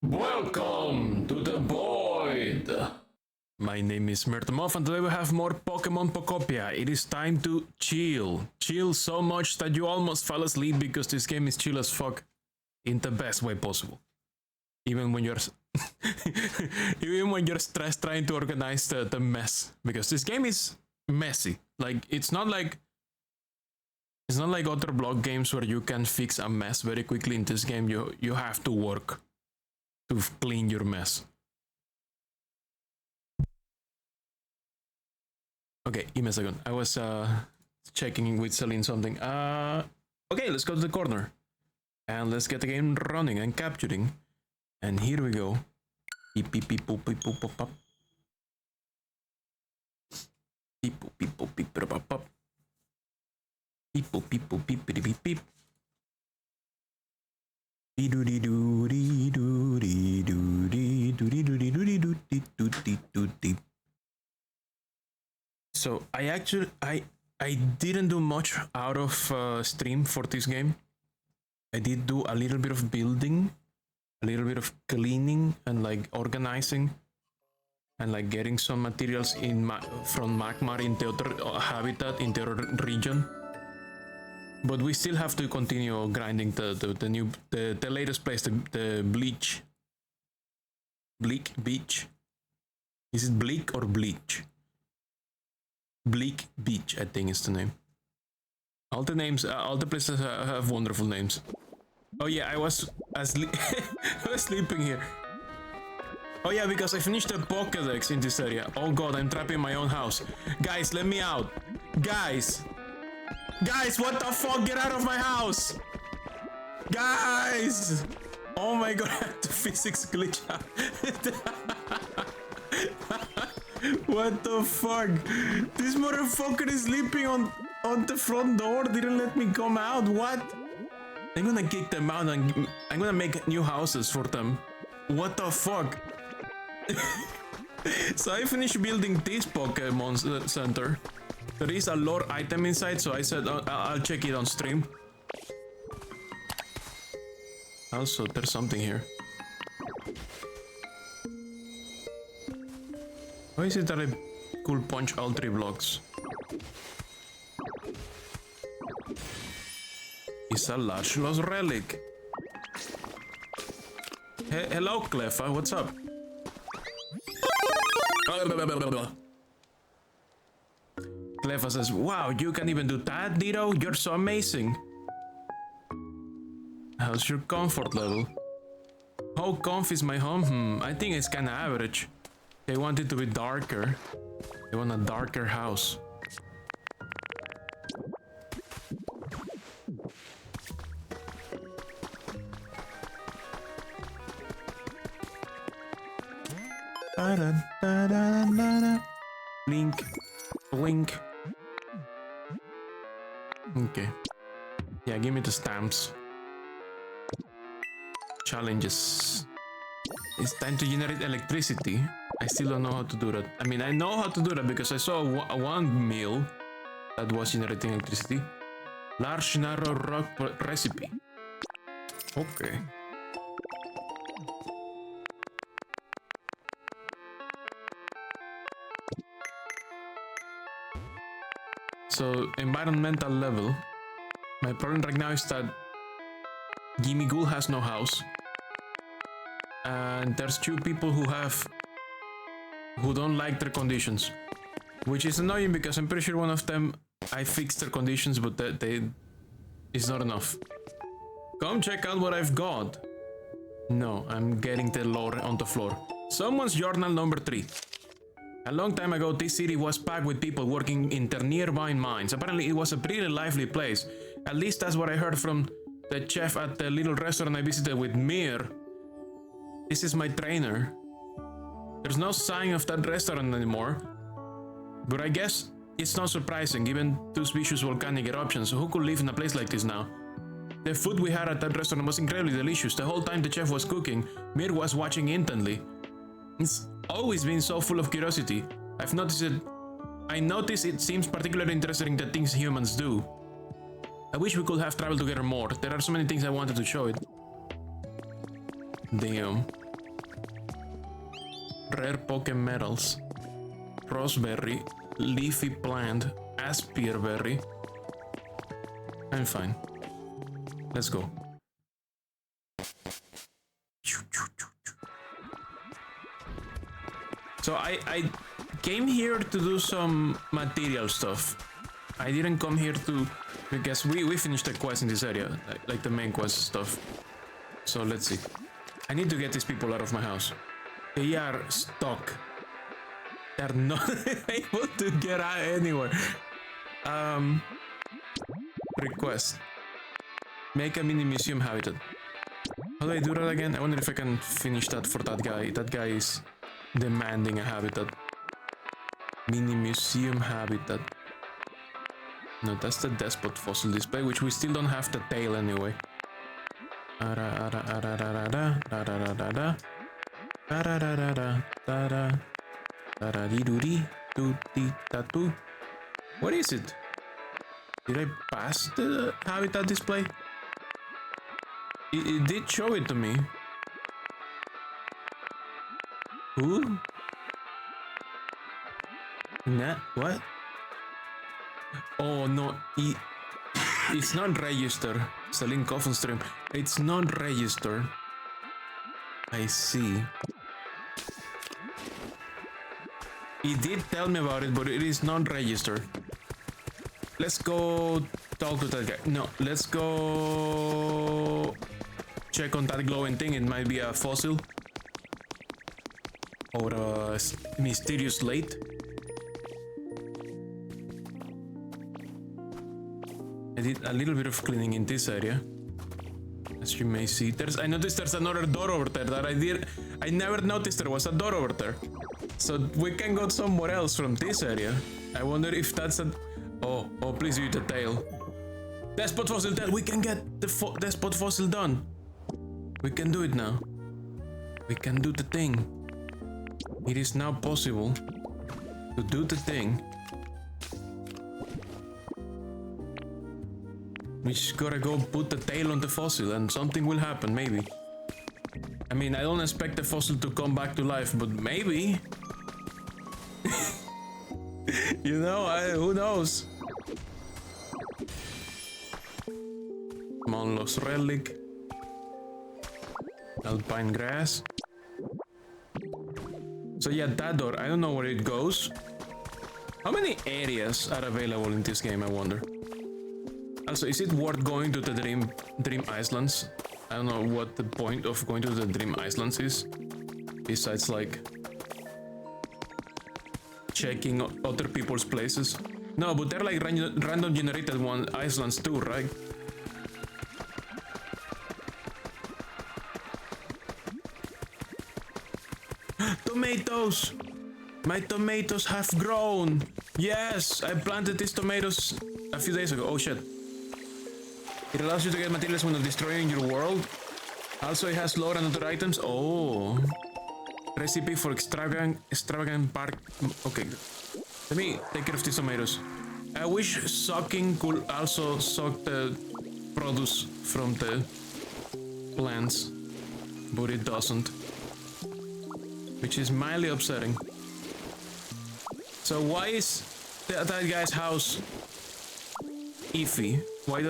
Welcome to the void! My name is Moth, and today we have more Pokemon Pokopia. It is time to chill. Chill so much that you almost fall asleep because this game is chill as fuck. In the best way possible. Even when you're even when you're stressed trying to organize the mess. Because this game is messy. Like it's not like other block games where you can fix a mess very quickly. In this game you have to work to clean your mess. Okay, give me a second. I was checking with Celine something. Okay, let's go to the corner. And let's get the game running and capturing. And here we go. Beep beep beep boop beep boop pop pop. Beep boop beep boop beep pop pop. Beep boop beep boop beep beep beep beep. So I didn't do much out of stream for this game. I did do a little bit of building, a little bit of cleaning and like organizing, and like getting some materials from Magmar in the other habitat in the other region. But we still have to continue grinding the latest place, the Bleak Beach. Is it Bleak or Bleach? Bleak Beach, I think is the name. All the names, all the places have wonderful names. Oh yeah, I was sleeping here. Oh yeah, because I finished the Pokédex in this area. Oh god, I'm trapped in my own house. Guys, let me out. Guys, what the fuck? Get out of my house! Guys! Oh my god, the physics glitch out. What the fuck? This motherfucker is sleeping on the front door. Didn't let me come out. What? I'm gonna kick them out and I'm gonna make new houses for them. What the fuck? So I finished building this Pokemon Center. There is a lore item inside, so I said I'll check it on stream. Also, there's something here. Why is it that I could punch all 3 blocks? It's a large lost relic. Hello, Cleffa, what's up? Cleffa says, wow, you can even do that, Ditto? You're so amazing. How's your comfort level? How comfy is my home? I think it's kinda average. They want it to be darker. They want a darker house. Blink. Blink. Okay. Yeah, give me the stamps. Challenges. It's time to generate electricity. I still don't know how to do that. I mean, I know how to do that because I saw one meal that was generating electricity. Large narrow rock recipe. Okay. So, environmental level. My problem right now is that Gimme Ghoul has no house. And there's 2 people who don't like their conditions. Which is annoying because I'm pretty sure one of them I fixed their conditions, but it's not enough. Come check out what I've got. No, I'm getting the lore on the floor. Someone's journal number 3. A long time ago, this city was packed with people working in their nearby mines. Apparently, it was a pretty lively place. At least that's what I heard from the chef at the little restaurant I visited with Mir. This is my trainer. There's no sign of that restaurant anymore. But I guess it's not surprising, given those vicious volcanic eruptions. Who could live in a place like this now? The food we had at that restaurant was incredibly delicious. The whole time the chef was cooking, Mir was watching intently. It's always been so full of curiosity. I noticed it seems particularly interested in the things humans do. I wish we could have traveled together more. There are so many things I wanted to show it. Damn. Rare Poke Metals. Roseberry. Leafy Plant. Aspearberry. I'm fine. Let's go. So I came here to do some material stuff. I didn't come here to... Because we finished the quest in this area. Like the main quest stuff. So let's see. I need to get these people out of my house. They are stuck. They're not able to get out anywhere. Request. Make a mini museum habitat. How do I do that again? I wonder if I can finish that for that guy. That guy is demanding a habitat. Mini museum habitat. No, that's the despot fossil display, which we still don't have the tail anyway. What is it? Did I pass the habitat display? It did show it to me. Who? Nah, what? Oh no, it's not registered. Selling coffin stream. It's not registered. I see. He did tell me about it, but it is not registered. Let's go talk to that guy. No, let's go check on that glowing thing. It might be a fossil or a mysterious slate. I did a little bit of cleaning in this area, as you may see. I noticed there's another door over there that I never noticed there was a door over there. So we can go somewhere else from this area. I wonder if that's a... Oh, please use the tail. Despot fossil tail. We can get the despot fossil done. We can do it now. We can do the thing. It is now possible to do the thing. We just gotta go put the tail on the fossil and something will happen, maybe. I mean, I don't expect the fossil to come back to life, but maybe. You know, who knows? Monlos relic. Alpine grass. So yeah, that door, I don't know where it goes. How many areas are available in this game, I wonder? Also, is it worth going to the Dream Islands? I don't know what the point of going to the Dream Islands is. Besides, like, checking other people's places. No, but they're like random generated islands too, right? Tomatoes! My tomatoes have grown! Yes! I planted these tomatoes a few days ago. Oh shit. It allows you to get materials when destroying your world. Also, it has lore and other items. Oh. Recipe for extravagant park. Okay. Let me take care of these tomatoes. I wish sucking could also suck the produce from the plants, but it doesn't. Which is mildly upsetting. So why is that guy's house iffy? Why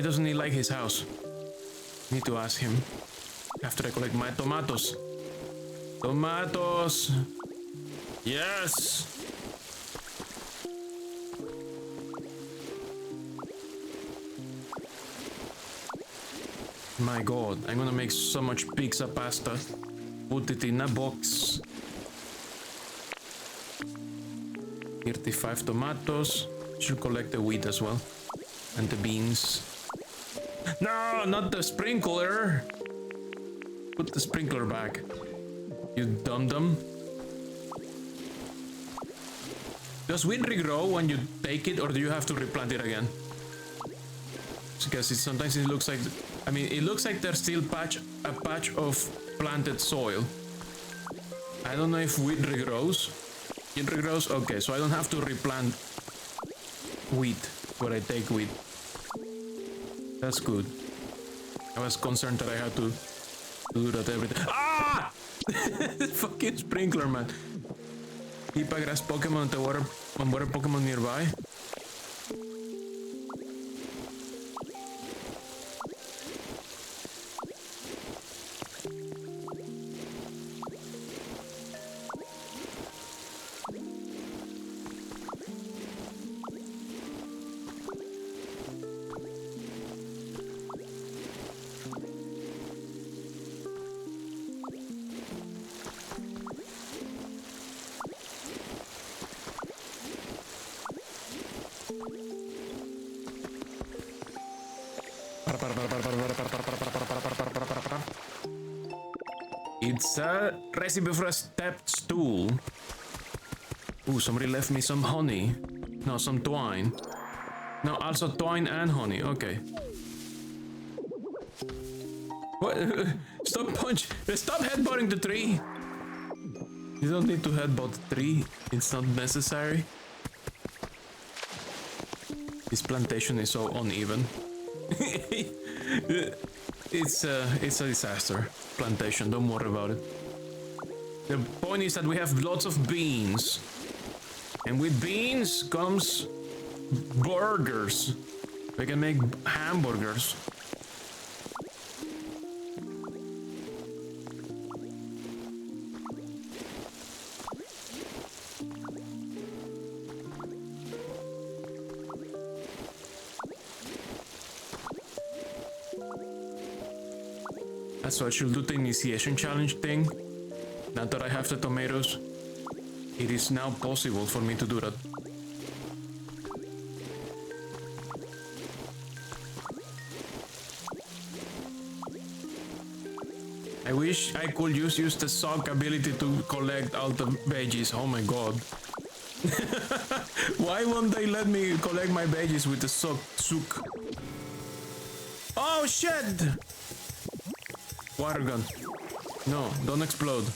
doesn't he like his house? Need to ask him. After I collect my tomatoes. Tomatoes! Yes! My god, I'm gonna make so much pizza pasta. Put it in a box. 35 tomatoes. Should collect the wheat as well. And the beans. No, not the sprinkler! Put the sprinkler back. You dum-dum. Does wheat regrow when you take it, or do you have to replant it again? Because sometimes it looks like... I mean, it looks like there's still a patch of planted soil. I don't know if wheat regrows. It regrows? Okay, so I don't have to replant wheat when I take wheat. That's good. I was concerned that I had to do that every time. Ah! Fucking sprinkler, man. Keep a grass Pokemon and water Pokemon nearby. It's a recipe for a stepped stool. Ooh, somebody left me some honey. No, some twine. No, also twine and honey. Okay. What? Stop Stop headbutting the tree. You don't need to headbutt the tree. It's not necessary. This plantation is so uneven. It's a disaster. Plantation, don't worry about it. The point is that we have lots of beans. And with beans comes burgers. We can make hamburgers. So I should do the initiation challenge thing. Now that I have the tomatoes, it is now possible for me to do that. I wish I could use the sock ability to collect all the veggies. Oh my god. Why won't they let me collect my veggies with the sock? Oh shit! Water gun. No, don't explode.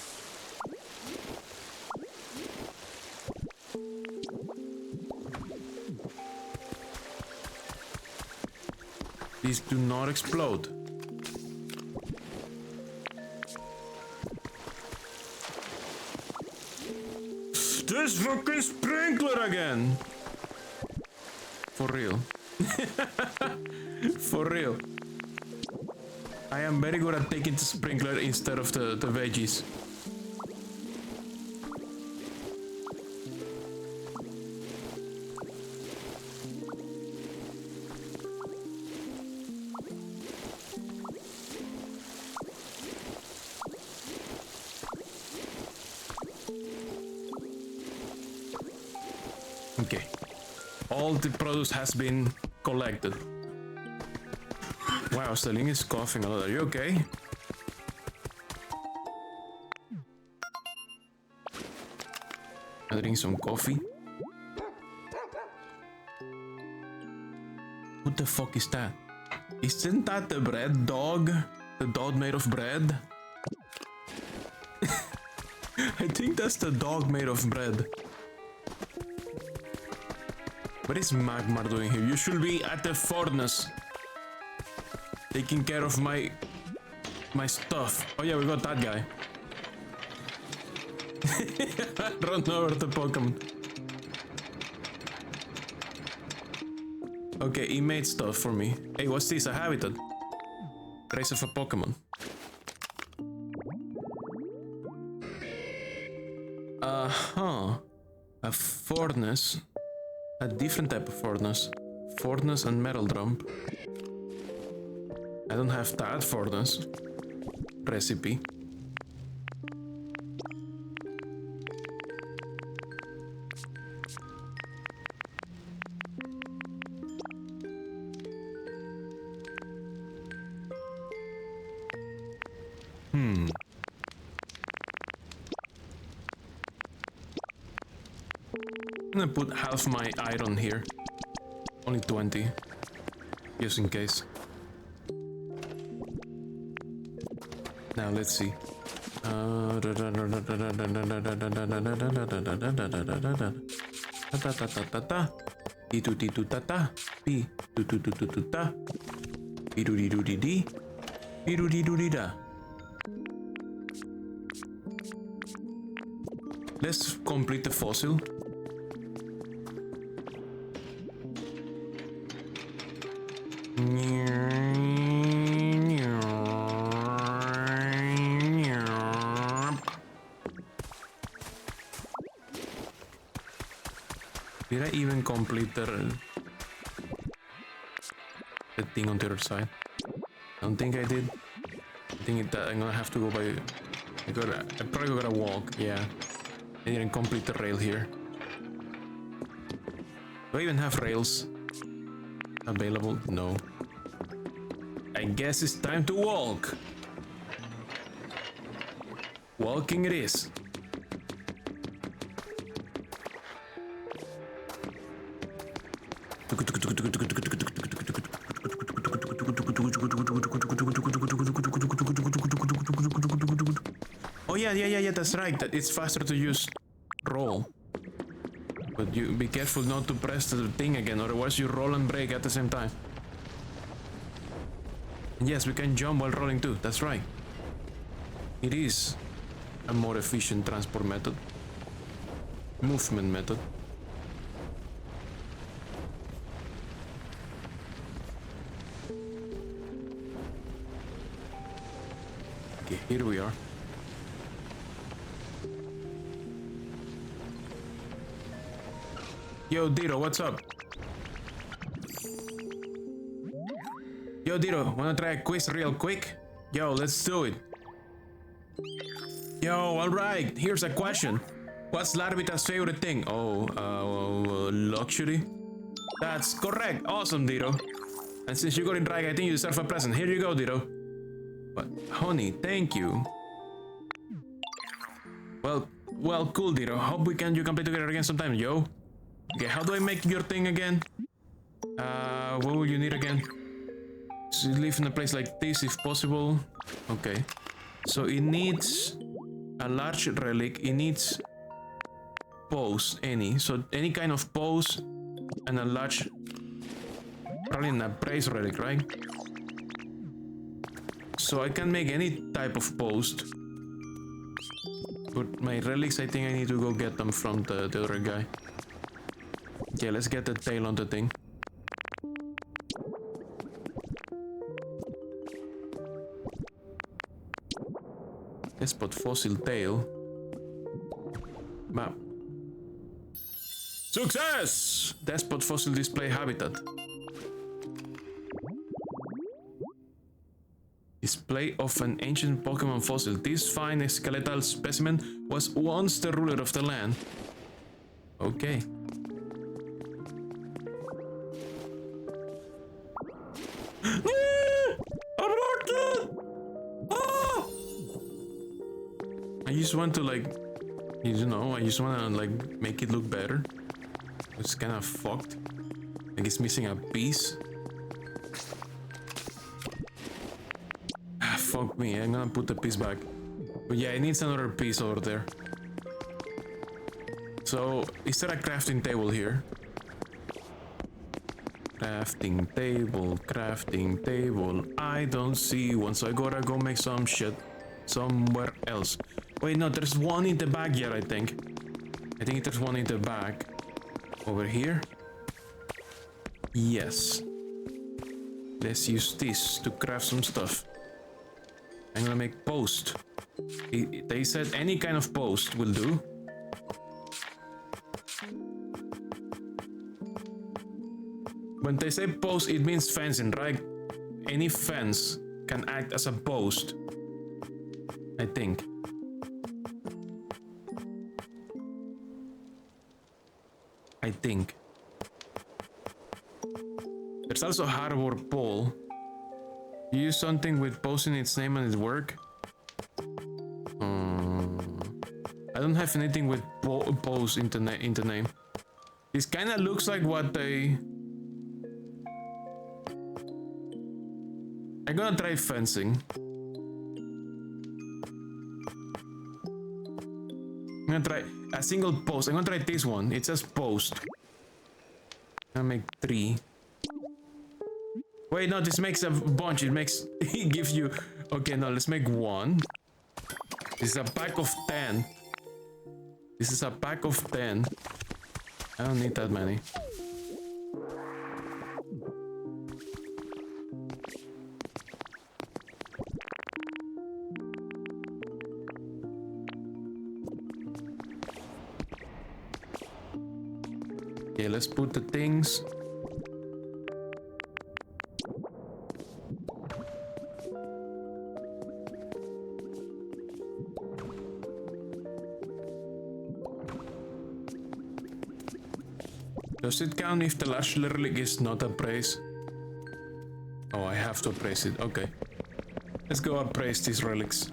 Please do not explode. This fucking sprinkler again! For real. For real. I am very good at taking the sprinkler instead of the veggies. Okay. All the produce has been collected. Wow, Sterling is coughing a lot. Are you okay? I drink some coffee. What the fuck is that? Isn't that the bread dog? The dog made of bread? I think that's the dog made of bread. What is Magmar doing here? You should be at the furnace. Taking care of my stuff. Oh yeah, we got that guy. Run over the Pokemon. Okay, he made stuff for me. Hey, what's this? A habitat. Trace of a Pokemon. A furnace. A different type of furnace. Furnace and metal drum. I don't have that furnace recipe. I'm gonna put half my iron here. Only 20. Just in case. Now let's see. Be-do-dee-do-dee-dee. Be-do-dee-do-dee-da. Let's complete the fossil. Did I even complete the thing on the other side? I don't think I did. I think I'm gonna have to go by. I probably gotta walk. Yeah, I didn't complete the rail here. Do I even have rails available? No. I guess it's time to walk. Walking it is. Oh yeah, that's right. That it's faster to use roll. But you be careful not to press the thing again, otherwise you roll and brake at the same time. And yes, we can jump while rolling too, that's right. It is a more efficient transport method. Movement method. Okay, here we are. Yo, Dito, what's up? Yo, Dito, wanna try a quiz real quick? Yo, let's do it. Yo, alright, here's a question. What's Larvita's favorite thing? Luxury? That's correct. Awesome, Dito. And since you got it right, I think you deserve a present. Here you go, Dito. But, honey, thank you. Well, cool, Dito. Hope you can play together again sometime, yo. Okay, how do I make your thing again? What will you need again? So live in a place like this if possible. Okay. So it needs a large relic. It needs pose, any. So any kind of pose and a large, probably an appraised relic, right? So I can make any type of post. But my relics, I think I need to go get them from the other guy. Yeah, let's get the tail on the thing. Let's put fossil tail. Map. Success! Despot fossil display habitat. Display of an ancient Pokemon fossil. This fine skeletal specimen was once the ruler of the land. Okay. I just want to like, you know, I just want to like make it look better. It's kind of fucked. Like it's missing a piece. Fuck me, I'm gonna put the piece back. But yeah, it needs another piece over there. So, is there a crafting table here? Crafting table. I don't see one, so I gotta go make some shit somewhere else. Wait, no, there's one in the backyard, I think. I think there's one in the back. Over here? Yes. Let's use this to craft some stuff. I'm gonna make post. They said any kind of post will do. When they say post, it means fencing, right? Any fence can act as a post, I think. There's also harbor pole. You use something with post in its name and it work? I don't have anything with post in the name. This kind of looks like what they... I'm gonna try fencing. I'm gonna try a single post. I'm gonna try this one. It says post. I'm gonna make 3. Wait, no, this makes a bunch. It makes... It gives you... Okay, no, let's make one. This is a pack of 10. This is a pack of 10. I don't need that many. Okay, let's put the things. Does it count if the last relic is not appraised? Oh, I have to appraise it. Okay. Let's go appraise these relics.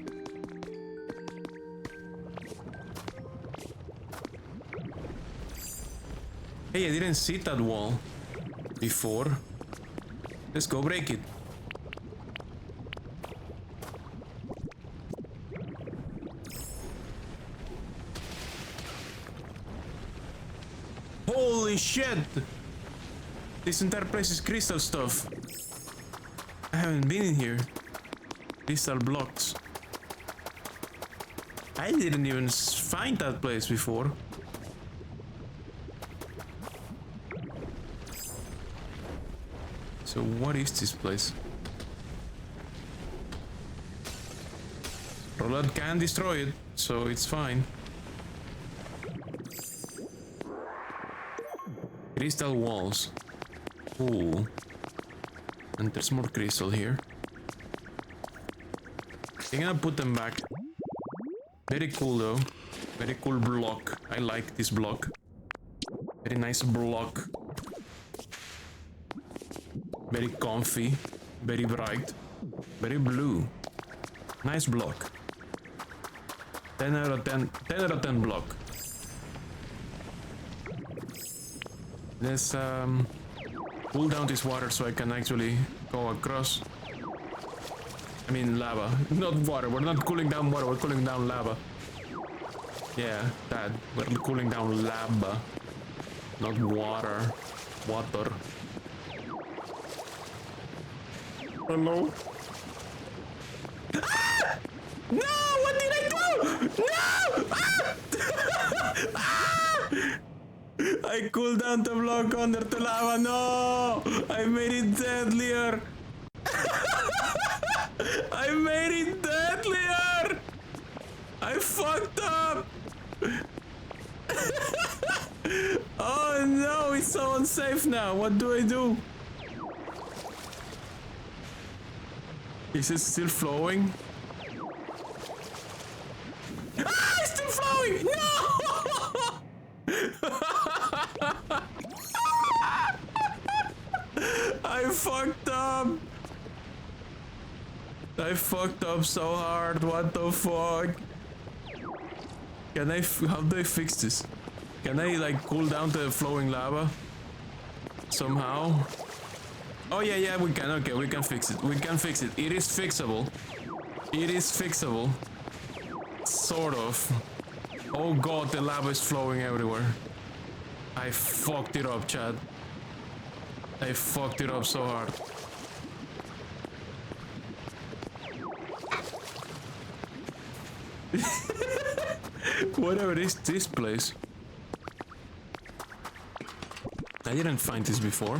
Hey, I didn't see that wall before. Let's go break it. Holy shit! This entire place is crystal stuff. I haven't been in here. Crystal blocks. I didn't even find that place before. So what is this place? Roulette can destroy it, so it's fine. Crystal walls. Ooh. And there's more crystal here. I'm gonna put them back. Very cool though. Very cool block. I like this block. Very nice block. Very comfy, very bright, very blue. Nice block. 10 out of 10, 10 out of 10 block. Let's cool down this water so I can actually go across. I mean lava, not water. We're not cooling down water, we're cooling down lava. Yeah, that. We're cooling down lava, not water. Water. Hello? Ah! No! What did I do? No! Ah! Ah! I cooled down the block under the lava. No! I made it deadlier. I made it deadlier. I fucked up. Oh no! It's so unsafe now. What do I do? Is it still flowing? Ah, it's still flowing! No! I fucked up. I fucked up so hard. What the fuck? Can I? How do I fix this? Can I like cool down the flowing lava somehow? Oh yeah, we can. Okay, we can fix it. We can fix it. It is fixable. It is fixable. Sort of. Oh god, the lava is flowing everywhere. I fucked it up, Chad. I fucked it up so hard. Whatever is this place? I didn't find this before.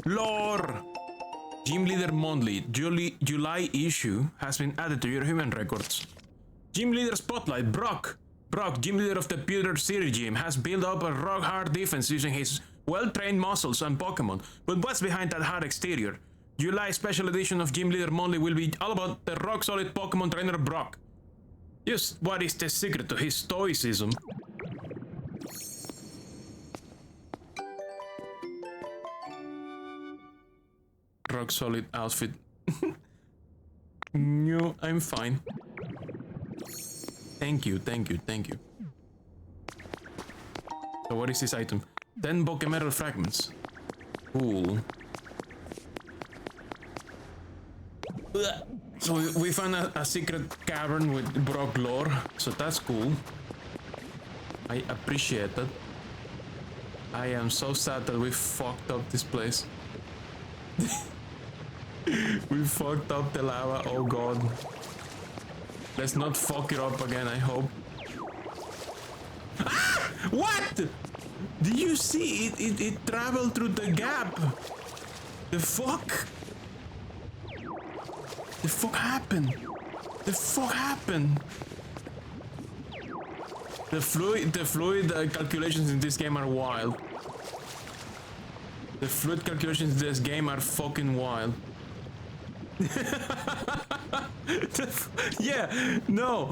Lore! Gym Leader Monthly July issue has been added to your human records. Gym Leader Spotlight Brock, Gym Leader of the Pewter City Gym, has built up a rock-hard defense using his well-trained muscles and Pokemon. But what's behind that hard exterior? July special edition of Gym Leader Monthly will be all about the rock-solid Pokemon trainer Brock. Just what is the secret to his stoicism? Rock solid outfit. No, I'm fine. Thank you. So what is this item? 10 Pokemetal fragments. Cool. So we found a secret cavern with Brock lore, so that's cool. I appreciate it. I am so sad that we fucked up this place. We fucked up the lava, oh god. Let's not fuck it up again, I hope. Ah! What? Did you see it? It traveled through the gap. The fuck? The fuck happened? The fuck happened? The fluid calculations in this game are wild. The fluid calculations in this game are fucking wild. No,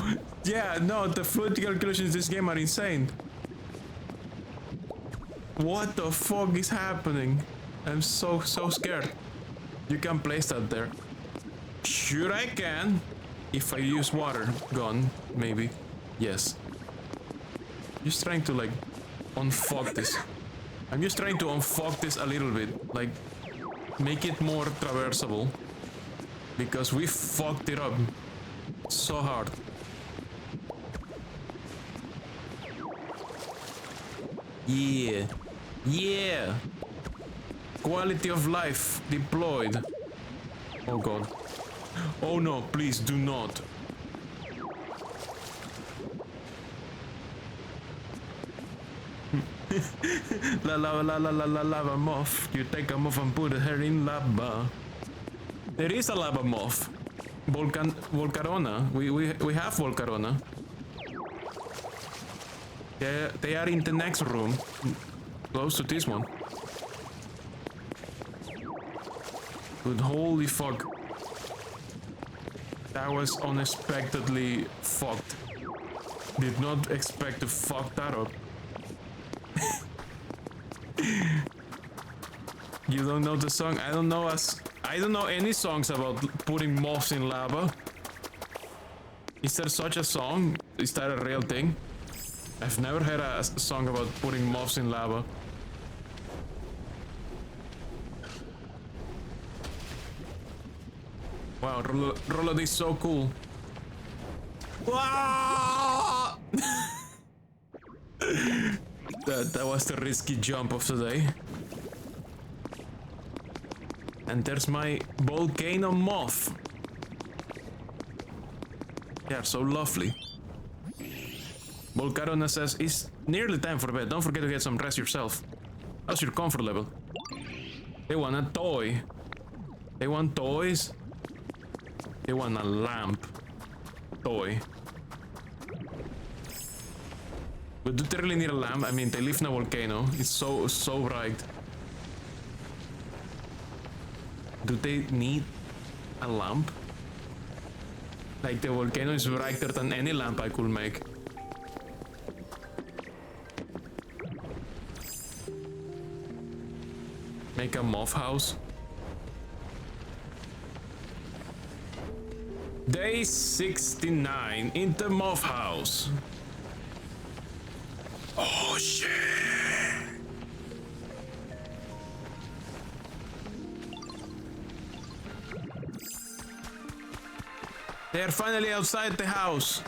the fluid calculations in this game are insane. What the fuck is happening? I'm so scared. You can place that there. Sure I can. If I use water gun, maybe. Yes. Just trying to like unfuck this. I'm just trying to unfuck this a little bit. Like make it more traversable. Because we fucked it up so hard. Yeah. Yeah. Quality of life deployed. Oh god. Oh no, please do not. La lava moth. You take a moth and put her in lava. There is a lava moth. Volcarona. We have Volcarona. They are in the next room. Close to this one. But holy fuck. That was unexpectedly fucked. Did not expect to fuck that up. You don't know the song? I don't know any songs about putting moths in lava. Is there such a song? Is that a real thing? I've never heard a song about putting moths in lava. Wow, Rollo is so cool. That was the risky jump of today. And there's my volcano moth. They are so lovely. Volcarona says, it's nearly time for bed. Don't forget to get some rest yourself. How's your comfort level? They want a toy. They want toys. They want a lamp. Toy. But do they really need a lamp? I mean, they live in a volcano. It's so bright. Do they need a lamp? Like, the volcano is brighter than any lamp I could make. Make a moth house. Day 69 in the moth house. Oh shit. They're finally outside the house.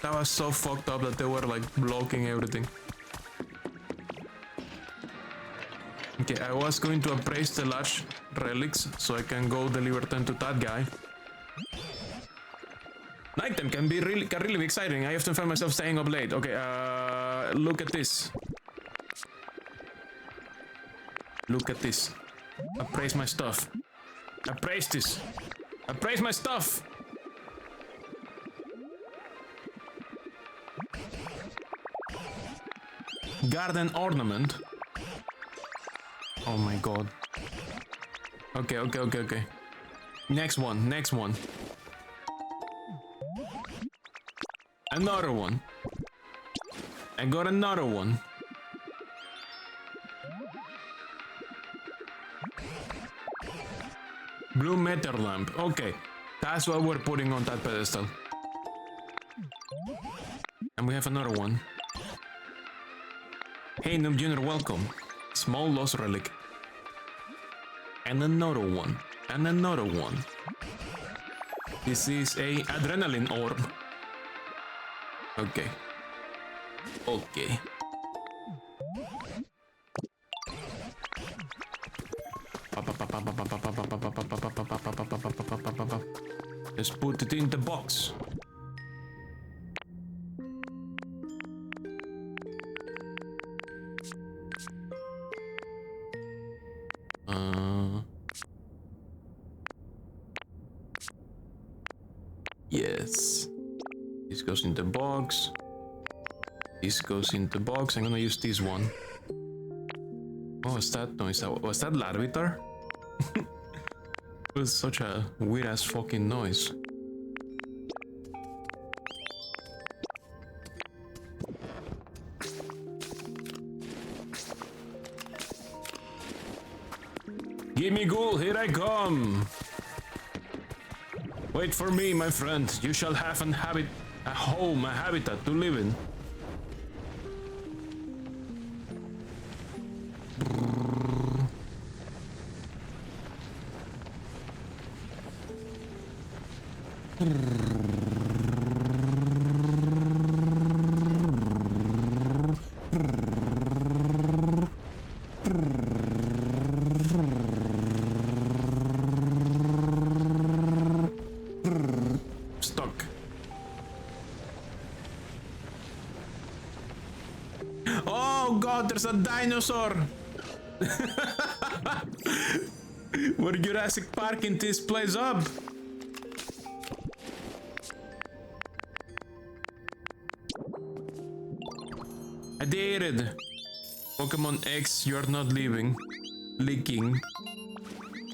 That was so fucked up that they were like blocking everything. Okay, I was going to appraise the large relics so I can go deliver them to that guy. Nighttime can really be exciting. I often find myself staying up late. Okay, look at this. Look at this. Appraise my stuff. Appraise this. Appraise my stuff. Garden ornament. Oh my god. Okay. Next one. Another one. I got another one. Blue metal lamp. Okay. That's what we're putting on that pedestal. And we have another one. Hey, Noob Junior, welcome. Small lost relic. And another one. And another one. This is a adrenaline orb. Okay. Okay. Let's put it in the box. Yes. This goes in the box. This goes in the box. I'm gonna use this one. What was that noise? Was that Larvitar? It was such a weird ass fucking noise. Gimme ghoul, here I come! Wait for me, my friend. You shall have a home, a habitat to live in. Stuck. Oh god, there's a dinosaur! We're Jurassic Parking this place up! I did it! Pokemon X, you're not leaving. Leaking.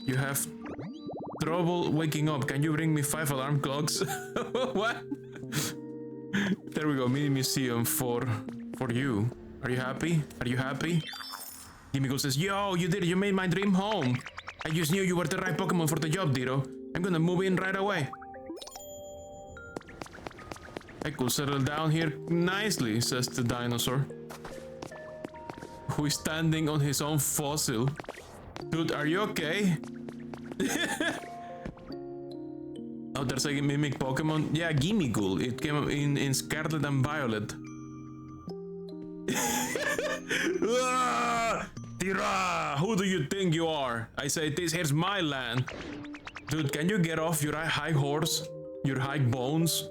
You have trouble waking up. Can you bring me 5 alarm clocks? What? There we go. Mini museum for you. Are you happy? Are you happy? Gimmigo says, yo, you did it. You made my dream home. I just knew you were the right Pokemon for the job, Dito. I'm gonna move in right away. I could settle down here nicely, says the dinosaur, who is standing on his own fossil. Dude, are you okay? Oh, there's a mimic Pokemon. Yeah, Gimmighoul. It came in Scarlet and Violet. Tira! Who do you think you are? I say, this here's my land. Dude, can you get off your high horse? Your high bones?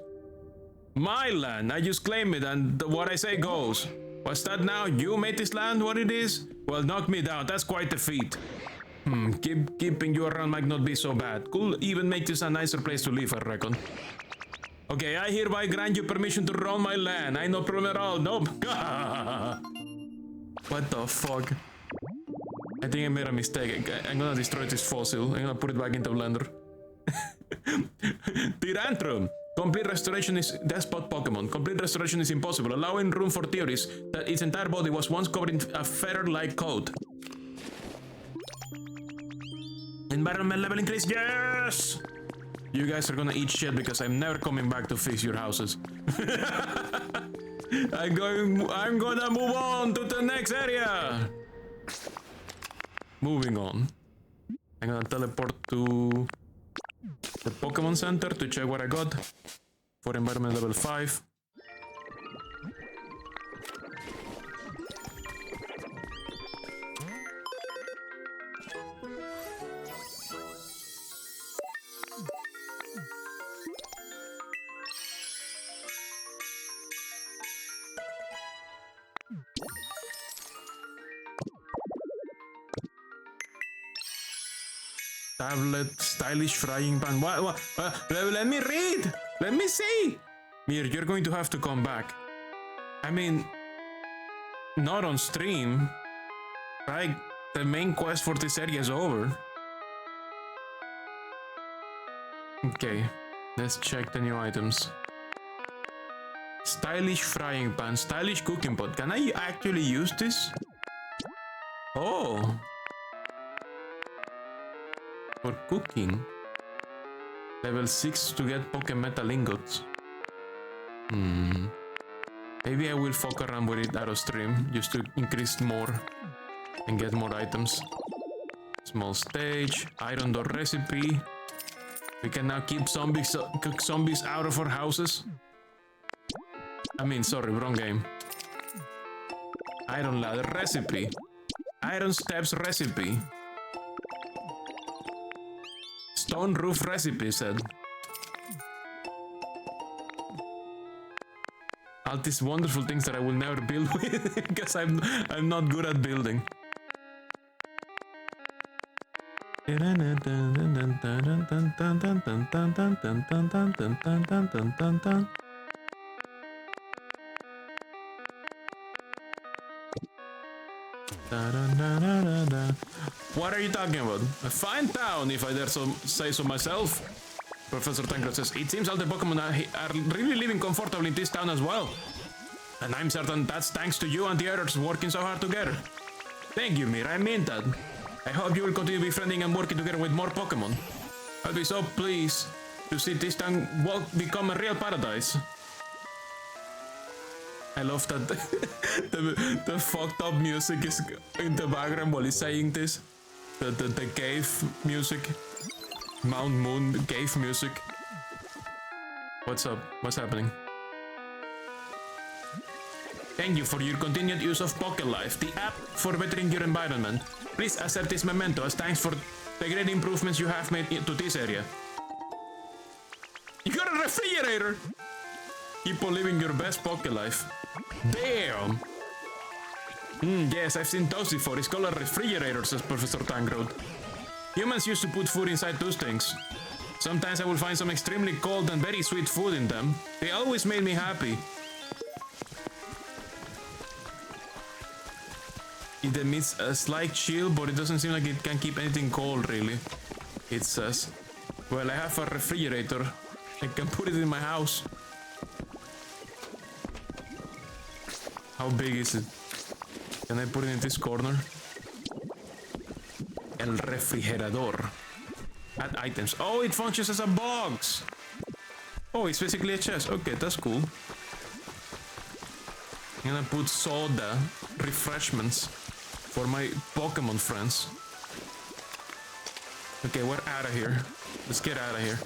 My land. I just claim it and what I say goes. What's that now? You made this land what it is? Well, knock me down. That's quite a feat. Keeping you around might not be so bad. Could even make this a nicer place to live, I reckon. Okay, I hereby grant you permission to roam my land. I no problem at all. Nope. What the fuck? I think I made a mistake. I'm gonna destroy this fossil. I'm gonna put it back into Blender. Tyrantrum. Complete restoration is despot Pokemon. Complete restoration is impossible, allowing room for theories that its entire body was once covered in a feather-like coat. Environment level increase, yes! You guys are gonna eat shit because I'm never coming back to fix your houses. I'm gonna move on to the next area. Moving on. I'm gonna teleport to the Pokemon Center to check what I got for environment level 5. Tablet, stylish frying pan. What? Let me read. Let me see. Mir, you're going to have to come back. I mean, not on stream. Right? The main quest for this area is over. Okay, let's check the new items. Stylish frying pan, stylish cooking pot. Can I actually use this? Oh. For cooking. Level 6 to get Pokemetal ingots. Maybe I will fuck around with it out of stream just to increase more and get more items. Small stage, iron door recipe. We can now keep zombies out of our houses. I mean, sorry, wrong game. Iron ladder recipe. Iron steps recipe. Stone roof recipe said. All these wonderful things that I will never build with because I'm not good at building. What are you talking about? A fine town, if I dare say so myself. Professor Tancred says, it seems all the Pokemon are really living comfortably in this town as well. And I'm certain that's thanks to you and the others working so hard together. Thank you, Mira, I mean that. I hope you will continue befriending and working together with more Pokemon. I'll be so pleased to see this town become a real paradise. I love that the fucked up music is in the background while he's saying this. The cave music. Mount Moon cave music. What's up? What's happening? Thank you for your continued use of Pocket Life, the app for bettering your environment. Please accept this memento as thanks for the great improvements you have made to this area. You got a refrigerator! Keep on living your best Pocket Life. Damn! Yes, I've seen those before. It's called a refrigerator, says Professor Tangrod. Humans used to put food inside those things. Sometimes I will find some extremely cold and very sweet food in them. They always made me happy. It emits a slight chill, but it doesn't seem like it can keep anything cold, really. It says. Well, I have a refrigerator. I can put it in my house. How big is it? Can I put it in this corner? El refrigerador. Add items. Oh, it functions as a box. Oh, it's basically a chest. Okay, that's cool. I'm gonna put soda, refreshments for my Pokemon friends. Okay, we're out of here. Let's get out of here.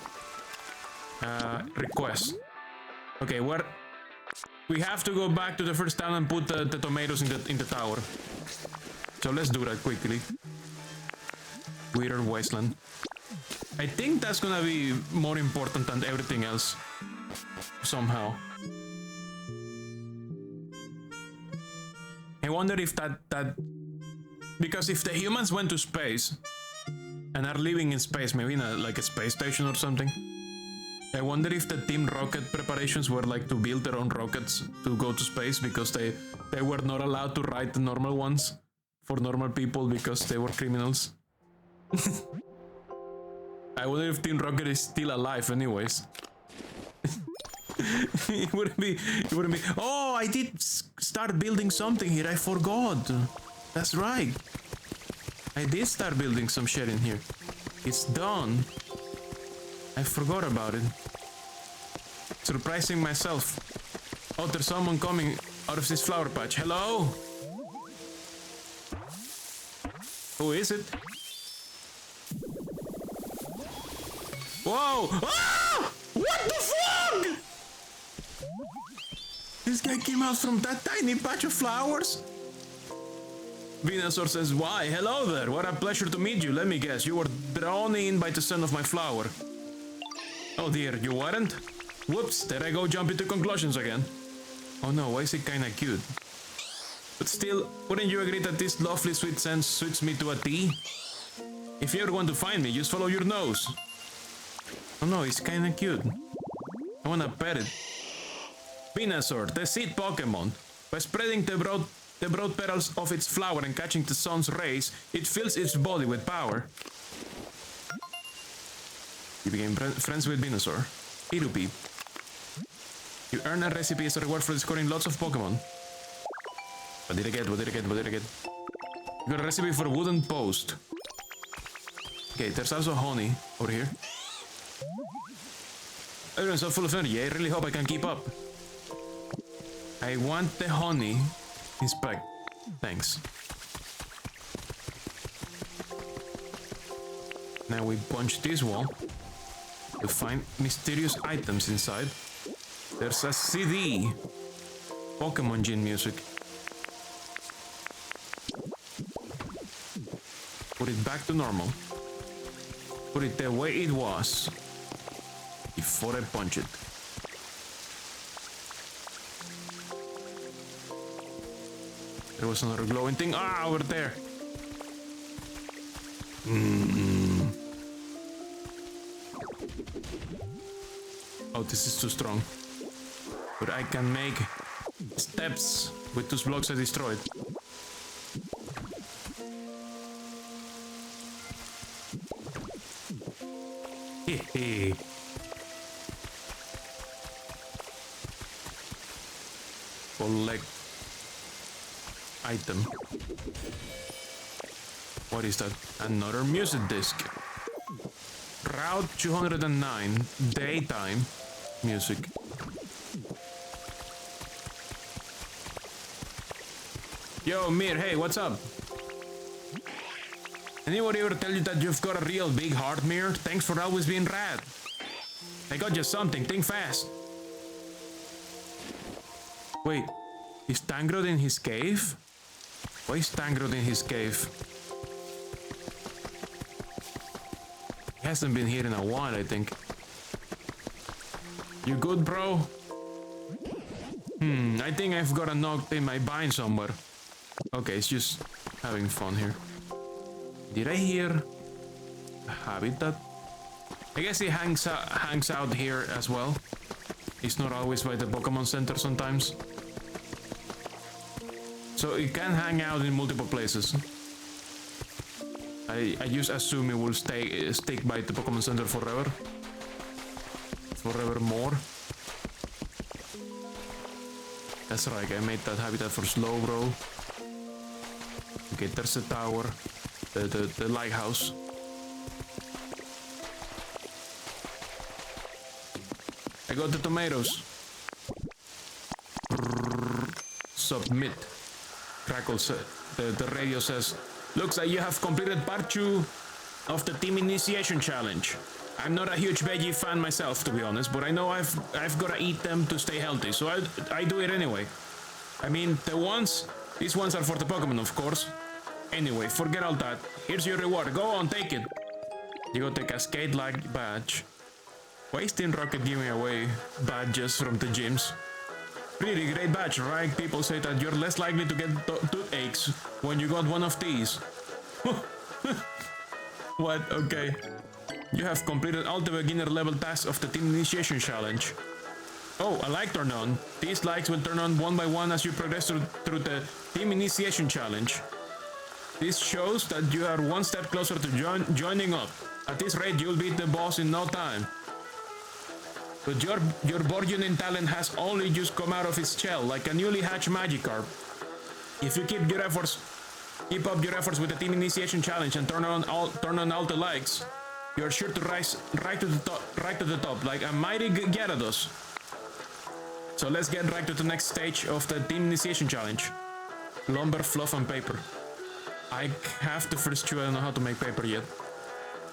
Request. Okay, we have to go back to the first town and put the tomatoes in the tower. So let's do that quickly. Weird Wasteland. I think that's gonna be more important than everything else. Somehow. I wonder if that... Because if the humans went to space and are living in space, maybe in like a space station or something, I wonder if the Team Rocket preparations were like to build their own rockets to go to space because they were not allowed to ride the normal ones for normal people because they were criminals. I wonder if Team Rocket is still alive anyways. It wouldn't be... Oh, I did start building something here. I forgot. That's right. I did start building some shit in here. It's done. I forgot about it. Surprising myself. Oh, there's someone coming out of this flower patch. Hello? Who is it? Whoa! Ah! What the fuck? This guy came out from that tiny patch of flowers? Venusaur says, why? Hello there. What a pleasure to meet you. Let me guess. You were drawn in by the scent of my flower. Oh dear, you weren't? Whoops, there I go jumping to conclusions again. Oh no, why is it kinda cute? But still, wouldn't you agree that this lovely sweet scent suits me to a T? If you ever want to find me, just follow your nose. Oh no, it's kinda cute. I wanna pet it. Venusaur, the seed Pokemon. By spreading the broad petals of its flower and catching the sun's rays, it fills its body with power. You became friends with Venusaur. Irupi. You earn a recipe as a reward for discovering lots of Pokemon. What did I get? You got a recipe for a wooden post. Okay, there's also honey over here. Everyone's so full of energy. I really hope I can keep up. I want the honey. Inspect. Thanks. Now we punch this wall. to find mysterious items inside. There's a CD. Pokemon Gene music. Put it back to normal. Put it the way it was before I punch it. There was another glowing thing. Ah, over there. Oh, this is too strong. But I can make steps with those blocks I destroyed. Hehe. Collect item. What is that? Another music disc. Route 209, daytime music. Yo, Mir, hey, what's up? Anybody ever tell you that you've got a real big heart, Mir? Thanks for always being rad. I got you something, think fast. Wait, is Tangrod in his cave? Why is Tangrod in his cave? He hasn't been here in a while, I think. You good, bro? I think I've got a knot in my bind somewhere. Okay, it's just having fun here. Did I hear a habitat? I guess he hangs out here as well. He's not always by the Pokemon Center sometimes. So it can hang out in multiple places. I just assume it will stick by the Pokemon Center forever. Forevermore. That's right, I made that habitat for Slowbro. Okay, there's the tower. The lighthouse. I got the tomatoes. Submit. Crackle the radio says, looks like you have completed part 2 of the team initiation challenge. I'm not a huge veggie fan myself, to be honest, but I know I've gotta eat them to stay healthy, so I do it anyway. I mean, these ones are for the Pokemon, of course. Anyway, forget all that. Here's your reward. Go on, take it. You got the Cascade-like badge. Why is Team Rocket giving away badges from the gyms? Pretty great badge, right? People say that you're less likely to get toothaches when you got one of these. What? Okay. You have completed all the beginner level tasks of the team initiation challenge. Oh, a light turn on. These lights will turn on one by one as you progress through the team initiation challenge. This shows that you are one step closer to joining up. At this rate, you'll beat the boss in no time. But your burgeoning talent has only just come out of its shell, like a newly hatched Magikarp. If you keep up your efforts with the team initiation challenge and turn on all the lights, you're sure to rise right to the top, like a mighty Gyarados. So let's get right to the next stage of the team initiation challenge. Lumber, fluff, and paper. I have the first two, I don't know how to make paper yet.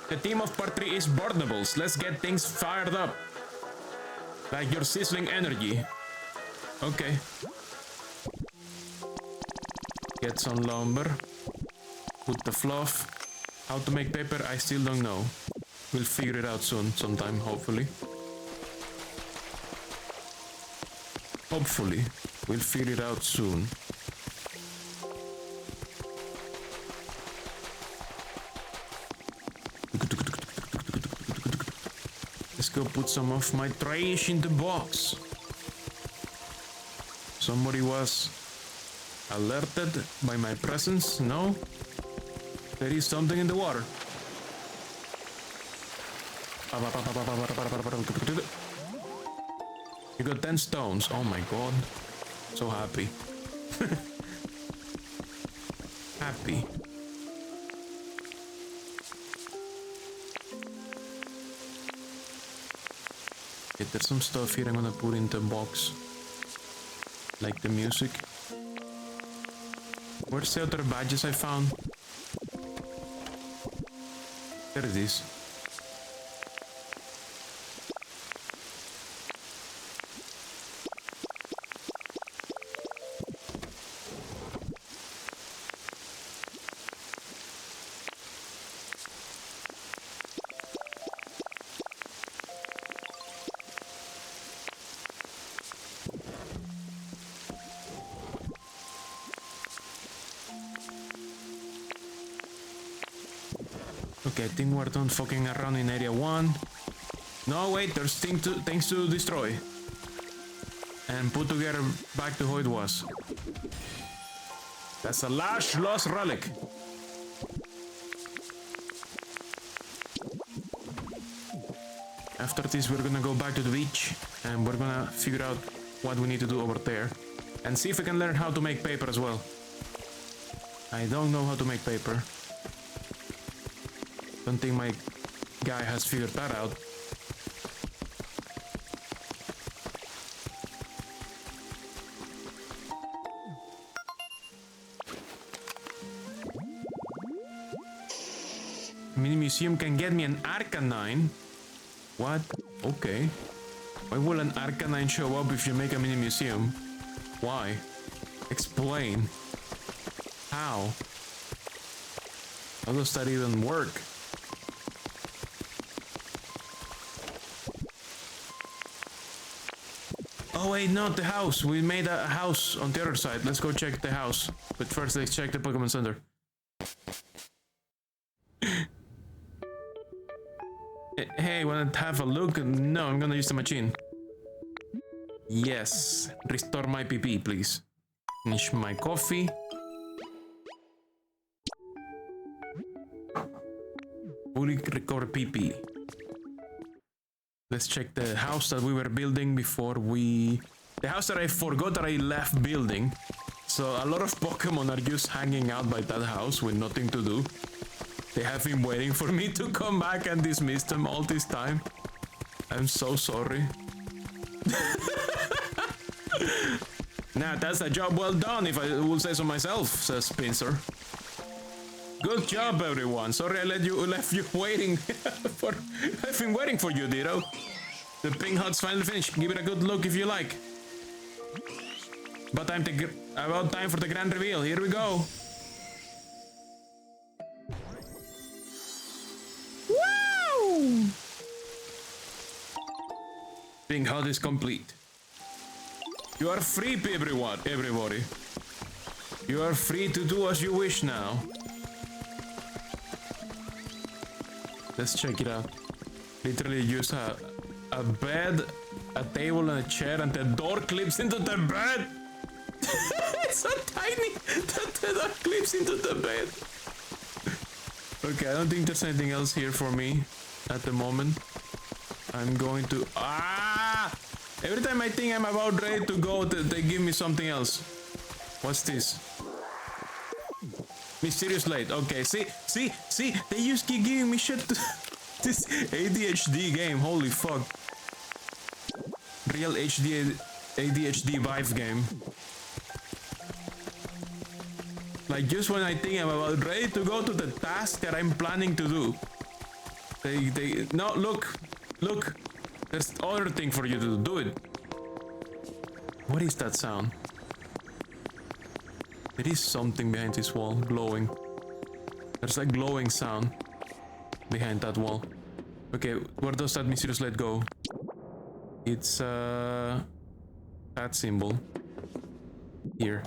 The theme of part 3 is burnables. Let's get things fired up. Like your sizzling energy. Okay. Get some lumber. Put the fluff. How to make paper, I still don't know. We'll figure it out soon, sometime, hopefully. Hopefully, we'll figure it out soon. Let's go put some of my trash in the box. Somebody was alerted by my presence? No? There is something in the water. You got 10 stones. Oh my god. So happy. Happy. Okay, there's some stuff here I'm gonna put in the box. Like the music. Where's the other badges I found? There it is. Okay, I think we're done fucking around in area 1. No, wait, there's things to destroy. And put together back to how it was. That's a large lost relic. After this, we're gonna go back to the beach and we're gonna figure out what we need to do over there. And see if we can learn how to make paper as well. I don't know how to make paper. Don't think my guy has figured that out. Mini museum can get me an Arcanine. What? Okay. Why will an Arcanine show up if you make a mini museum? Why? Explain. How? How does that even work? Oh wait, not the house. We made a house on the other side. Let's go check the house. But first let's check the Pokemon Center. Hey, wanna have a look? No, I'm gonna use the machine. Yes. Restore my PP, please. Finish my coffee. Fully recover PP. Let's check the house that we were building before we... The house that I forgot that I left building. So a lot of Pokemon are just hanging out by that house with nothing to do. They have been waiting for me to come back and dismiss them all this time. I'm so sorry. Nah, that's a job well done, if I will say so myself, says Spencer. Good job, everyone. Sorry I left you waiting for... I've been waiting for you, Ditto. The pink hut's finally finished. Give it a good look if you like. But about time for the grand reveal. Here we go. Woo! Pink hut is complete. You are free, everybody. You are free to do as you wish now. Let's check it out. Literally use a bed, a table and a chair, and the door clips into the bed. It's so tiny that the door clips into the bed. Okay, I don't think there's anything else here for me at the moment. I'm going to... Every time I think I'm about ready to go, they give me something else. What's this? Mysterious light. Okay, see, they just keep giving me shit. This ADHD game, holy fuck. Real ADHD vibe game. Like, just when I think I'm about ready to go to the task that I'm planning to do, no, look, there's other thing for you to do it. What is that sound? There is something behind this wall, glowing. There's a glowing sound behind that wall. Okay, where does that mysterious light go? It's that symbol here.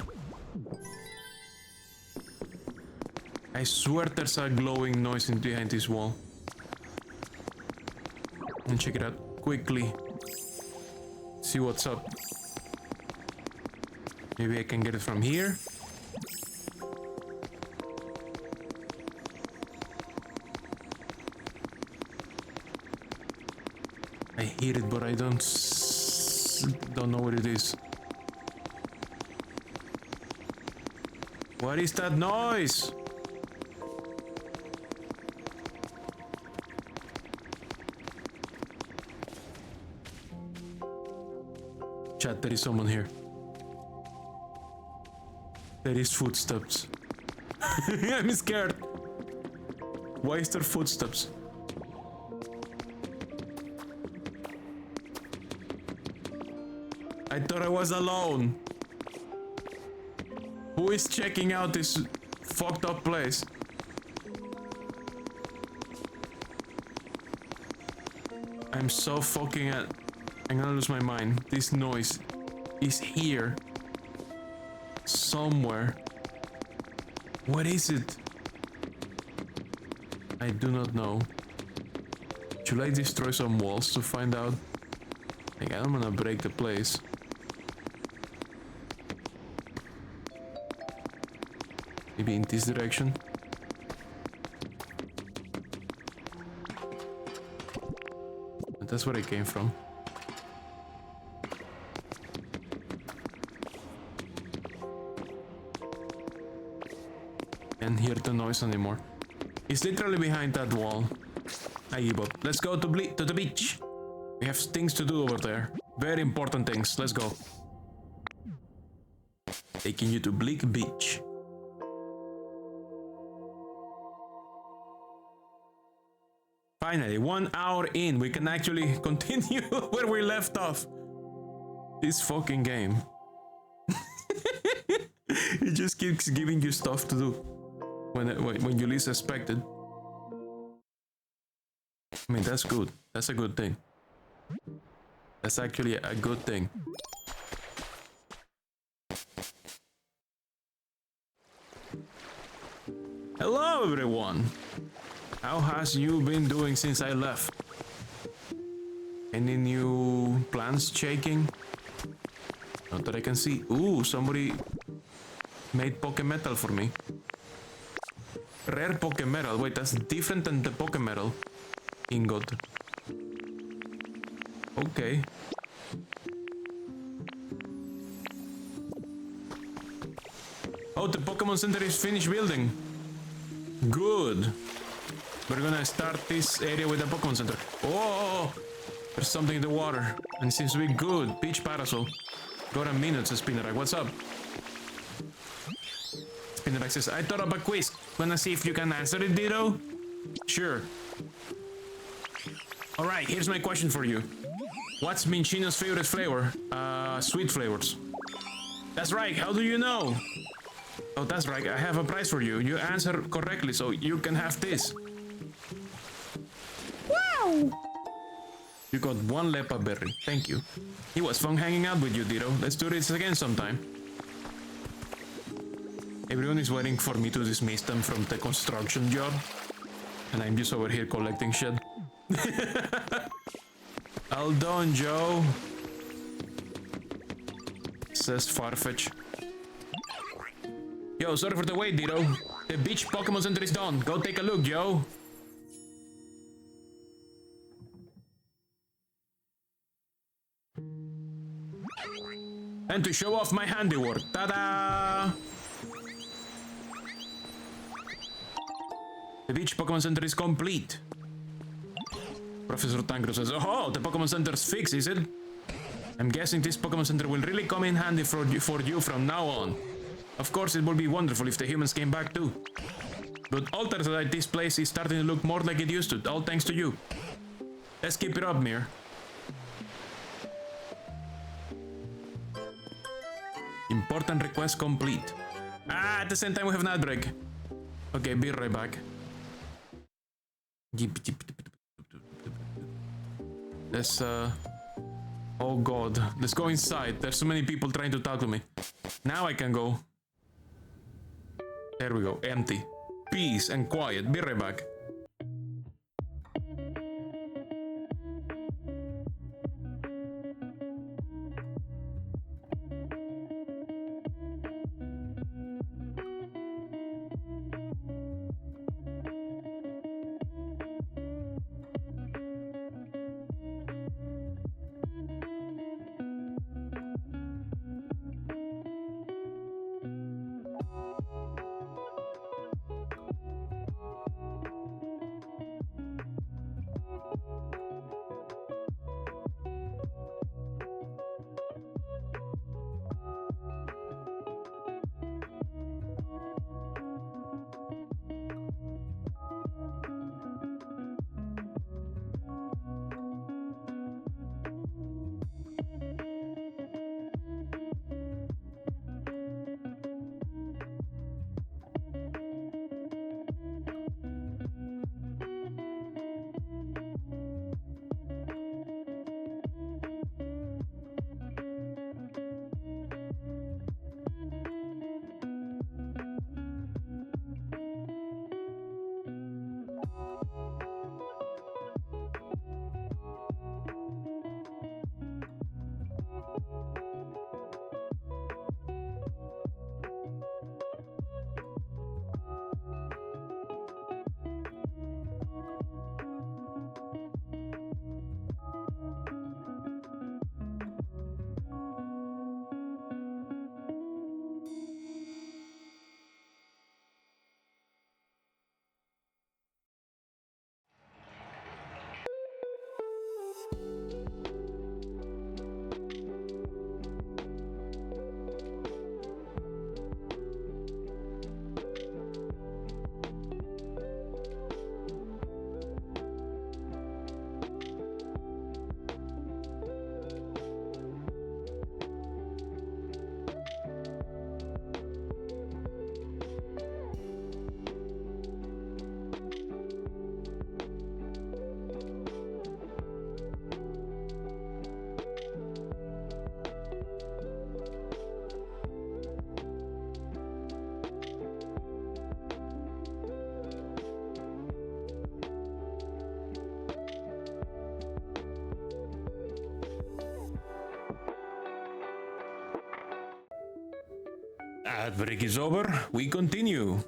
I swear there's a glowing noise behind this wall. And check it out quickly. See what's up. Maybe I can get it from here. I hear it, but I don't know what it is. What is that noise? Chat, there is someone here. There is footsteps. I'm scared. Why is there footsteps? I thought I was alone. Who is checking out this fucked up place? I'm so fucking I'm gonna lose my mind. This noise is here. Somewhere. What is it? I do not know. Should I destroy some walls to find out? Like, I don't wanna break the place. Maybe in this direction. But that's where I came from. Can't hear the noise anymore. He's literally behind that wall. I give up. Let's go to the beach. We have things to do over there. Very important things. Let's go. Taking you to Bleak Beach. Finally, 1 hour in, we can actually continue where we left off. This fucking game. It just keeps giving you stuff to do when you least expect it. I mean, that's good. That's a good thing. That's actually a good thing. Hello, everyone. How has you been doing since I left? Any new plans shaking? Not that I can see. Ooh, somebody made Pokemetal for me. Rare Pokemetal. Wait, that's different than the Pokemetal ingot. Okay. Oh, the Pokemon Center is finished building. Good. We're gonna start this area with the Pokemon Center. Oh, there's something in the water, and it seems to be good. Beach Parasol. Got a minute, says Spinnerak. What's up? Spinnerak says, I thought of a quiz. Wanna see if you can answer it, Ditto? Sure. Alright, here's my question for you. What's Minchino's favorite flavor? Sweet flavors. That's right, how do you know? Oh, that's right, I have a prize for you. You answer correctly, so you can have this. Wow! You got 1 Lepa berry, thank you. It was fun hanging out with you, Ditto. Let's do this again sometime. Everyone is waiting for me to dismiss them from the construction job. And I'm just over here collecting shit. All done, Joe. Says Farfetch. Yo, sorry for the wait, Ditto. The beach Pokemon Center is done. Go take a look, Joe. And to show off my handiwork, ta-da! The beach Pokemon Center is complete. Professor Tancred says, oh, the Pokemon Center's fixed, is it? I'm guessing this Pokemon Center will really come in handy for you from now on. Of course, it would be wonderful if the humans came back too. But alters like this place is starting to look more like it used to, all thanks to you. Let's keep it up, Mir. Important request complete. Ah, at the same time we have an outbreak. Okay, be right back. Let's, oh god, let's go inside. There's so many people trying to talk to me. Now I can go. There we go, empty. Peace and quiet, be right back. That break is over. We continue.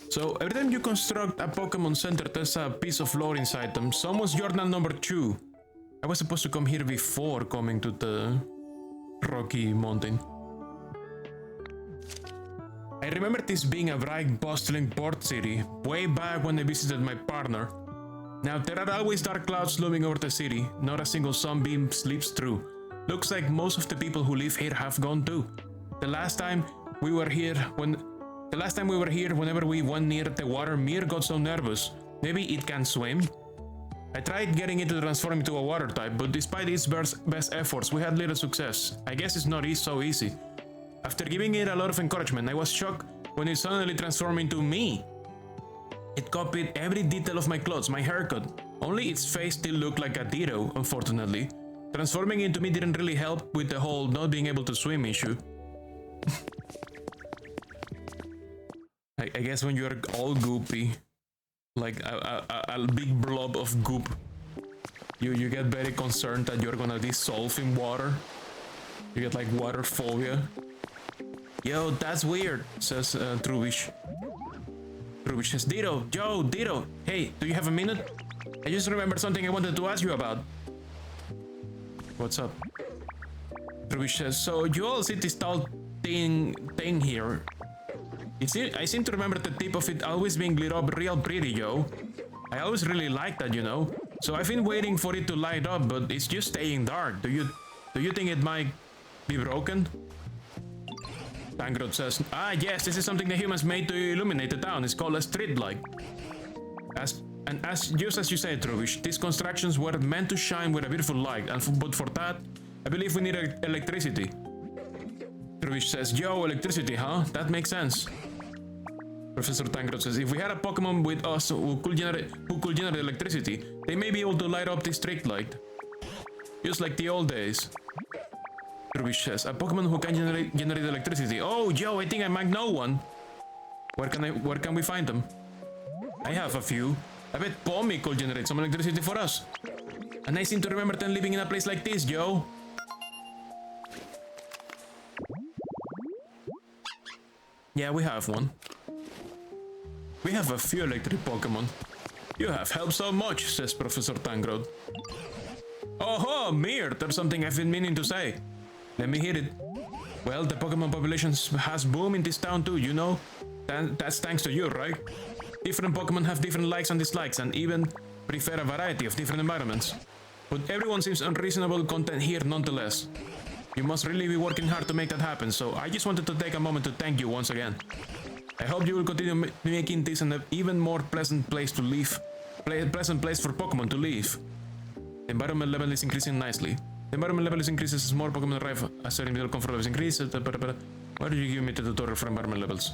So every time you construct a Pokemon Center, there's a piece of lore inside them. Someone's journal number 2. I was supposed to come here before coming to the Rocky Mountain. I remember this being a bright, bustling port city way back when I visited my partner. Now there are always dark clouds looming over the city. Not a single sunbeam sleeps through. Looks like most of the people who live here have gone too. The last time we were here, whenever we went near the water, Mir got so nervous. Maybe it can swim? I tried getting it to transform into a water type, but despite its best efforts, we had little success. I guess it's not so easy. After giving it a lot of encouragement, I was shocked when it suddenly transformed into me. It copied every detail of my clothes, my haircut. Only its face still looked like a Ditto, unfortunately. Transforming into me didn't really help with the whole not being able to swim issue. I guess when you're all goopy, like a big blob of goop, you get very concerned that you're gonna dissolve in water. You get like water phobia. Yo, that's weird, says Trubish. Trubish says, Ditto, hey, do you have a minute? I just remembered something I wanted to ask you about. What's up? Trubish says, so you all see this tall thing here. I seem to remember the tip of it always being lit up real pretty, yo. I always really liked that, you know. So I've been waiting for it to light up, but it's just staying dark. Do you think it might be broken? Tangrod says, yes, this is something the humans made to illuminate the town. It's called a street light. Just as you said, Trubish, these constructions were meant to shine with a beautiful light, but for that, I believe we need electricity. Trubish says, yo, electricity, huh? That makes sense. Professor Tangrod says, if we had a Pokemon with us who could generate electricity, they may be able to light up the street light. Just like the old days. Trubish says, a Pokemon who can generate electricity. Oh, Joe, I think I might know one. Where can we find them? I have a few. I bet Pommy could generate some electricity for us. And I seem to remember them living in a place like this, Joe. Yeah, we have one. We have a few electric Pokemon. You have helped so much, says Professor Tangrod. Oh, Mir, there's something I've been meaning to say. Let me hear it. Well, the Pokemon population has boomed in this town too, you know? That's thanks to you, right? Different Pokemon have different likes and dislikes and even prefer a variety of different environments. But everyone seems unreasonable content here nonetheless. You must really be working hard to make that happen, so I just wanted to take a moment to thank you once again. I hope you will continue making this an even more pleasant place to live. Pleasant place for Pokemon to live. The environment level is increasing nicely. The environment level is increases as more Pokemon arrive, as certain individual comfort levels increase. Why did you give me the tutorial for environment levels?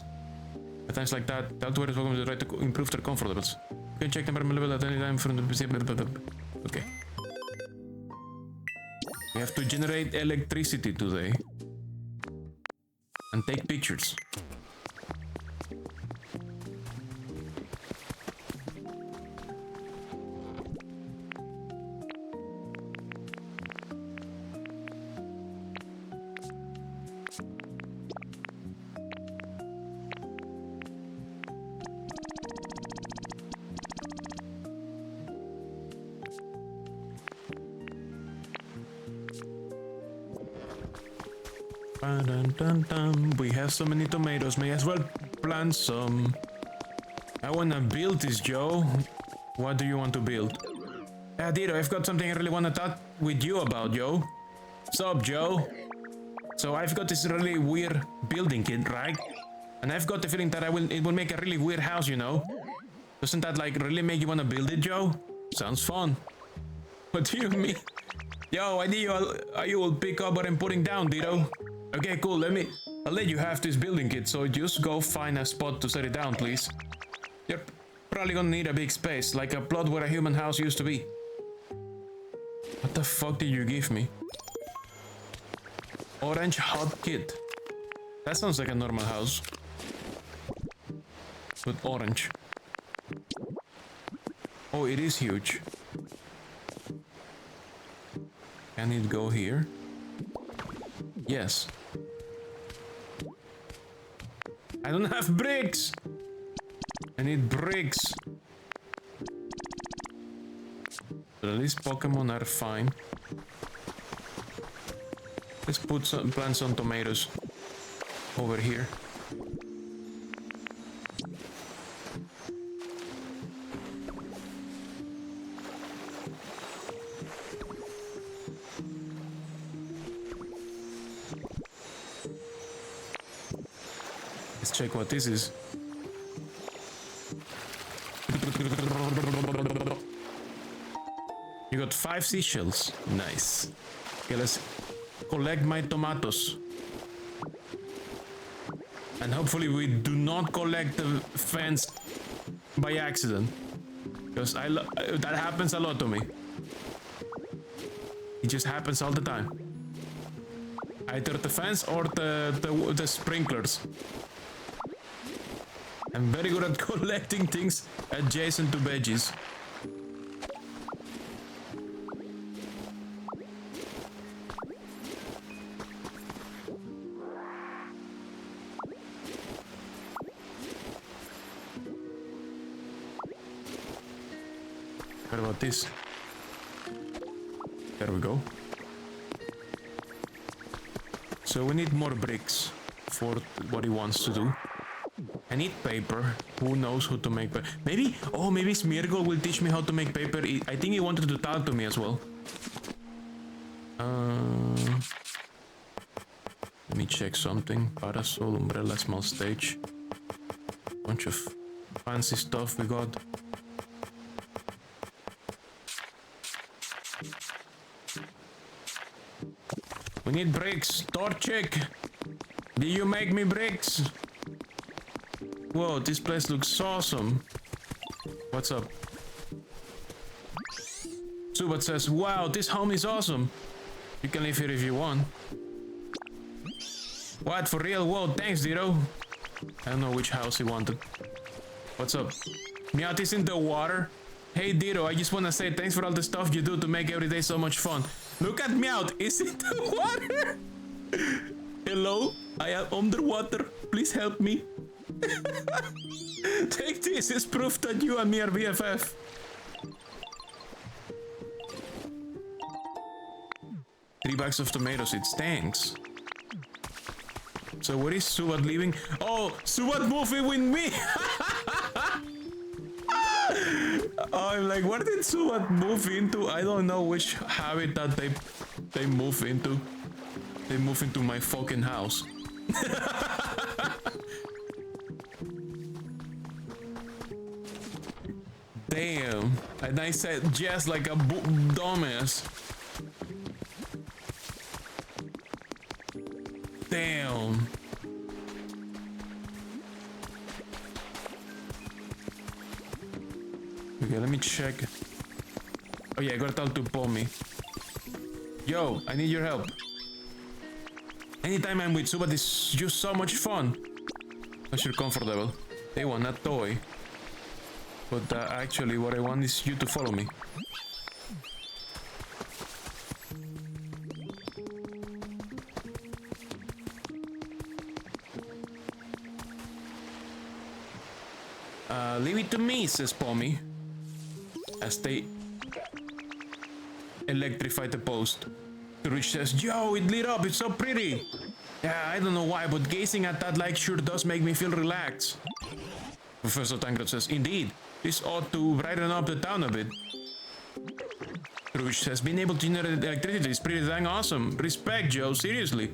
At times like that, the outdoor Pokemon try to improve their comfort levels. You can check the environment level at any time from the... Okay. We have to generate electricity today. And take pictures. We have so many tomatoes, may as well plant some. I wanna build this, Joe. What do you want to build? Ditto, I've got something I really wanna talk with you about, Joe. Sup, Joe? So I've got this really weird building kit, right? And I've got the feeling that it will make a really weird house, you know? Doesn't that like really make you wanna build it, Joe? Sounds fun. What do you mean? Yo, I need you will pick up what I'm putting down, Ditto. Okay, cool, I'll let you have this building kit, so just go find a spot to set it down, please. You're probably gonna need a big space, like a plot where a human house used to be. What the fuck did you give me? Orange hot kit. That sounds like a normal house. But orange. Oh, it is huge. Can it go here? Yes. I don't have bricks! I need bricks. But at least Pokemon are fine. Let's put plant some tomatoes over here. Let's check what this is. You got 5 seashells. Nice. Okay, let's collect my tomatoes. And hopefully we do not collect the fence by accident. Because that happens a lot to me. It just happens all the time. Either the fence or the sprinklers. I'm very good at collecting things adjacent to veggies. What about this? There we go. So we need more bricks for what he wants to do. I need paper. Who knows how to make paper? Maybe, oh, maybe Smeargle will teach me how to make paper. I think he wanted to talk to me as well. Let me check something. Parasol, umbrella, small stage. Bunch of fancy stuff we got. We need bricks. Torchic! Did you make me bricks? Whoa, this place looks awesome. What's up? Subat says, wow, this home is awesome. You can live here if you want. What, for real? Whoa, thanks, Dito. I don't know which house he wanted. What's up? Meowth is in the water. Hey, Dito, I just want to say thanks for all the stuff you do to make every day so much fun. Look at Meowth, is in the water? Hello, I am underwater. Please help me. Take this, it's proof that you and me are BFF. Three bags of tomatoes, it stinks. So where is Subat leaving? Oh, Subat moving with me! Oh, I'm like, where did Subat move into? I don't know which habitat they move into. They move into my fucking house. Damn. And I said just like a dumbass. Damn. Okay, let me check. Oh yeah, I gotta talk to Pommy. Yo, I need your help. Anytime I'm with Subat, it's just so much fun. Because you're comfortable. They want a toy. But actually, what I want is you to follow me. Leave it to me, says Pommy. As they electrify the post. To which says, yo, it lit up, it's so pretty. Yeah, I don't know why, but gazing at that light sure does make me feel relaxed. Professor Tangrod says, indeed, this ought to brighten up the town a bit. Trubish says, being able to generate electricity is pretty dang awesome. Respect, Joe, seriously.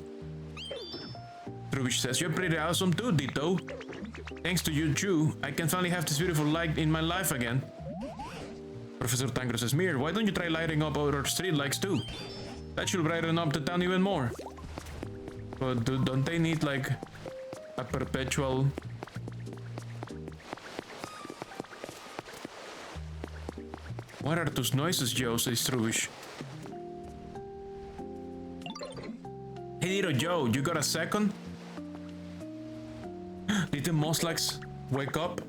Trubish says, you're pretty awesome too, Ditto. Thanks to you too, I can finally have this beautiful light in my life again. Professor Tangrod says, Mir, why don't you try lighting up our street lights too? That should brighten up the town even more. But don't they need like a perpetual... What are those noises, Joe, says Trubish. Hey, little Joe, you got a second? Did the Moslax wake up?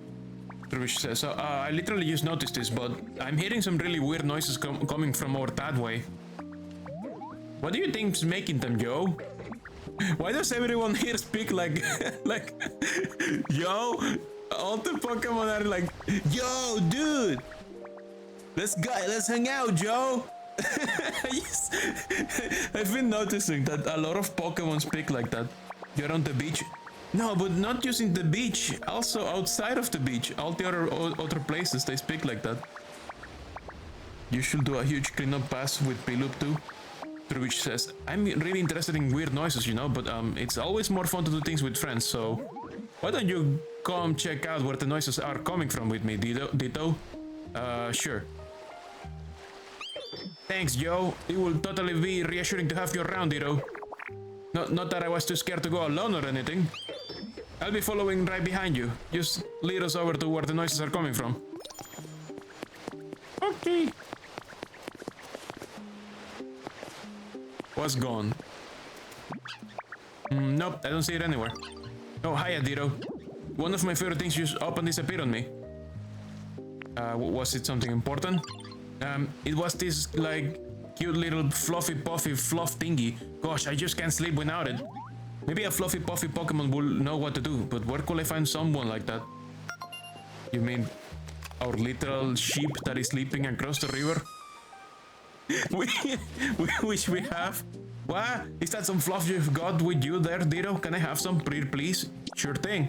Trubish says, I literally just noticed this, but I'm hearing some really weird noises coming from over that way. What do you think's making them, Joe? Why does everyone here speak like, like, yo? All the Pokemon are like, yo, dude. Let's hang out, Joe. Yes. I've been noticing that a lot of Pokemon speak like that. You're on the beach. No, but not using the beach. Also outside of the beach. All the other places they speak like that. You should do a huge cleanup pass with Pilup too. Through which says, I'm really interested in weird noises, you know, but it's always more fun to do things with friends, so why don't you come check out where the noises are coming from with me, Ditto? Sure. Thanks, Joe. It will totally be reassuring to have you around, Ditto. Not that I was too scared to go alone or anything. I'll be following right behind you. Just lead us over to where the noises are coming from. Okay. Was gone. Nope, I don't see it anywhere. Oh, hiya, Ditto. One of my favorite things just up and disappeared on me. Was it something important? It was this, like, cute little fluffy puffy fluff thingy. Gosh, I just can't sleep without it. Maybe a fluffy puffy Pokemon will know what to do, but where could I find someone like that? You mean our literal sheep that is sleeping across the river? we wish we have. What? Is that some fluff you've got with you there, Ditto? Can I have some, please? Sure thing.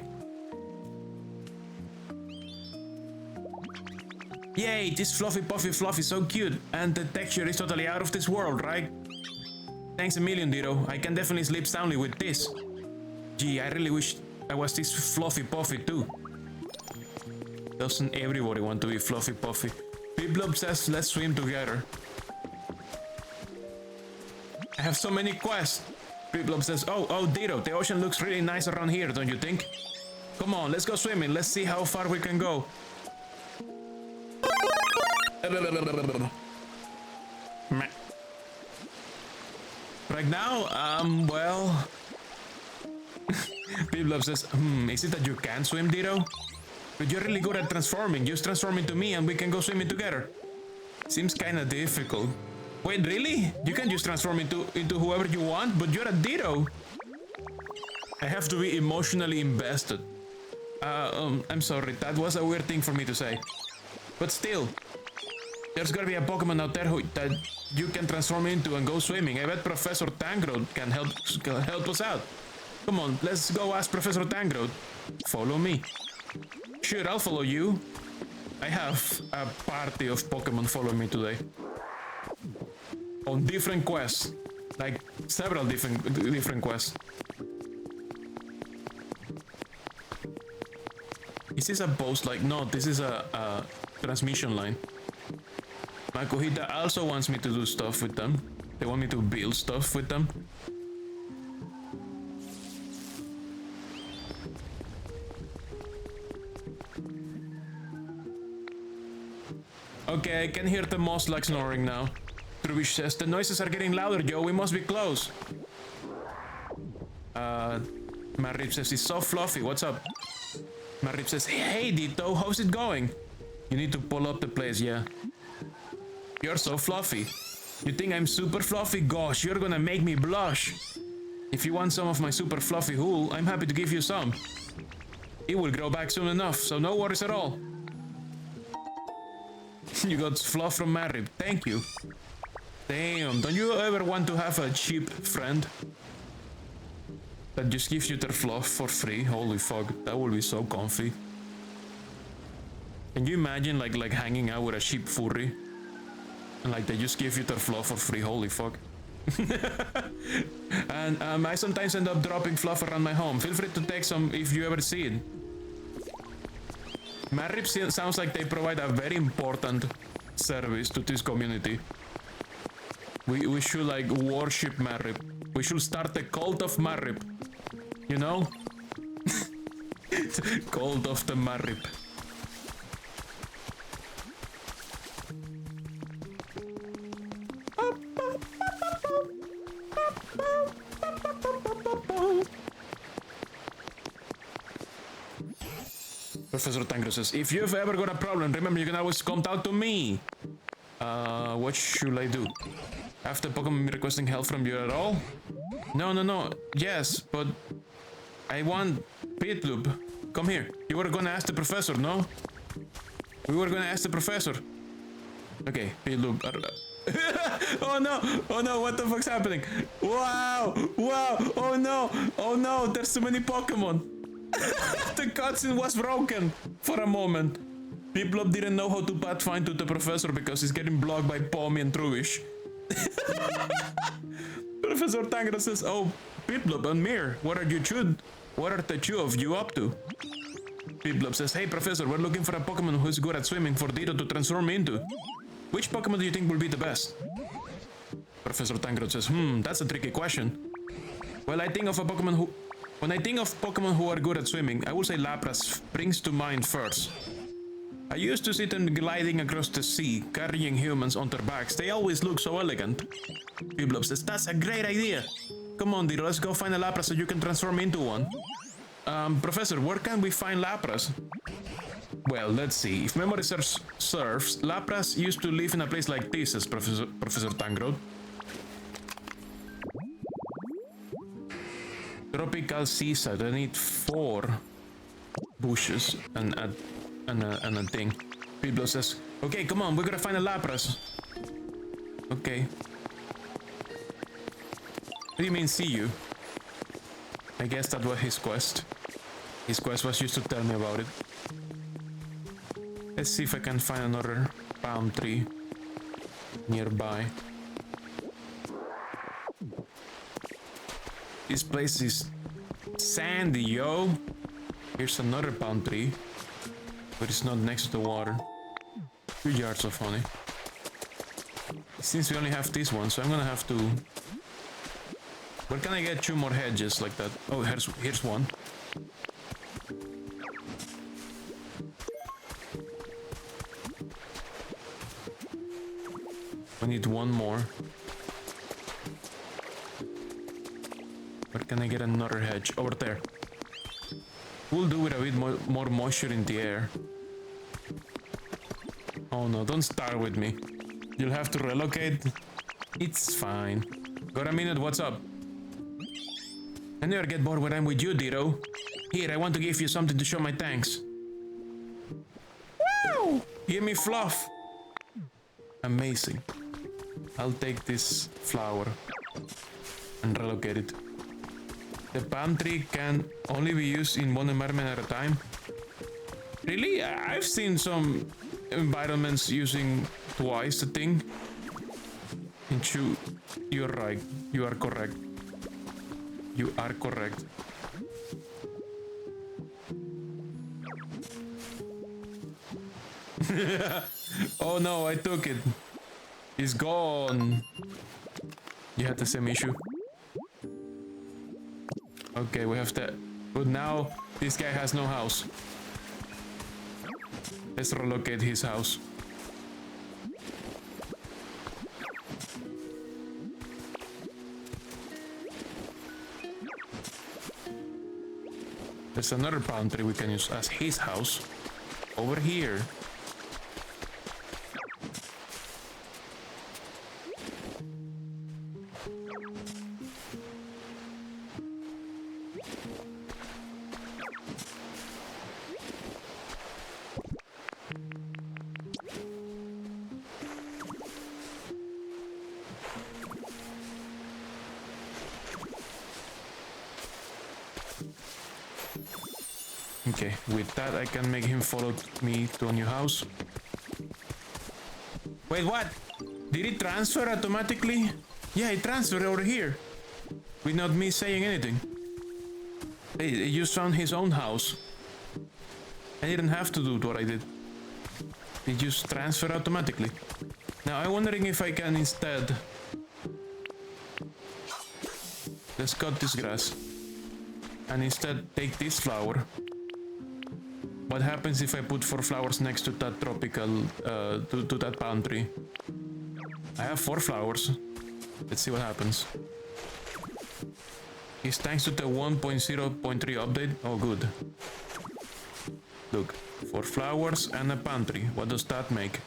Yay, this fluffy puffy fluff is so cute, and the texture is totally out of this world, right? Thanks a million, Ditto. I can definitely sleep soundly with this. Gee, I really wish I was this fluffy puffy too. Doesn't everybody want to be fluffy puffy? Piplup says let's swim together. I have so many quests. Piplup says, oh, Ditto, the ocean looks really nice around here, don't you think? Come on, let's go swimming. Let's see how far we can go. Right now, well... Piplup says, is it that you can't swim, Ditto? But you're really good at transforming. Just transform into me and we can go swimming together. Seems kinda difficult. Wait, really? You can just transform into whoever you want, but you're a Ditto. I have to be emotionally invested. I'm sorry, that was a weird thing for me to say. But still, there's gotta be a Pokemon out there that you can transform into and go swimming. I bet Professor Tangrowth can help us out. Come on, let's go ask Professor Tangrowth. Follow me. Sure, I'll follow you. I have a party of Pokemon following me today. On different quests. Like, several different quests. Is this a post? Like, no, this is a transmission line. Makuhita also wants me to do stuff with them. They want me to build stuff with them. Okay, I can hear the Moth like snoring now. Trubish says, the noises are getting louder, Joe, we must be close. Marip says, it's so fluffy, what's up? Marip says, hey Ditto, how's it going? You need to pull up the place, yeah. You're so fluffy. You think I'm super fluffy? Gosh, you're gonna make me blush. If you want some of my super fluffy wool, I'm happy to give you some. It will grow back soon enough, so no worries at all. You got fluff from Marip, thank you. Damn, don't you ever want to have a cheap friend that just gives you their fluff for free? Holy fuck, that would be so comfy. Can you imagine like hanging out with a cheap furry? And like they just give you their fluff for free, holy fuck. And I sometimes end up dropping fluff around my home. Feel free to take some if you ever see it. Marip sounds like they provide a very important service to this community. We should like worship Marip. We should start the cult of Marip. You know? Cult of the Marip. Professor Tangrowth says, if you've ever got a problem, remember you can always come talk to me. What should I do? After Pokemon requesting help from you at all? No. Yes, but I want Pitloop. Come here. You were gonna ask the professor, no? We were gonna ask the professor. Okay, Pitloop. Oh no, what the fuck's happening? Wow, oh no, there's too many Pokemon. The cutscene was broken for a moment. Piplup didn't know how to pathfind to the professor because he's getting blocked by Pommy and Truish. Professor Tangra says, oh, Piplup and Mir, what are the two of you up to? Piplup says, hey professor, we're looking for a Pokemon who's good at swimming for Ditto to transform into. Which Pokemon do you think will be the best? Professor Tangrod says, that's a tricky question. Well, when I think of Pokemon who are good at swimming, I would say Lapras springs to mind first. I used to see them gliding across the sea, carrying humans on their backs. They always look so elegant. Piplup says, that's a great idea. Come on, Ditto, let's go find a Lapras so you can transform into one. Professor, where can we find Lapras? Well, let's see. If memory serves, Lapras used to live in a place like this, says Professor Tangrod. Tropical seaside. I need 4 bushes and a thing. Piblo says, okay, come on, we're gonna find a Lapras. Okay. What do you mean, see you? I guess that was his quest. His quest was just to tell me about it. Let's see if I can find another palm tree nearby. This place is sandy, yo. Here's another palm tree, but it's not next to the water. 2 yards of honey. Since we only have this one, so I'm gonna have to... Where can I get 2 more hedges like that? Oh, here's one. We need 1 more. Where can I get another hedge? Over there. We'll do with a bit more moisture in the air. Oh no, don't start with me. You'll have to relocate. It's fine. Got a minute, what's up? I never get bored when I'm with you, Ditto. Here, I want to give you something to show my thanks. Wow! Give me fluff. Amazing. I'll take this flower and relocate it. The palm tree can only be used in one environment at a time. Really? I've seen some environments using twice the thing. You're right. You are correct. You are correct. Oh no, I took it. It's gone. You had the same issue. Okay, we have that. But now this guy has no house. Let's relocate his house. There's another palm tree we can use as his house. Over here. Okay, with that I can make him follow me to a new house. Wait, what? Did it transfer automatically? Yeah, it transferred over here. Without me saying anything. Hey, it just found his own house. I didn't have to do what I did. It just transferred automatically. Now I'm wondering if I can instead... Let's cut this grass. And instead take this flower. What happens if I put 4 flowers next to that tropical, to that palm tree? I have 4 flowers. Let's see what happens. It's thanks to the 1.0.3 update. Oh, good. Look, 4 flowers and a palm tree. What does that make?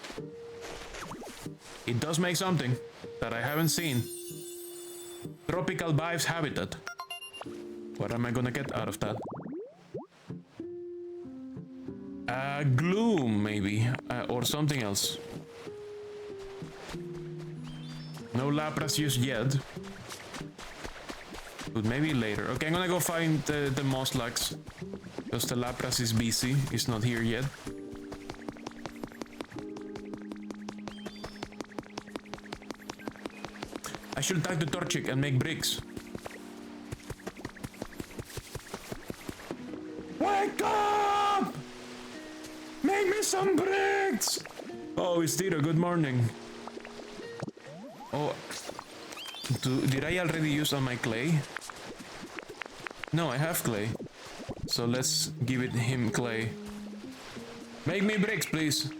It does make something that I haven't seen. Tropical Bives habitat. What am I gonna get out of that? Gloom, maybe. Or something else. No Lapras used yet. But maybe later. Okay, I'm gonna go find the Moslax. Because the Lapras is busy. It's not here yet. I should tag the Torchic and make bricks. Wake up! Make me some bricks! Oh, it's Tito, good morning. Oh, did I already use all my clay? No, I have clay. So let's give him clay. Make me bricks, please.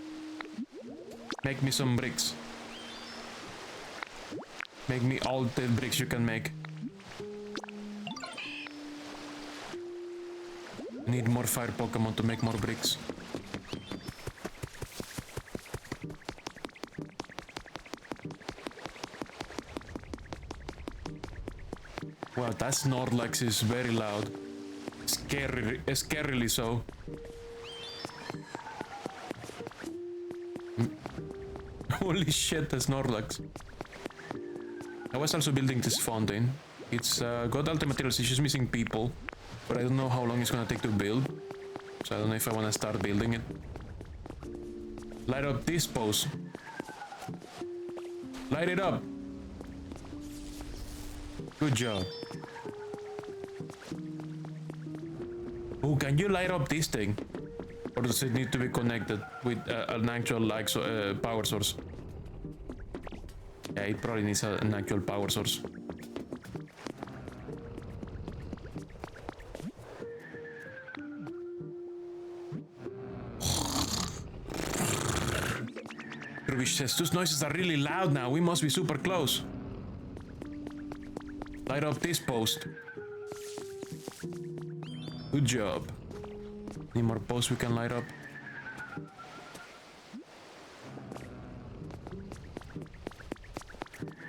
Make me some bricks. Make me all the bricks you can make. I need more fire Pokemon to make more bricks. Wow, that Snorlax is very loud. Scarily so. Holy shit, the Snorlax. I was also building this fountain. It's got all the materials, it's just missing people. But I don't know how long it's gonna take to build. So I don't know if I wanna start building it. Light up this pose. Light it up. Good job. Oh, can you light up this thing? Or does it need to be connected with an actual like power source? Yeah, it probably needs an actual power source. Rubish says, those noises are really loud now, we must be super close. Light up this post. Good job. Any more posts we can light up?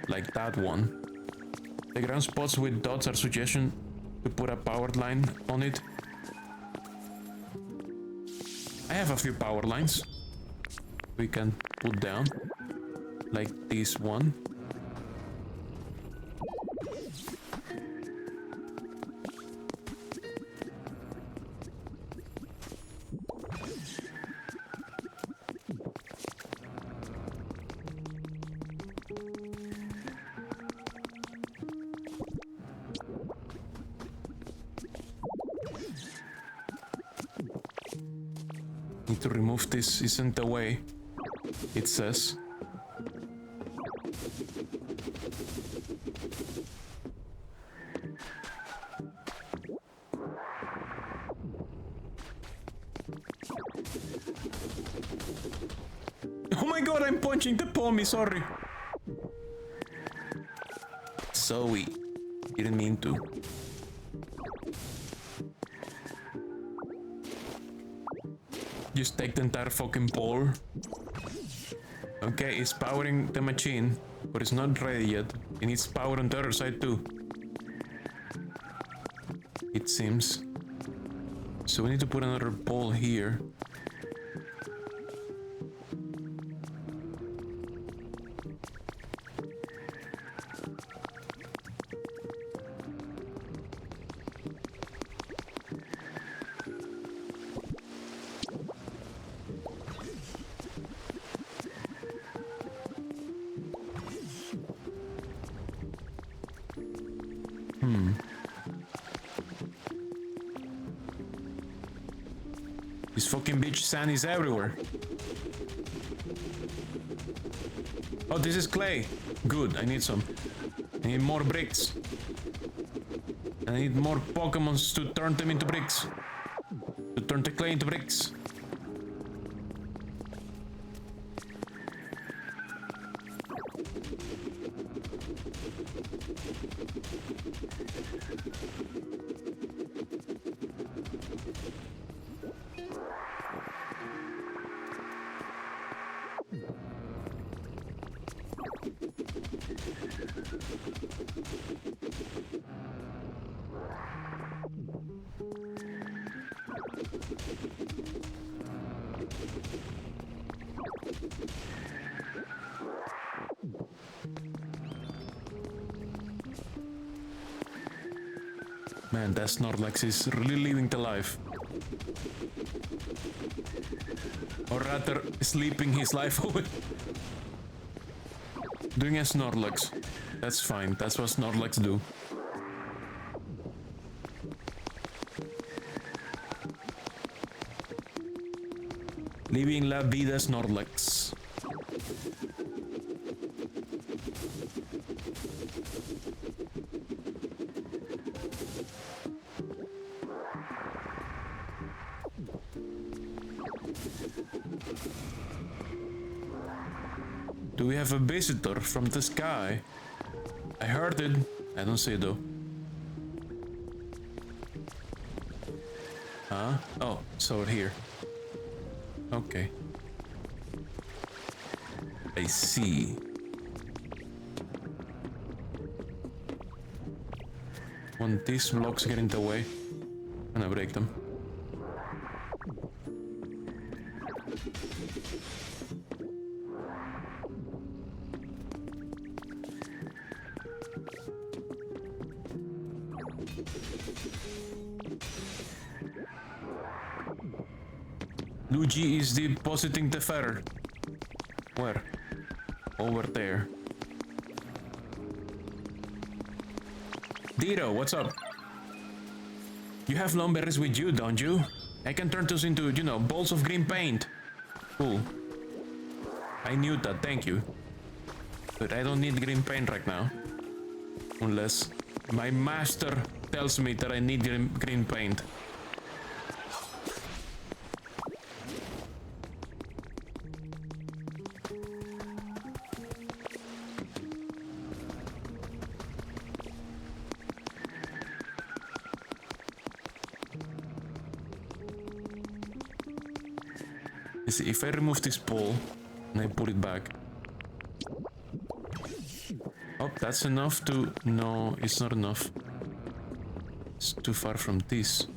Like that one. The ground spots with dots are suggestion to put a power line on it. I have a few power lines we can put down. Like this one. Need to remove this, isn't the way, it says. Oh my god, I'm punching the pommy, sorry. Sorry, didn't mean to. Just take the entire fucking pole. Okay, it's powering the machine, but it's not ready yet. It needs power on the other side too. It seems. So we need to put another pole here. This fucking bitch sand is everywhere. Oh, this is clay. Good, I need some. I need more bricks. I need more Pokemons to turn them into bricks. To turn the clay into bricks. Man, that Snorlax is really living the life. Or rather, sleeping his life away. Doing a Snorlax. That's fine, that's what Snorlax do. Living la vida Snorlax. Do we have a visitor from the sky? I heard it. I don't see it though. Huh? Oh, so here. Okay. I see. When these blocks get in the way, I'm gonna break them. Luigi is depositing the feather. Where? Over there. Dito, what's up? You have long berries with you, don't you? I can turn those into, you know, balls of green paint. Cool. I knew that, thank you. But I don't need green paint right now. Unless my master tells me that I need green paint. See, if I remove this pole and I put it back. Oh, that's enough to... No, it's not enough. It's too far from this.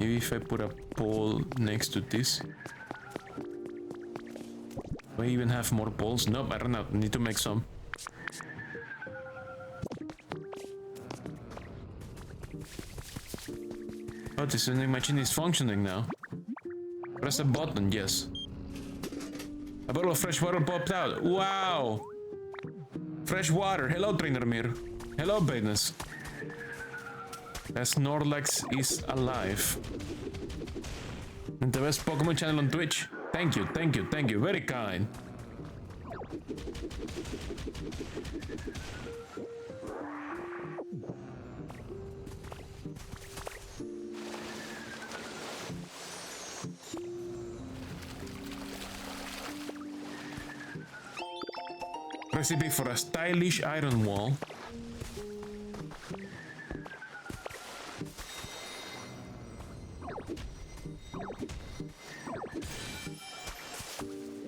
Maybe if I put a pole next to this. Do I even have more poles? Nope, I ran out. I need to make some. Oh, this vending machine is functioning now. Press a button, yes. A bottle of fresh water popped out. Wow! Fresh water. Hello, Trainer Mir. Hello, Badness. Snorlax is alive. And the best Pokemon channel on Twitch. Thank you, thank you, thank you. Very kind. Recipe for a stylish iron wall.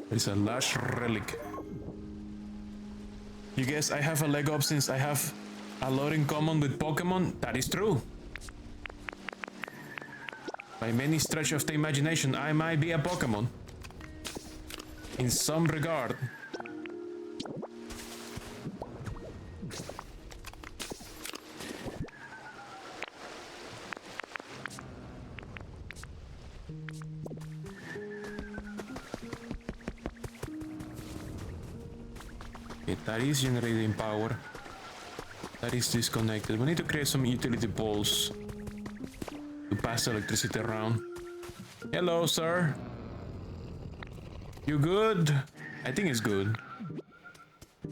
There's a lush relic. You guess I have a leg up since I have a lot in common with Pokemon? That is true. By many stretch of the imagination, I might be a Pokemon. In some regard. That is generating power. That is disconnected. We need to create some utility poles to pass electricity around. Hello, sir. You good? I think it's good.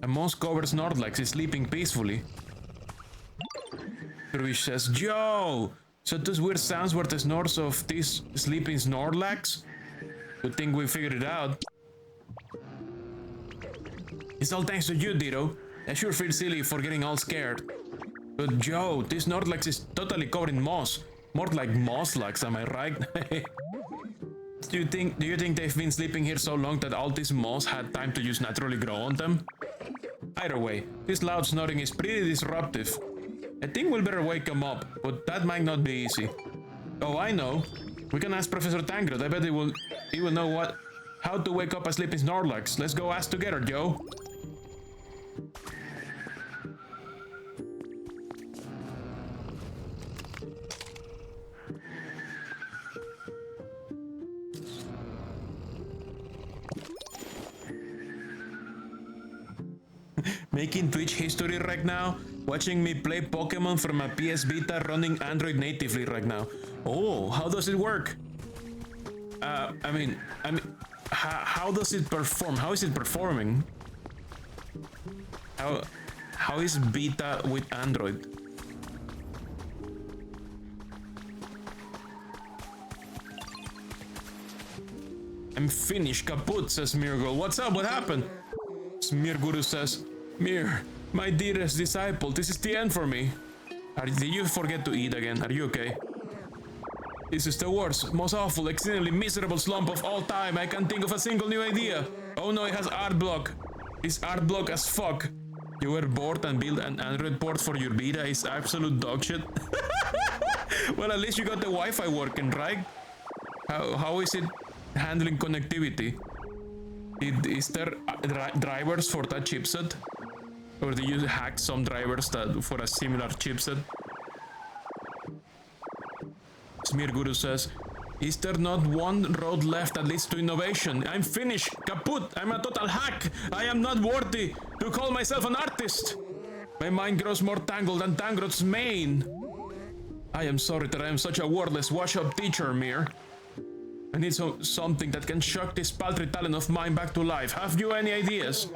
A moss-covered Snorlax is sleeping peacefully. Trish says, Joe! So those weird sounds were the snores of this sleeping Snorlax? Good thing we figured it out. It's all thanks to you, Ditto. I sure feel silly for getting all scared. But Joe, this Snorlax is totally covered in moss. More like Mosslax, am I right? Do you think they've been sleeping here so long that all this moss had time to just naturally grow on them? Either way, this loud snoring is pretty disruptive. I think we'll better wake him up, but that might not be easy. Oh, I know. We can ask Professor Tangrod. I bet he will know How to wake up a sleeping Snorlax. Let's go ask together, Joe. Making Twitch history right now. Watching me play Pokemon from a PS Vita running Android natively right now. Oh, how does it work? I mean, how does it perform? How is it performing? How is Vita with Android? I'm finished, kaput, says Mirgul. What's up? What happened? Smearguru says, Mir, my dearest disciple, this is the end for me. Did you forget to eat again? Are you okay? This is the worst, most awful, exceedingly miserable slump of all time. I can't think of a single new idea. Oh no, it has art block. It's art block as fuck. You were bored and built an Android port for your Vita. It's absolute dog shit. Well, at least you got the Wi-Fi working, right? How is it handling connectivity? Is there drivers for that chipset? Or do you hack some drivers for a similar chipset? Smearguru says, is there not one road left that leads to innovation? I'm finished, kaput, I'm a total hack. I am not worthy to call myself an artist. My mind grows more tangled than Tangrod's mane. I am sorry that I am such a wordless wash-up teacher, Mir. I need something that can shock this paltry talent of mine back to life. Have you any ideas?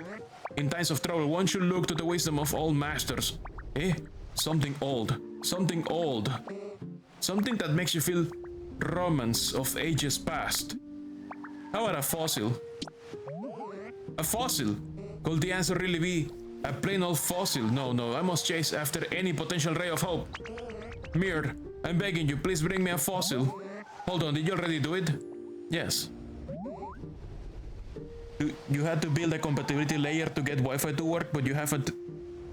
In times of trouble, one should look to the wisdom of all masters. Eh? Something old. Something old. Something that makes you feel romance of ages past. How about a fossil? A fossil? Could the answer really be a plain old fossil? No, I must chase after any potential ray of hope. Mir, I'm begging you, please bring me a fossil. Hold on, did you already do it? Yes. You had to build a compatibility layer to get Wi-Fi to work, but you have a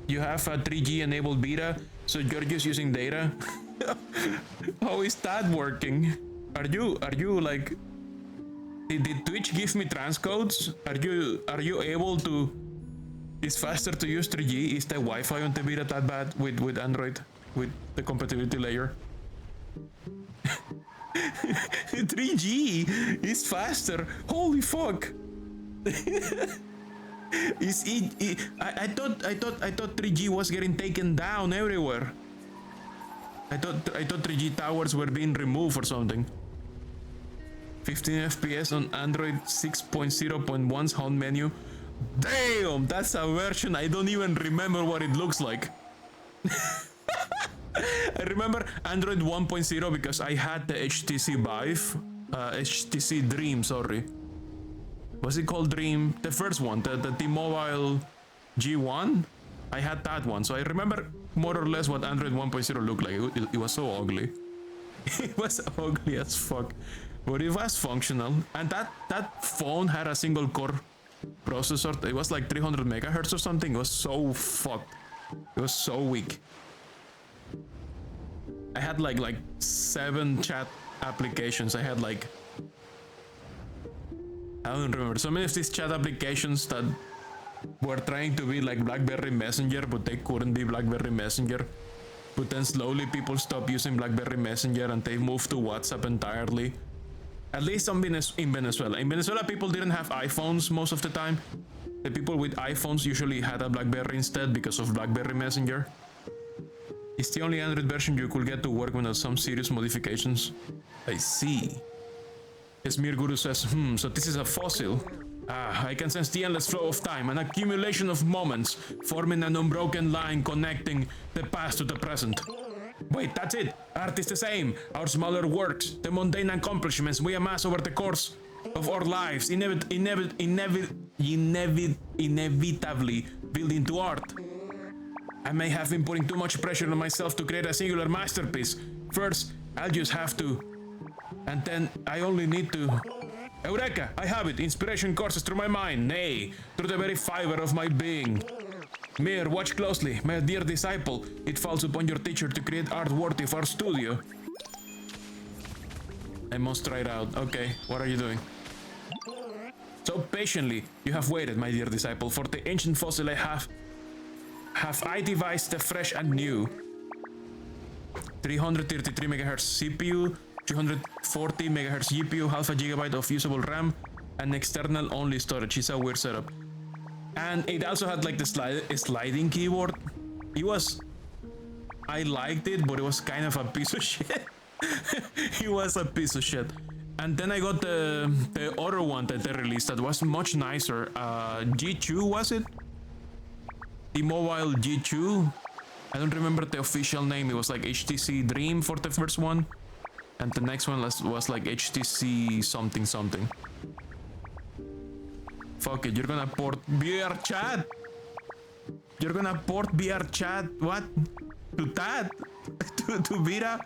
3G enabled beta, so you're just using data. How is that working? Are you like? Did Twitch give me transcodes? Are you able to? It's faster to use 3G. Is the Wi-Fi on the beta that bad with Android with the compatibility layer? 3G is faster. Holy fuck! I thought 3G was getting taken down everywhere. I thought 3G towers were being removed or something. 15 FPS on Android 6.0.1's home menu. Damn, that's a version I don't even remember what it looks like. I remember Android 1.0 because I had the HTC Vive, HTC Dream, sorry. Was it called Dream? The first one, the T-Mobile G1? I had that one, so I remember more or less what Android 1.0 looked like. It was so ugly. It was ugly as fuck. But it was functional. And that phone had a single core processor. It was like 300 megahertz or something. It was so fucked. It was so weak. I had like 7 chat applications. I had like, I don't remember, so many of these chat applications that were trying to be like BlackBerry Messenger, but they couldn't be BlackBerry Messenger. But then slowly people stopped using BlackBerry Messenger and they moved to WhatsApp entirely. At least in Venezuela. In Venezuela, people didn't have iPhones most of the time. The people with iPhones usually had a BlackBerry instead because of BlackBerry Messenger. It's the only Android version you could get to work without some serious modifications. I see. Esmir Guru says, so this is a fossil. I can sense the endless flow of time, an accumulation of moments, forming an unbroken line connecting the past to the present. Wait, that's it. Art is the same. Our smaller works, the mundane accomplishments we amass over the course of our lives, inevitably build into art. I may have been putting too much pressure on myself to create a singular masterpiece. First, I'll just have to. And then I only need to. Eureka! I have it! Inspiration courses through my mind, nay, through the very fiber of my being. Mir, watch closely, my dear disciple. It falls upon your teacher to create art worthy of our studio. I must try it out. Okay, what are you doing? So patiently you have waited, my dear disciple, for the ancient fossil I have I devised the fresh and new 333 MHz CPU, 240 MHz GPU, half a gigabyte of usable RAM, and external only storage. It's a weird setup. And it also had like the sliding keyboard. I liked it, but it was kind of a piece of shit. It was a piece of shit. And then I got the other one that they released that was much nicer. G2 was it? The mobile G2. I don't remember the official name. It was like HTC Dream for the first one, and the next one was like HTC something something. Fuck it, you're gonna port VR chat. You're gonna port VR chat. What? To that? to Vira?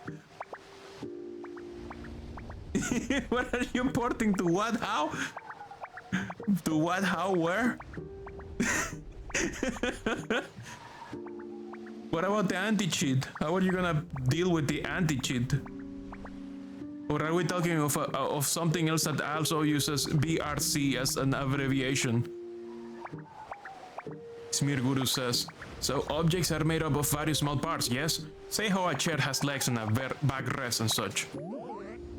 What are you porting to? What? How? To what? How? Where? What about the anti-cheat? How are you gonna deal with the anti-cheat? Or are we talking of something else that also uses BRC as an abbreviation? Smear Guru says, so objects are made up of various small parts, yes? Say how a chair has legs and a backrest and such.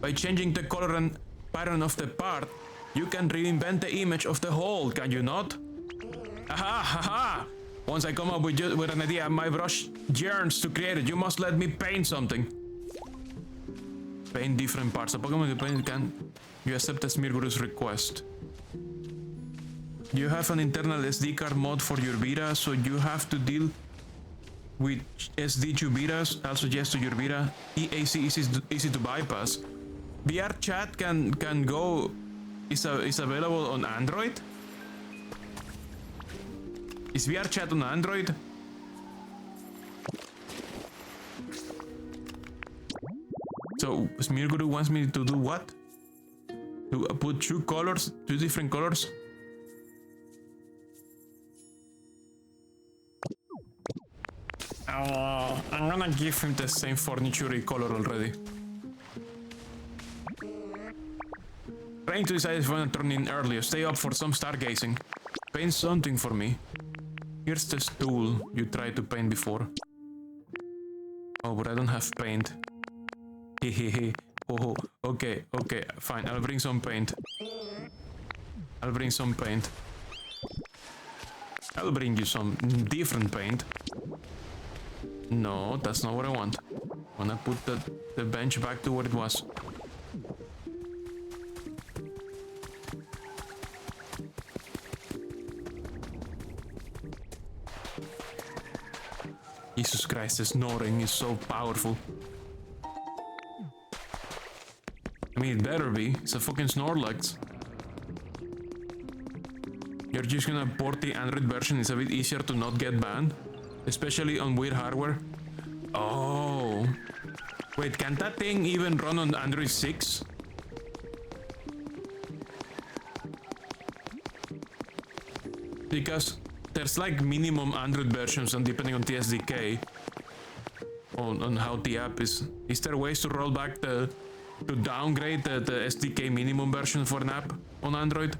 By changing the color and pattern of the part, you can reinvent the image of the whole, can you not? Aha, haha! Once I come up with an idea, my brush yearns to create it. You must let me paint something. Paint different parts. A Pokemon you paint can... You accept the Smear Guru's request. You have an internal SD card mod for your Vita, so you have to deal with SD2 Vitas. I'll suggest to your Vita. EAC easy to bypass. VR chat can go... is available on Android? Is VR chat on Android? So Smear Guru wants me to do what? To put two different colors? Oh, I'm gonna give him the same furniture color already. Trying to decide if I want to turn in earlier. Stay up for some stargazing. Paint something for me. Here's the stool you tried to paint before. Oh, but I don't have paint. Hehehe. Oh, okay, fine. I'll bring some paint. I'll bring you some different paint. No, that's not what I want. I wanna put the bench back to where it was. Jesus Christ, the snoring is so powerful. I mean, it better be. It's a fucking Snorlax. You're just gonna port the Android version. It's a bit easier to not get banned. Especially on weird hardware. Oh. Wait, can that thing even run on Android 6? Because there's like minimum Android versions and depending on the SDK on how the app is. Is there ways to roll back to downgrade the SDK minimum version for an app on Android?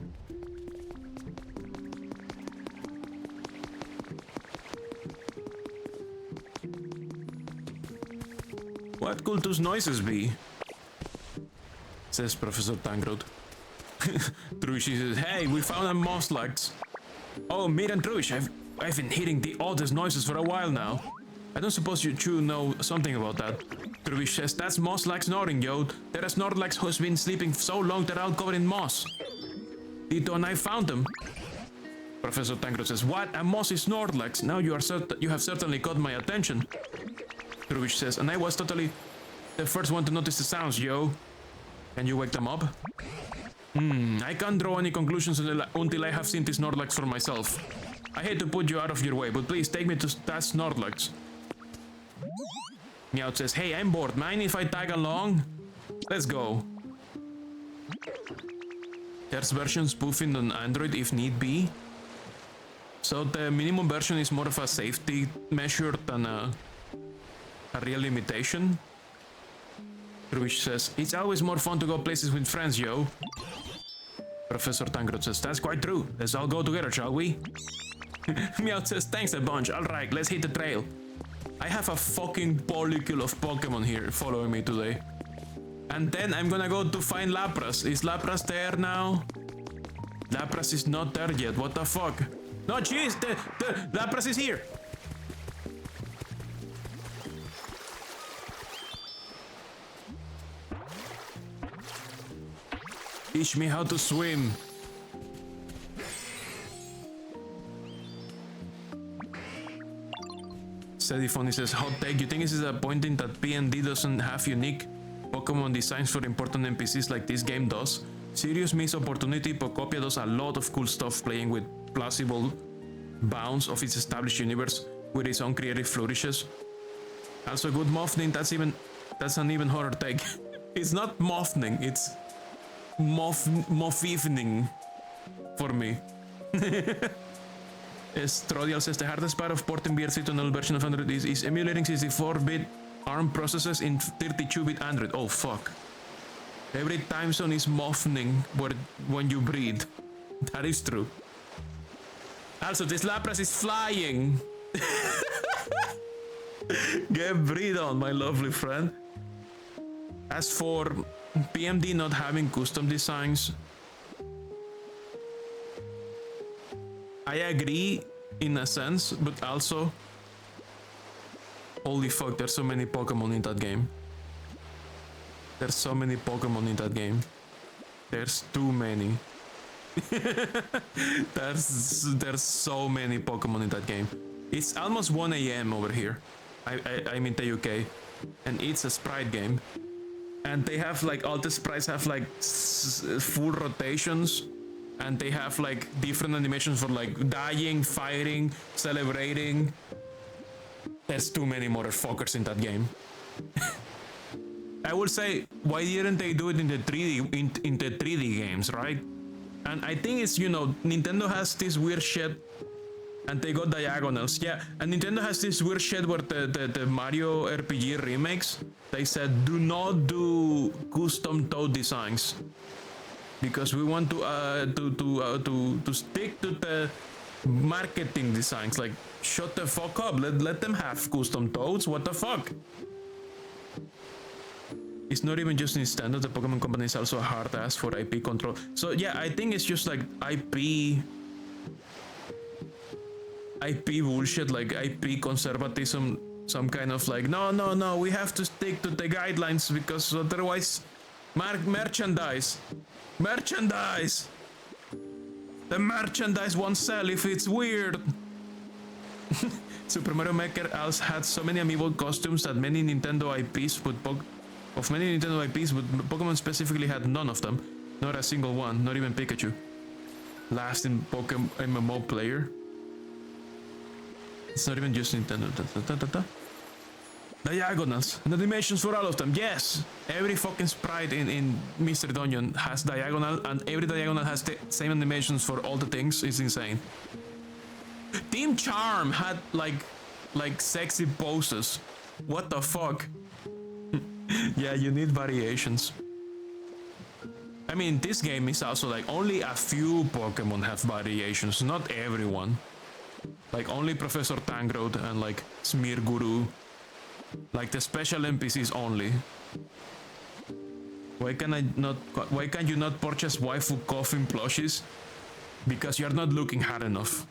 What could those noises be? Says Professor Tangrod. Trush says, hey, we found a Moth. Oh, Mir and Trush, I've been hearing the oddest noises for a while now. I don't suppose you two know something about that. Trush says, that's Moth snoring, yo. There is Snorlax who's been sleeping so long they're all covered in moss. Tito and I found them. Professor Tangrod says, what? A mossy Snorlax? Now you have certainly caught my attention. Trush says, and I was totally the first one to notice the sounds, yo. Can you wake them up? I can't draw any conclusions until I have seen this Snorlax for myself. I hate to put you out of your way, but please take me to that Snorlax. Meowth says, hey, I'm bored. Mind if I tag along? Let's go. There's version spoofing on Android if need be. So the minimum version is more of a safety measure than a real limitation. Which says, it's always more fun to go places with friends, yo. Professor Tangrod says, that's quite true. Let's all go together, shall we? Meowth says, thanks a bunch. Alright, let's hit the trail. I have a fucking polycule of Pokemon here following me today. And then I'm gonna go to find Lapras. Is Lapras there now? Lapras is not there yet. What the fuck? No, jeez, the Lapras is here. Teach me how to swim. Sedifony says, hot take, you think this is disappointing that P&D doesn't have unique Pokemon designs for important NPCs like this game does? Serious missed opportunity. Pokopia does a lot of cool stuff playing with plausible bounds of its established universe with its own creative flourishes. Also good mothning, that's an even harder take. It's not mothning, it's moth evening for me. Strodial says the hardest part of porting BRC to an old version of Android is emulating 64-bit ARM processors in 32-bit Android. Oh fuck. Every time zone is mothning when you breathe. That is true. Also, this Lapras is flying. Get breathe on, my lovely friend. As for PMD not having custom designs, I agree in a sense, but also, holy fuck, there's so many Pokemon in that game. There's so many Pokemon in that game. There's too many. there's so many Pokemon in that game. It's almost 1 AM over here. I'm in the UK, and it's a sprite game. And they have like, all the sprites have like full rotations, and they have like different animations for like dying, fighting, celebrating. There's too many motherfuckers in that game. I would say, why didn't they do it in the 3D in the 3D games, right? And I think it's, you know, Nintendo has this weird shit, and they got diagonals. Yeah, and Nintendo has this weird shit where the Mario RPG remakes, they said do not do custom Toad designs because we want to stick to the marketing designs. Like, shut the fuck up. Let them have custom Toads. What the fuck? It's not even just Nintendo. The Pokemon Company is also a hard ass for IP control. So yeah, I think it's just like IP bullshit, like IP conservatism, some kind of like, no, we have to stick to the guidelines because otherwise, merchandise, the merchandise won't sell if it's weird. Super Mario Maker also had so many amiibo costumes that many Nintendo IPs, but Pokemon specifically had none of them. Not a single one, not even Pikachu. Last in Pokemon MMO player. It's not even just Nintendo. Diagonals and animations for all of them. Yes, every fucking sprite in Mystery Dungeon has diagonal, and every diagonal has the same animations for all the things. It's insane. Team Charm had like sexy poses. What the fuck? Yeah, you need variations. I mean, this game is also like only a few Pokemon have variations, not everyone. Like only Professor Tangrod and like Smear Guru. Like the special NPCs only. Why can you not purchase waifu coffin plushies? Because you're not looking hard enough.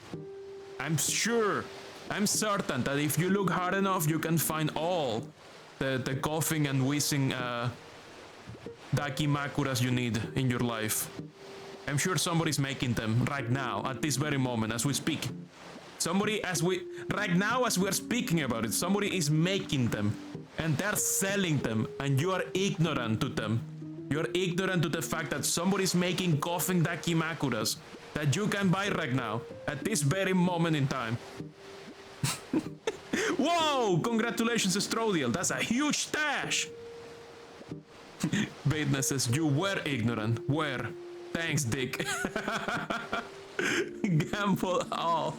I'm certain that if you look hard enough, you can find all the coughing and wheezing Dakimakuras you need in your life. I'm sure somebody's making them right now, at this very moment, as we speak. Right now as we're speaking about it, somebody is making them, and they're selling them, and you are ignorant to them. You're ignorant to the fact that somebody's making coughing Dakimakuras that you can buy right now, at this very moment in time. Whoa! Congratulations, Strodial. That's a huge stash! Baitness says, you were ignorant. Where? Thanks, Dick. Gamble all.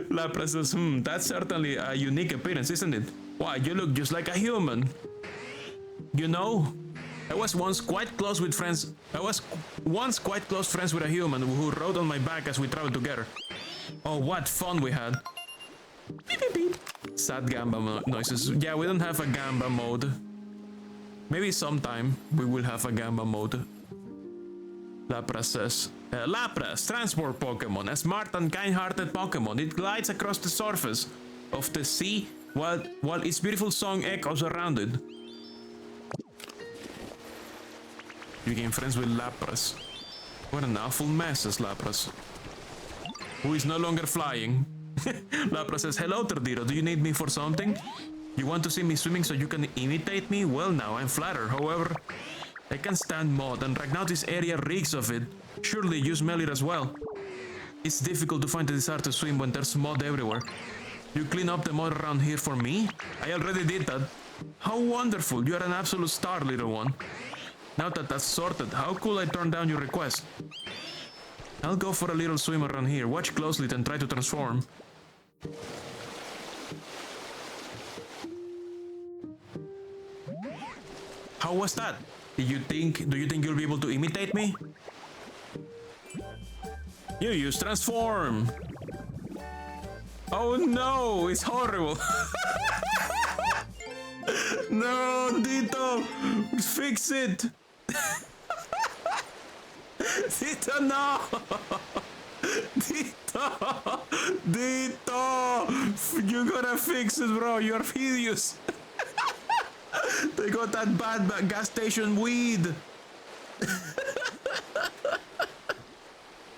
Lapras says, that's certainly a unique appearance, isn't it? Why, you look just like a human. You know? I was once quite close friends with a human who rode on my back as we traveled together. Oh, what fun we had. Beep, beep, beep. Sad gamba noises. Yeah, we don't have a gamba mode. Maybe sometime we will have a gamba mode. Lapras says, Lapras, transport Pokemon, a smart and kind-hearted Pokemon. It glides across the surface of the sea while its beautiful song echoes around it. You became friends with Lapras. What an awful mess, says Lapras, who is no longer flying. Lapras says, hello, Tordiro, do you need me for something? You want to see me swimming so you can imitate me? Well, now, I'm flattered. However, I can't stand Moth, and right now this area reeks of it. Surely you smell it as well. It's difficult to find the desire to swim when there's mud everywhere. You clean up the mud around here for me? I already did that. How wonderful. You're an absolute star, little one. Now that that's sorted, how cool I turned down your request. I'll go for a little swim around here. Watch closely and try to transform. How was that? Do you think you'll be able to imitate me? You use transform. Oh no, it's horrible. No, Dito, fix it. Dito, no. Dito, you gotta fix it, bro. You're hideous. They got that bad gas station weed.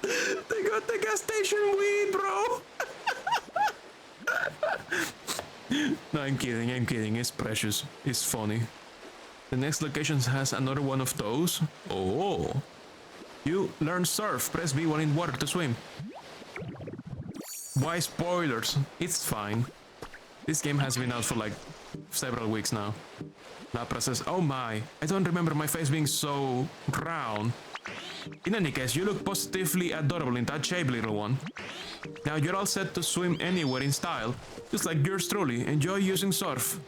They got the gas station weed, bro. No, I'm kidding. It's precious. It's funny. The next location has another one of those. Oh. You learn surf. Press B while in water to swim. Why spoilers? It's fine. This game has been out for like several weeks now. Lapras says, oh my, I don't remember my face being so round. In any case, you look positively adorable in that shape, little one. Now you're all set to swim anywhere in style, just like yours truly. Enjoy using surf.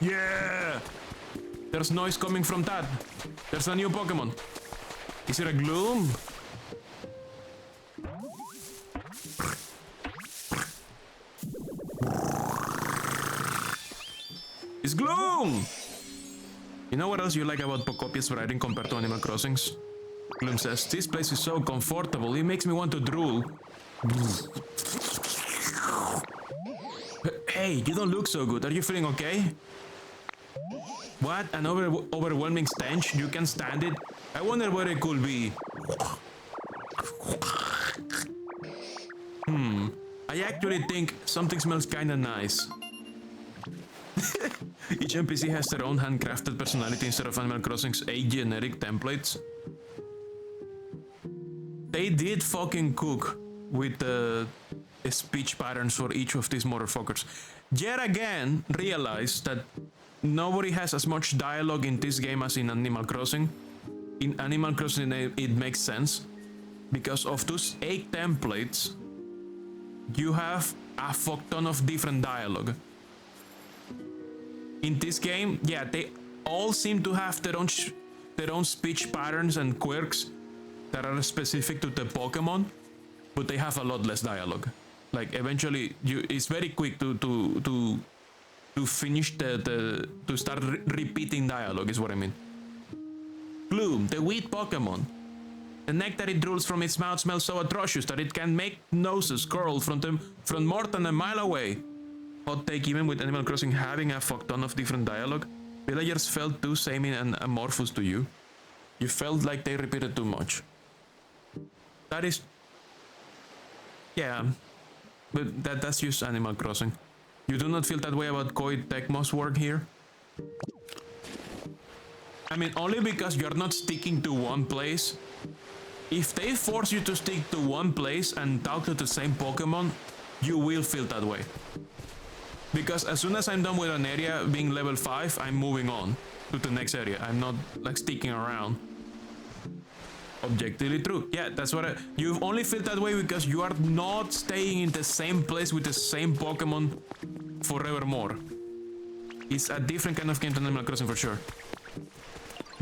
Yeah! There's noise coming from that. There's a new Pokemon. Is it a Gloom? It's Gloom! You know what else you like about Pokopia's writing compared to Animal Crossing's? Gloom says, this place is so comfortable, it makes me want to drool. Hey, you don't look so good, are you feeling okay? What? An overwhelming stench? You can stand it? I wonder what it could be. I actually think something smells kinda nice. Each NPC has their own handcrafted personality instead of Animal Crossing's 8 generic templates. They did fucking cook with the speech patterns for each of these motherfuckers. Yet again, realize that nobody has as much dialogue in this game as in Animal Crossing. In Animal Crossing, it makes sense. Because of those 8 templates, you have a fuck ton of different dialogue. In this game, yeah, they all seem to have their own speech patterns and quirks that are specific to the Pokemon, but they have a lot less dialogue. Like eventually, it's very quick to finish to start repeating dialogue is what I mean. Gloom, the weed Pokemon. The nectar it drools from its mouth smells so atrocious that it can make noses curl from more than a mile away. Hot take, even with Animal Crossing having a fuck ton of different dialogue, villagers felt too samey and amorphous to you. You felt like they repeated too much. That is... yeah, but that's just Animal Crossing. You do not feel that way about Koei Tecmo's work here? I mean, only because you're not sticking to one place. If they force you to stick to one place and talk to the same Pokemon, you will feel that way. Because as soon as I'm done with an area being level 5, I'm moving on to the next area. I'm not like sticking around. Objectively true. Yeah, that's what you only feel that way because you are not staying in the same place with the same Pokemon forevermore. It's a different kind of game than Animal Crossing for sure.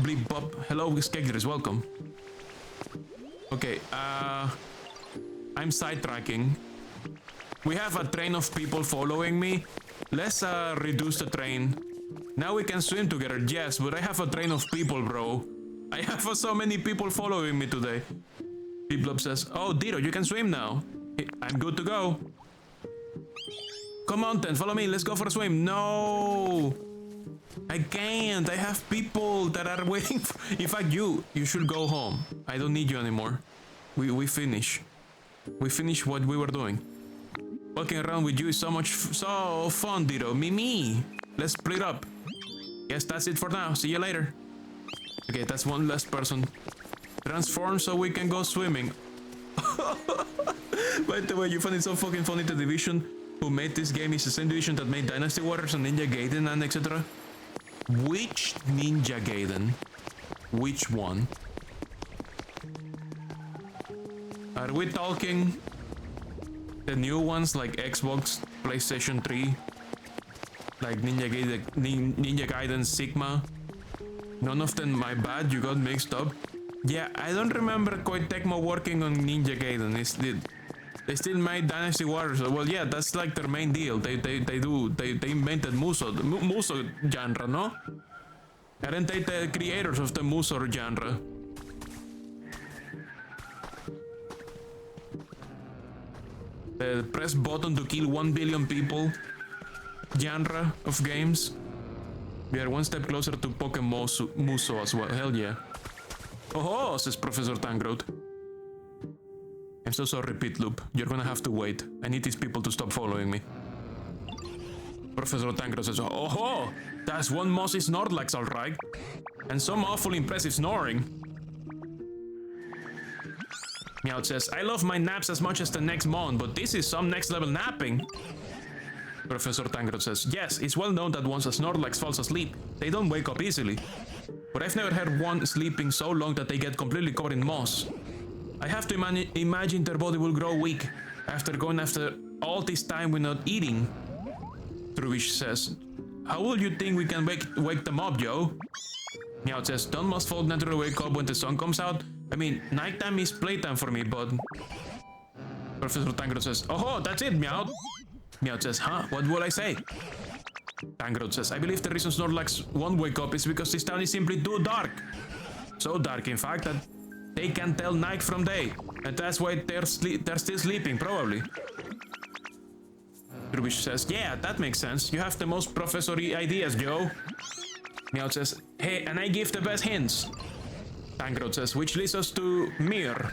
Bleep Bob. Hello, Skegglers, welcome. Okay, I'm sidetracking. We have a train of people following me. Let's reduce the train. Now we can swim together, yes, but I have a train of people, bro. I have so many people following me today. Beeblop says, oh, Dito, you can swim now. I'm good to go. Come on then, follow me, let's go for a swim. No, I can't. I have people that are waiting for... In fact, you should go home. I don't need you anymore. We finish. We finished what we were doing. Walking around with you is so fun, Dito. Me. Let's split up. Yes, that's it for now. See you later. Okay, that's one less person. Transform so we can go swimming. By the way, you find it so fucking funny the division who made this game is the same division that made Dynasty Warriors and Ninja Gaiden and etc. Which Ninja Gaiden? Which one? Are we talking the new ones like Xbox, PlayStation 3, like Ninja Gaiden Sigma? None of them, my bad, you got mixed up. Yeah, I don't remember Koei Tecmo working on Ninja Gaiden. They still made Dynasty Warriors. Well, yeah, that's like their main deal. They invented Muso genre, no? Aren't they the creators of the Muso genre? The press button to kill 1 billion people genre of games. We are one step closer to Pokemon Muso as well. Hell yeah. Oh, says Professor Tangrowth. I'm so sorry, Pitloop. You're gonna have to wait. I need these people to stop following me. Professor Tangrowth says, oh, that's one mossy Snorlax, alright. And some awful impressive snoring. Meowth says, I love my naps as much as the next Mon, but this is some next level napping. Professor Tangrowth says, yes, it's well known that once a Snorlax falls asleep, they don't wake up easily. But I've never heard one sleeping so long that they get completely covered in moss. I have to imagine their body will grow weak after going after all this time without eating. Trubish says, how will you think we can wake them up, Joe? Meowth says, don't most folk naturally wake up when the sun comes out? I mean, nighttime is playtime for me, but... Professor Tangrowth says, oh, that's it, Meowth. Meowth says, huh? What will I say? Tangrowth says, I believe the reason Snorlax won't wake up is because this town is simply too dark. So dark, in fact, that they can tell night from day. And that's why they're still sleeping, probably. Trubish says, yeah, that makes sense. You have the most professory ideas, Joe. Meowth says, hey, and I give the best hints. Tangrowth says, which leads us to Mir.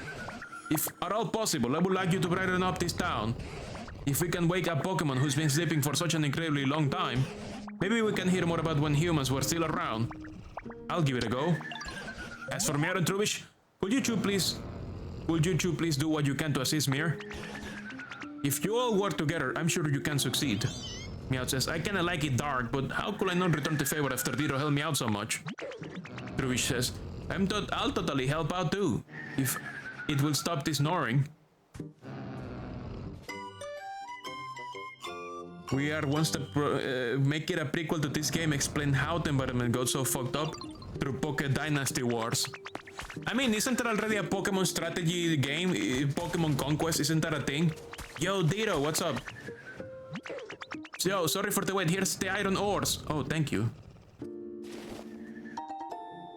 If at all possible, I would like you to brighten up this town. If we can wake up Pokemon who's been sleeping for such an incredibly long time, maybe we can hear more about when humans were still around. I'll give it a go. As for Mir and Trubish, would you two please do what you can to assist Mir? If you all work together, I'm sure you can succeed. Meowth says, I kinda like it dark, but how could I not return the favor after Dito helped me out so much? Trubish says, I'll totally help out too, if it will stop this snoring. We are one step make it a prequel to this game, explain how the environment got so fucked up through Poke Dynasty Wars. I mean, isn't there already a Pokemon strategy game? Pokemon Conquest, isn't that a thing? Yo, Dito, what's up? Yo, sorry for the wait, here's the iron ores. Oh, thank you.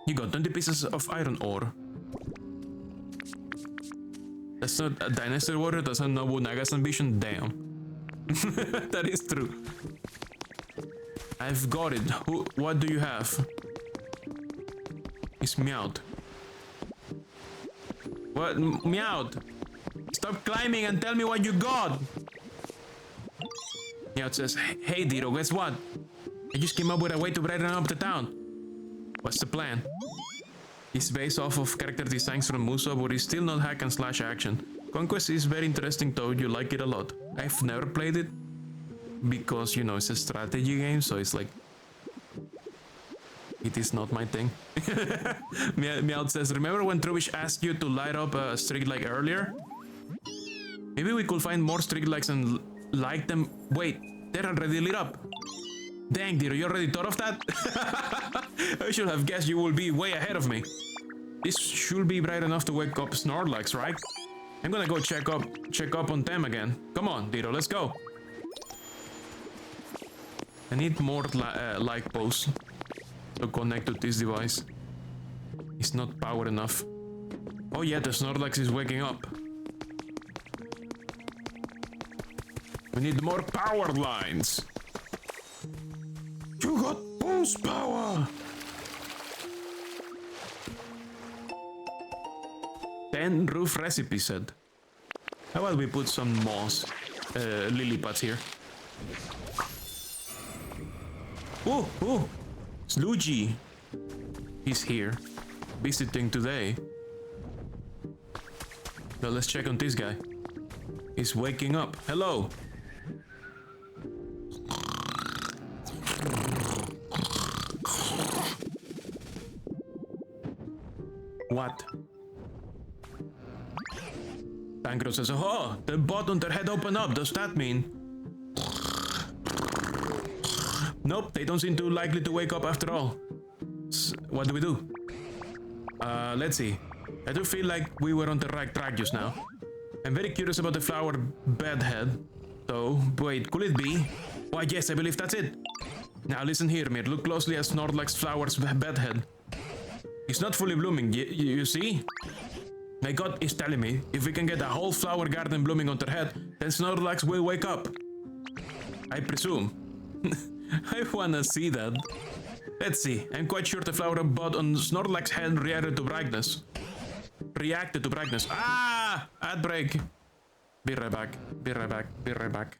You got 20 pieces of iron ore. That's not a Dynasty Warrior, that's not Nobunaga's ambition, damn. That is true. I've got it. What do you have? It's Meowth. What? Meowth! Stop climbing and tell me what you got! Meowth says, hey Dito, guess what? I just came up with a way to brighten up the town. What's the plan? It's based off of character designs from Muso, but it's still not hack and slash action. Conquest is very interesting though, you like it a lot. I've never played it because, you know, it's a strategy game, so it's like... It is not my thing. Meowth says, remember when Trubish asked you to light up a street light earlier? Maybe we could find more street lights and light them... Wait, they're already lit up. Dang, Diro, you already thought of that? I should have guessed you will be way ahead of me. This should be bright enough to wake up Snorlax, right? I'm gonna go check up on them again. Come on, Diro, let's go. I need more light posts to connect to this device. It's not power enough. Oh yeah, the Snorlax is waking up. We need more power lines. You got boost power. 10 roof recipe said. How about we put some moss lily pads here? Oh, Sludgy. He's here, visiting today. Well, let's check on this guy. He's waking up. Hello. What? Pancro says, oh, the bot on their head opened up. Does that mean? Nope, they don't seem too likely to wake up after all. What do we do? Let's see. I do feel like we were on the right track just now. I'm very curious about the flower bedhead. So, wait, could it be? Why, yes, I believe that's it. Now listen here, Mir. Look closely at Snorlax flower's bedhead. It's not fully blooming, you see? My gut is telling me, if we can get a whole flower garden blooming on their head, then Snorlax will wake up. I presume. I wanna see that. Let's see. I'm quite sure the flower bud on Snorlax's head reacted to brightness. Ah! Ad break. Be right back. Be right back. Be right back.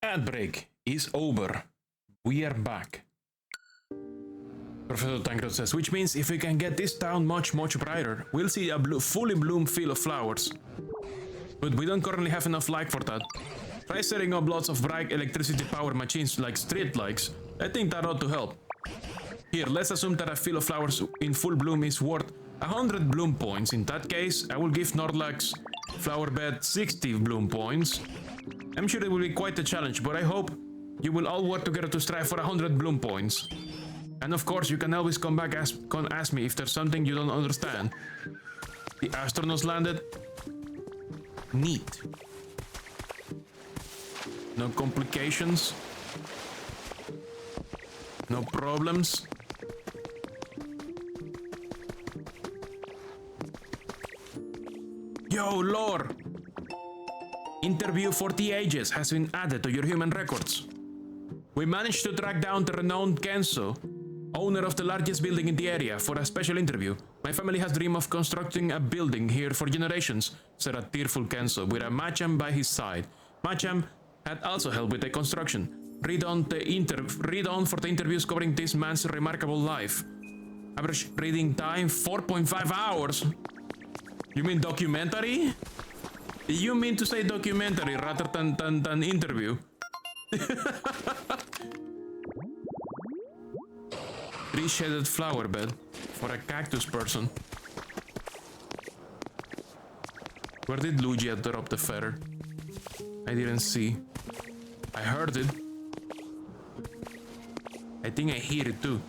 Ad break is over. We are back. Professor Tangrod says, which means if we can get this town much brighter, we'll see a fully bloomed field of flowers. But we don't currently have enough light for that. Try setting up lots of bright electricity powered machines like street lights. I think that ought to help. Here, let's assume that a field of flowers in full bloom is worth 100 bloom points. In that case, I will give Nordlach's flower bed 60 bloom points. I'm sure it will be quite a challenge, but I hope you will all work together to strive for 100 bloom points. And of course, you can always come back and ask me if there's something you don't understand. The astronauts landed. Neat. No complications. No problems. Yo, lore! Interview for the ages has been added to your human records. We managed to track down the renowned Kenzo, owner of the largest building in the area, for a special interview. My family has dreamed of constructing a building here for generations, said a tearful Kenzo, with a Macam by his side. Macam had also helped with the construction. Read on for the interviews covering this man's remarkable life. Average reading time 4.5 hours. You mean documentary? You mean to say documentary rather than interview? Three-shaded flower bed for a cactus person. Where did Lugia drop the feather? I didn't see. I heard it. I think I hear it too.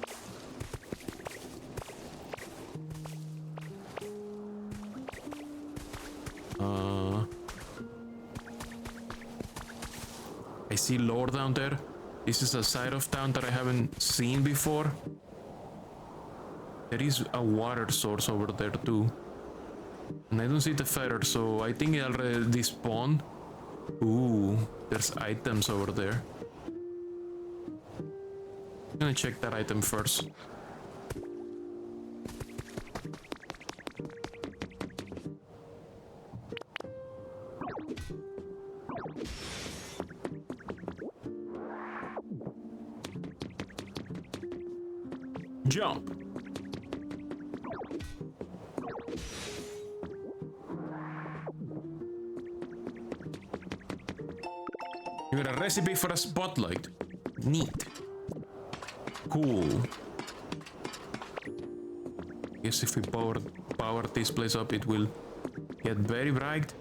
I see lore down there. This is a side of town that I haven't seen before. There is a water source over there too. And I don't see the feather, so I think it already despawned. Ooh, there's items over there. I'm gonna check that item first. Jump. You got a recipe for a spotlight. Neat. Cool. Guess if we power this place up, it will get very bright.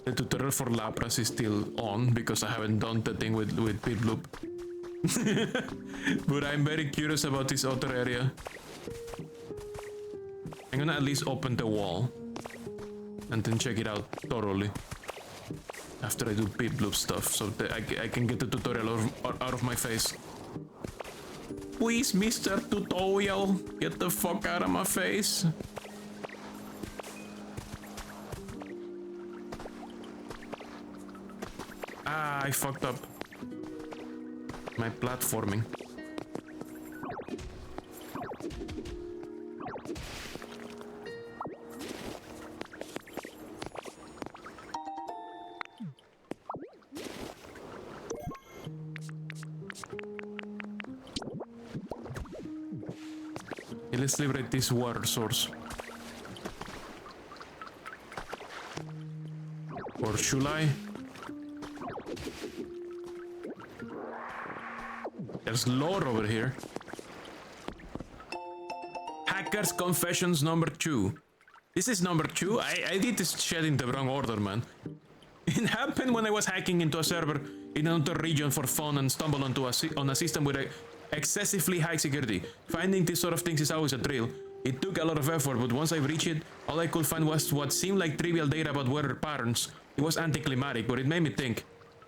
The tutorial for Lapras is still on because I haven't done the thing with Piplup. But I'm very curious about this other area. I'm gonna at least open the wall and then check it out thoroughly after I do Piplup stuff, so that I can get the tutorial out of my face. Please, Mr. Tutorial, get the fuck out of my face. Ah, I fucked up my platforming. Okay, let's liberate this water source. Or should I? There's lore over here. Hacker's Confessions number 2. This is number 2? I did this shit in the wrong order, man. It happened when I was hacking into a server in another region for fun and stumbled onto a system with excessively high security. Finding this sort of things is always a thrill. It took a lot of effort, but once I reached it, all I could find was what seemed like trivial data about weather patterns. It was anticlimactic, but it made me think.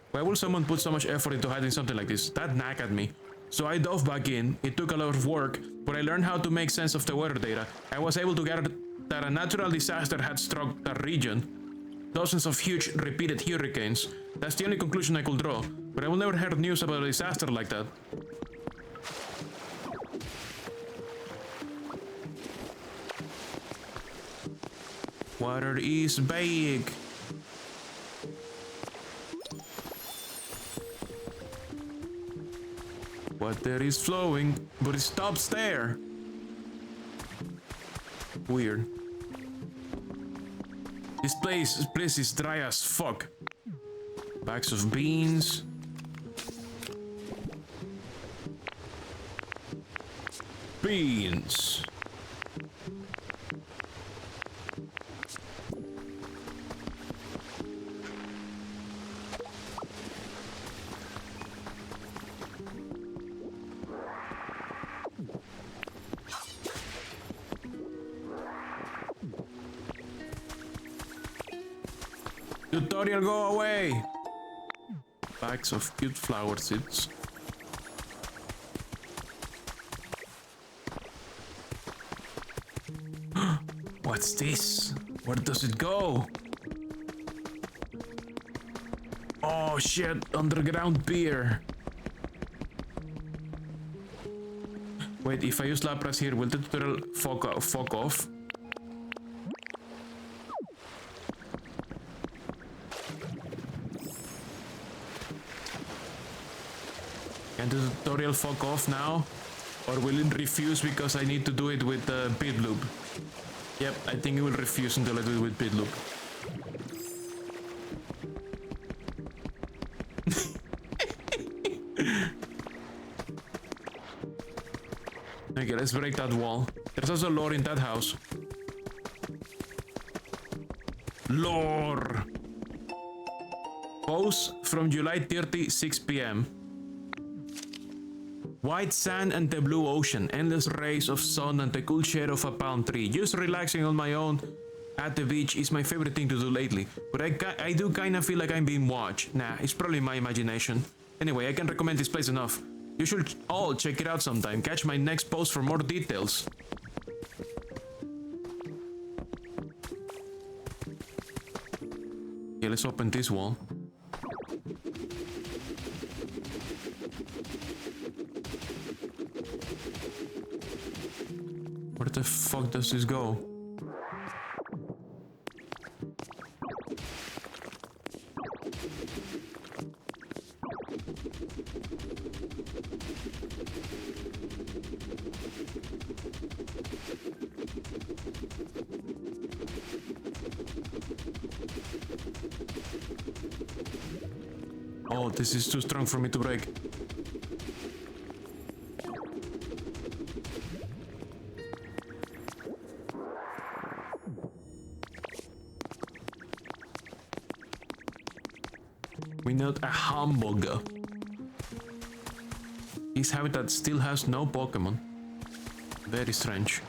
Why would someone put so much effort into hiding something like this? That nagged at me. So I dove back in. It took a lot of work, but I learned how to make sense of the weather data. I was able to gather that a natural disaster had struck that region. Dozens of huge, repeated hurricanes. That's the only conclusion I could draw, but I will never hear news about a disaster like that. Water is big. Water is flowing, but it stops there. Weird. This place is dry as fuck. Bags of beans. Beans. Tutorial, go away! Bags of cute flower seeds. What's this? Where does it go? Oh shit, underground beer. Wait, if I use Lapras here, will the tutorial fuck off? Can the tutorial fuck off now? Or will it refuse because I need to do it with Pit Loop? Yep, I think it will refuse until I do it with Pit Loop. Okay, let's break that wall. There's also lore in that house. Lore! Pose from July 30, 6 p.m. White sand and the blue ocean, endless rays of sun and the cool shade of a palm tree. Just relaxing on my own at the beach is my favorite thing to do lately. But I do kinda feel like I'm being watched. Nah, it's probably my imagination. Anyway, I can recommend this place enough. You should all check it out sometime. Catch my next post for more details. Okay, let's open this wall. Where the fuck does this go? Oh, this is too strong for me to break. We need a hamburger. This habitat still has no Pokemon. Very strange.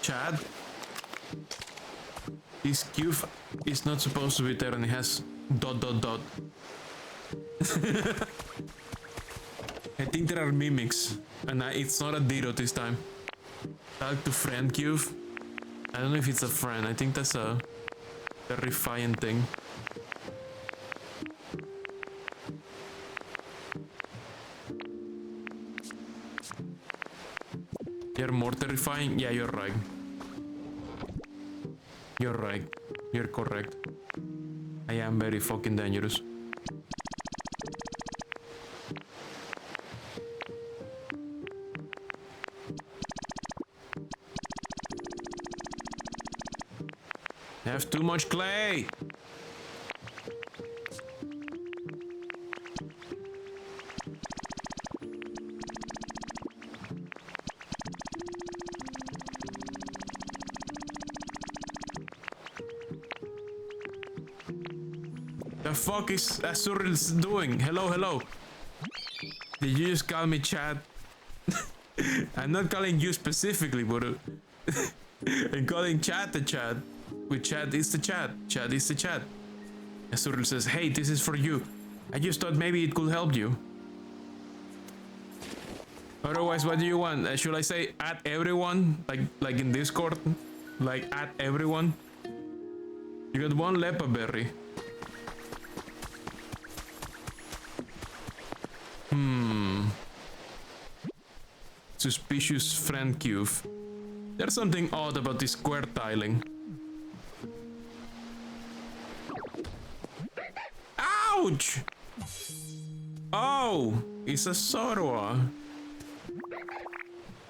Chad? This cube is not supposed to be there and it has ... I think there are mimics and it's not a Ditto this time. Talk to friend cube. I don't know if it's a friend. I think that's a terrifying thing. You're more terrifying? Yeah, you're right. You're right. You're correct. I am very fucking dangerous. I have too much clay! The fuck is Azuriel doing? Hello, hello. Did you just call me Chad? I'm not calling you specifically, but I'm calling Chad the Chad. With Chad is the Chad. Chad is the Chad. Azuriel says, hey, this is for you. I just thought maybe it could help you. Otherwise, what do you want? Should I say at everyone? Like in Discord? Like at everyone? You got one Lepa berry. suspicious friend cube. There's something odd about this square tiling. Ouch! Oh, it's a Sorua.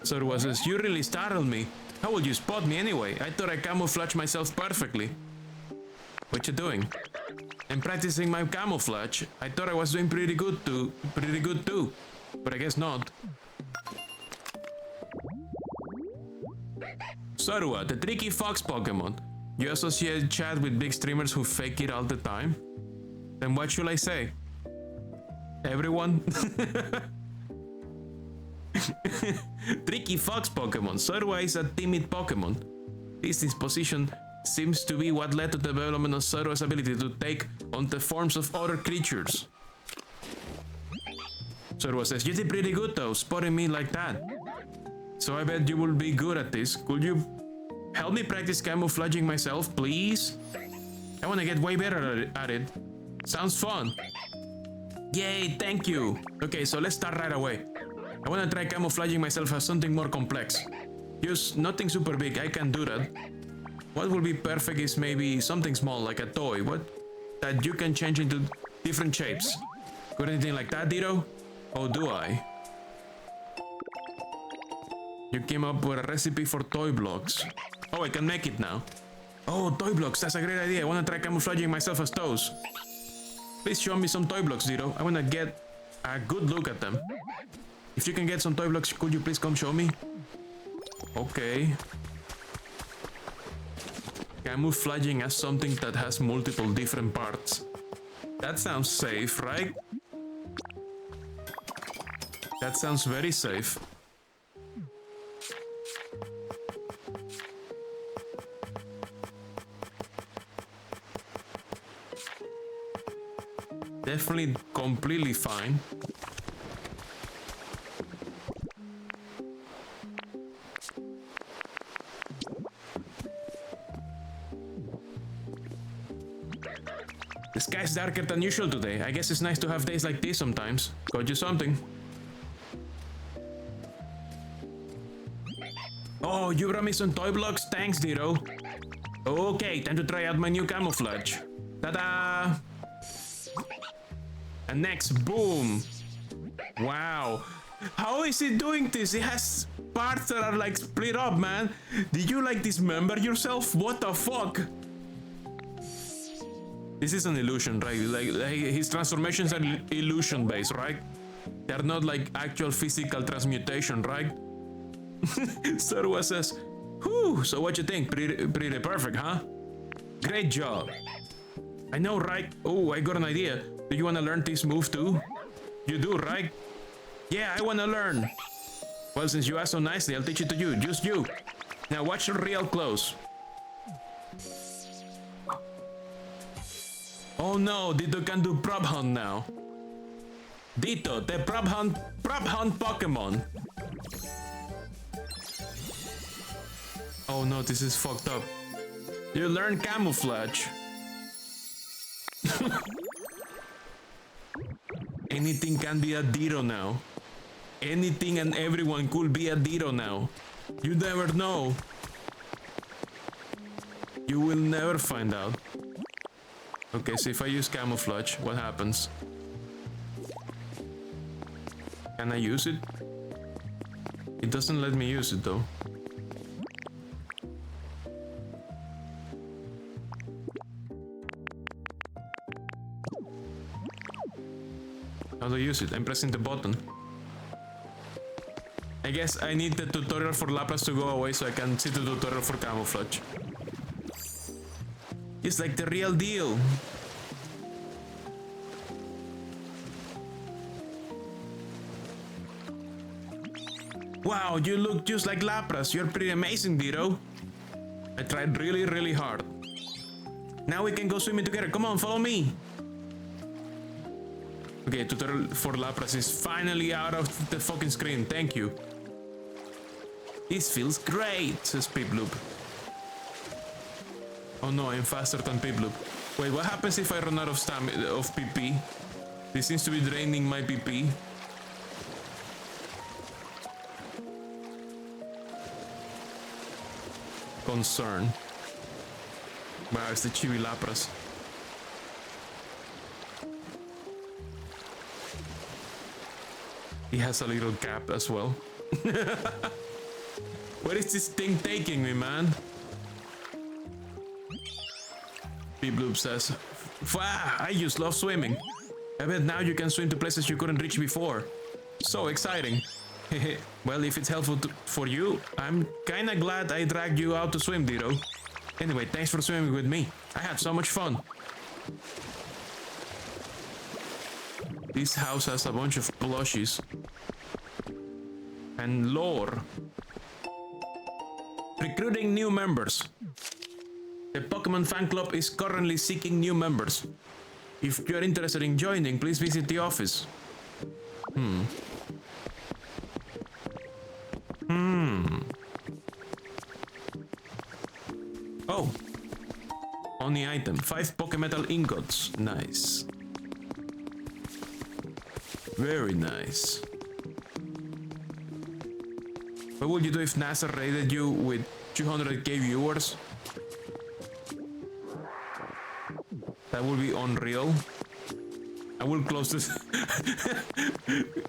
Sorua says, you really startled me. How will you spot me anyway? I thought I camouflaged myself perfectly. What you doing? I'm practicing my camouflage. I thought I was doing pretty good too. But I guess not. Sorua, the tricky fox Pokemon. You associate chat with big streamers who fake it all the time? Then what should I say? Everyone? Tricky fox Pokemon. Sorua is a timid Pokemon. This disposition seems to be what led to the development of Sorua's ability to take on the forms of other creatures. Sorua says, you did pretty good though, spotting me like that. So I bet you will be good at this. Could you help me practice camouflaging myself, please? I want to get way better at it. Sounds fun. Yay, thank you. Okay, so let's start right away. I want to try camouflaging myself as something more complex. Use nothing super big, I can do that. What will be perfect is maybe something small, like a toy. What? That you can change into different shapes. Got anything like that, Dito? Oh, do I? You came up with a recipe for toy blocks. Oh, I can make it now. Oh, toy blocks, that's a great idea. I want to try camouflaging myself as toes. Please show me some toy blocks, Dito. I want to get a good look at them. If you can get some toy blocks, could you please come show me? Okay. Camouflaging as something that has multiple different parts. That sounds safe, right? That sounds very safe. Definitely completely fine. The sky's darker than usual today. I guess it's nice to have days like this sometimes. Got you something. Oh, you brought me some toy blocks? Thanks, Dito. Okay, time to try out my new camouflage. Ta-da! And next, boom! Wow. How is it doing this? It has parts that are like split up, man. Did you like dismember yourself? What the fuck? This is an illusion, right? Like his transformations are illusion based, right? They're not like actual physical transmutation, right? Sorua says, whew, so what you think? Pretty perfect, huh? Great job. I know, right? Oh, I got an idea. Do you want to learn this move too? You do, right? Yeah, I want to learn. Well, since you asked so nicely, I'll teach it to you. Just you. Now watch real close. Oh no, Dito can do prop hunt now. Dito, the prop hunt Pokemon. Oh no, this is fucked up. You learn camouflage. Anything can be a Dito now. Anything and everyone could be a Dito now. You never know. You will never find out. Okay, so if I use camouflage, what happens? Can I use it? It doesn't let me use it though. How do I use it? I'm pressing the button. I guess I need the tutorial for Lapras to go away so I can see the tutorial for camouflage. It's like the real deal. Wow, you look just like Lapras. You're pretty amazing, Dito. I tried really, really hard. Now we can go swimming together. Come on, follow me. Okay, tutorial for Lapras is finally out of the fucking screen. Thank you. This feels great, says Piplup. Oh no, I'm faster than Piplup. Wait, what happens if I run out of stamina of PP? This seems to be draining my PP. concern. Wow, it's the Chivilapras. He has a little cap as well. Where is this thing taking me, man? Bloop says, I just love swimming. I bet now you can swim to places you couldn't reach before. So exciting. Well, if it's helpful for you, I'm kinda glad I dragged you out to swim, Dito. Anyway, thanks for swimming with me. I had so much fun. This house has a bunch of plushies. And lore. Recruiting new members. The Pokemon fan club is currently seeking new members. If you're interested in joining, please visit the office. Oh. On the item, 5 Pokemetal ingots. Nice. Very nice. What would you do if NASA rated you with 200k viewers? That would be unreal. I will close this.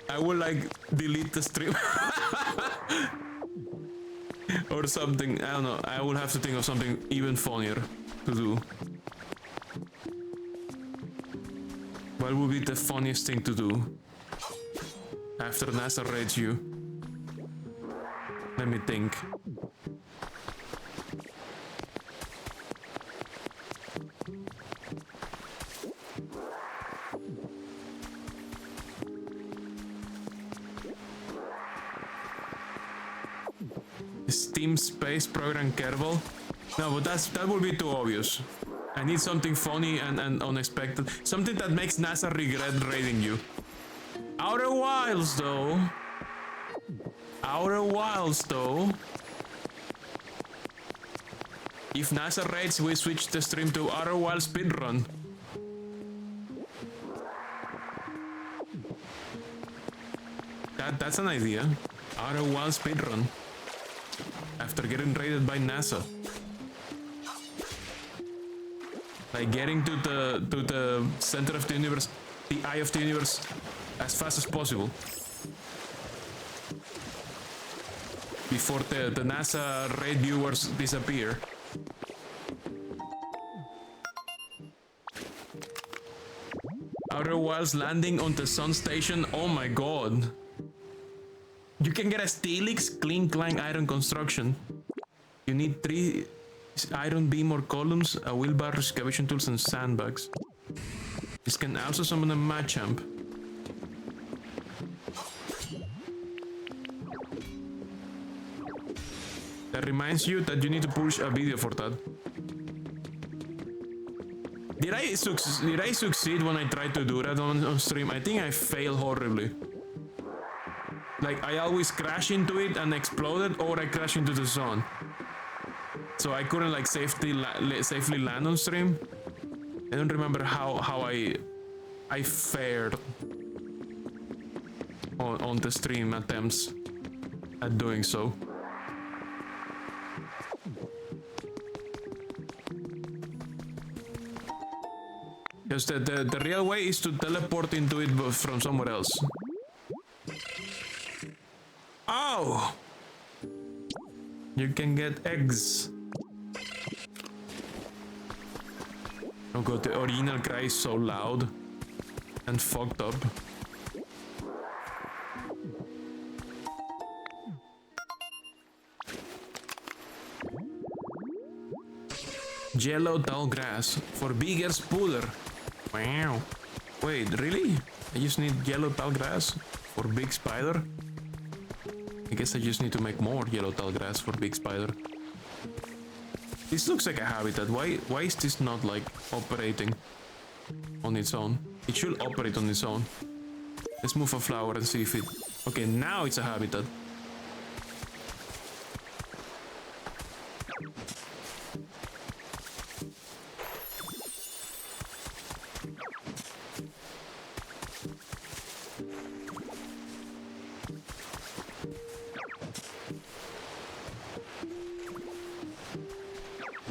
I will like delete the stream. Or something. I don't know. I will have to think of something even funnier to do. What would be the funniest thing to do after NASA rates you? Let me think. Steam Space Program Kerbal? No, but that would be too obvious. I need something funny and unexpected. Something that makes NASA regret rating you. Outer Wilds, though. Outer Wilds, though. If NASA rates, we switch the stream to Outer Wilds speedrun. That's an idea. Outer Wilds speedrun. After getting raided by NASA. Like getting to the center of the universe, the eye of the universe, as fast as possible. Before the NASA raid viewers disappear. Outer Wilds landing on the Sun Station, oh my god. You can get a Steelix Clean Clang Iron Construction. You need 3 iron beam or columns, a wheelbarrow, excavation tools, and sandbags. This can also summon a Machamp. That reminds you that you need to push a video for that. Did I succeed when I tried to do that on stream? I think I failed horribly. Like, I always crash into it and exploded, or I crash into the sun. So I couldn't like safely land on stream. I don't remember how I fared on the stream attempts at doing so. Because the real way is to teleport into it from somewhere else. Oh! You can get eggs. Oh god, the original cry is so loud and fucked up. Yellow tall grass for bigger spooler. Wow. Wait, really? I just need yellow tall grass for big spider? I guess I just need to make more yellow tall grass for big spider. This looks like a habitat. Why is this not like operating on its own? It should operate on its own. Let's move a flower and see if it... Okay, now it's a habitat.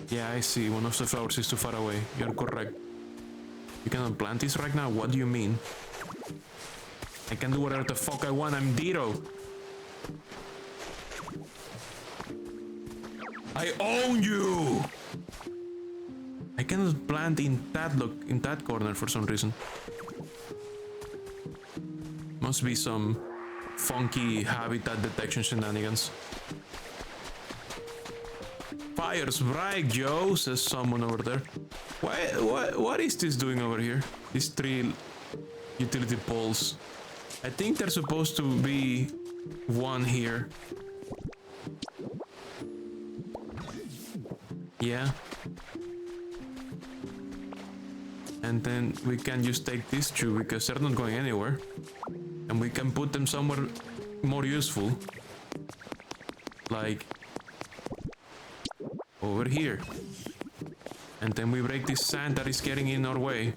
Yeah, I see. One of the flowers is too far away. You're correct. You cannot plant this right now? What do you mean? I can do whatever the fuck I want. I'm Dito. I own you! I cannot plant in that corner for some reason. Must be some funky habitat detection shenanigans. Fire's right, Joe, says someone over there. What is this doing over here? These 3 utility poles. I think there's supposed to be one here. Yeah. And then we can just take these 2 because they're not going anywhere. And we can put them somewhere more useful. Like over here. And then we break this sand that is getting in our way.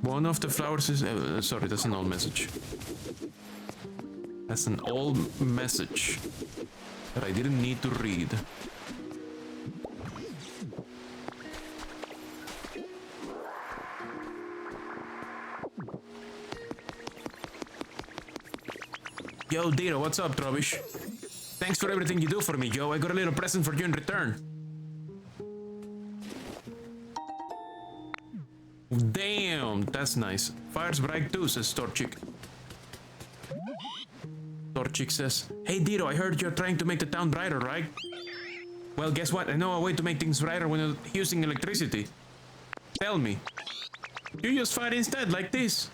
One of the flowers is... sorry, that's an old message. That's an old message that I didn't need to read. Yo, Dito, what's up, Trovish? Thanks for everything you do for me, Joe. I got a little present for you in return. Damn, that's nice. Fire's bright too, says Torchik. Torchik says, hey, Dito, I heard you're trying to make the town brighter, right? Well, guess what? I know a way to make things brighter when you're using electricity. Tell me. You use fire instead, like this.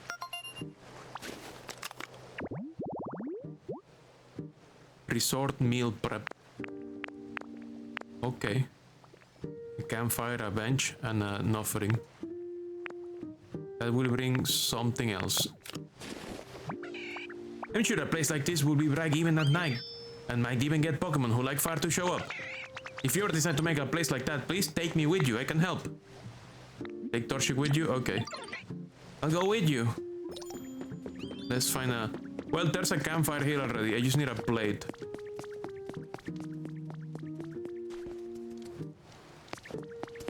Resort meal prep. Okay. A campfire, a bench, and an offering. That will bring something else. I'm sure a place like this will be bright even at night, and might even get Pokemon who like fire to show up. If you decide to make a place like that, please take me with you. I can help. Take Torchik with you? Okay. I'll go with you. Let's find a... Well, there's a campfire here already. I just need a plate.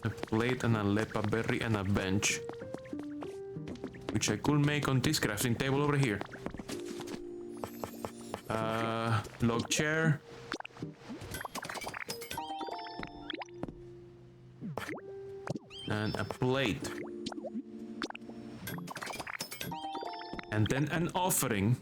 A plate and a lepa berry and a bench. Which I could make on this crafting table over here. Log chair. And a plate. And then an offering.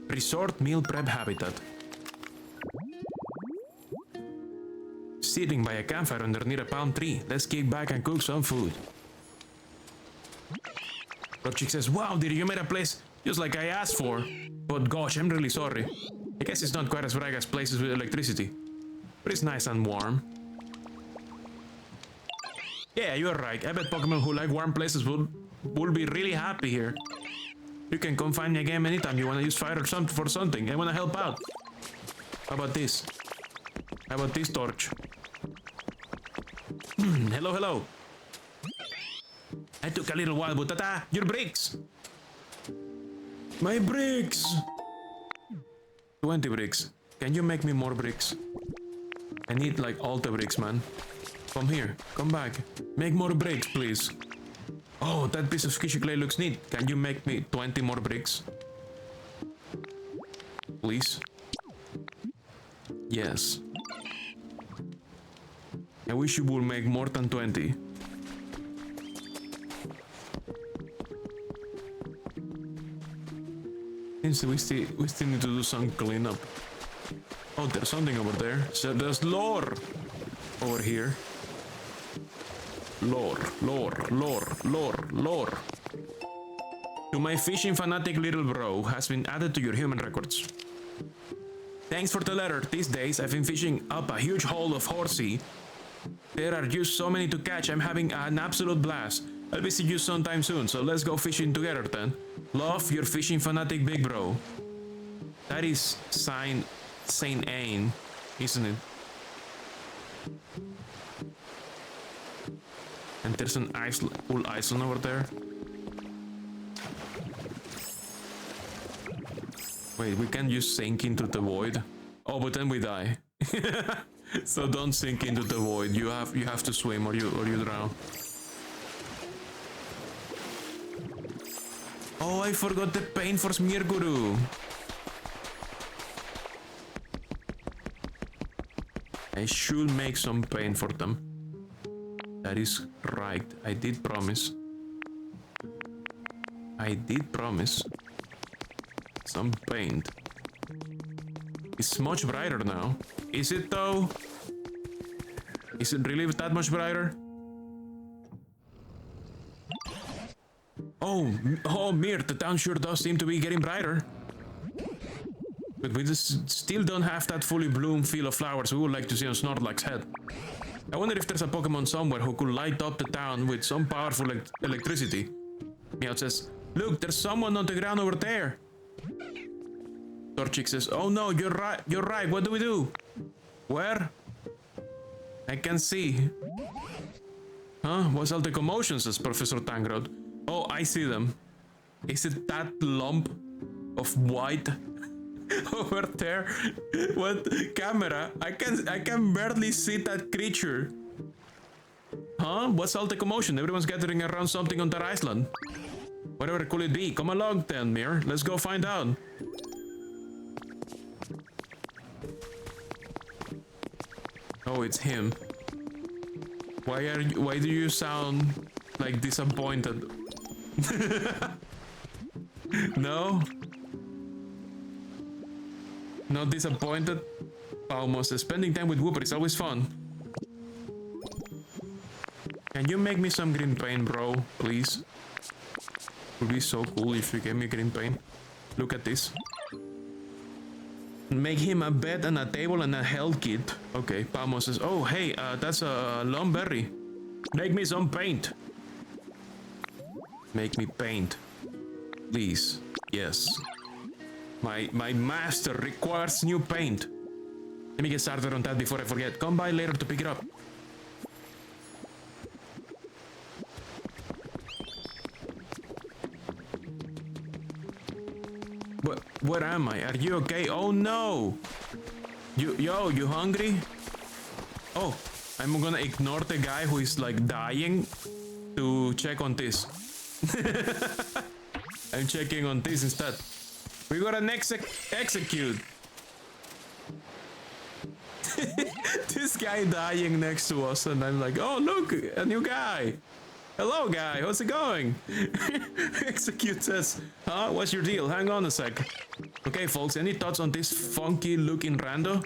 Resort meal prep habitat. Sitting by a campfire underneath a palm tree. Let's kick back and cook some food. Torchik says, wow, did you made a place just like I asked for? But gosh, I'm really sorry. I guess it's not quite as bright as places with electricity. But it's nice and warm. Yeah, you're right. I bet Pokemon who like warm places will be really happy here. You can come find me again anytime you want to use fire or something for something. I want to help out. How about this? How about this torch? Hello, hello. I took a little while, but ta-ta! Your bricks! My bricks! 20 bricks. Can you make me more bricks? I need like all the bricks, man. Come here. Come back. Make more bricks, please. Oh, that piece of squishy clay looks neat. Can you make me 20 more bricks? Please? Yes. I wish you would make more than 20. We still need to do some cleanup. Oh, there's something over there. So there's lore over here. Lore. To my fishing fanatic little bro has been added to your human records. Thanks for the letter. These days I've been fishing up a huge hole of horsey There are just so many to catch. I'm having an absolute blast. I'll visit you sometime soon, so let's go fishing together then. Love, your fishing fanatic big bro. That is Saint Ain, isn't it? And there's an full island over there. Wait, we can just sink into the void. Oh, but then we die. So don't sink into the void. You have to swim or you drown. Oh, I forgot the paint for Smearguru. I should make some paint for them. That is right. I did promise. Some paint. It's much brighter now. Is it though? Is it really that much brighter? Oh, Mir, the town sure does seem to be getting brighter. But we just still don't have that fully bloomed field of flowers we would like to see on Snorlax's head. I wonder if there's a Pokemon somewhere who could light up the town with some powerful electricity. Meowth says, look, there's someone on the ground over there. Torchic says, oh no, you're right, what do we do? Where? I can see. Huh? What's all the commotion, says Professor Tangrod. Oh, I see them. Is it that lump of white over there? What? Camera? I can barely see that creature. Huh? What's all the commotion? Everyone's gathering around something on that island. Whatever could it be? Come along then, Mir. Let's go find out. Oh, it's him. Why do you sound like disappointed? No? Not disappointed? Almost. Spending time with Wooper is always fun. Can you make me some green paint, bro? Please? Would be so cool if you gave me green paint. Look at this. Make him a bed and a table and a health kit. Okay, Palmo says, oh, hey, that's a lumberry. Make me some paint. Make me paint. Please. Yes. My master requires new paint. Let me get started on that before I forget. Come by later to pick it up. Where am I? Are you okay? Oh no! You hungry? Oh, I'm gonna ignore the guy who is like dying to check on this. I'm checking on this instead. We got an execute. This guy dying next to us, and I'm like, oh look, a new guy. Hello guy, how's it going? Execute says, huh? What's your deal? Hang on a sec. Okay folks, any thoughts on this funky looking rando?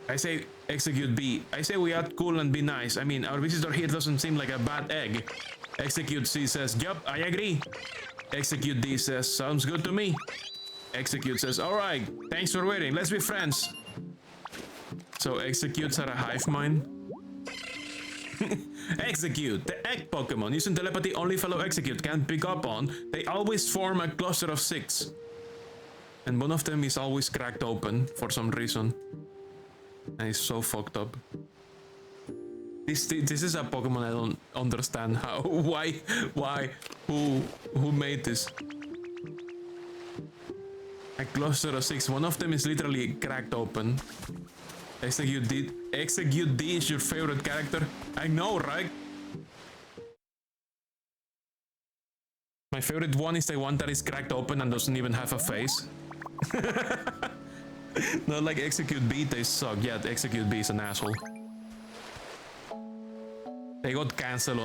I say Execute B. I say we act cool and be nice. I mean, our visitor here doesn't seem like a bad egg. Execute C says, yup, I agree. Execute D says, sounds good to me. Execute says, alright, thanks for waiting, let's be friends. So Executes are a hive mind? Execute, the egg Pokemon using telepathy only fellow Execute can pick up on. They always form a cluster of 6. And one of them is always cracked open for some reason. And it's so fucked up. This is a Pokemon I don't understand how, why, who made this? A cluster of 6, one of them is literally cracked open. Execute D is your favorite character? I know, right? My favorite one is the one that is cracked open and doesn't even have a face. Not like Execute B, they suck. Yeah, Execute B is an asshole. They got cancelled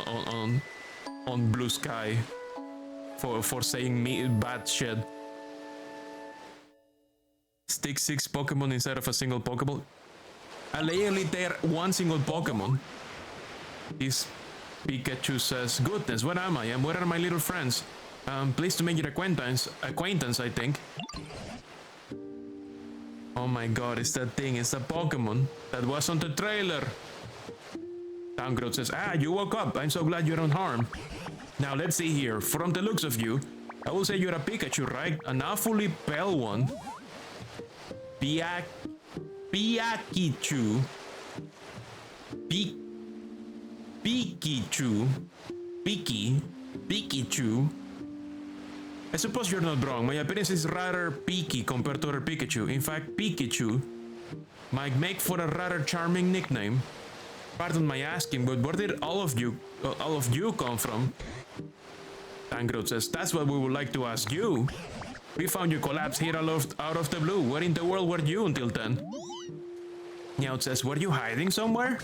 on Blue Sky for saying bad shit. Stick 6 Pokemon instead of a single Pokeball. Allegedly they're one single Pokemon. This Pikachu says, goodness, where am I? And where are my little friends? Pleased to make your acquaintance, I think. Oh my god, it's that thing, it's the Pokemon that was on the trailer. Tangrowth says, you woke up. I'm so glad you're unharmed. Now let's see here. From the looks of you, I will say you're a Pikachu, right? An awfully pale one. Piakichu. Pikichu. Pikichu. I suppose you're not wrong. My appearance is rather peaky compared to other Pikachu. In fact, Pikachu might make for a rather charming nickname. Pardon my asking, but where did all of you come from? Tangrowth says, that's what we would like to ask you. We found you collapsed here out of the blue. Where in the world were you until then? Meowth says, were you hiding somewhere?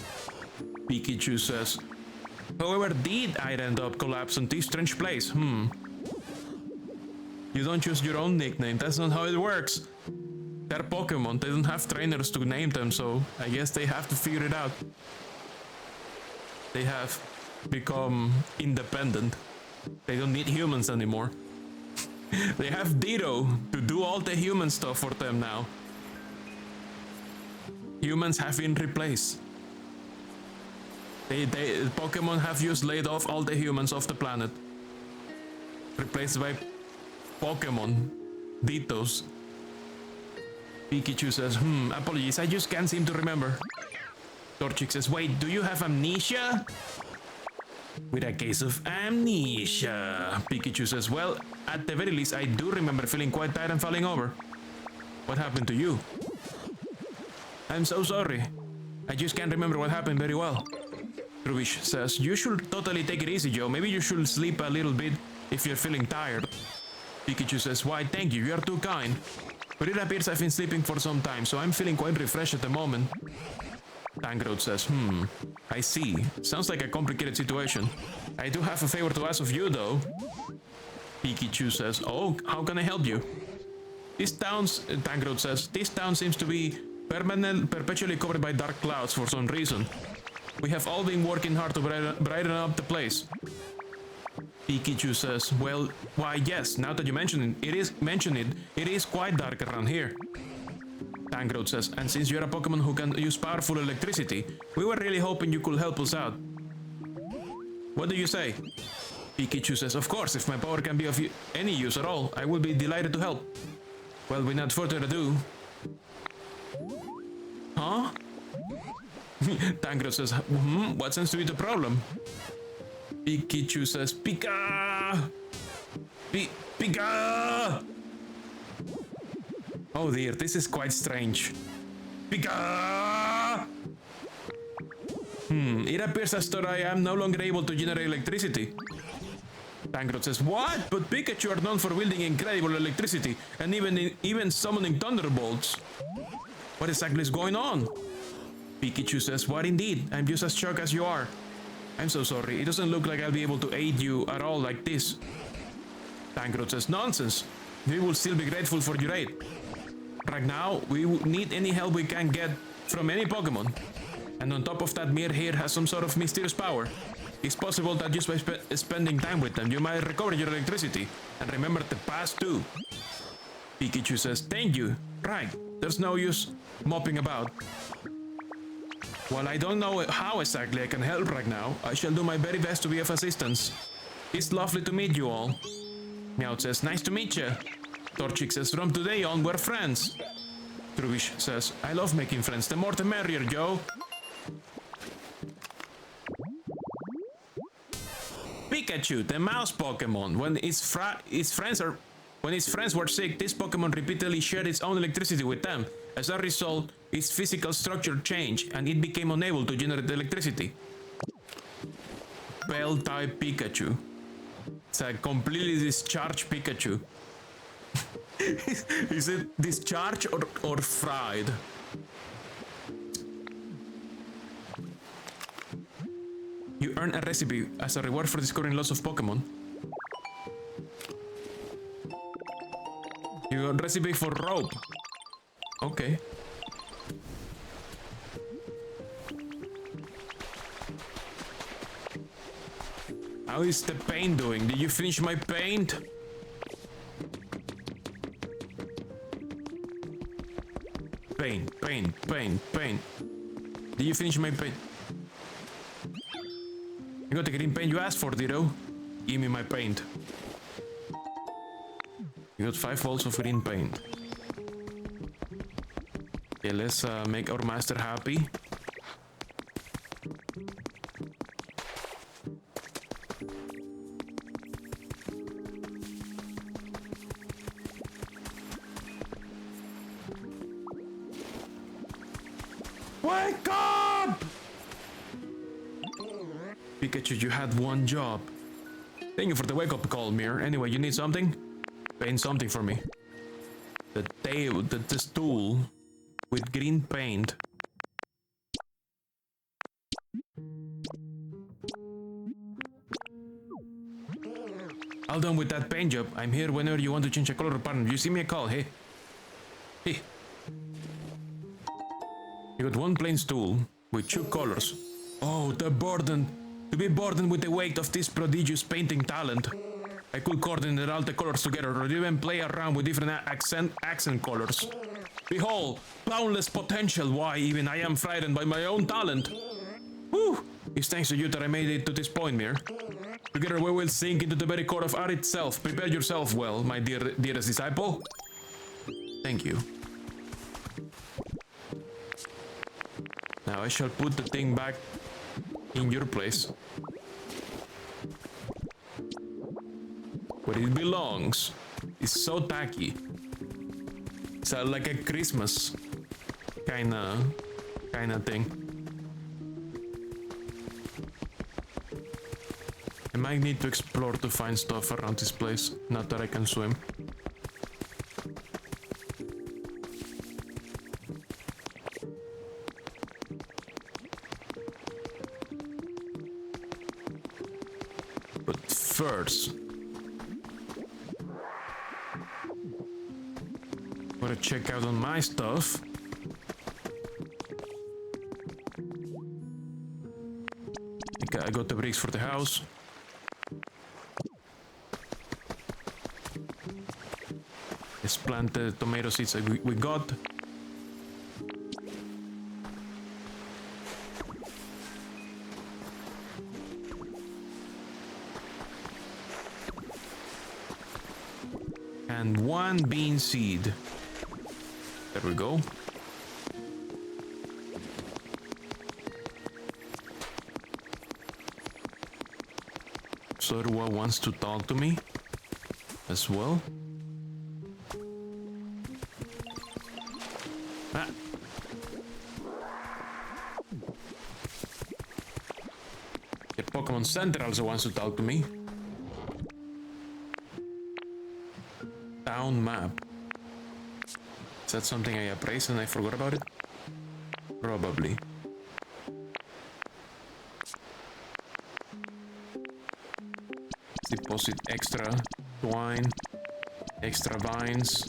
Pikachu says, however did I end up collapsed in this strange place? You don't choose your own nickname, that's not how it works. They're Pokemon, they don't have trainers to name them, so I guess they have to figure it out. They have become independent. They don't need humans anymore. They have Ditto to do all the human stuff for them now. Humans have been replaced. Pokemon have just laid off all the humans off the planet. Replaced by Pokemon. Dittos. Pikachu says, apologies, I just can't seem to remember. Torchic says, wait, do you have amnesia? With a case of amnesia. Pikachu says, well, at the very least, I do remember feeling quite tired and falling over. What happened to you? I'm so sorry. I just can't remember what happened very well. Trubbish says, you should totally take it easy, Joe. Maybe you should sleep a little bit if you're feeling tired. Pikachu says, why, thank you, you are too kind. But it appears I've been sleeping for some time, so I'm feeling quite refreshed at the moment. Tangrowth says, I see. Sounds like a complicated situation. I do have a favor to ask of you, though. Pikachu says, oh, how can I help you? Tangrowth says, this town seems to be perpetually covered by dark clouds for some reason. We have all been working hard to brighten up the place. Pikachu says, well, why yes, now that you mention it, it is quite dark around here. Tangrowth says, and since you're a Pokemon who can use powerful electricity, we were really hoping you could help us out. What do you say? Pikachu says, of course, if my power can be of any use at all, I will be delighted to help. Well, without further ado... Huh? Tangrowth says, what seems to be the problem? Pikachu says, Pika! Pika! Oh dear, this is quite strange. Pika! It appears as though I am no longer able to generate electricity. Tangrowth says, what? But Pikachu are known for wielding incredible electricity and even summoning thunderbolts. What exactly is going on? Pikachu says, what indeed? I'm just as shocked as you are. I'm so sorry, it doesn't look like I'll be able to aid you at all like this. Tangrowth says, nonsense. We will still be grateful for your aid. Right now, we need any help we can get from any Pokemon. And on top of that, Mir here has some sort of mysterious power. It's possible that just by spending time with them, you might recover your electricity. And remember the past too. Pikachu says, thank you. Right, there's no use mopping about. While I don't know how exactly I can help right now, I shall do my very best to be of assistance. It's lovely to meet you all. Meowth says, nice to meet you. Torchic says, from today on, we're friends. Trubbish says, I love making friends. The more the merrier, Joe. Pikachu, the mouse Pokemon. When its friends were sick, this Pokemon repeatedly shared its own electricity with them. As a result, its physical structure changed, and it became unable to generate electricity. Bell-type Pikachu. It's a completely discharged Pikachu. Is it discharged or fried? You earn a recipe as a reward for discovering lots of Pokemon. You got a recipe for rope. Okay. How is the paint doing? Did you finish my paint? Paint. Did you finish my paint? You got the green paint you asked for, Ditto. Give me my paint. You got 5 balls of green paint. Okay, let's make our master happy. Wake up! Pikachu, you had one job. Thank you for the wake-up call, Mir. Anyway, you need something? Paint something for me. The stool with green paint. All done with that paint job. I'm here whenever you want to change a color pattern. You see me a call, hey? Hey. You got one plain stool with 2 colors. Oh, the burden. To be burdened with the weight of this prodigious painting talent. I could coordinate all the colors together or even play around with different accent colors. Behold, boundless potential. Why, even I am frightened by my own talent. Whew! It's thanks to you that I made it to this point, Mir. Together we will sink into the very core of art itself. Prepare yourself well, my dearest disciple. Thank you. Now I shall put the thing back in your place. Where it belongs. It's so tacky. It's like a Christmas kinda thing. I might need to explore to find stuff around this place, not that I can swim. But first, I'm gonna check out on my stuff. I got the bricks for the house. Let's plant the tomato seeds that we got. And 1 bean seed. There we go. Sorua wants to talk to me as well. Ah. The Pokemon Center also wants to talk to me. Town map. Is that something I appraised and I forgot about it? Probably. Deposit extra twine, extra vines.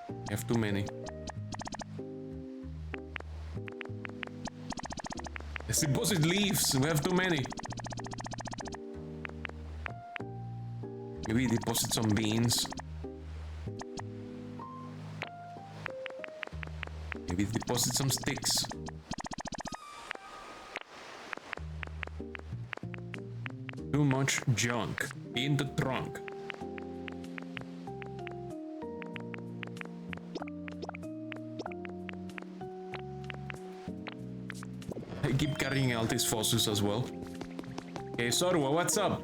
I have too many. Let's deposit leaves. We have too many. Maybe deposit some beans. Maybe deposit some sticks. Too much junk in the trunk. I keep carrying all these fossils as well. Hey Sorua, what's up?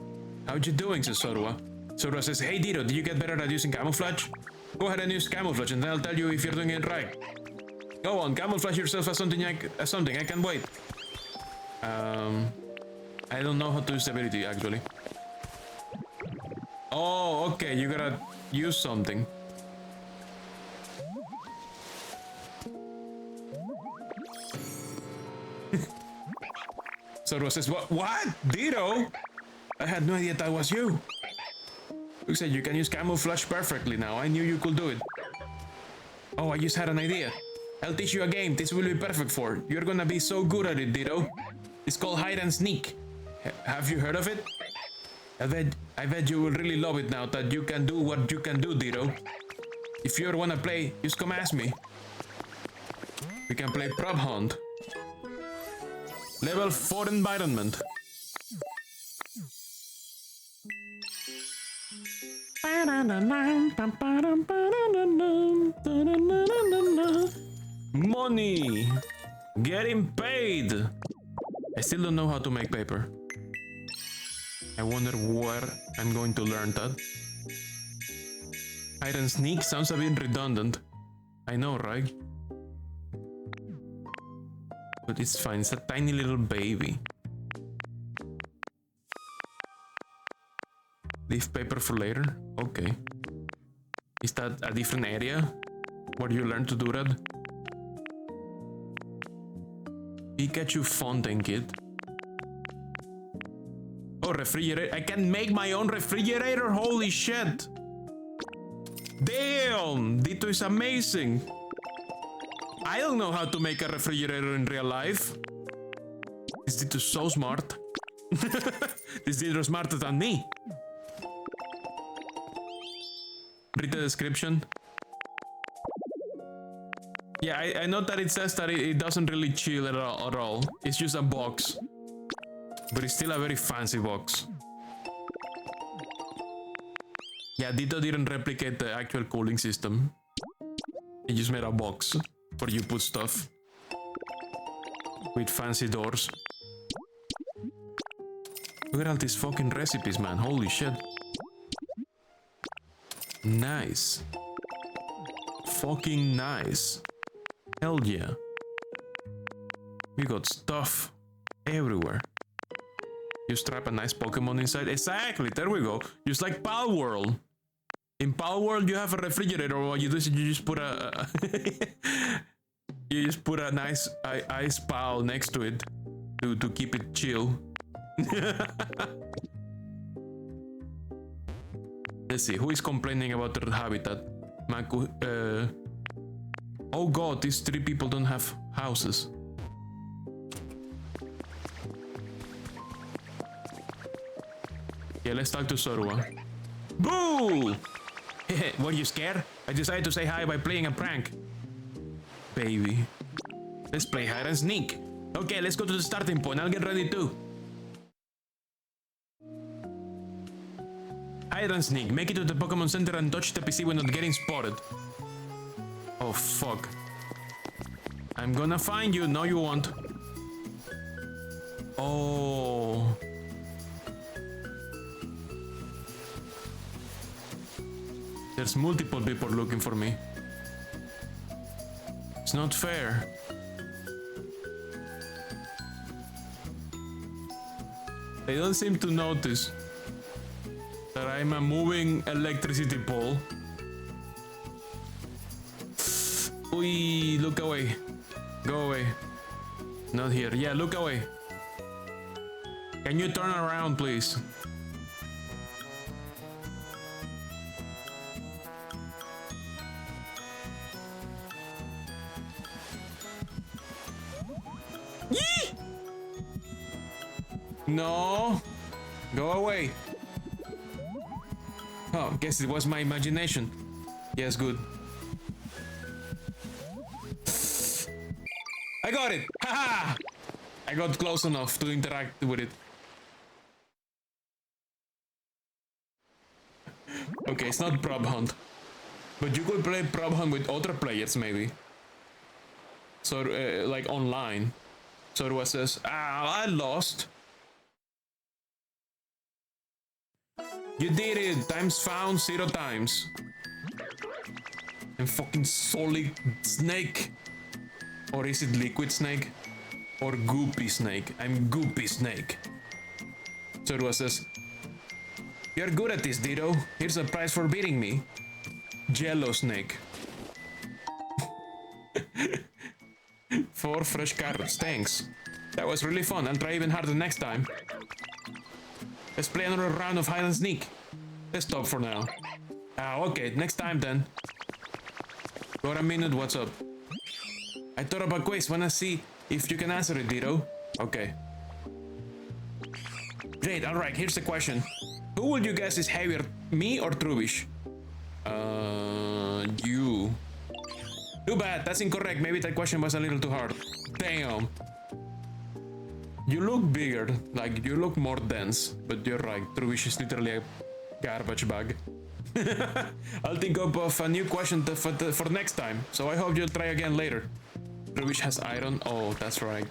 How you doing, says Sorua. Sorua says, hey Ditto, did you get better at using camouflage? Go ahead and use camouflage and then I'll tell you if you're doing it right. Go on, camouflage yourself as something I can wait. I don't know how to use the ability actually. Oh, okay, you gotta use something. Sorua says, what? Ditto? I had no idea that was you. Looks like you can use camouflage perfectly now. I knew you could do it. Oh, I just had an idea. I'll teach you a game this will be perfect for. You're gonna be so good at it, Ditto. It's called hide and sneak. Have you heard of it? I bet you will really love it now that you can do what you can do, Ditto. If you ever wanna play, just come ask me. We can play prop hunt. Level 4 environment. Money! Getting paid! I still don't know how to make paper. I wonder where I'm going to learn that. Hide and sneak sounds a bit redundant. I know, right? But it's fine, it's a tiny little baby. Leave paper for later? Okay. Is that a different area where you learn to do that? Pikachu fountain kit. Oh, refrigerator. I can make my own refrigerator? Holy shit! Damn! Dito is amazing! I don't know how to make a refrigerator in real life. This Dito is so smart. This Dito is smarter than me. Read the description. Yeah, I know that it says that it doesn't really chill at all. It's just a box. But it's still a very fancy box. Yeah, Dito didn't replicate the actual cooling system. He just made a box where you put stuff. With fancy doors. Look at all these fucking recipes, man. Holy shit. Nice. Fucking nice. Hell yeah. We got stuff everywhere. You strap a nice Pokemon inside. Exactly, there we go. Just like Pal World. In Pal World, you have a refrigerator. What you do is you just put a... you just put a nice ice pal next to it to keep it chill. Let's see, who is complaining about their habitat? Maku, oh god, these 3 people don't have houses. Yeah, let's talk to Sorua. Boo! Were you scared? I decided to say hi by playing a prank. Baby. Let's play hide and sneak. Okay, let's go to the starting point. I'll get ready too. Hide and sneak. Make it to the Pokemon Center and touch the PC when not getting spotted. Oh, fuck. I'm gonna find you. No, you won't. Oh. There's multiple people looking for me. It's not fair. They don't seem to notice that I'm a moving electricity pole. Ui, look away. Go away. Not here. Yeah, look away. Can you turn around, please? Yee! No. Go away. Oh, guess it was my imagination. Yes, good. I got it! Haha! I got close enough to interact with it. Okay, it's not Prob Hunt. But you could play Prob Hunt with other players, maybe. So, like online. So it says, I lost. You did it! Times found 0 times. I'm fucking solid snake. Or is it liquid snake? Or goopy snake? I'm goopy snake. So it says, you're good at this, Ditto. Here's a prize for beating me. Jello snake. 4 fresh carrots, thanks. That was really fun. I'll try even harder next time. Let's play another round of hide and sneak. Let's stop for now. Ah, okay, next time then. Got a minute, what's up? I thought of a quiz, wanna see if you can answer it, Ditto? Okay. Great, alright, here's the question. Who would you guess is heavier, me or Trubbish? You. Too bad, that's incorrect. Maybe that question was a little too hard. Damn. You look bigger, like you look more dense, but you're right, Truish is literally a garbage bag. I'll think up of a new question for next time, so I hope you'll try again later. Truish has iron, oh, that's right.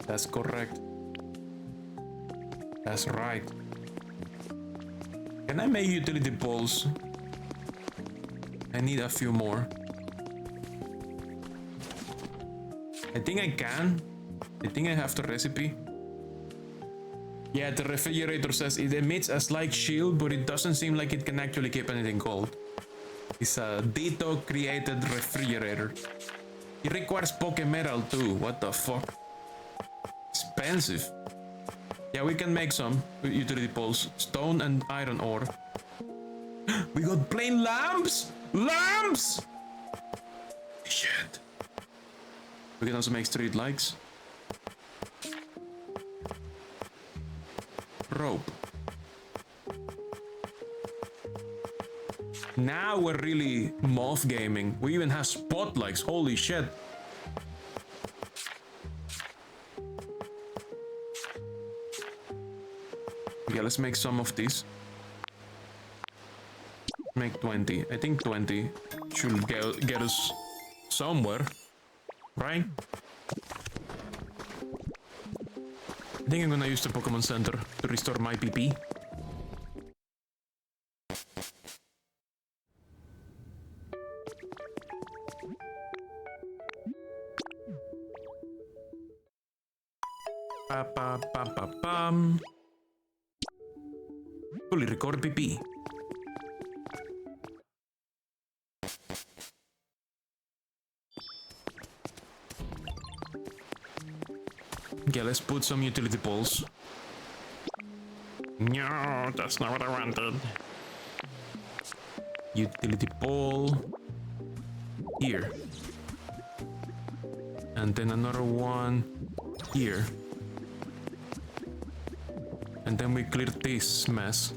That's correct. That's right. Can I make utility poles? I need a few more. I think I can. I think I have the recipe. Yeah, the refrigerator says it emits a slight shield, but it doesn't seem like it can actually keep anything cold. It's a Ditto created refrigerator. It requires poke metal too. What the fuck? Expensive. Yeah, we can make some utility poles. Stone and iron ore. We got plain lamps! Lamps! Shit. We can also make street lights. Rope. Now we're really Moth gaming. We even have spotlights. Holy shit. Yeah, let's make some of these. Make 20. I think 20 should get us somewhere, right? I think I'm gonna use the Pokemon Center to restore my PP. Pa pa pa pa pam. Fully record PP. Okay, let's put some utility poles. No, that's not what I wanted. Utility pole. Here. And then another one here. And then we clear this mess.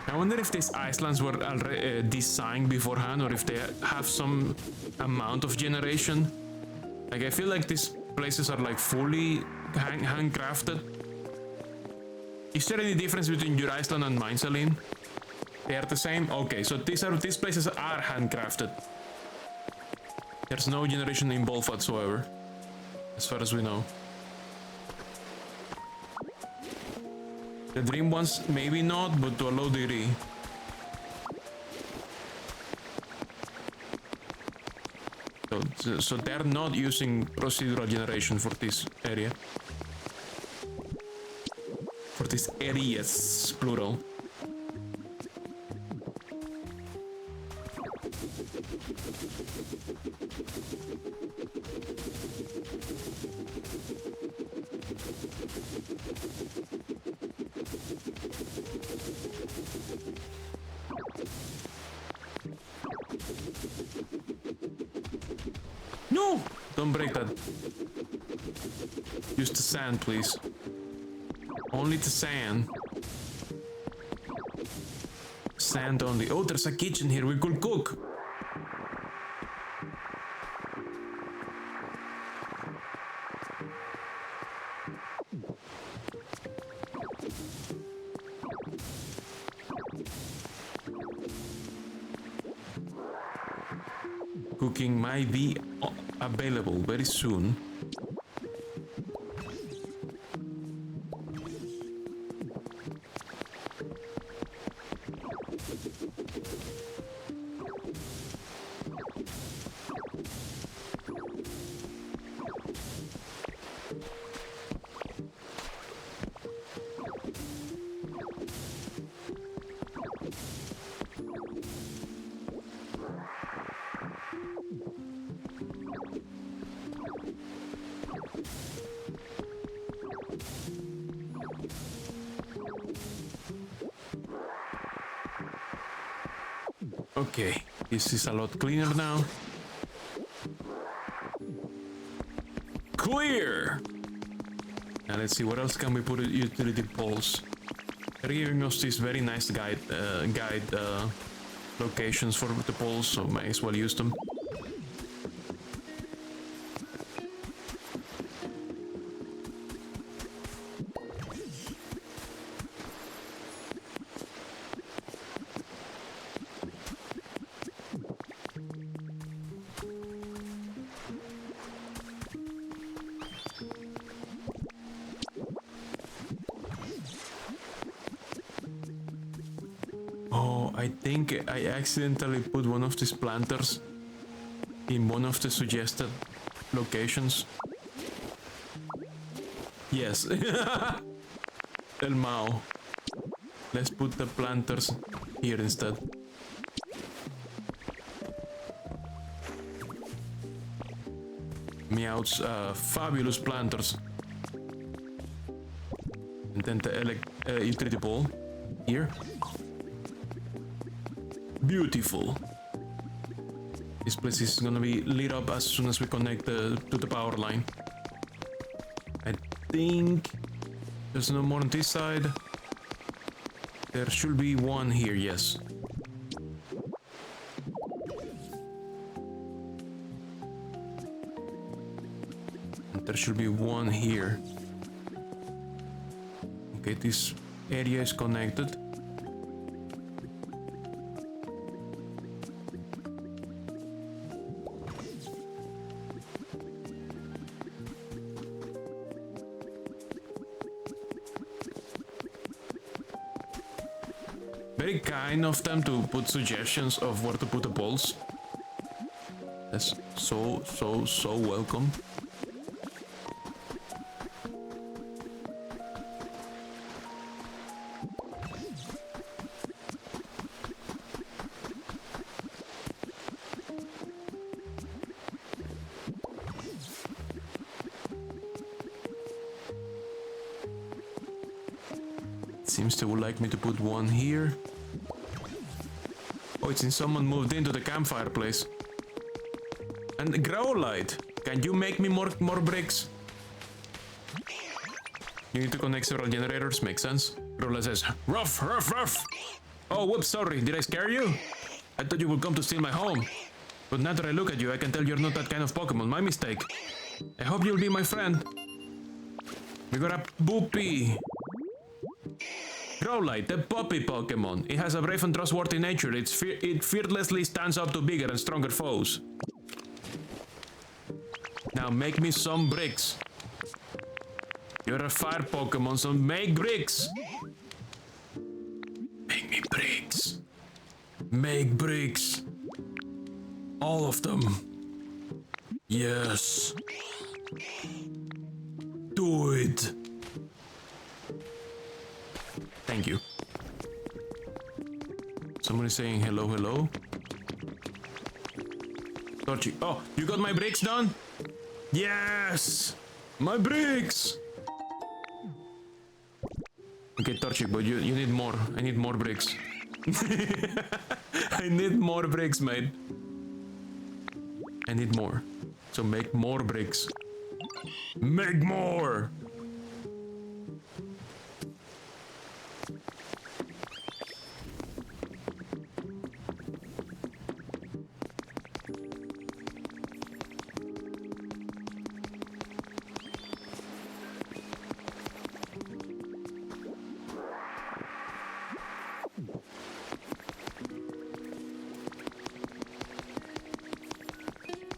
I wonder if these islands were already designed beforehand, or if they have some amount of generation. Like, I feel like these places are like fully handcrafted. Is there any difference between your island and mine, Celine? They are the same? Okay, so these places are handcrafted. There's no generation involved whatsoever, as far as we know. The dream ones, maybe not, but to a low degree. So they're not using procedural generation for this area. For these areas, plural. No! Don't break that. Use the sand, please. Only the sand. Sand only. Oh, there's a kitchen here. We could cook. Cooking might be available very soon. Okay, this is a lot cleaner now. Clear! Now let's see, what else can we put in utility poles? They're giving us these very nice guide locations for the poles, so might as well use them. I think I accidentally put one of these planters in one of the suggested locations. Yes. El Mao. Let's put the planters here instead. Meow's fabulous planters. And then the utility pole here. Beautiful. This place is gonna be lit up as soon as we connect to the power line. I think there's no more on this side. There should be one here, yes. And there should be one here. Okay, this area is connected. Very kind of them to put suggestions of where to put the balls. That's so welcome. Seems they would like me to put one here. Oh, it's since someone moved into the campfire place. And Growlite, can you make me more bricks? You need to connect several generators, makes sense. Growlite says, rough, rough, rough. Oh, whoops, sorry, did I scare you? I thought you would come to steal my home. But now that I look at you, I can tell you're not that kind of Pokemon, my mistake. I hope you'll be my friend. We got a Boopy. Growlite, the puppy Pokemon. It has a brave and trustworthy nature. It fearlessly stands up to bigger and stronger foes. Now make me some bricks. You're a fire Pokemon, so make bricks. Make me bricks. Make bricks. All of them. Yes. Do it. Thank you. Someone is saying hello, hello. Torchy. Oh, you got my bricks done? Yes! My bricks! Okay, Torchic, but you need more. I need more bricks. I need more bricks, mate. I need more. So make more bricks. Make more!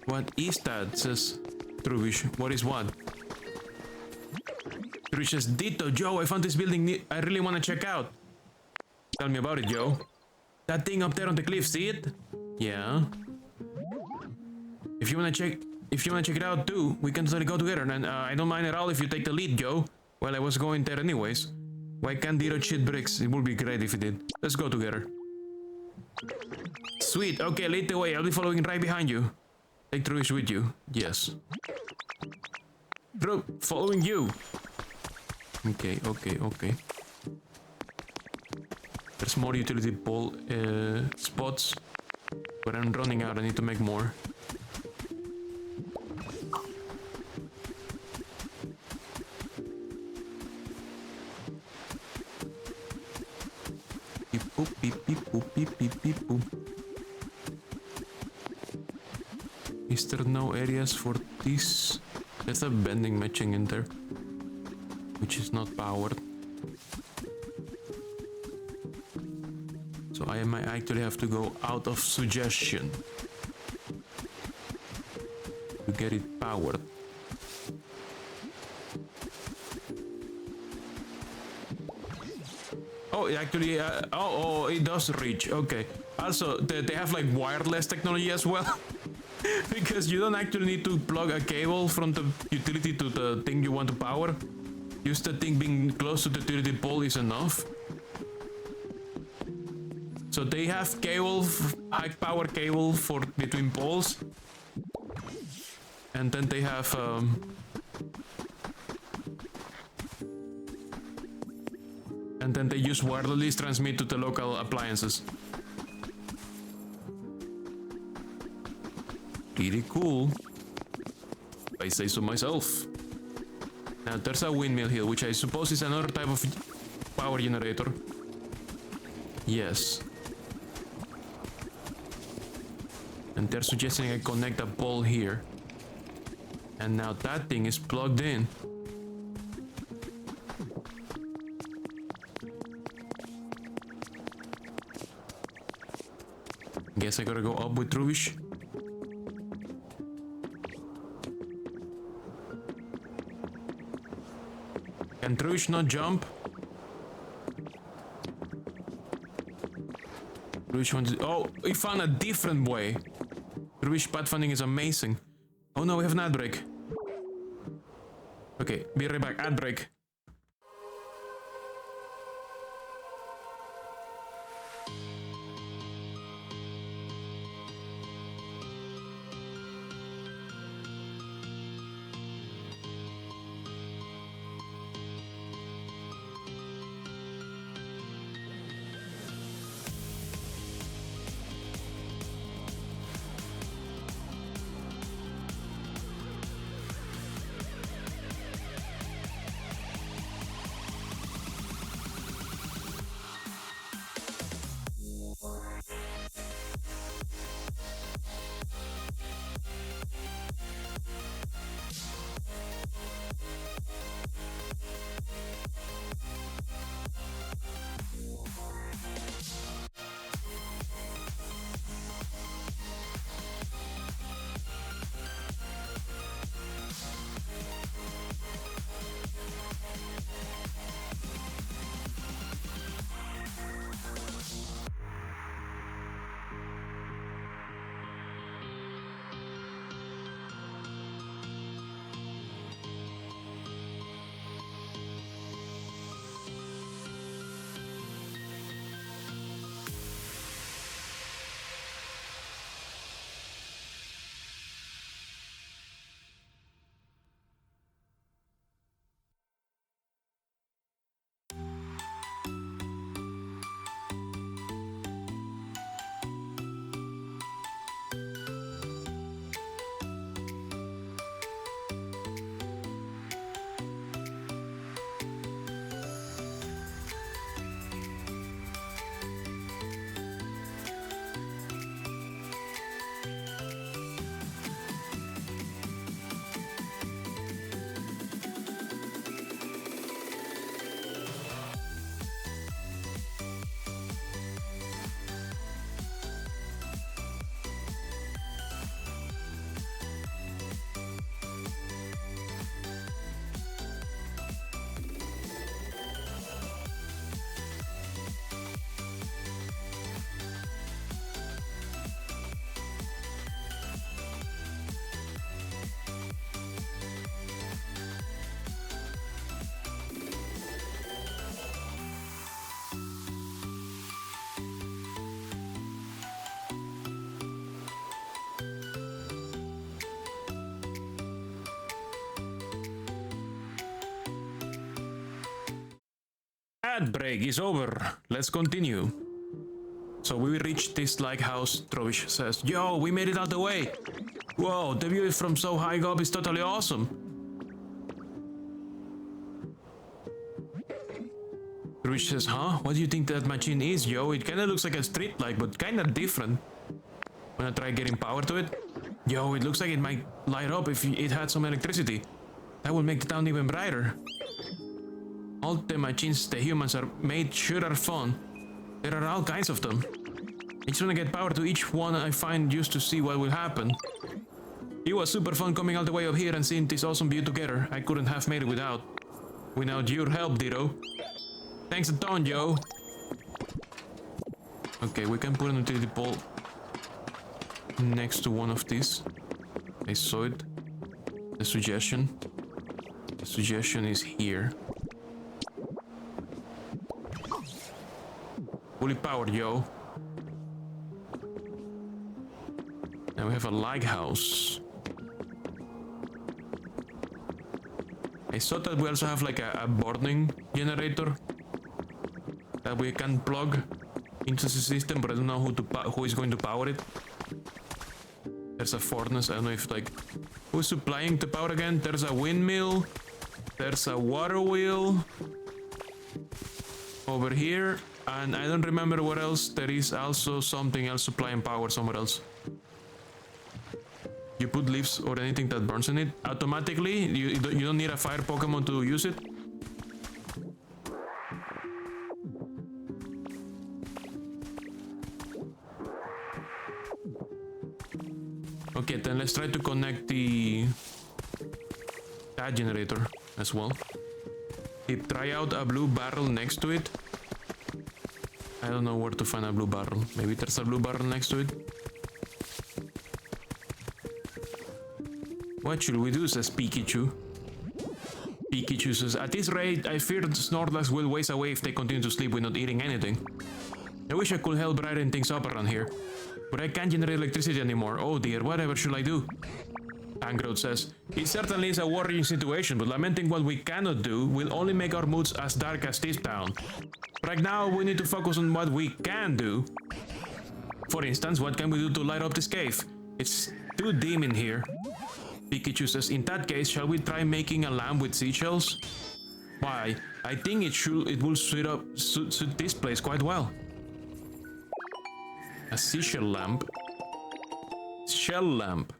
What is that? Says Trubish. What is what? Trubish says, Ditto, Joe, I found this building I really want to check out. Tell me about it, Joe. That thing up there on the cliff, see it? Yeah. If you wanna check it out too, we can totally go together, and I don't mind at all if you take the lead, Joe. Well, I was going there anyways. Why can't Ditto cheat bricks? It would be great if he did. Let's go together. Sweet, okay, lead the way. I'll be following right behind you. Take Trubish with you. Yes. Bro, following you. Okay. There's more utility pole spots. But I'm running out, I need to make more. Beep boop, beep beep boop, beep beep beep boop. Is there no areas for this? There's a bending matching in there, which is not powered. So I might actually have to go out of suggestion to get it powered. Oh, it actually, oh, it does reach. Okay. Also, they have like wireless technology as well. Because you don't actually need to plug a cable from the utility to the thing you want to power. Just the thing being close to the utility pole is enough. So they have cable, high power cable for between poles. And then they have and then they use wireless transmit to the local appliances. Pretty cool, if I say so myself. Now there's a windmill here, which I suppose is another type of power generator. Yes. And they're suggesting I connect a pole here. And now that thing is plugged in. Guess I gotta go up with Rubish. Can Rubish not jump? Rubish wants to... Oh, we found a different way. Rubish pathfinding is amazing. Oh no, we have an ad break. Okay, be right back. Ad break. Ad break is over. Let's continue. So we reached this lighthouse, Trovish says. Yo, we made it all the way! Whoa, the view from so high up is totally awesome! Trovish says, huh? What do you think that machine is, yo? It kinda looks like a street light, but kinda different. Wanna try getting power to it? Yo, it looks like it might light up if it had some electricity. That would make the town even brighter. All the machines the humans are made sure are fun. There are all kinds of them. I just wanna get power to each one I find just to see what will happen. It was super fun coming all the way up here and seeing this awesome view together. I couldn't have made it without your help, Ditto. Thanks a ton, yo. Okay, we can put an utility pole next to one of these. I saw it. The suggestion is here. Fully powered, yo. Now we have a lighthouse. I saw that we also have like a burning generator that we can plug into the system, but I don't know who is going to power it. There's a furnace. I don't know if like who's supplying the power again. There's a windmill. There's a water wheel over here, and I don't remember what else. There is also something else supplying power somewhere else. You put leaves or anything that burns in it automatically. You don't need a fire Pokemon to use it. Okay, then let's try to connect that generator as well. Try out a blue barrel next to it. I don't know where to find a blue barrel. Maybe there's a blue barrel next to it. What should we do, says Pikachu. Pikachu says, at this rate, I fear the Snorlax will waste away if they continue to sleep without eating anything. I wish I could help brighten things up around here. But I can't generate electricity anymore. Oh dear, whatever should I do? Angrod says, it certainly is a worrying situation, but lamenting what we cannot do will only make our moods as dark as this town. Right now, we need to focus on what we can do. For instance, what can we do to light up this cave? It's too dim in here. Pikachu says, in that case, shall we try making a lamp with seashells? Why, I think it will suit this place quite well. A seashell lamp? Shell lamp.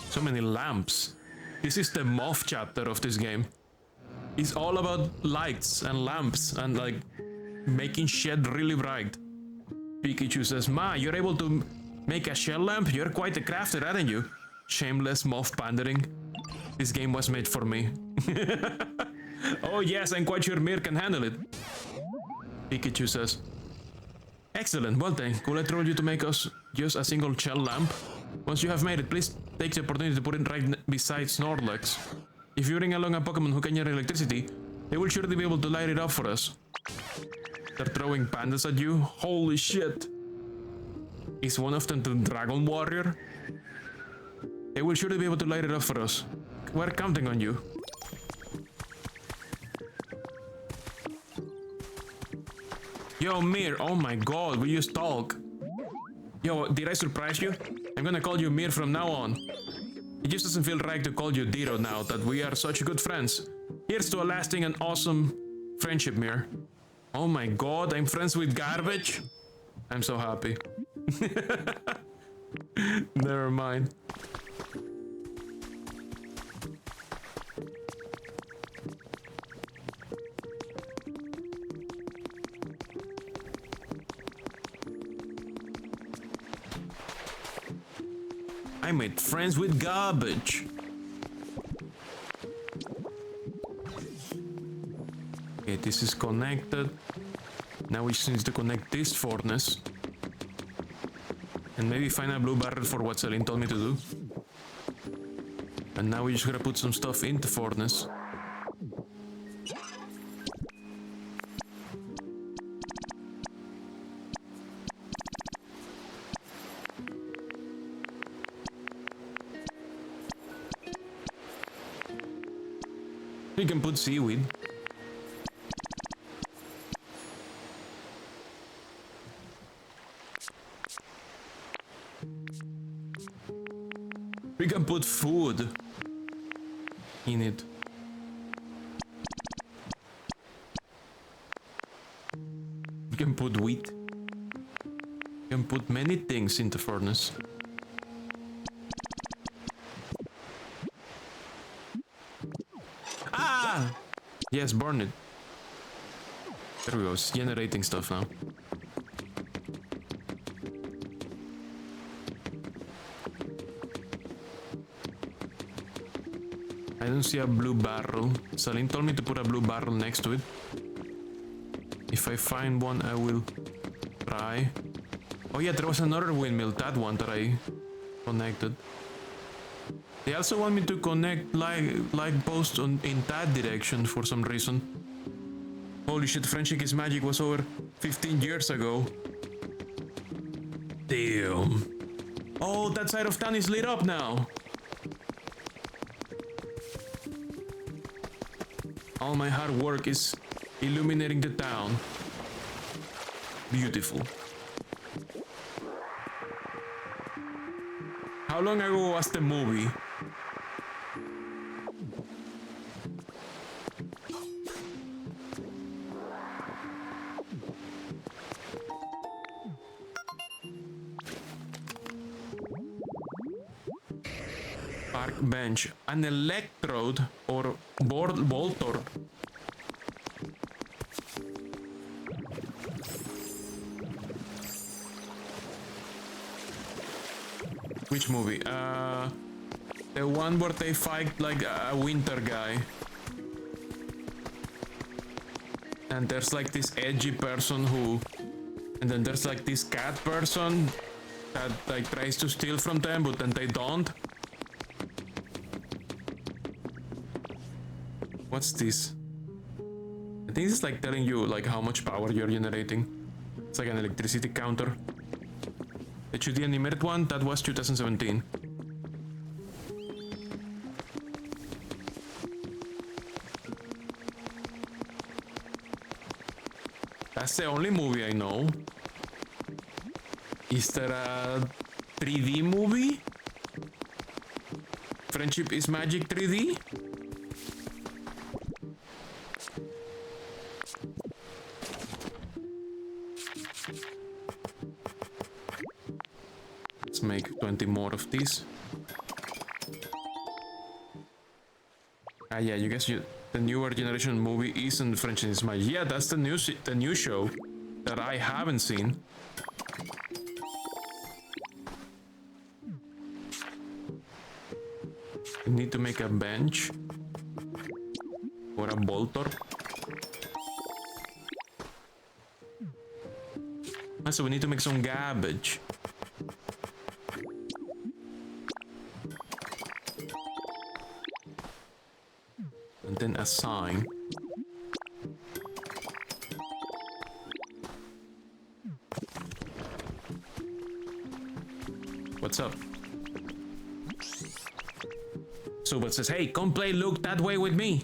So many lamps. This is the Moth chapter of this game. It's all about lights and lamps and like making shit really bright. Pikachu says, Ma, you're able to make a shell lamp? You're quite a crafter, aren't you? Shameless Moth pandering. This game was made for me. Oh yes, I'm quite sure Mir can handle it. Pikachu says, excellent, well then, could I trouble you to make us just a single shell lamp? Once you have made it, please take the opportunity to put it right beside Snorlax. If you bring along a Pokemon who can generate electricity, they will surely be able to light it up for us. They're throwing pandas at you? Holy shit! Is one of them the Dragon Warrior? They will surely be able to light it up for us. We're counting on you. Yo, Mir, oh my god, we just talk. Yo, did I surprise you? I'm gonna call you Mir from now on. It just doesn't feel right to call you Ditto now that we are such good friends. Here's to a lasting and awesome friendship, Mir. Oh my god, I'm friends with garbage? I'm so happy. Never mind. I made friends with garbage. Okay, this is connected. Now we just need to connect this furnace. And maybe find a blue barrel for what Celine told me to do. And now we just gotta put some stuff in the furnace. We can put seaweed. We can put food in it. We can put wheat. We can put many things in the furnace. Ah! Yes, burn it. There we go, it's generating stuff now. I don't see a blue barrel. Salim told me to put a blue barrel next to it. If I find one, I will try. Oh yeah, there was another windmill, that one that I connected. They also want me to connect like posts in that direction for some reason. Holy shit, Friendship is Magic was over 15 years ago. Damn. Oh, that side of town is lit up now. All my hard work is illuminating the town. Beautiful. How long ago was the movie? Park bench. An electrode or boltor. Which movie? The one where they fight like a winter guy. And there's like this edgy person who... And then there's like this cat person that like tries to steal from them, but then they don't. What's this? I think it's like telling you like how much power you're generating. It's like an electricity counter. The 2D animated one, that was 2017. That's the only movie I know. Is there a 3D movie? Friendship is Magic 3D? Let's make 20 more of these. Ah yeah, you guess the newer generation movie isn't Friendship is Magic. Yeah, that's the new show that I haven't seen. We need to make a bench or a bolter. So we need to make some garbage. And then a sign. What's up? Subot says, hey, come play Look That Way with me.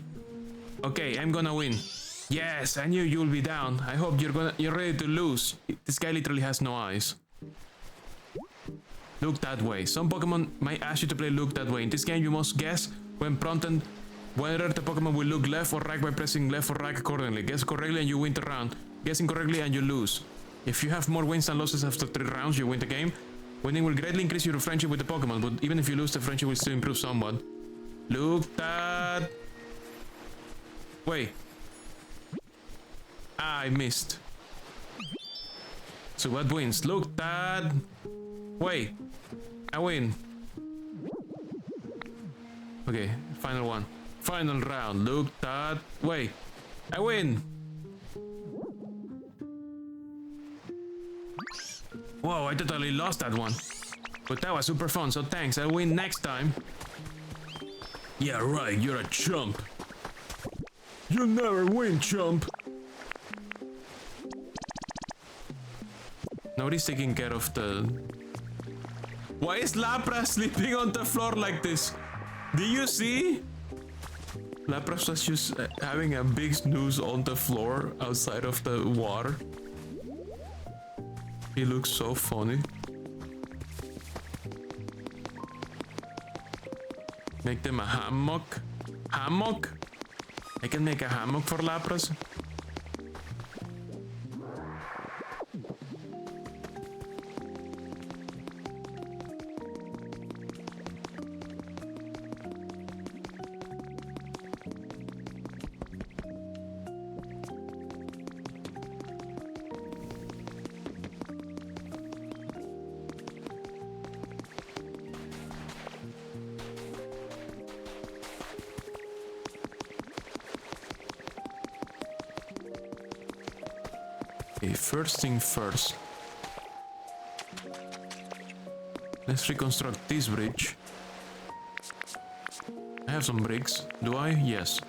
Okay, I'm gonna win. Yes, I knew you'll be down. I hope you're ready to lose. This guy literally has no eyes. Look that way. Some Pokemon might ask you to play Look That Way. In this game, you must guess when prompted whether the Pokemon will look left or right by pressing left or right accordingly. Guess correctly and you win the round. Guess incorrectly and you lose. If you have more wins than losses after 3 rounds, you win the game. Winning will greatly increase your friendship with the Pokemon, but even if you lose, the friendship will still improve somewhat. Look that... Wait. I missed. So what wins? Look that... Wait. I win. Okay, final one. Final round. Look that... Wait. I win. Whoa, I totally lost that one. But that was super fun, so thanks. I'll win next time. Yeah, right, you're a chump. You'll never win, chump. Nobody's taking care of the... Why is Lapras sleeping on the floor like this? Do you see? Lapras was just having a big snooze on the floor outside of the water. He looks so funny. Make them a hammock. Hammock? I can make a hammock for Lapras. Okay, first thing first. Let's reconstruct this bridge. I have some bricks. Do I? Yes.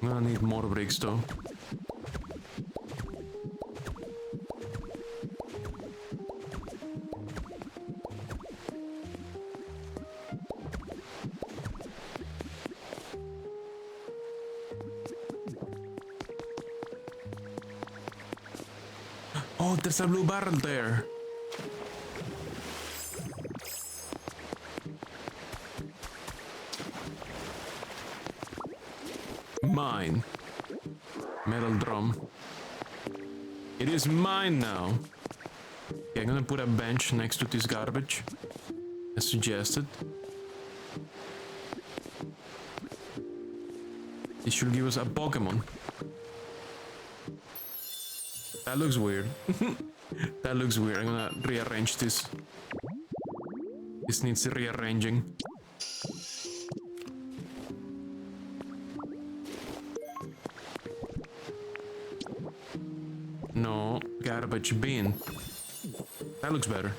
I'm gonna need more bricks though. Oh, there's a blue barrel there. Mine. Metal drum. It is mine now. Okay, I'm gonna put a bench next to this garbage, as suggested. It should give us a Pokemon. That looks weird. That looks weird. I'm gonna rearrange this. This needs rearranging. No, garbage bin. That looks better.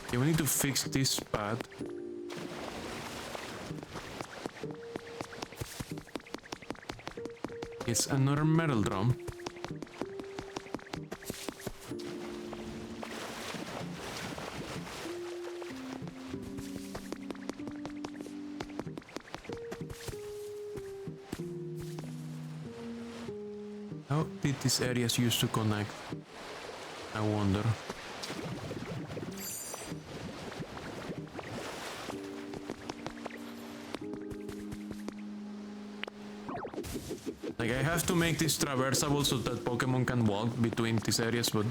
Okay, we need to fix this spot. It's another metal drum. How did these areas used to connect? I wonder. Like, I have to make this traversable so that Pokemon can walk between these areas, but...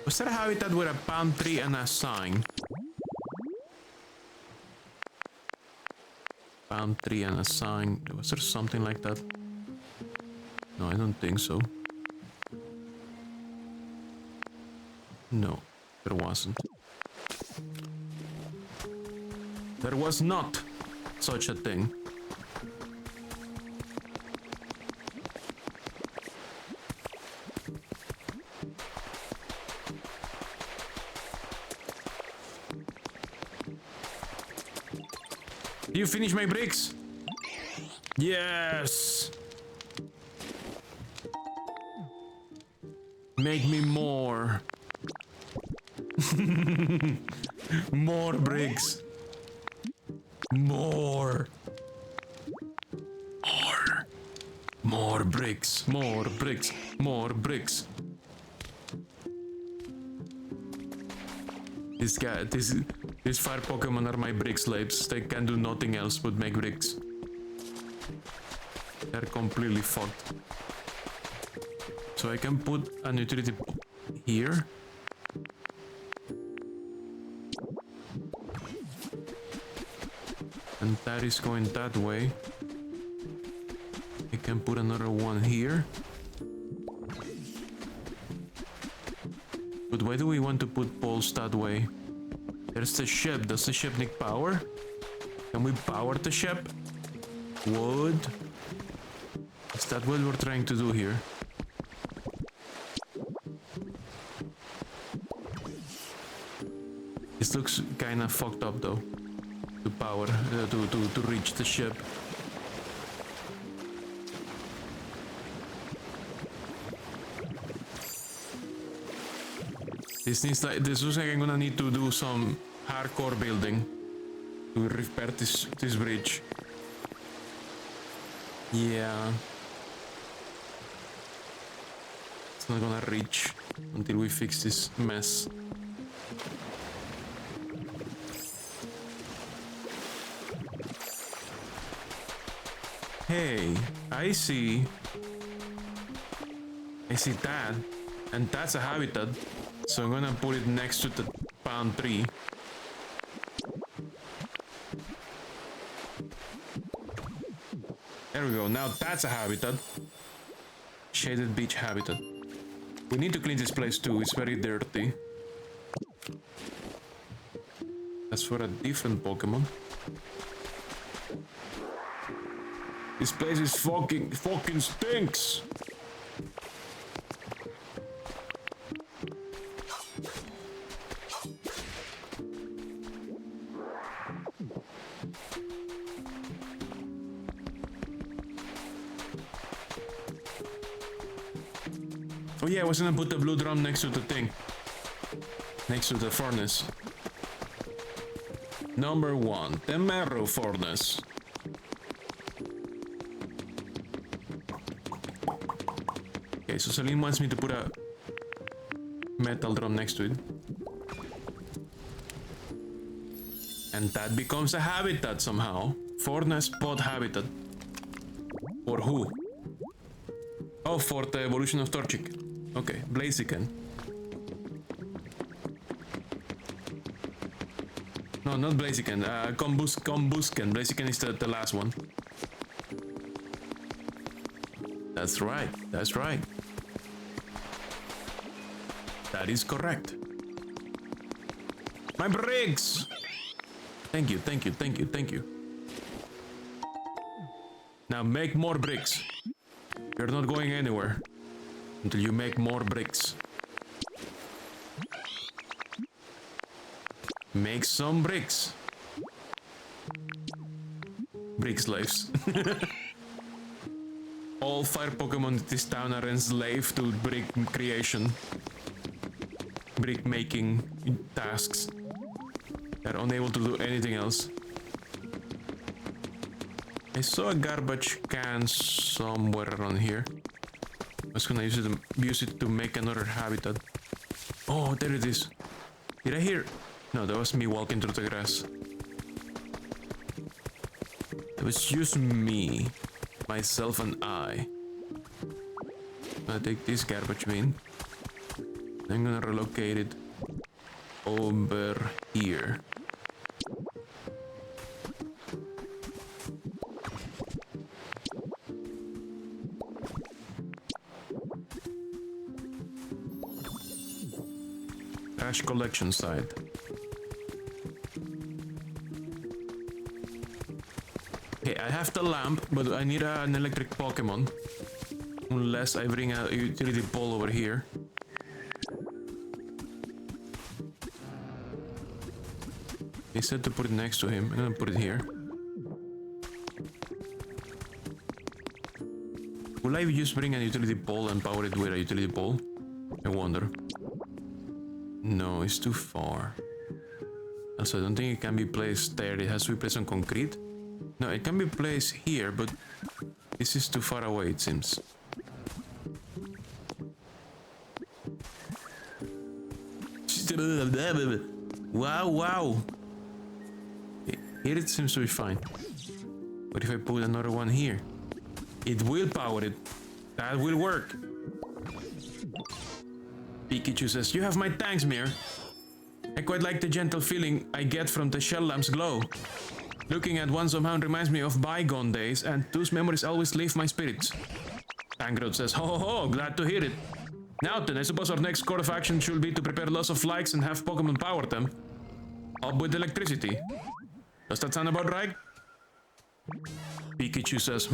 Was there a habitat with a palm tree and a sign? Palm tree and a sign. Was there something like that? No, I don't think so. No, there wasn't. There was not such a thing. Did you finish my bricks? Yes! Make me more. More bricks. More. More. More bricks. More bricks. More bricks. These fire Pokemon are my brick slaves. They can do nothing else but make bricks. They're completely fucked. So I can put an utility here. And that is going that way. I can put another one here. But why do we want to put poles that way? There's the ship. Does the ship need power? Can we power the ship? Wood? Is that what we're trying to do here? This looks kinda fucked up though. To power, to reach the ship. This looks like I'm gonna need to do some hardcore building to repair this bridge. Yeah. It's not gonna reach until we fix this mess. Hey, I see that, and that's a habitat, so I'm gonna put it next to the palm tree. There we go, now that's a habitat. Shaded beach habitat. We need to clean this place too, it's very dirty. That's for a different Pokemon. This place is fucking stinks! Oh yeah, I was gonna put the blue drum next to the thing. Next to the furnace. Number 1, the marrow furnace. Okay, so Celine wants me to put a metal drum next to it. And that becomes a habitat somehow. Furnace pod habitat. For who? Oh, for the evolution of Torchic. Okay, Blaziken. No, not Blaziken. Combusken. Blaziken is the last one. That's right. That's right. That is correct. My bricks! Thank you, thank you, thank you, thank you. Now make more bricks. You're not going anywhere until you make more bricks. Make some bricks. Brick slaves. All fire Pokemon in this town are enslaved to brick creation. Brick making tasks. They're unable to do anything else. I saw a garbage can somewhere around here. I was gonna use it to make another habitat. Oh, there it is. Did I hear? No, that was me walking through the grass. It was just me, myself and I. I'm gonna take this garbage bin. I'm gonna relocate it over here. Trash collection site. Okay, I have the lamp, but I need an electric Pokemon. Unless I bring a utility pole over here. He said to put it next to him. I'm gonna put it here. Will I just bring a utility pole and power it with a utility pole? I wonder. No, it's too far. Also, I don't think it can be placed there. It has to be placed on concrete. No, it can be placed here, but this is too far away, it seems. Wow, wow. Here it seems to be fine. What if I put another one here? It will power it. That will work. Pikachu says, "You have my thanks, Mir. I quite like the gentle feeling I get from the shell lamp's glow. Looking at one somehow reminds me of bygone days, and those memories always lift my spirits." Tangrod says, "Ho ho ho, glad to hear it. Now then, I suppose our next course of action should be to prepare lots of flags and have Pokemon power them. Up with electricity. Does that sound about right?" Pikachu says,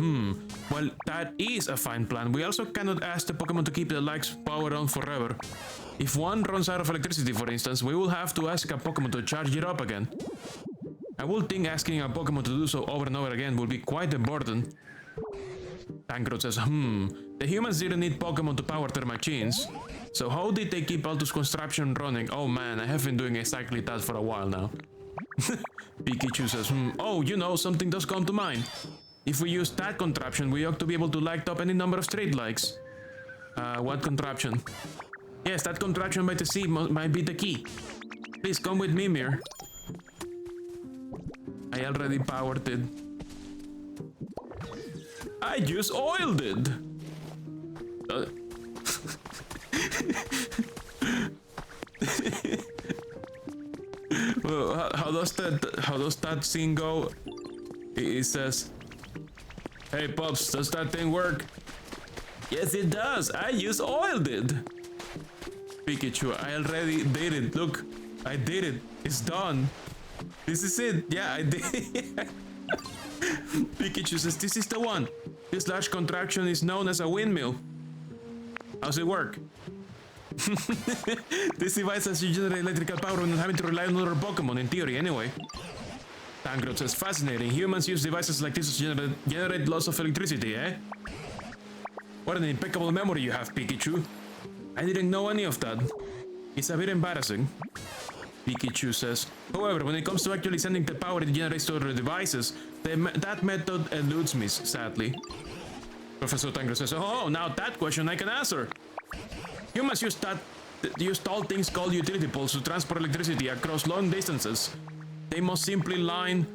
well, that is a fine plan. We also cannot ask the Pokemon to keep the lights powered on forever. If one runs out of electricity, for instance, we will have to ask a Pokemon to charge it up again. I would think asking a Pokemon to do so over and over again would be quite a burden. Tangrod says, the humans didn't need Pokemon to power their machines, So how did they keep Altus construction running? Oh man, I have been doing exactly that for a while now. Pikachu says, oh, you know, something does come to mind. If we use that contraption, we ought to be able to light up any number of street lights. What contraption? Yes, that contraption by the sea might be the key. Please come with me, Mir. I already powered it. I just oiled it! Well, how does that scene go? It says, "Hey Pops, does that thing work?" Yes, it does. I just oiled it. Pikachu, I already did it. Look, I did it. It's done. This is it. Yeah, I did. Pikachu says, "This is the one. This large contraption is known as a windmill." How's it work? This device has you generate electrical power without having to rely on other Pokemon, in theory, anyway. Tangrowth says, fascinating. Humans use devices like this to generate lots of electricity, eh? What an impeccable memory you have, Pikachu. I didn't know any of that. It's a bit embarrassing. Pikachu says, however, when it comes to actually sending the power it generates to other devices, that method eludes me, sadly. Professor Tangrowth says, oh, now that question I can answer. Humans use tall things called utility poles to transport electricity across long distances. They will simply line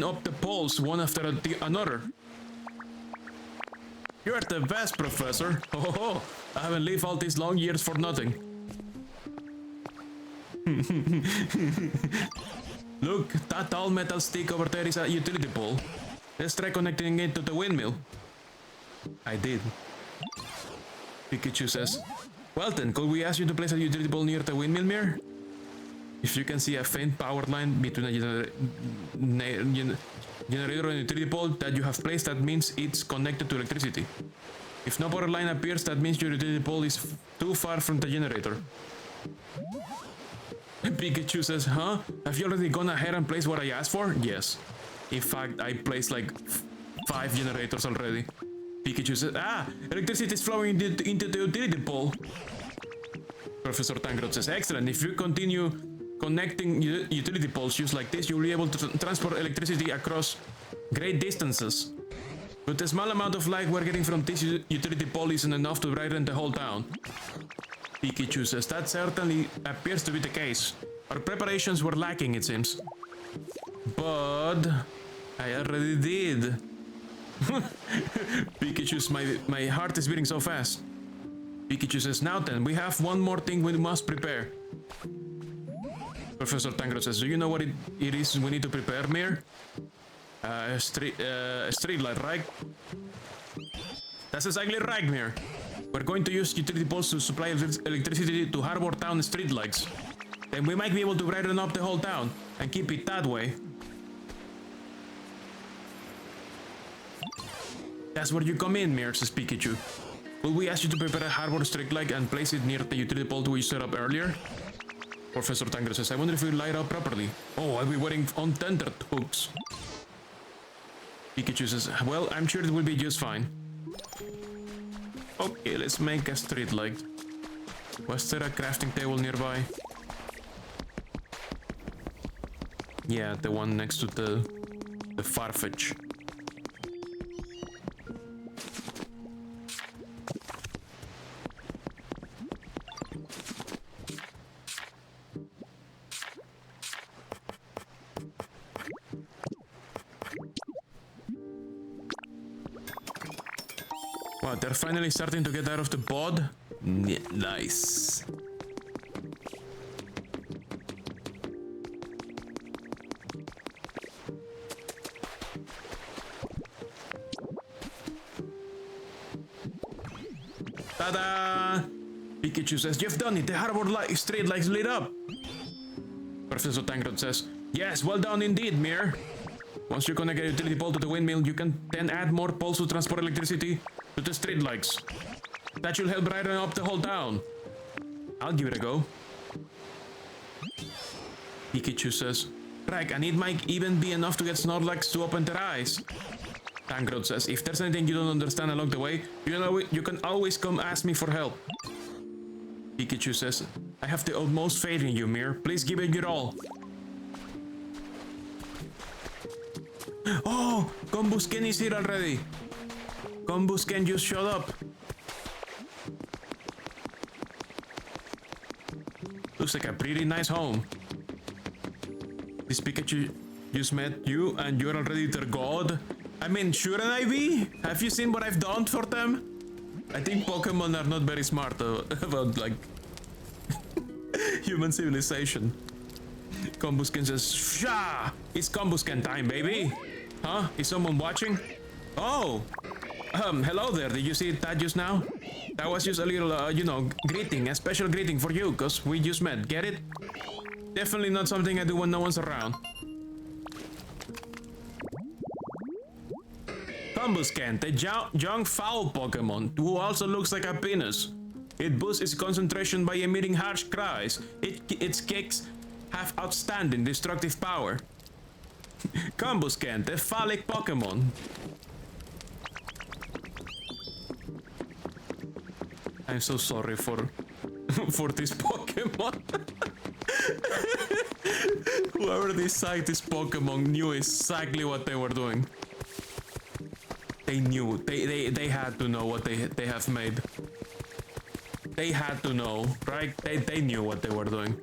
up the poles one after another. You are the best, Professor. Oh, I haven't lived all these long years for nothing. Look, that tall metal stick over there is a utility pole. Let's try connecting it to the windmill. I did. Pikachu says, well then, could we ask you to place a utility pole near the windmill mirror? If you can see a faint power line between a generator and utility pole that you have placed, that means it's connected to electricity. If no power line appears, that means your utility pole is too far from the generator. Pikachu says, huh? Have you already gone ahead and placed what I asked for? Yes. In fact, I placed like 5 generators already. Pikachu says, electricity is flowing into the utility pole. Professor Tangrowth says, excellent. If you continue connecting utility poles just like this, you'll be able to transport electricity across great distances. But the small amount of light we're getting from this utility pole isn't enough to brighten the whole town. Pikachu says, that certainly appears to be the case. Our preparations were lacking, it seems. But I already did. Pikachu's, my heart is beating so fast. Pikachu says, now then, we have one more thing we must prepare. Professor Tangrowth says, do you know what it is we need to prepare, Mir? Street light, right? That's exactly right, Mir. We're going to use utility poles to supply electricity to Harbor Town street lights. Then we might be able to brighten up the whole town and keep it that way. That's where you come in, Mir, says Pikachu. Will we ask you to prepare a harbor street light and place it near the utility pole we set up earlier? Professor Tangrowth says, I wonder if we light up properly. Oh, I'll be waiting on tented hooks. Pikachu says, well, I'm sure it will be just fine. Okay, let's make a street light. Was there a crafting table nearby? Yeah, the one next to the Farfetch. Wow, they're finally starting to get out of the pod. Yeah, nice. Ta-da! Pikachu says, you've done it! The harbor street lights lit up! Professor Tangrowth says, yes, well done indeed, Mir. Once you connect a utility pole to the windmill, you can then add more poles to transport electricity to the street lights. That should help brighten up the whole town. I'll give it a go. Pikachu says, right, and it might even be enough to get Snorlax to open their eyes. Tangrowth says, if there's anything you don't understand along the way, you can always come ask me for help. Pikachu says, I have the utmost faith in you, Mir. Please give it your all. Oh, Combusken is here already. Combusken just showed up. Looks like a pretty nice home. This Pikachu just met you and you're already their god? I mean, shouldn't I be? Have you seen what I've done for them? I think Pokemon are not very smart about, like, human civilization. Combusken says, Shah! It's Combusken time, baby! Huh? Is someone watching? Oh! Hello there, did you see that just now? That was just a little, you know, greeting, a special greeting for you, cause we just met, get it? Definitely not something I do when no one's around. Combusken, the young foul Pokemon, who also looks like a penis. It boosts its concentration by emitting harsh cries. Its kicks have outstanding destructive power. Combusken, the phallic Pokemon. I'm so sorry for this Pokemon. Whoever designed this Pokemon knew exactly what they were doing. They knew. They had to know what they have made. They had to know, right? They knew what they were doing.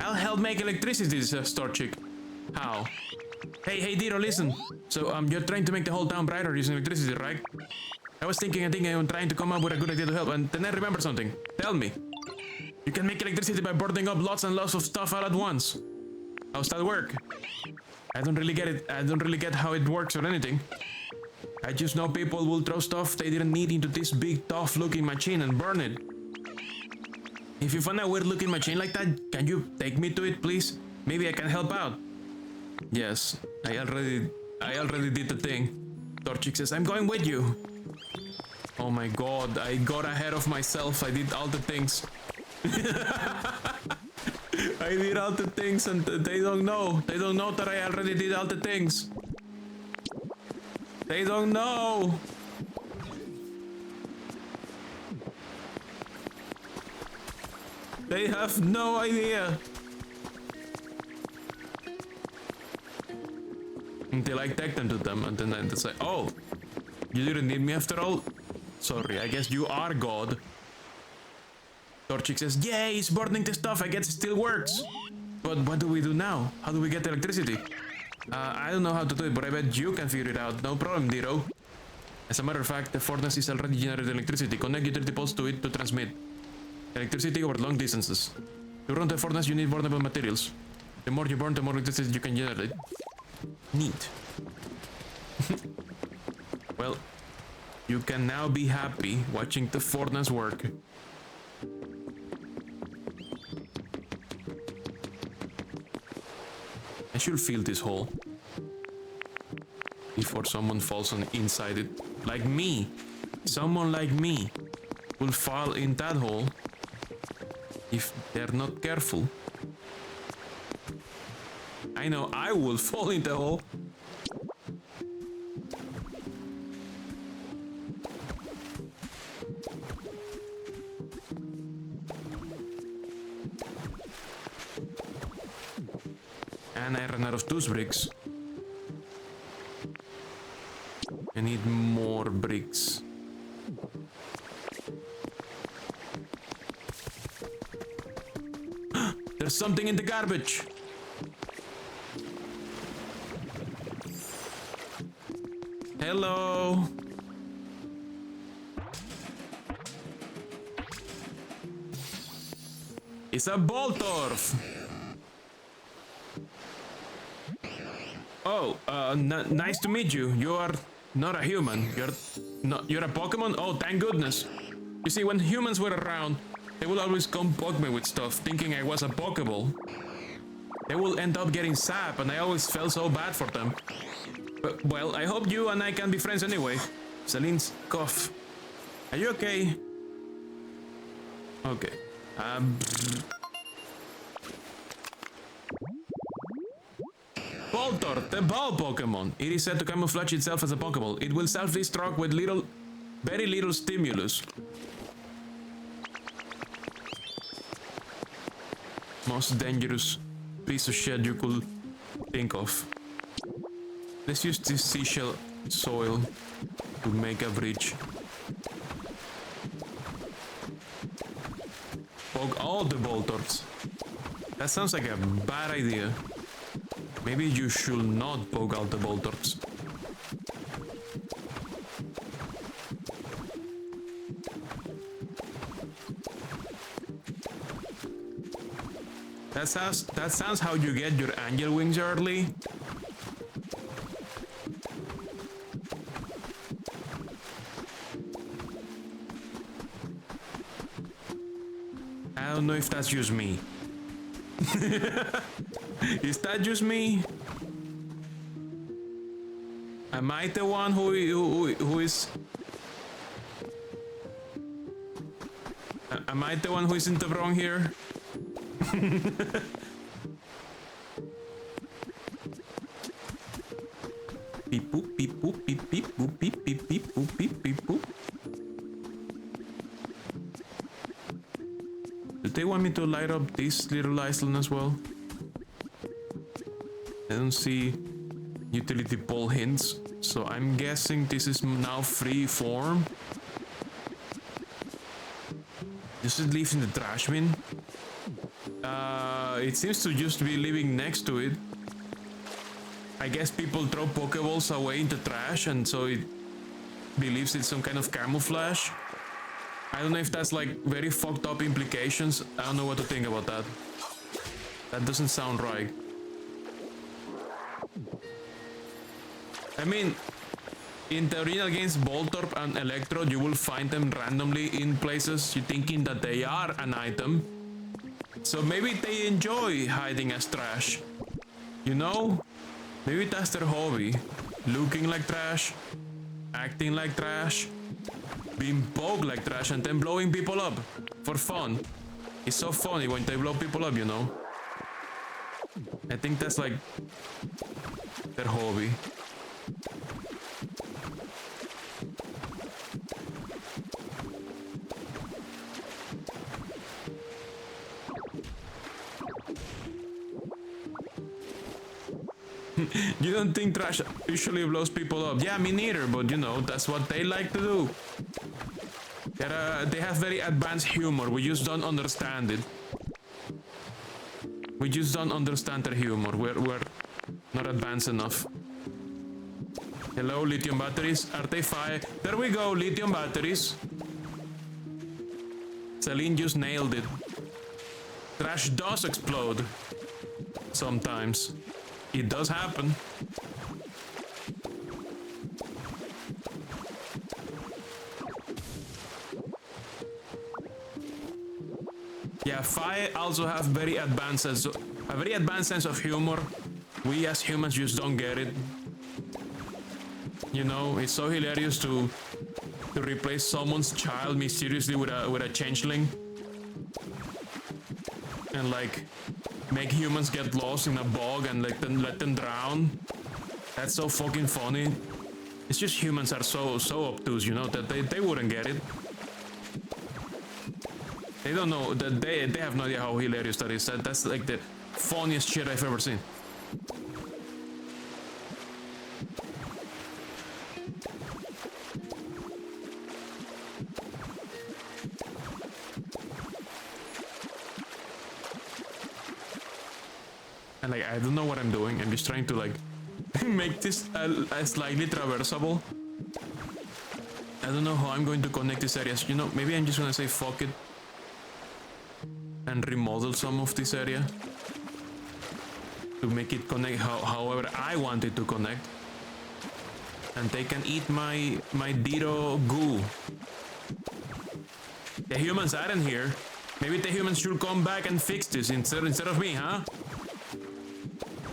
I'll help make electricity, says Torchic. How? Hey, Diro, listen. So, you're trying to make the whole town brighter using electricity, right? I was thinking I'm trying to come up with a good idea to help, and then I remember something. Tell me. You can make electricity by burning up lots and lots of stuff all at once. How's that work? I don't really get it. I don't really get how it works or anything. I just know people will throw stuff they didn't need into this big, tough-looking machine and burn it. If you find a weird-looking machine like that, can you take me to it, please? Maybe I can help out. Yes, I already did the thing. Torchic says, I'm going with you. Oh my god, I got ahead of myself. I did all the things. I did all the things and they don't know. They don't know that I already did all the things. They don't know. They have no idea. Until I take them to them and then they say, oh, you didn't need me after all? Sorry, I guess you are God. Torchic says, yay, it's burning the stuff, I guess it still works. But what do we do now? How do we get electricity? I don't know how to do it, but I bet you can figure it out. No problem, Diro. As a matter of fact, the furnace is already generating electricity. Connect utility poles to it to transmit electricity over long distances. To run the furnace, you need burnable materials. The more you burn, the more electricity you can generate. Neat. Well, you can now be happy watching the furnace work. I should fill this hole before someone falls on inside it. Like me. Someone like me will fall in that hole if they're not careful. I know I will fall in the hole. And I ran out of those bricks. I need more bricks. There's something in the garbage. Hello. It's a Voltorb. Oh, nice to meet you. You are not a human. You're a Pokemon? Oh, thank goodness. You see, when humans were around, they would always come poke me with stuff, thinking I was a Pokeball. They will end up getting sap, and I always felt so bad for them. But, well, I hope you and I can be friends anyway. Celine's cough. Are you okay? Okay. Voltorb! Voltorb, the ball Pokemon. It is said to camouflage itself as a Pokeball. It will self-destruct with very little stimulus. Most dangerous piece of shit you could think of. Let's use this seashell soil to make a bridge. Poke all the Voltorbs. That sounds like a bad idea. Maybe you should not poke out the Voltorbs. That sounds how you get your angel wings early. I don't know if that's just me. Is that just me? Am I the one who is? Am I the one who is in the wrong here? Beep boop beep boop beep beep boop beep beep beep boop beep beep boop. Do they want me to light up this little island as well? I don't see utility pole hints, so I'm guessing this is now free form. Does it live in the trash bin? It seems to just be living next to it. I guess people throw Pokeballs away in the trash, and so it believes it's some kind of camouflage. I don't know if that's like very fucked up implications. I don't know what to think about that. That doesn't sound right. I mean, in the original games, Voltorb and Electrode, you will find them randomly in places, you thinking that they are an item. So maybe they enjoy hiding as trash. You know? Maybe that's their hobby. Looking like trash, acting like trash, being poked like trash, and then blowing people up for fun. It's so funny when they blow people up, you know? I think that's like their hobby. You don't think trash usually blows people up? Yeah, me neither, but you know, that's what they like to do. They have very advanced humor, we just don't understand it. We just don't understand their humor, we're not advanced enough. Hello, lithium batteries, are they fire? There we go, lithium batteries. Celine just nailed it. Trash does explode. Sometimes. It does happen. Yeah, fire also have a very advanced sense of humor. We as humans just don't get it. You know, it's so hilarious to replace someone's child mysteriously with a changeling. And like make humans get lost in a bog and let them drown. That's so fucking funny. It's just humans are so obtuse, you know, that they wouldn't get it. They don't know that they have no idea how hilarious that is. That's like the funniest shit I've ever seen. And like, I don't know what I'm doing. I'm just trying to like make this slightly traversable. I don't know how I'm going to connect these areas. You know, maybe I'm just gonna say fuck it and remodel some of this area to make it connect however I want it to connect. And they can eat my Ditto goo. The humans aren't here. Maybe the humans should come back and fix this instead of me, huh?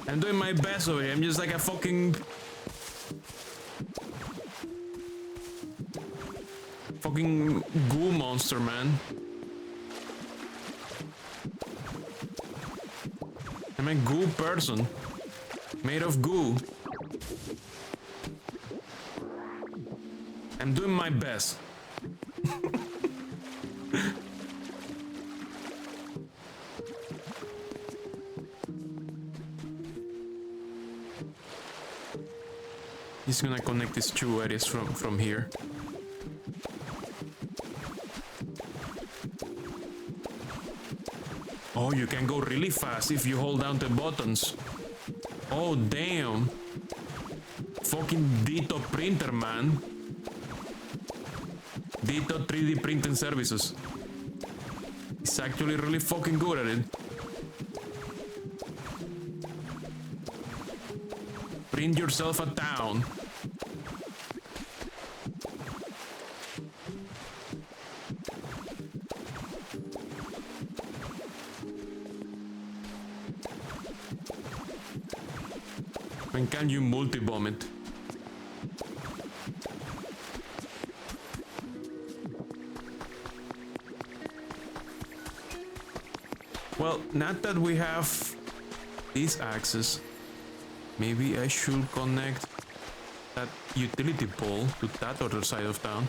I'm doing my best over here. I'm just like a fucking goo monster, man. I'm a goo person. Made of goo. I'm doing my best. He's gonna connect these two areas from here. Oh, you can go really fast if you hold down the buttons. Oh, damn. Fucking Dito printer, man. Dito 3D printing services. He's actually really fucking good at it. Print yourself a town. When can you multi-bomb it? Well, not that we have these axes, maybe I should connect that utility pole to that other side of town.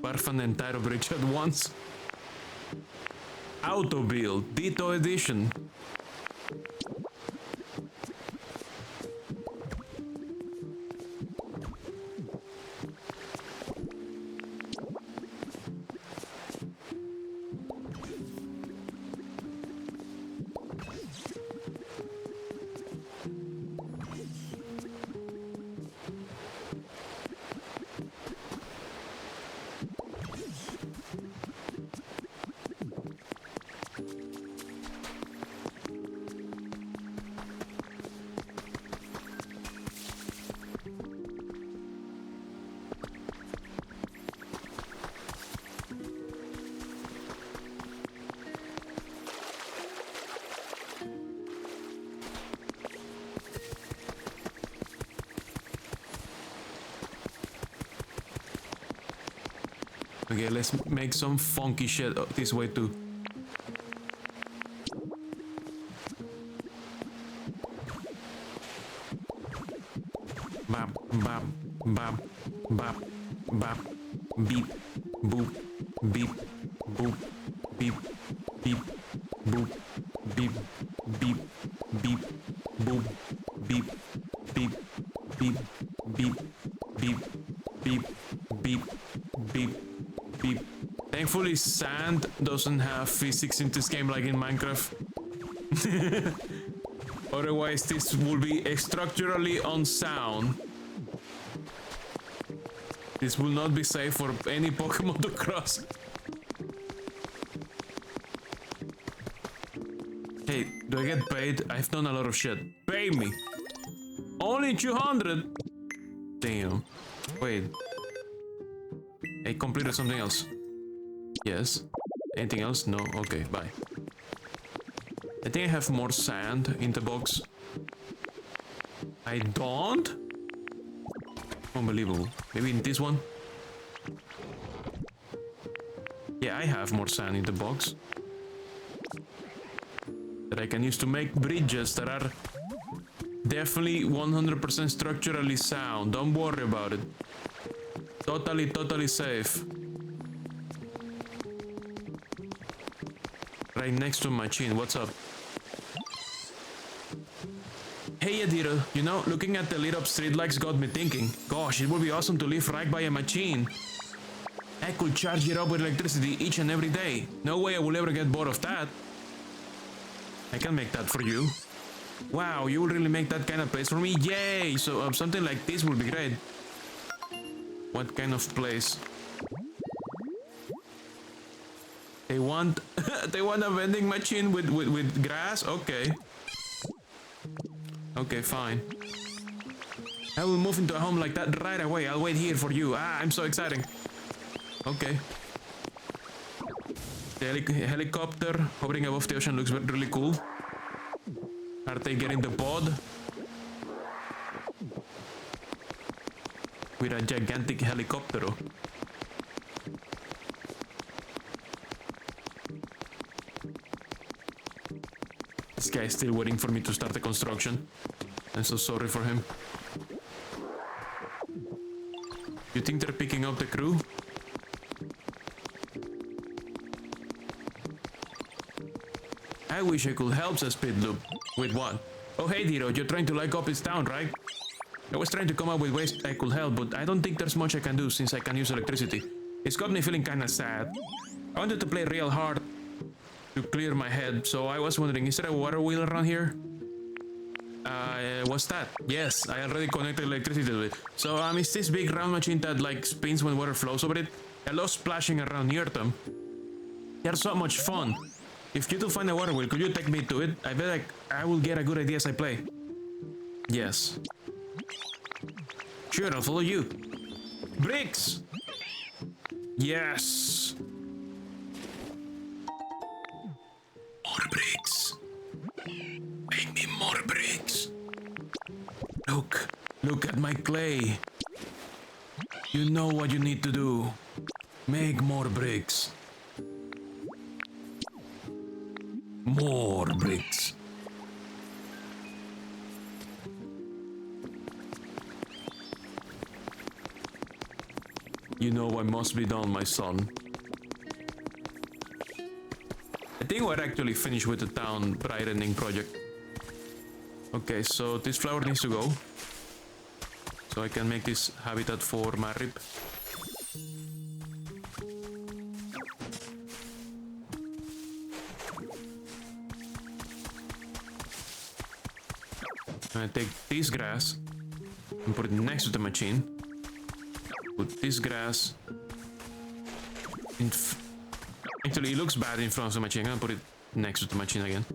Barf an entire bridge at once. Auto build, Dito edition. Okay, let's make some funky shit this way too. Bap, bap, bap, bap, bap, beep, boop, beep, boop, beep, beep, boop, beep, beep, beep, boop, beep, beep, beep, beep, beep, beep, beep, beep. Beep. Thankfully, sand doesn't have physics in this game like in Minecraft. Otherwise, this will be structurally unsound. This will not be safe for any Pokemon to cross. Hey, do I get paid? I've done a lot of shit. Pay me! Only 200? Damn. Wait. I completed something else. Yes. Anything else? No. Okay, bye. I think I have more sand in the box. I don't? Unbelievable. Maybe in this one? Yeah, I have more sand in the box. That I can use to make bridges that are definitely 100% structurally sound. Don't worry about it. Totally safe. right next to a machine. What's up? Hey Adiro, you know, looking at the lit up streetlights got me thinking, gosh, it would be awesome to live right by a machine. I could charge it up with electricity each and every day. No way I will ever get bored of that. I can make that for you. Wow, you will really make that kind of place for me? Yay! So something like this would be great. What kind of place? They want they want a vending machine with grass? Okay. Okay, fine. I will move into a home like that right away. I'll wait here for you. Ah, I'm so exciting. Okay. The helicopter hovering above the ocean looks really cool. Are they getting the pod? With a gigantic helicopter. This guy is still waiting for me to start the construction. I'm so sorry for him. You think they're picking up the crew? I wish I could help, says Pitloop. With what? Oh hey Diro, you're trying to light up this town, right? I was trying to come up with ways I could help, but I don't think there's much I can do since I can use electricity. It's got me feeling kinda sad. I wanted to play real hard to clear my head, so I was wondering, is there a water wheel around here? What's that? Yes, I already connected electricity to it. So, it's this big round machine that, like, spins when water flows over it. I love splashing around near them. They're so much fun. If you do find a water wheel, could you take me to it? I bet I will get a good idea as I play. Yes. Sure, I'll follow you. Bricks! Yes! More bricks. Make me more bricks. Look at my clay. You know what you need to do. Make more bricks. More bricks. You know what must be done, my son. I think we're actually finished with the town brightening project. Okay, so this flower needs to go. So I can make this habitat for my rib. I'm gonna take this grass and put it next to the machine. Put this grass in. Actually, it looks bad in front of the machine. I'm gonna put it next to the machine again.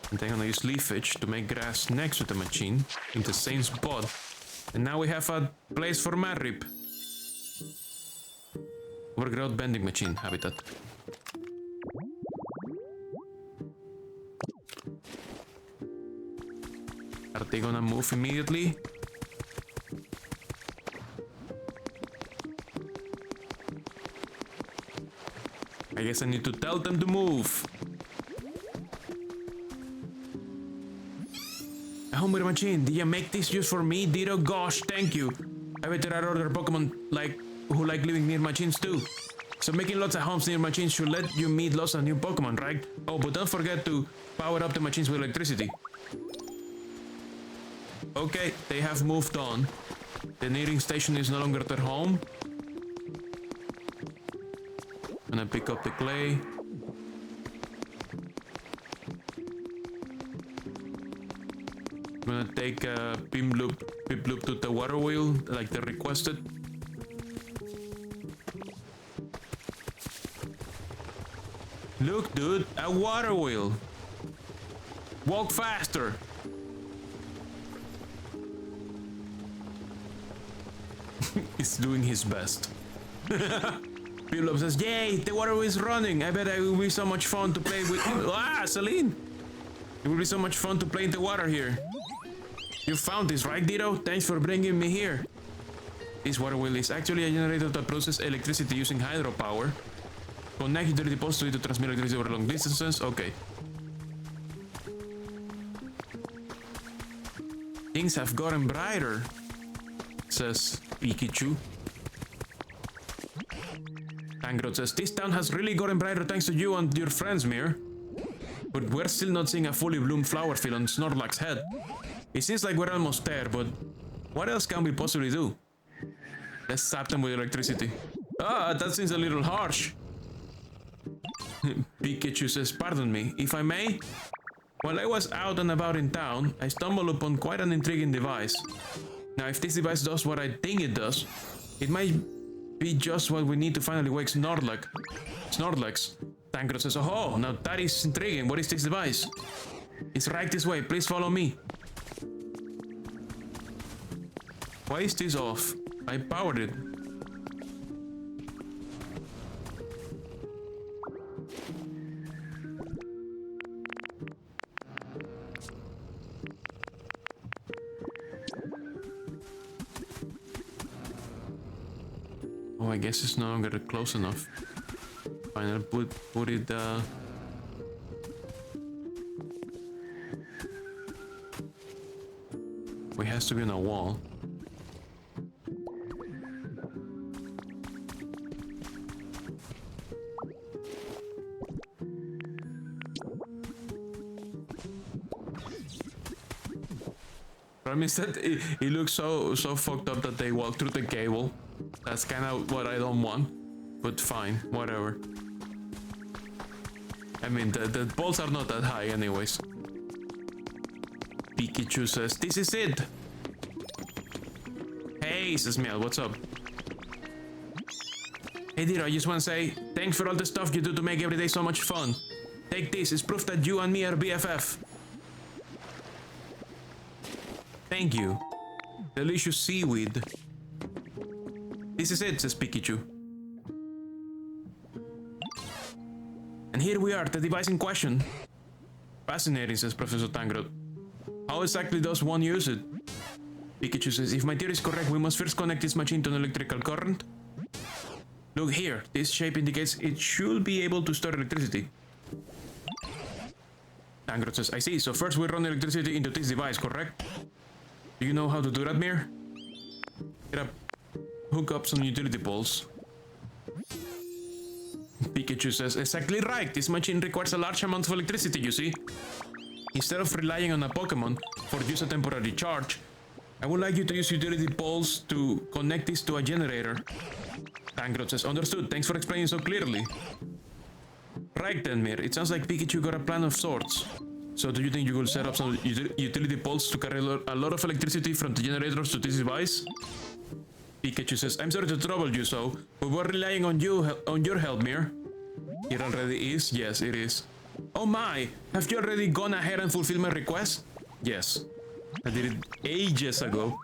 And then I'm gonna use leafage to make grass next to the machine in the same spot. And now we have a place for my rib. Overgrowth bending machine habitat. Are they gonna move immediately? I guess I need to tell them to move. A home with a machine. Did you make this just for me, Dito? Gosh, thank you. I bet there are other Pokemon who like living near machines too. So making lots of homes near machines should let you meet lots of new Pokemon, right? Oh, but don't forget to power up the machines with electricity. Okay, they have moved on. The nearing station is no longer their home. I'm gonna pick up the clay. I'm gonna take a Piploop to the water wheel, like they requested. Look, dude, a water wheel. Walk faster. He's doing his best. Piploop says, yay, the water wheel is running. I bet it will be so much fun to play with. Ah, Celine. It will be so much fun to play in the water here. You found this, right, Dito? Thanks for bringing me here. This water wheel is actually a generator that processes electricity using hydropower. Connect to the depository to transmit electricity over long distances. Okay. Things have gotten brighter, says Pikachu. Tangrod says, this town has really gotten brighter thanks to you and your friends, Mir. But we're still not seeing a fully bloomed flower field on Snorlax's head. It seems like we're almost there, but what else can we possibly do? Let's zap them with electricity. Ah, that seems a little harsh. Pikachu says, pardon me, if I may? While I was out and about in town, I stumbled upon quite an intriguing device. Now, if this device does what I think it does, it might be just what we need to finally wake Snorlax. Tangrod says, oh, now that is intriguing. What is this device? It's right this way. Please follow me. Why is this off? I powered it. Oh, I guess it's no longer close enough. Fine, I'll put it, it has to be on a wall. Problem is that it looks so fucked up that they walk through the cable. That's kind of what I don't want, but fine, whatever. I mean, the balls are not that high anyways. Pikachu says, this is it! Hey, says Meow, what's up? Hey dear, I just want to say, thanks for all the stuff you do to make every day so much fun. Take this, it's proof that you and me are BFF. Thank you. Delicious seaweed. This is it, says Pikachu. And here we are, the device in question. Fascinating, says Professor Tangrod. How exactly does one use it? Pikachu says, if my theory is correct, we must first connect this machine to an electrical current. Look here, this shape indicates it should be able to store electricity. Tangrod says, I see, so first we run electricity into this device, correct? Do you know how to do that, Mir? Get up. Hook up some utility poles. Pikachu says, exactly right, this machine requires a large amount of electricity, you see. Instead of relying on a Pokemon for use a temporary charge, I would like you to use utility poles to connect this to a generator. Tangrod says, understood, thanks for explaining so clearly. Right then, Mir, it sounds like Pikachu got a plan of sorts. So do you think you will set up some utility poles to carry a lot of electricity from the generators to this device? Pikachu says, I'm sorry to trouble you so, but we're relying on your help, Mir. It already is? Yes, it is. Oh my! Have you already gone ahead and fulfilled my request? Yes. I did it ages ago.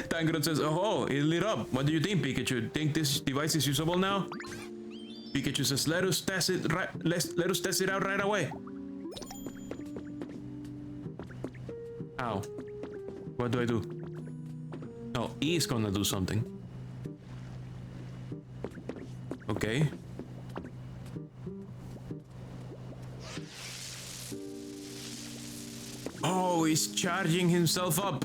Tangrod says, oh, it lit up. What do you think, Pikachu? Think this device is usable now? Pikachu says, let us test it out right away. Ow. What do I do? Oh, he's gonna do something. Okay. Oh, he's charging himself up.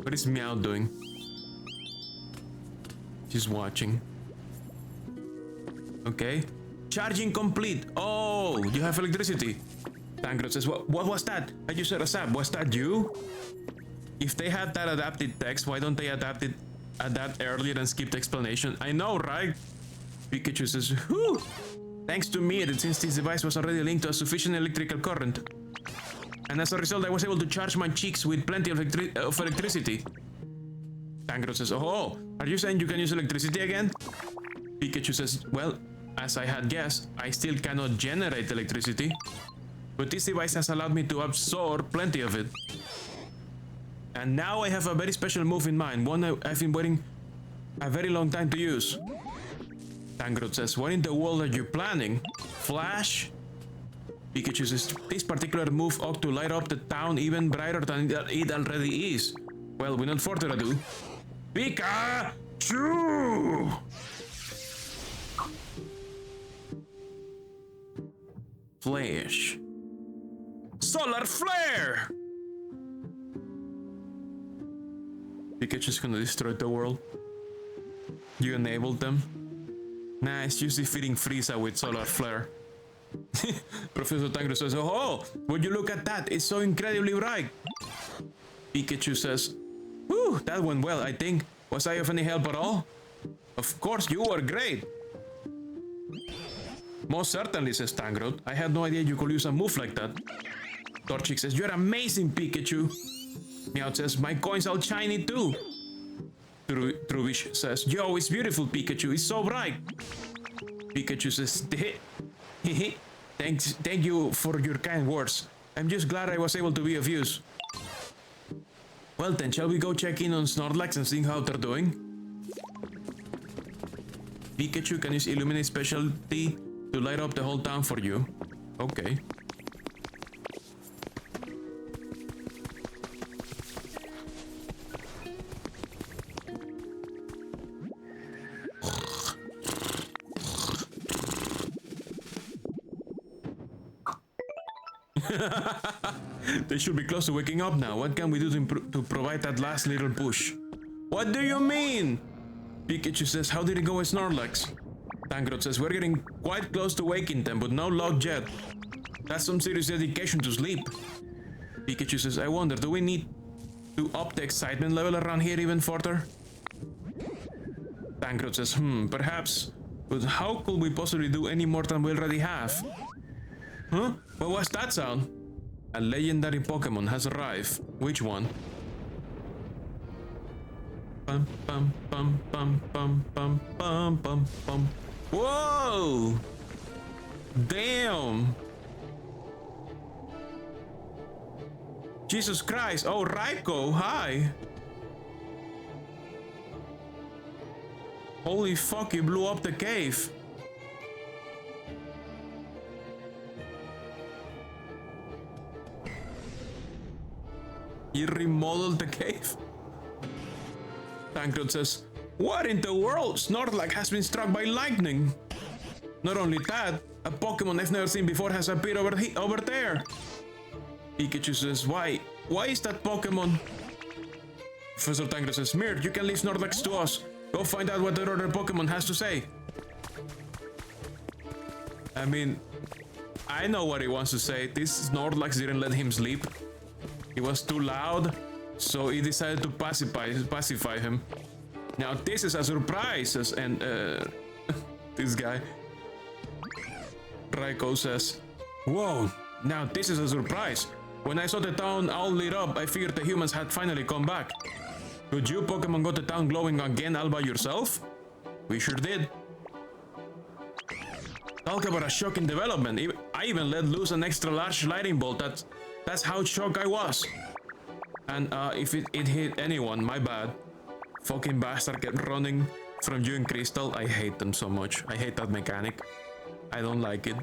What is Meow doing? She's watching. Okay. Charging complete. Oh, you have electricity. Tangrod says, what was that? I just said a sap. Was that you? If they had that adapted text, why don't they adapt earlier and skip the explanation? I know, right? Pikachu says, whew. Thanks to me, that since this device was already linked to a sufficient electrical current. And as a result, I was able to charge my cheeks with plenty of electricity. Tangrod says, oh, are you saying you can use electricity again? Pikachu says, well, as I had guessed, I still cannot generate electricity. But this device has allowed me to absorb plenty of it. And now I have a very special move in mind, one I've been waiting a very long time to use. Tangrod says, what in the world are you planning? Flash? Pikachu says, this particular move ought to light up the town even brighter than it already is. Well, without further ado, Pikachu! Flash. Solar Flare! Pikachu's gonna destroy the world. You enabled them? Nah, it's just defeating Frieza with solar flare. Professor Tangrowth says, oh, would you look at that? It's so incredibly bright. Pikachu says, whew, that went well, I think. Was I of any help at all? Of course, you were great. Most certainly, says Tangrowth. I had no idea you could use a move like that. Torchic says, you're amazing, Pikachu. Meowth says, my coin's all shiny too. Trubbish says, yo, it's beautiful, Pikachu. It's so bright. Pikachu says, thank you for your kind words. I'm just glad I was able to be of use. Well then, shall we go check in on Snorlax and see how they're doing? Pikachu can use Illuminate specialty to light up the whole town for you. Okay. They should be close to waking up now. What can we do to provide that last little push? What do you mean? Pikachu says, how did it go with Snorlax? Tangrowth says, we're getting quite close to waking them, but no luck yet. That's some serious dedication to sleep. Pikachu says, I wonder, do we need to up the excitement level around here even further? Tangrowth says, perhaps. But how could we possibly do any more than we already have? Huh? What was that sound? A legendary Pokemon has arrived. Which one? Bum bum bum bum bum bum bum bum bum. Whoa! Damn! Jesus Christ! Oh, Raikou, hi! Holy fuck! He blew up the cave. He remodeled the cave. Tangrowth says, what in the world? Snorlax has been struck by lightning. Not only that, a Pokemon I've never seen before has appeared over there. Pikachu says, why? Why is that Pokemon? Professor Tangrowth says, Mir, you can leave Snorlax to us. Go find out what the other Pokemon has to say. I mean, I know what he wants to say. This Snorlax didn't let him sleep. He was too loud, so he decided to pacify him. Now this is a surprise, and this guy. Raikou says, whoa, now this is a surprise. When I saw the town all lit up, I figured the humans had finally come back. Could you Pokemon got the town glowing again all by yourself? We sure did. Talk about a shocking development. I even let loose an extra large lightning bolt. That's how shocked I was. And if it hit anyone, my bad. Fucking bastard kept running from you and Crystal. I hate them so much. I hate that mechanic. I don't like it.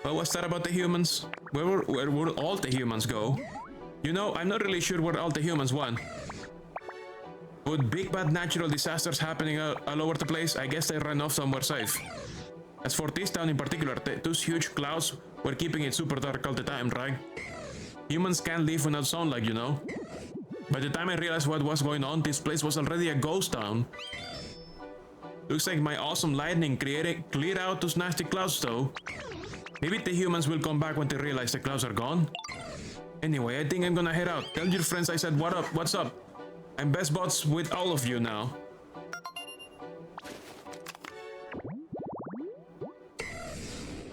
Well, what's that about the humans? Where would all the humans go? You know, I'm not really sure where all the humans went. With big bad natural disasters happening all over the place, I guess they ran off somewhere safe. As for this town in particular, those huge clouds were keeping it super dark all the time, right? Humans can't live without sunlight, you know? By the time I realized what was going on, this place was already a ghost town. Looks like my awesome lightning cleared out those nasty clouds though. Maybe the humans will come back when they realize the clouds are gone. Anyway, I think I'm gonna head out. Tell your friends I said what's up. I'm best buds with all of you now.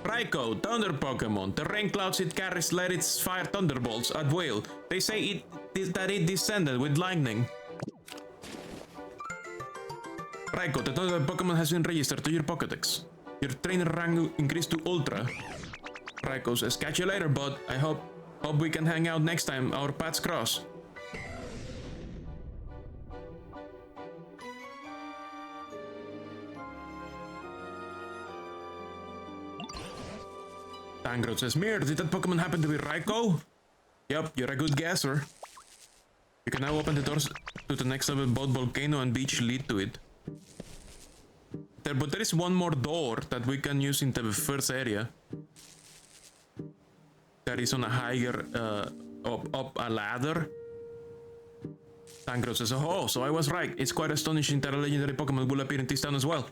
Raikou, Thunder Pokemon. The rain clouds it carries let it fire thunderbolts at will. They say that it descended with lightning. Raikou, the Thunder Pokemon has been registered to your Pokédex. Your trainer rank increased to Ultra. Raikou says, catch you later, bud. I hope we can hang out next time our paths cross. Tangrowth says, Mir, did that Pokemon happen to be Raikou? Yup, you're a good guesser. You can now open the doors to the next level. Both Volcano and Beach lead to it. But there is one more door that we can use in the first area. That is on a higher, up a ladder. Tangrowth says, oh, so I was right. It's quite astonishing that a legendary Pokemon will appear in this town as well.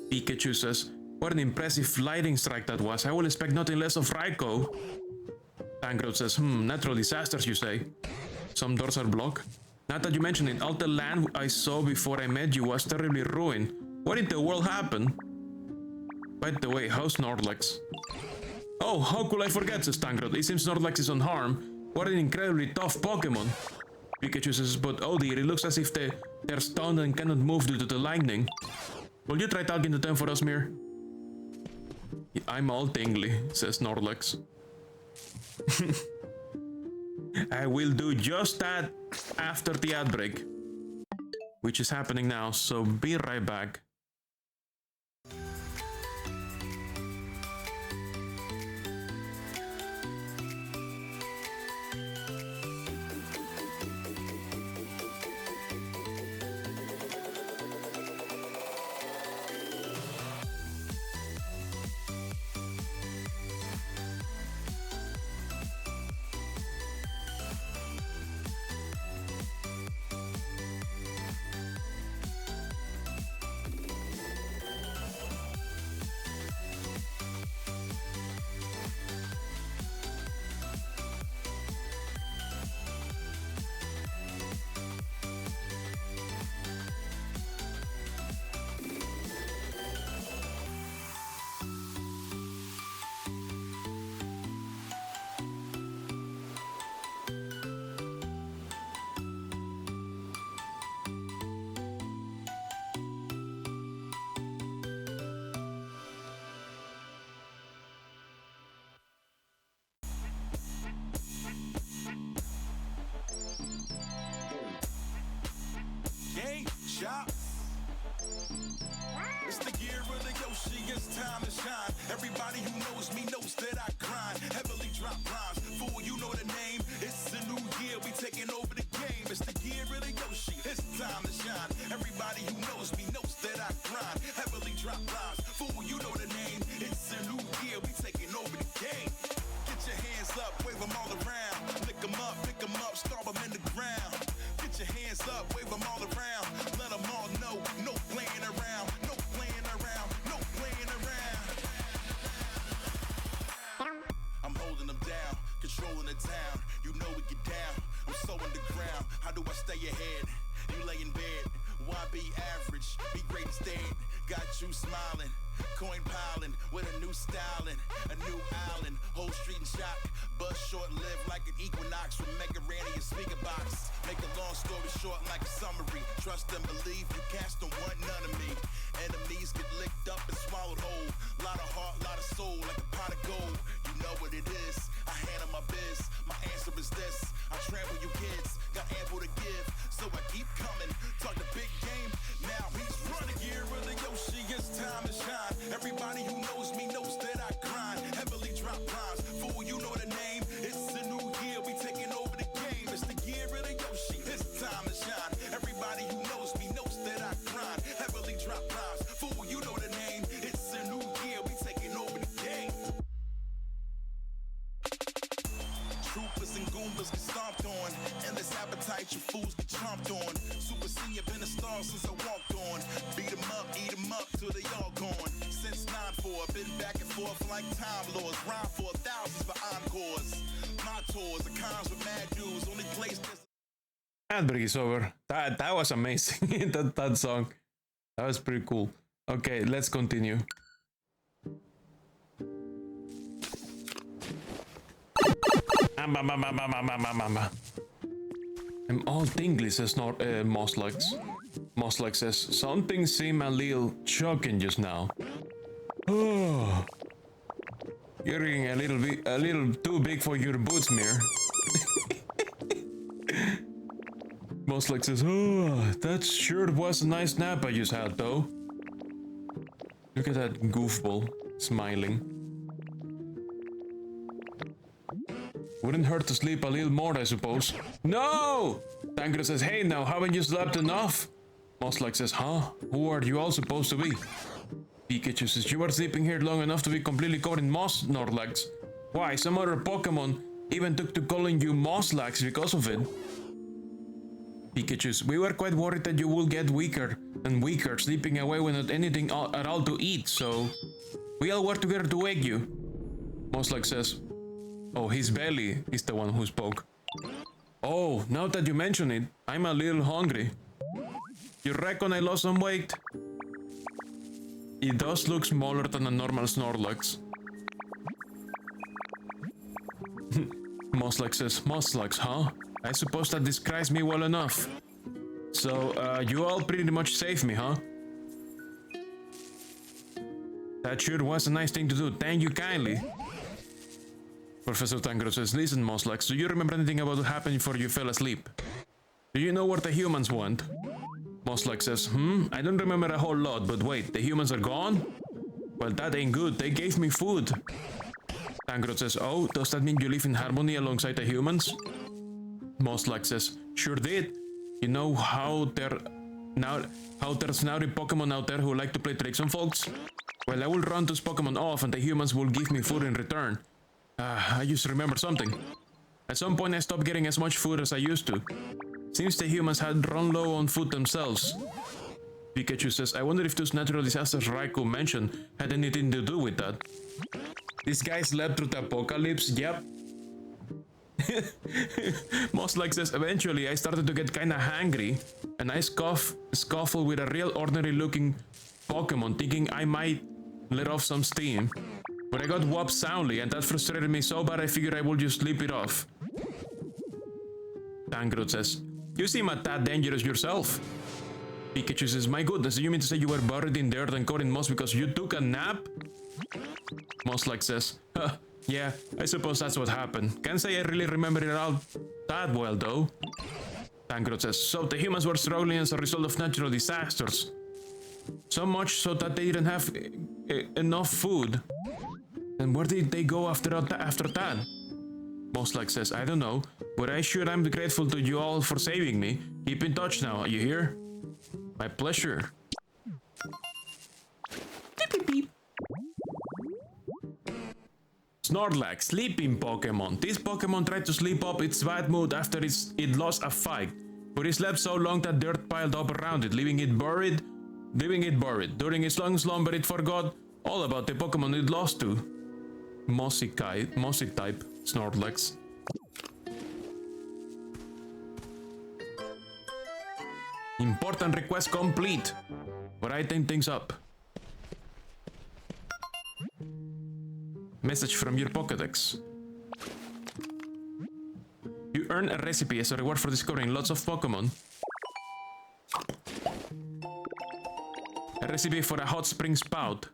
Pikachu says, what an impressive lightning strike that was. I will expect nothing less of Raikou. Tangrowth says, natural disasters, you say? Some doors are blocked. Now that you mention it, all the land I saw before I met you was terribly ruined. What in the world happened? By the way, how's Snorlax? Oh, how could I forget, says Tangrowth. It seems Snorlax is unharmed. What an incredibly tough Pokemon. Pikachu says, but oh dear, it looks as if they're stunned and cannot move due to the lightning. Will you try talking to them for us, Mir? I'm all tingly, says Snorlax. I will do just that after the outbreak, which is happening now, so be right back. It's the year of the Yoshi, it's time to shine. Everybody who knows me knows that I grind. Heavily drop rhymes, fool, you know the name. It's a new year, we taking over the game. It's the year of the Yoshi, it's time to shine. Everybody who knows me knows that I grind. Heavily drop rhymes, fool, you know the name. It's a new year, we taking over the game. Get your hands up, wave them all around. Pick them up, stomp them in the ground. Get your hands up, wave them all around. Let them all know, no playing around, no playing around, no playing around. I'm holding them down, controlling the town. You know we get down, I'm so underground. How do I stay ahead? You lay in bed, why be average? Be great instead, got you smiling. Coin piling with a new styling, a new island, whole street in shock. Buzz short-lived like an equinox from Mega Randy and speaker box. Make a long story short like a summary. Trust and believe you cast don't want none of me. Enemies get licked up and swallowed whole. Lot of heart, lot of soul, like a pot of gold. You know what it is. I handle my biz. My answer is this. I trample you kids, got ample to give, so I keep coming. Talk the big game. Now he's running. Year of the Yoshi, it's time to shine. Everybody who knows me knows that I grind. Heavily drop rhymes. Fool, you know the name. It's a new year, we taking over the game. It's the year of the Yoshi, it's time to shine. Everybody who knows me knows that I grind. Heavily drop rhymes. Fool, you know the name. It's a new year, we taking over the game. Troopers and Goombas get stomped on. Endless appetite, you fools get chomped on. Super senior, been a star since I walked on. Beat 'em up, eat 'em up till they all gone. Since 9-4, been back and forth like Time Lords. Rhyme for thousands for encores. My tours, the cons with mad dudes. Only place that's... Ad break is over. That was amazing. that song. That was pretty cool. Okay, let's continue. I'm all tingly, says Moslax. Moslax says, something seemed a little shocking just now. Oh, you're getting a little too big for your boots, Mir. Moslax says, oh, that sure was a nice nap I just had, though. Look at that goofball, smiling. Wouldn't hurt to sleep a little more, I suppose. No! Tangrowth says, hey now, haven't you slept enough? Moslax says, huh? Who are you all supposed to be? Pikachu says, you are sleeping here long enough to be completely covered in moss, Snorlax. Why, some other Pokemon even took to calling you Moslax because of it. Pikachu, we were quite worried that you would get weaker and weaker, sleeping away without anything at all to eat, so we all worked together to wake you. Moth says, oh, his belly is the one who spoke. Oh, now that you mention it, I'm a little hungry. You reckon I lost some weight? It does look smaller than a normal Snorlax. Moth says, Moth, huh? I suppose that describes me well enough. So, you all pretty much saved me, huh? That sure was a nice thing to do. Thank you kindly. Professor Tangrowth says, listen, Moth, do you remember anything about what happened before you fell asleep? Do you know what the humans want? Moth says, I don't remember a whole lot, but wait, the humans are gone? Well, that ain't good. They gave me food. Tangrowth says, oh, does that mean you live in harmony alongside the humans? Moth says, sure did. You know how there's now Pokemon out there who like to play tricks on folks? Well, I will run those Pokemon off and the humans will give me food in return. I just remember something. At some point I stopped getting as much food as I used to. Seems the humans had run low on food themselves. Pikachu says, I wonder if those natural disasters Raikou mentioned had anything to do with that. This guy slept through the apocalypse, yep. Moth says, eventually I started to get kinda hangry, and I scuffled with a real ordinary looking Pokemon, thinking I might let off some steam. But I got whopped soundly, and that frustrated me so bad I figured I would just sleep it off. Tangrowth says, you seem a tad dangerous yourself. Pikachu says, my goodness, do you mean to say you were buried in dirt and covered in moss because you took a nap? Moth says, yeah, I suppose that's what happened. Can't say I really remember it all that well, though. Tangrowth says, so the humans were struggling as a result of natural disasters. So much so that they didn't have enough food. And where did they go after that? Moth says, I don't know, but I sure am grateful to you all for saving me. Keep in touch now, you hear? My pleasure. Beep, beep, beep. Snorlax, sleeping Pokemon. This Pokemon tried to sleep up its bad mood after it lost a fight, but it slept so long that dirt piled up around it, leaving it buried. During its long slumber, it forgot all about the Pokemon it lost to. Mossy type Snorlax. Important request complete. Brighten things up. Message from your Pokédex. You earn a recipe as a reward for discovering lots of Pokemon. A recipe for a hot spring spout.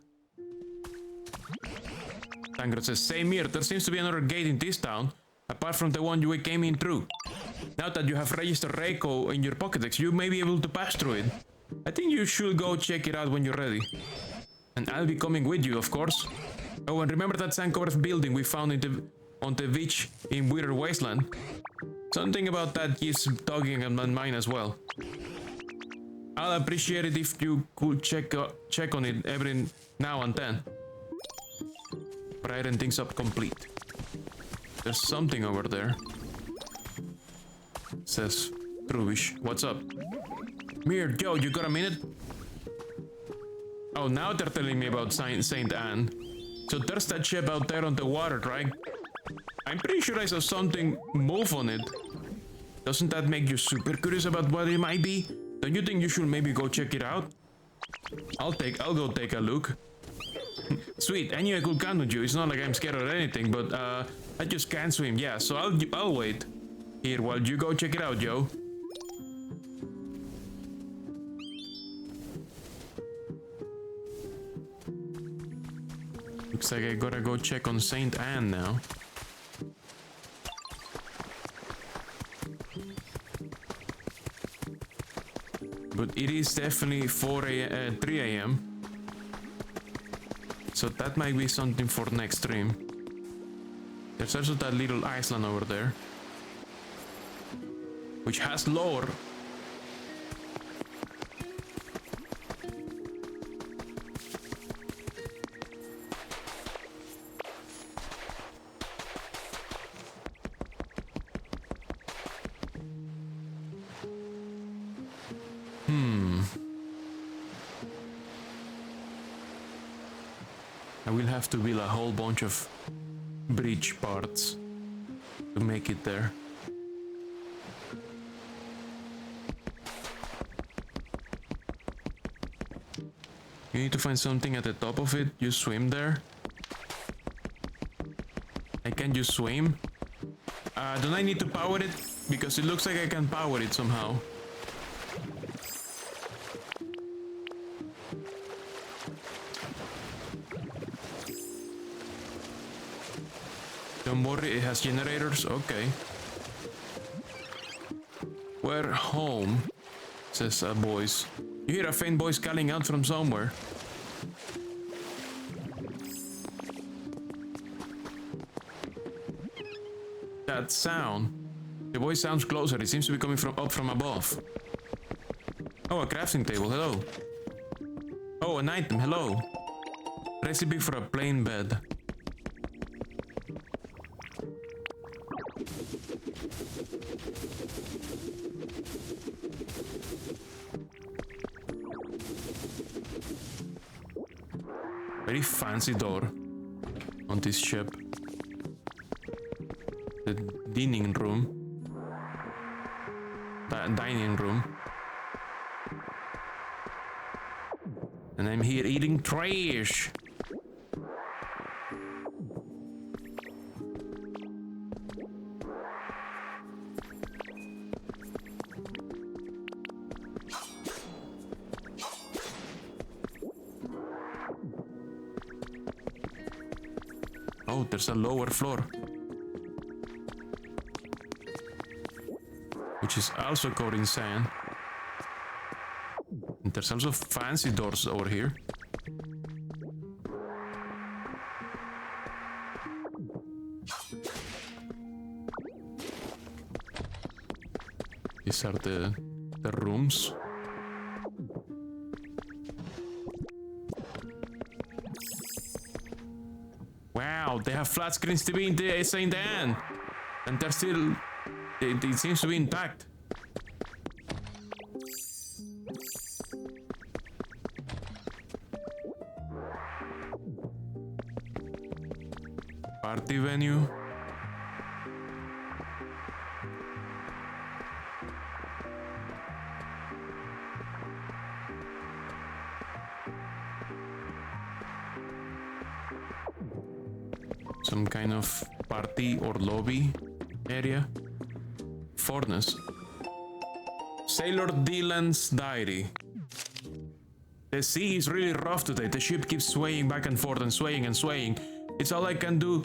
Tangrowth says, same here, there seems to be another gate in this town, apart from the one you came in through. Now that you have registered Raikou in your Pokédex, you may be able to pass through it. I think you should go check it out when you're ready. And I'll be coming with you, of course. Oh, and remember that sand-covered building we found on the beach in Wither Wasteland? Something about that keeps tugging at my mind as well. I'll appreciate it if you could check on it every now and then. Brighten things up complete. There's something over there. Says Trubish. What's up? Mir, Joe, you got a minute? Oh, now they're telling me about Saint Anne. So there's that ship out there on the water, right? I'm pretty sure I saw something move on it. Doesn't that make you super curious about what it might be? Don't you think you should maybe go check it out? I'll go take a look. Sweet, I knew I could count on you. It's not like I'm scared or anything, but I just can't swim. Yeah, so I'll wait here while you go check it out, Joe. Looks like I gotta go check on Saint Anne now. But it is definitely 3 a.m. So that might be something for next stream. There's also that little island over there, which has lore. I will have to build a whole bunch of bridge parts to make it there. You need to find something at the top of it. You swim there. I can just swim. Don't I need to power it? Because it looks like I can power it somehow. Don't worry, it has generators. Okay. We're home, says a voice. You hear a faint voice calling out from somewhere. That sound. The voice sounds closer. It seems to be coming from up from above. Oh, a crafting table. Hello. Oh, an item. Hello. Recipe for a plain bed. Very fancy door on this ship. The dining room. Dining room. And I'm here eating trash. Oh, there's a lower floor. Which is also covered in sand. And there's also fancy doors over here. These are the rooms. Wow, they have flat screens to be in the end. And they're still... It seems to be intact. Party venue. Some kind of party or lobby area. Furnace. Sailor Dylan's diary. The sea is really rough today. The ship keeps swaying back and forth and swaying and swaying. It's all I can do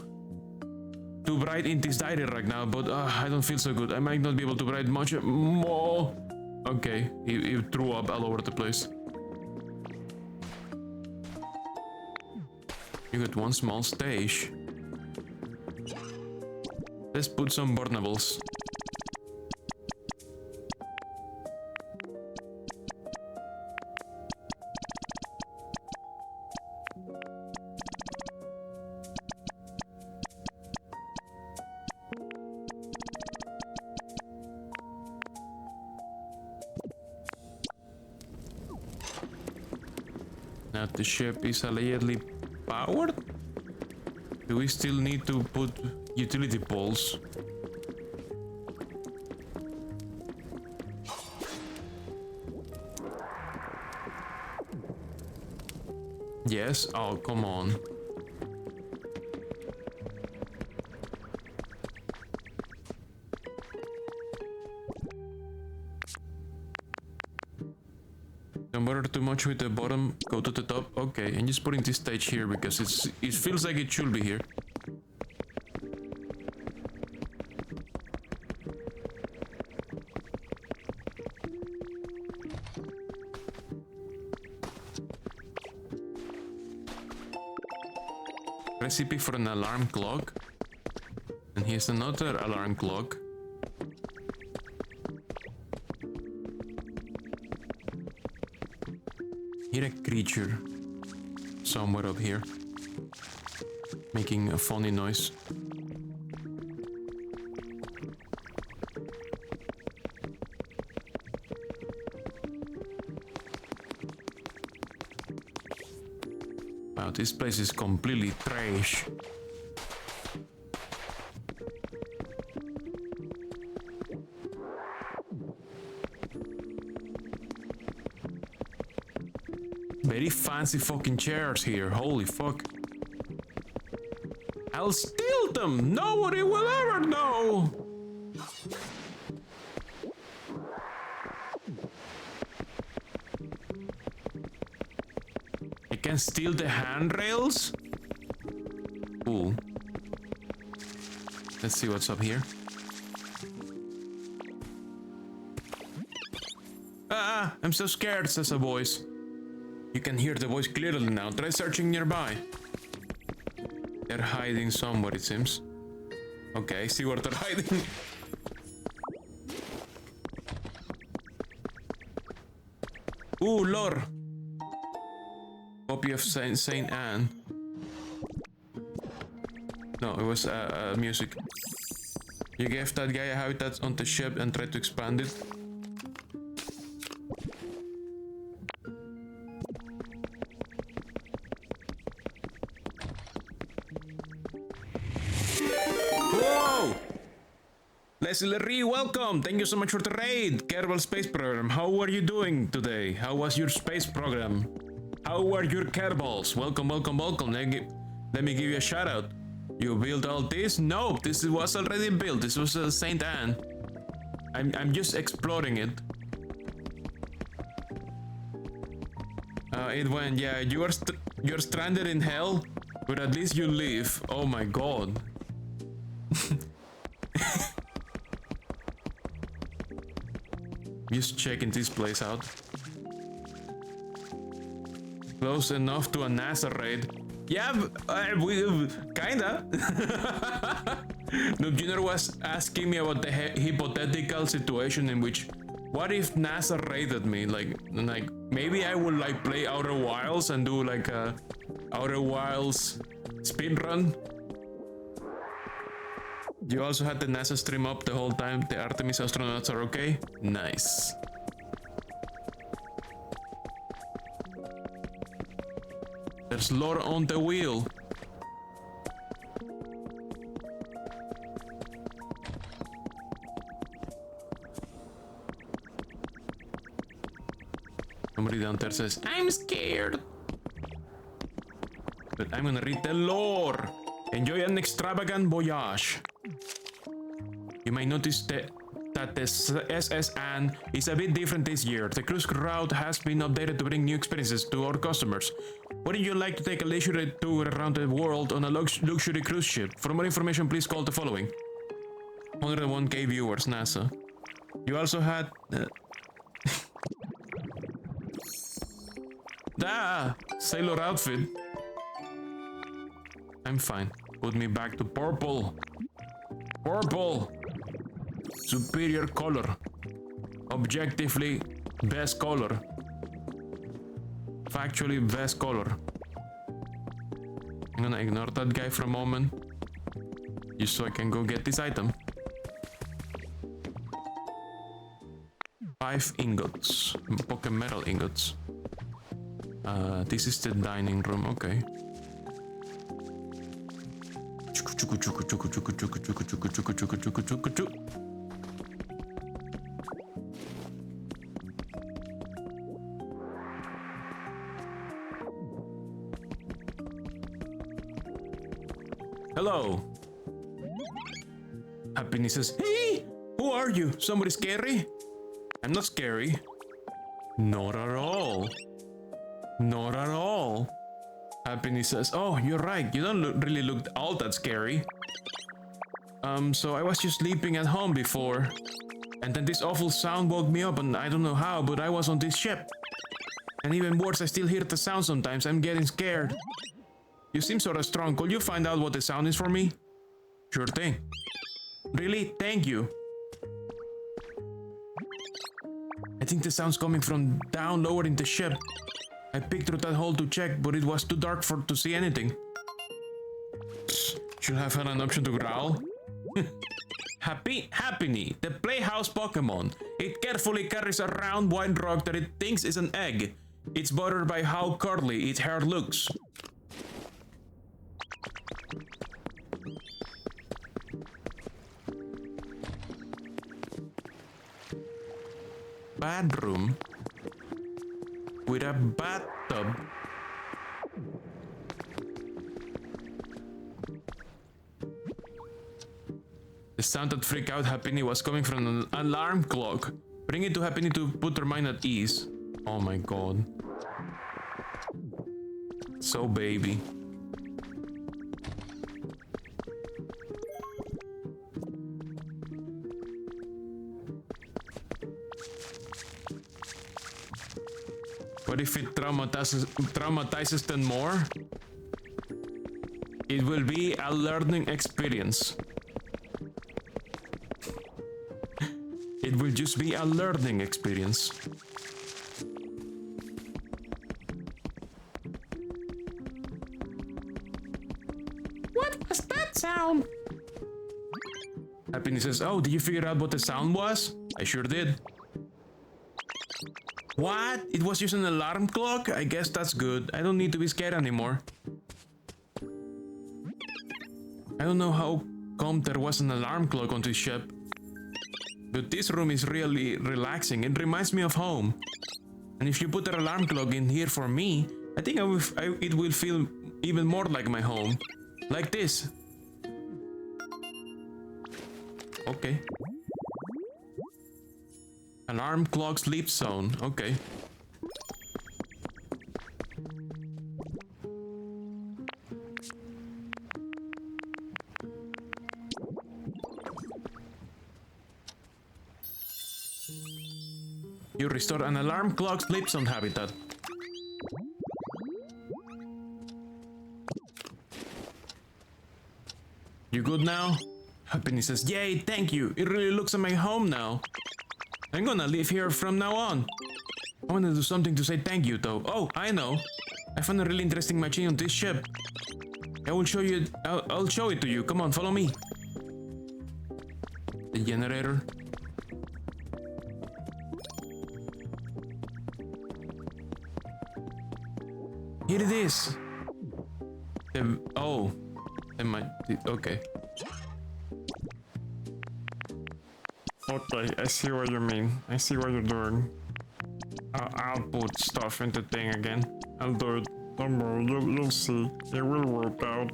to write in this diary right now, but I don't feel so good. I might not be able to write much more. Okay, he threw up all over the place. You got one small stage. Let's put some burnables. Now the ship is allegedly powered? Do we still need to put utility poles? Yes? Oh, come on. Don't bother too much with the bottom, go to the top. Okay, and just putting this stage here because it feels like it should be here. Recipe for an alarm clock. And here's another alarm clock. Hear a creature somewhere up here making a funny noise. Wow, this place is completely trash. Very fancy fucking chairs here, holy fuck. I'll steal them! Nobody will ever know! I can steal the handrails? Cool. Let's see what's up here. Ah, I'm so scared, says a voice. You can hear the voice clearly now. Try searching nearby. They're hiding somewhere, it seems. Okay, I see where they're hiding. Ooh, lore. Copy of Saint Anne. No, it was music. You gave that guy a habitat on the ship and tried to expand it. Whoa! Leslie Ree, welcome! Thank you so much for the raid! Kerbal Space Program, how are you doing today? How was your space program? How are your Kerbals? Welcome, welcome, welcome. Let me give you a shout out. You built all this? No, this was already built. This was Saint Anne. I'm just exploring it. It went, yeah, you're stranded in hell, but at least you live. Oh my god. Just checking this place out. Close enough to a NASA raid. Yeah, we kinda. No, Junior was asking me about the hypothetical situation in which, what if NASA raided me? Like maybe I would like play Outer Wilds and do like a Outer Wilds speedrun. You also had the NASA stream up the whole time. The Artemis astronauts are okay? Nice. There's lore on the wheel. Somebody down there says, I'm scared. But I'm gonna read the lore. Enjoy an extravagant voyage. You might notice that the SS Anne is a bit different this year. The cruise route has been updated to bring new experiences to our customers. Wouldn't you like to take a leisurely tour around the world on a luxury cruise ship? For more information, please call the following. 101k viewers, NASA. You also had... sailor outfit. I'm fine. Put me back to purple. Purple. Superior color. Objectively best color. Factually best color. I'm gonna ignore that guy for a moment. Just so I can go get this item. 5 ingots. Pocket metal ingots. This is the dining room, okay. Hello. Happiness says, hey, who are you? Somebody scary? I'm not scary. Not at all. Not at all. Happiness says, oh, you're right. You don't really look all that scary. So I was just sleeping at home before. And then this awful sound woke me up and I don't know how, but I was on this ship. And even worse, I still hear the sound sometimes. I'm getting scared. You seem sort of strong. Could you find out what the sound is for me? Sure thing. Really? Thank you. I think the sound's coming from down lower in the ship. I peeked through that hole to check, but it was too dark to see anything. Should have had an option to growl. Happiny, the playhouse Pokemon. It carefully carries a round white rock that it thinks is an egg. It's bothered by how curly its hair looks. bedroom with a bathtub. The sound that freaked out Happiny was coming from an alarm clock. Bring it to Happiny to put her mind at ease. Oh my god. So baby. What if it traumatizes them more? It will be a learning experience. It will just be a learning experience. What was that sound? Happiness says, oh, did you figure out what the sound was? I sure did. What? It was just an alarm clock? I guess that's good. I don't need to be scared anymore. I don't know how come there was an alarm clock on this ship. But this room is really relaxing. It reminds me of home. And if you put an alarm clock in here for me, I think it will feel even more like my home. Like this. Okay. Alarm clock sleep zone. Okay. You restore an alarm clock sleep zone habitat. You good now? Happiness says, yay, thank you. It really looks like my home now. I'm gonna live here from now on. I wanna do something to say thank you though. Oh, I know. I found a really interesting machine on this ship. I will show you. I'll show it to you. Come on, follow me. The generator. Here it is. Oh, okay. Okay, I see what you mean. I see what you're doing. I'll put stuff in the thing again. I'll do it. Don't worry, you'll see. It will work out.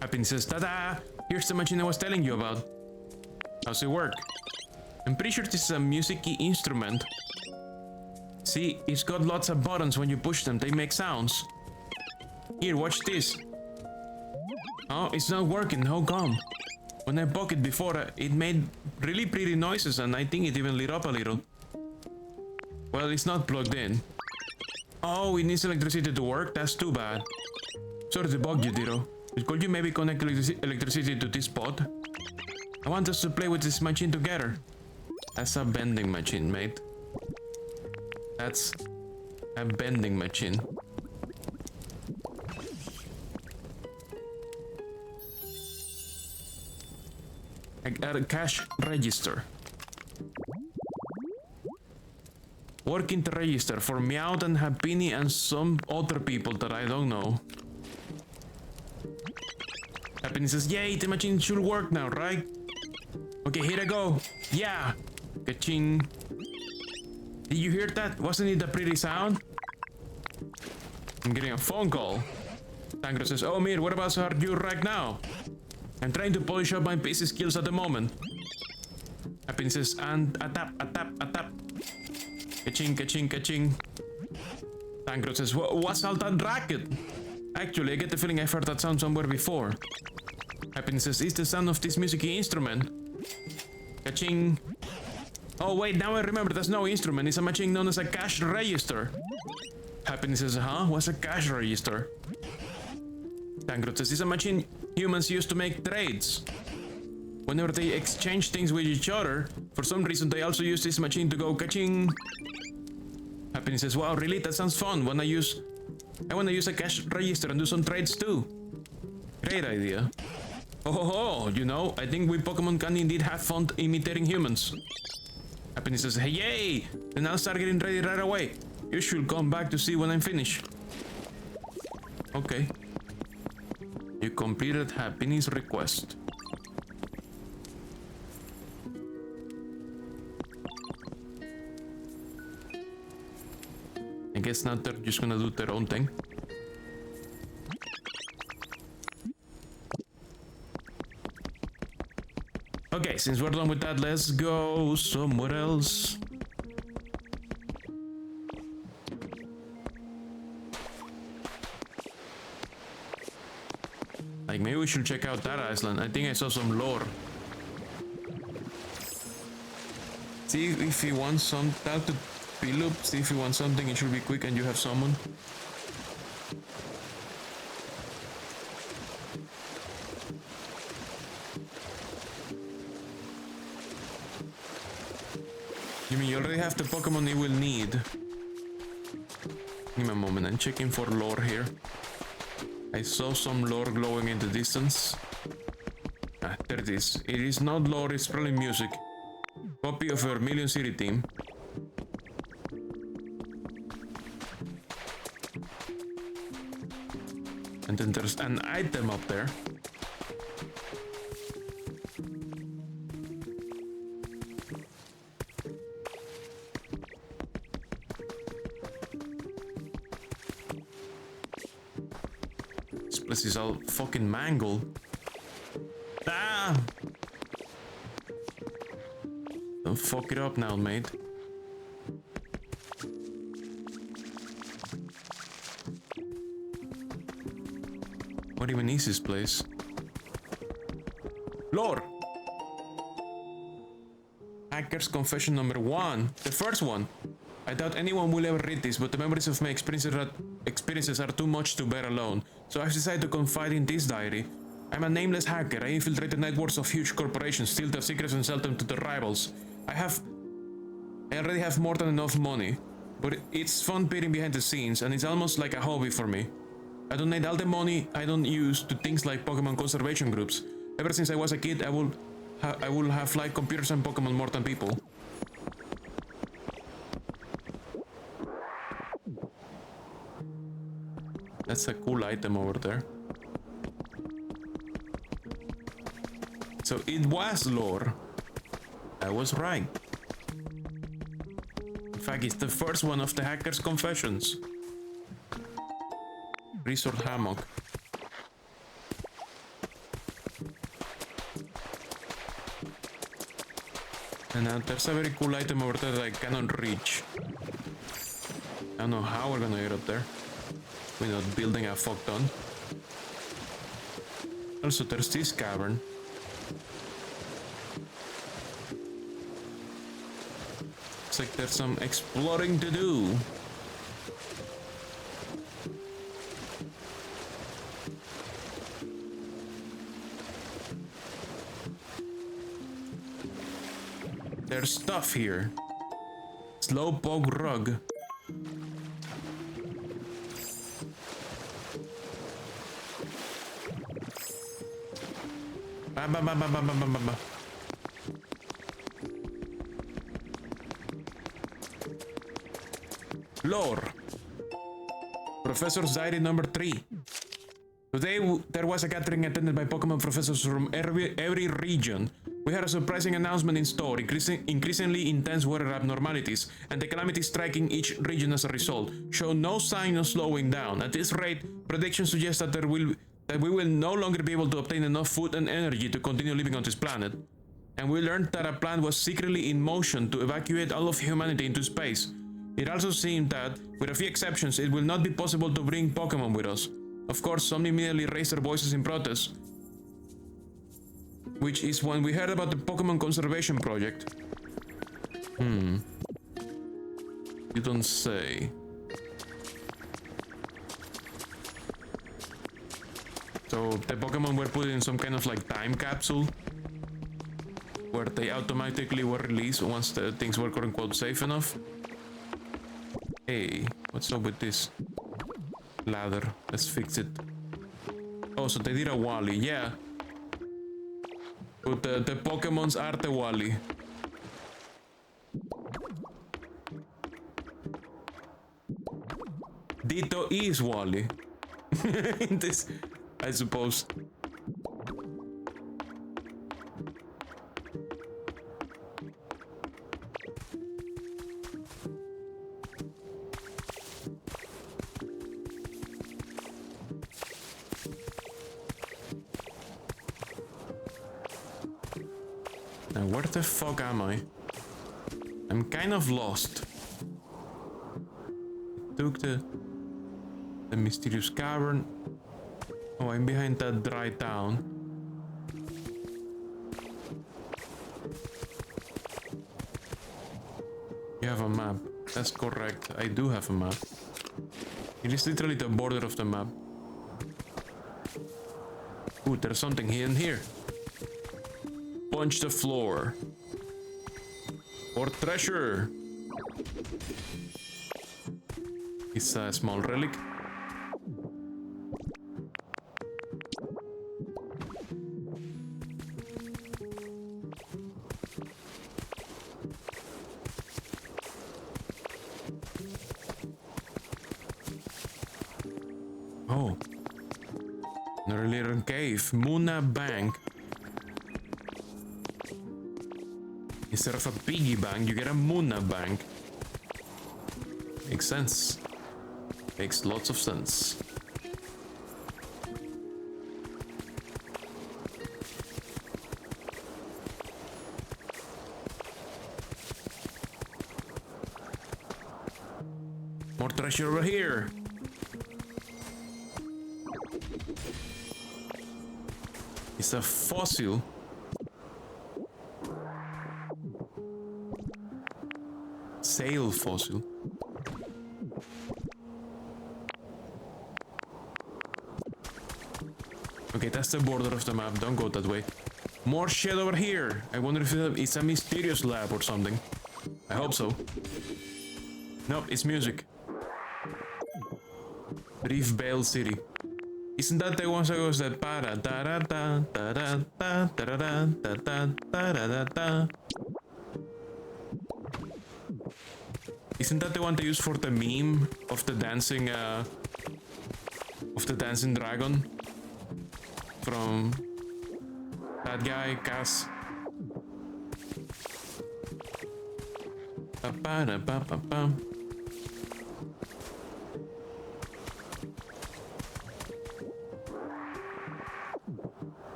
Happiness says, ta-da! Here's the machine I was telling you about. How's it work? I'm pretty sure this is a music-y instrument. See, it's got lots of buttons. When you push them, they make sounds. Here, watch this. Oh, it's not working. How come? When I broke it before, it made really pretty noises, and I think it even lit up a little. Well, it's not plugged in. Oh, it needs electricity to work? That's too bad. Sorry to bug you, Diro. But could you maybe connect electricity to this pod? I want us to play with this machine together. That's a vending machine, mate. That's a vending machine. A cash register. Working the register for Meowth and Happiny and some other people that I don't know. Happiny says, yay, the machine should work now, right? Okay, here I go. Yeah. Ka-ching. Did you hear that? Wasn't it a pretty sound? I'm getting a phone call. Tangra says, oh, Mir, what about are you right now? I'm trying to polish up my PC skills at the moment. Happiny says, and a tap, a tap, a tap. Ka-ching, ka-ching, ka-ching. Tangra says, what's all that racket? Actually, I get the feeling I've heard that sound somewhere before. Happiness says, it's the sound of this music-y instrument. Ka-ching. Oh wait, now I remember, that's no instrument, it's a machine known as a cash register. Happiness says, huh? What's a cash register? Tangrot says, it's a machine humans use to make trades. Whenever they exchange things with each other, for some reason they also use this machine to go ka-ching. Happiness says, wow, really? That sounds fun. I wanna use a cash register and do some trades too. Great idea. Oh, you know, I think we Pokemon can indeed have fun imitating humans. Happiness says, hey, yay! Then I'll start getting ready right away. You should come back to see when I'm finished. Okay. You completed Happiness request. I guess now they're just gonna do their own thing. Okay, since we're done with that, let's go somewhere else. Like, maybe we should check out that island. I think I saw some lore. See if he wants some... Talk to Pilup, see if he wants something. It should be quick and you have someone. You mean you already have the Pokemon you will need? Give me a moment, I'm checking for lore here. I saw some lore glowing in the distance. Ah, there it is. It is not lore, it's probably music. Copy of your Million City team. And then there's an item up there. This is all fucking mangled. Ah! Don't fuck it up now, mate. What even is this place? Lore! Hacker's confession number 1. The first one. I doubt anyone will ever read this, but the memories of my experiences are too much to bear alone. So I've decided to confide in this diary. I'm a nameless hacker. I infiltrated networks of huge corporations, steal their secrets and sell them to their rivals. I already have more than enough money, but it's fun peering behind the scenes, and it's almost like a hobby for me. I donate all the money I don't use to things like Pokemon conservation groups. Ever since I was a kid, I will have liked computers and Pokemon more than people. That's a cool item over there. So it was lore. I was right. In fact, it's the first one of the hacker's confessions. Resort hammock. And now there's a very cool item over there that I cannot reach. I don't know how we're gonna get up there. We're not building a fuck ton. Also, there's this cavern. Looks like there's some exploring to do. There's stuff here. Slowpoke rug. Lore. Professor's Diary number 3. Today there was a gathering attended by Pokemon professors from every region. We had a surprising announcement in store, increasingly intense weather abnormalities, and the calamities striking each region as a result show no sign of slowing down. At this rate, predictions suggest that we will no longer be able to obtain enough food and energy to continue living on this planet. And we learned that a plan was secretly in motion to evacuate all of humanity into space. It also seemed that, with a few exceptions, it will not be possible to bring Pokemon with us. Of course, some immediately raised their voices in protest, which is when we heard about the Pokemon Conservation Project. You don't say. So the Pokemon were put in some kind of like time capsule where they automatically were released once the things were quote unquote safe enough. Hey, what's up with this ladder? Let's fix it. Oh, so they did a Wally, yeah. But the Pokemons are the Wally. Ditto is Wally. In this, I suppose. Now, where the fuck am I? I'm kind of lost. Took the mysterious cavern. Oh, I'm behind that dry town. You have a map. That's correct. I do have a map. It is literally the border of the map. Ooh, there's something hidden here. Punch the floor. Or treasure. It's a small relic. Oh. Another little cave. Muna Bank. Instead of a piggy bank, you get a Muna Bank. Makes sense. Makes lots of sense. More treasure over here. It's a fossil. Sail fossil. Okay, that's the border of the map. Don't go that way. More shit over here. I wonder if it's a mysterious lab or something. I hope so. Nope, it's music. Reef Bale City. Isn't that the one that goes that para da da da da da da da da da da da da? Isn't that the one they use for the meme of the dancing dragon from that guy Cass?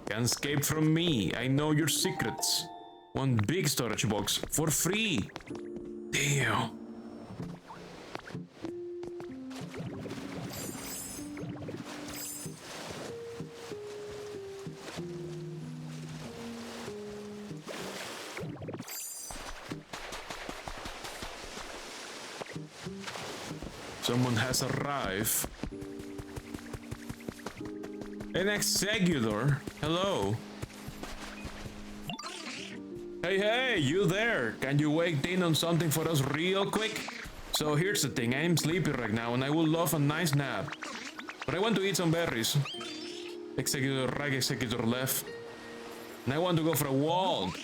Can't escape from me. I know your secrets. One big storage box for free. Damn. Someone has arrived. An executor? Hello. Hey, you there? Can you wait in on something for us real quick? So here's the thing, I'm sleepy right now and I would love a nice nap. But I want to eat some berries. Executor right, executor left. And I want to go for a walk.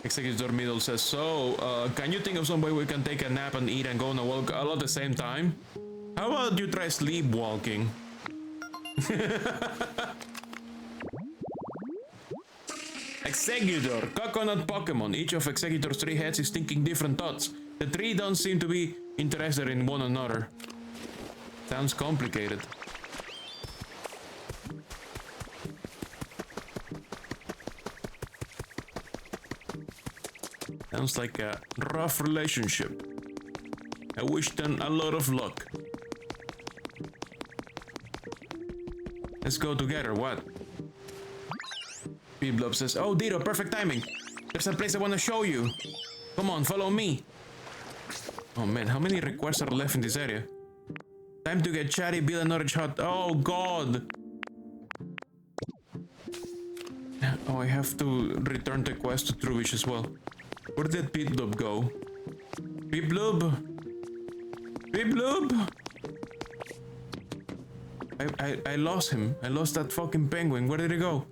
Executor middle says, so, can you think of some way we can take a nap and eat and go on a walk all at the same time? How about you try sleepwalking? Executor, coconut Pokemon. Each of Executor's 3 heads is thinking different thoughts. The 3 don't seem to be interested in one another. Sounds complicated. Sounds like a rough relationship. I wish them a lot of luck. Let's go together, what? Beblob says, oh, Dito, perfect timing. There's a place I want to show you. Come on, follow me. Oh man, how many requests are left in this area? Time to get chatty, build another hut. Oh god. Oh, I have to return the quest to Trubish as well. Where did Beblob go? Beblob? Beblob? I lost him. I lost that fucking penguin. Where did he go?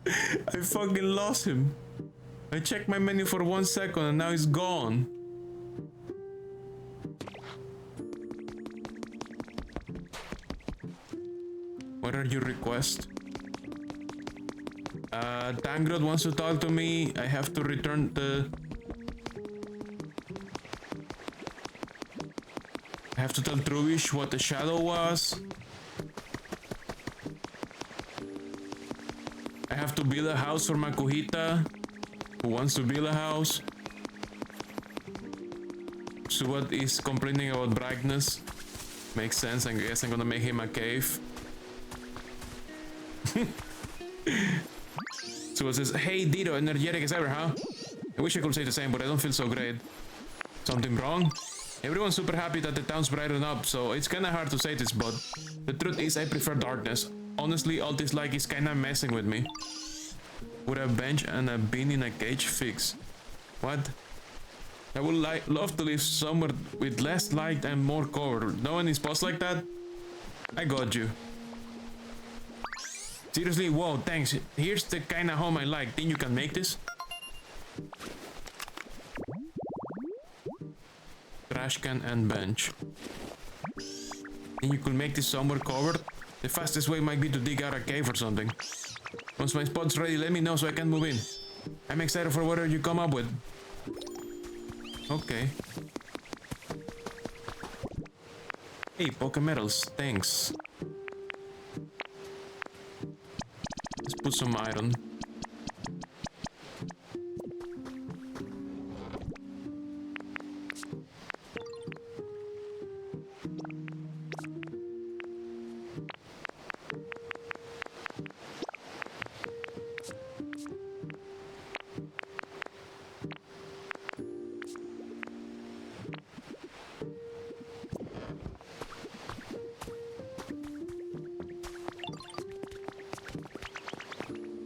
I fucking lost him. I checked my menu for 1 second and now he's gone. What are your requests? Tangrod wants to talk to me. I have to return the... I have to tell Trubish what the shadow was. I have to build a house for Makuhita, who wants to build a house. Subat is complaining about brightness. Makes sense, I guess I'm gonna make him a cave. Subat says, hey Dito, energetic as ever, huh? I wish I could say the same, but I don't feel so great. Something wrong? Everyone's super happy that the town's brightened up, so it's kinda hard to say this, but the truth is I prefer darkness. Honestly, all this light is kinda messing with me. Would a bench and a bean in a cage fix? What? I would love to live somewhere with less light and more cover. No one is boss like that? I got you. Seriously, whoa, thanks. Here's the kinda home I like. Think you can make this? Trash can and bench. Think you could make this somewhere covered? The fastest way might be to dig out a cave or something. Once my spot's ready, let me know so I can move in. I'm excited for whatever you come up with. Okay. Hey, Pokemetals, thanks. Let's put some iron.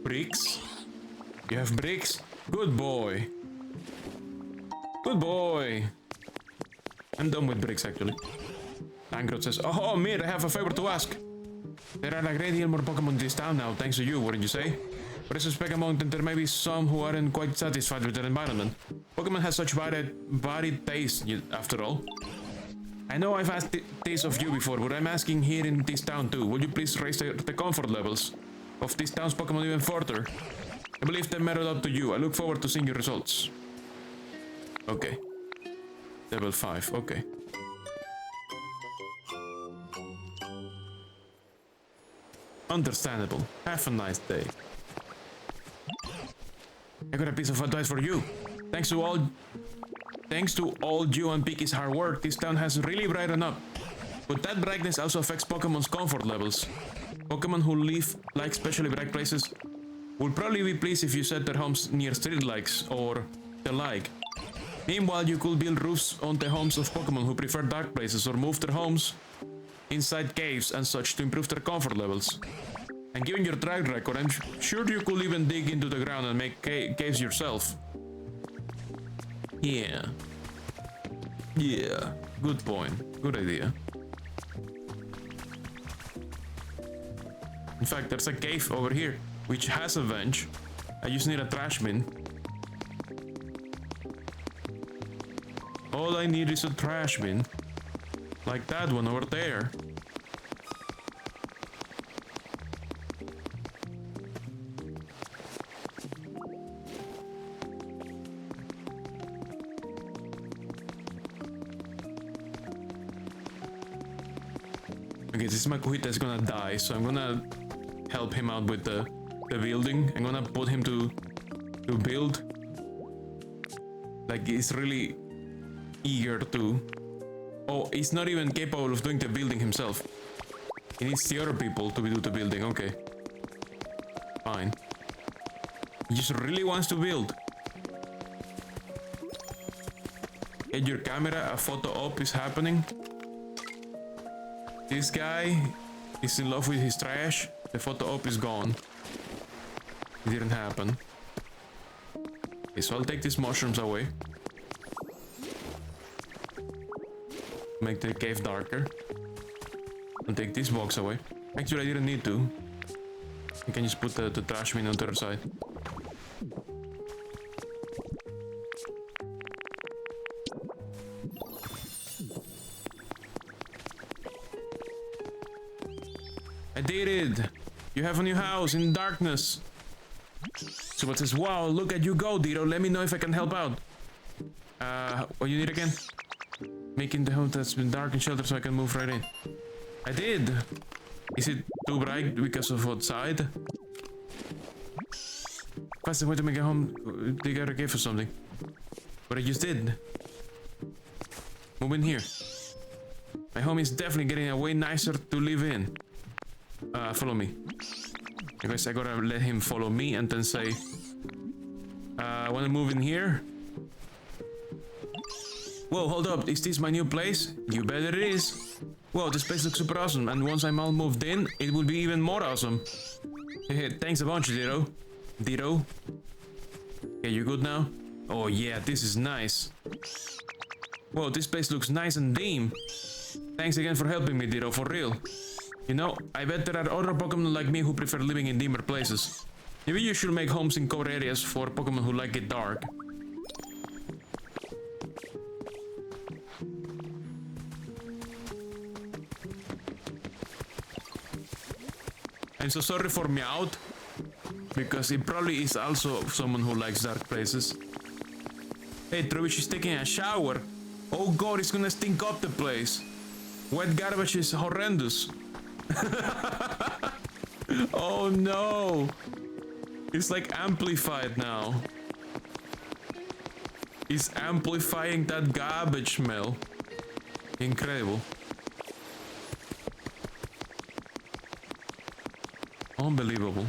Bricks? You have bricks? Good boy. Good boy. I'm done with bricks, actually. Tangrod says, oh, Mir, I have a favor to ask. There are a great deal more Pokemon in this town now, thanks to you, wouldn't you say? But I suspect among them there may be some who aren't quite satisfied with their environment. Pokemon has such varied taste, after all. I know I've asked this of you before, but I'm asking here in this town too. Will you please raise the comfort levels of this town's Pokemon even further? I believe they measured up to you. I look forward to seeing your results. Okay. Level 5, okay. Understandable. Have a nice day. I got a piece of advice for you. Thanks to all you and Picky's hard work, this town has really brightened up. But that brightness also affects Pokemon's comfort levels. Pokemon who live like especially bright places will probably be pleased if you set their homes near street lights or the like. Meanwhile, you could build roofs on the homes of Pokemon who prefer dark places or move their homes inside caves and such to improve their comfort levels. And given your track record, I'm sure you could even dig into the ground and make caves yourself. Yeah. Yeah. Good point. Good idea. In fact, there's a cave over here, which has a bench. I just need a trash bin. All I need is a trash bin. Like that one over there. Okay, this Makuhita is gonna die, so I'm gonna help him out with the building. I'm gonna put him to build. Like, he's really eager to... Oh, he's not even capable of doing the building himself. He needs the other people to do the building, okay. Fine. He just really wants to build. Get your camera, a photo op is happening. This guy is in love with his trash. The photo op is gone. It didn't happen. Okay, so I'll take these mushrooms away. Make the cave darker. And take this box away. Actually, I didn't need to. I can just put the trash bin on the other side. I did it! You have a new house in darkness. So what says, wow, look at you go, Dito. Let me know if I can help out. What you need again? Making the home that's been dark and sheltered so I can move right in. I did! Is it too bright because of outside? Fastest way to make a home, dig out a cave or something. But I just did. Move in here. My home is definitely getting a way nicer to live in. Follow me. I guess I gotta let him follow me and then say, wanna move in here? Whoa, hold up, is this my new place? You bet it is. Whoa, this place looks super awesome, and once I'm all moved in, it will be even more awesome. Hey, thanks a bunch, Ditto. Ditto? Okay, you good now? Oh yeah, this is nice. Whoa, this place looks nice and dim. Thanks again for helping me, Ditto, for real. You know, I bet there are other Pokemon like me who prefer living in dimmer places. Maybe you should make homes in covered areas for Pokemon who like it dark. I'm so sorry for Meowth, because he probably is also someone who likes dark places. Hey, Trubbish is taking a shower. Oh god, it's gonna stink up the place. Wet garbage is horrendous. Oh no! It's like amplified now. It's amplifying that garbage smell. Incredible. Unbelievable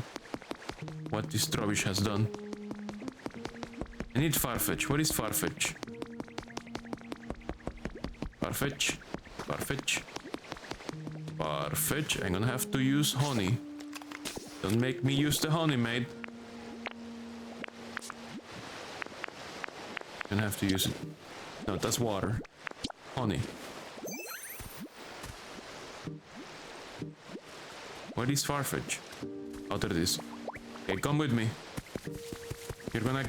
what this Trubbish has done. I need Farfetch. What is Farfetch? Farfetch. Farfetch. Farfetch. I'm gonna have to use honey. Don't make me use the honey, mate. Gonna have to use it. No, that's water. Honey. What is Farfetch? Oh, there it is. Okay, come with me. You're gonna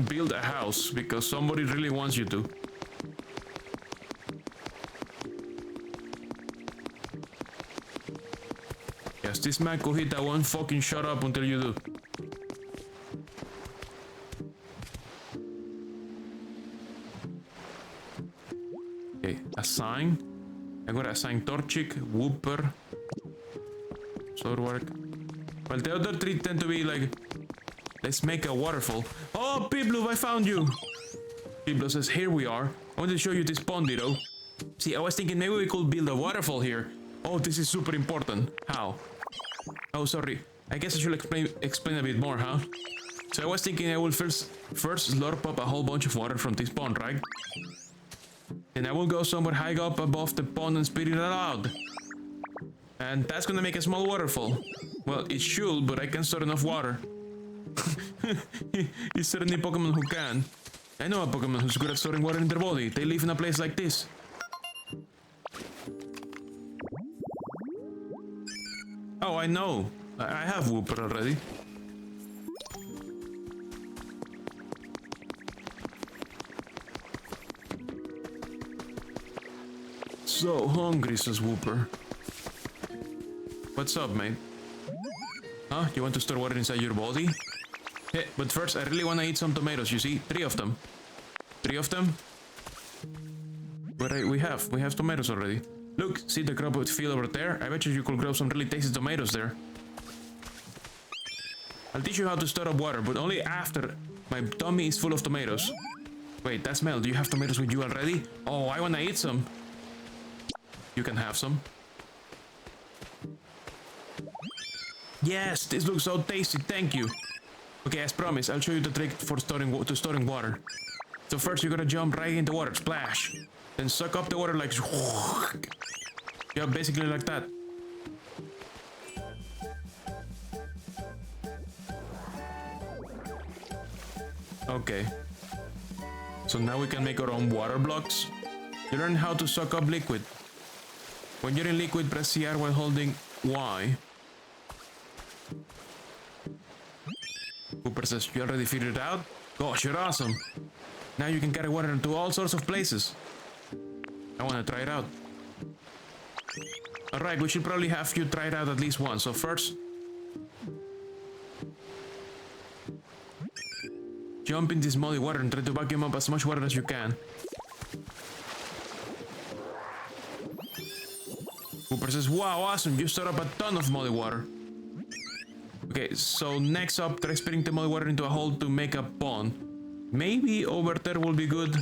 build a house because somebody really wants you to. Yes, this man Kohita won't fucking shut up until you do. Okay, assign. I gotta assign Torchic, Wooper, Swordwork. Well, the other three tend to be like, let's make a waterfall. Oh, Piplup, I found you! Piplup says, here we are. I want to show you this pond, Ditto. See, I was thinking maybe we could build a waterfall here. Oh, this is super important. How? Oh, sorry. I guess I should explain a bit more, huh? So I was thinking I will first slurp up a whole bunch of water from this pond, right? Then I will go somewhere high up above the pond and spit it out. And that's gonna make a small waterfall. Well, it should, but I can store enough water. Is there any Pokemon who can? I know a Pokemon who's good at storing water in their body. They live in a place like this. Oh, I know. I have Wooper already. So hungry, says Wooper. What's up, mate? Huh? You want to store water inside your body? Hey, but first I really want to eat some tomatoes, you see? 3 of them. 3 of them? But we have tomatoes already. Look, see the crop field over there? I bet you could grow some really tasty tomatoes there. I'll teach you how to store up water, but only after my tummy is full of tomatoes. Wait, that smell. Do you have tomatoes with you already? Oh, I want to eat some. You can have some. Yes, this looks so tasty, thank you. Okay, as promised, I'll show you the trick for storing water. So first you gotta jump right in the water, splash. Then suck up the water like... Yeah, basically like that. Okay. So now we can make our own water blocks. You learn how to suck up liquid. When you're in liquid, press CR while holding Y. Cooper says, you already figured it out? Gosh, you're awesome. Now you can carry water into all sorts of places. I want to try it out. Alright, we should probably have you try it out at least once. So first, jump in this muddy water and try to vacuum up as much water as you can. Cooper says, wow, awesome, you stirred up a ton of muddy water. Okay, so next up, try spitting the muddy water into a hole to make a pond. Maybe over there will be good.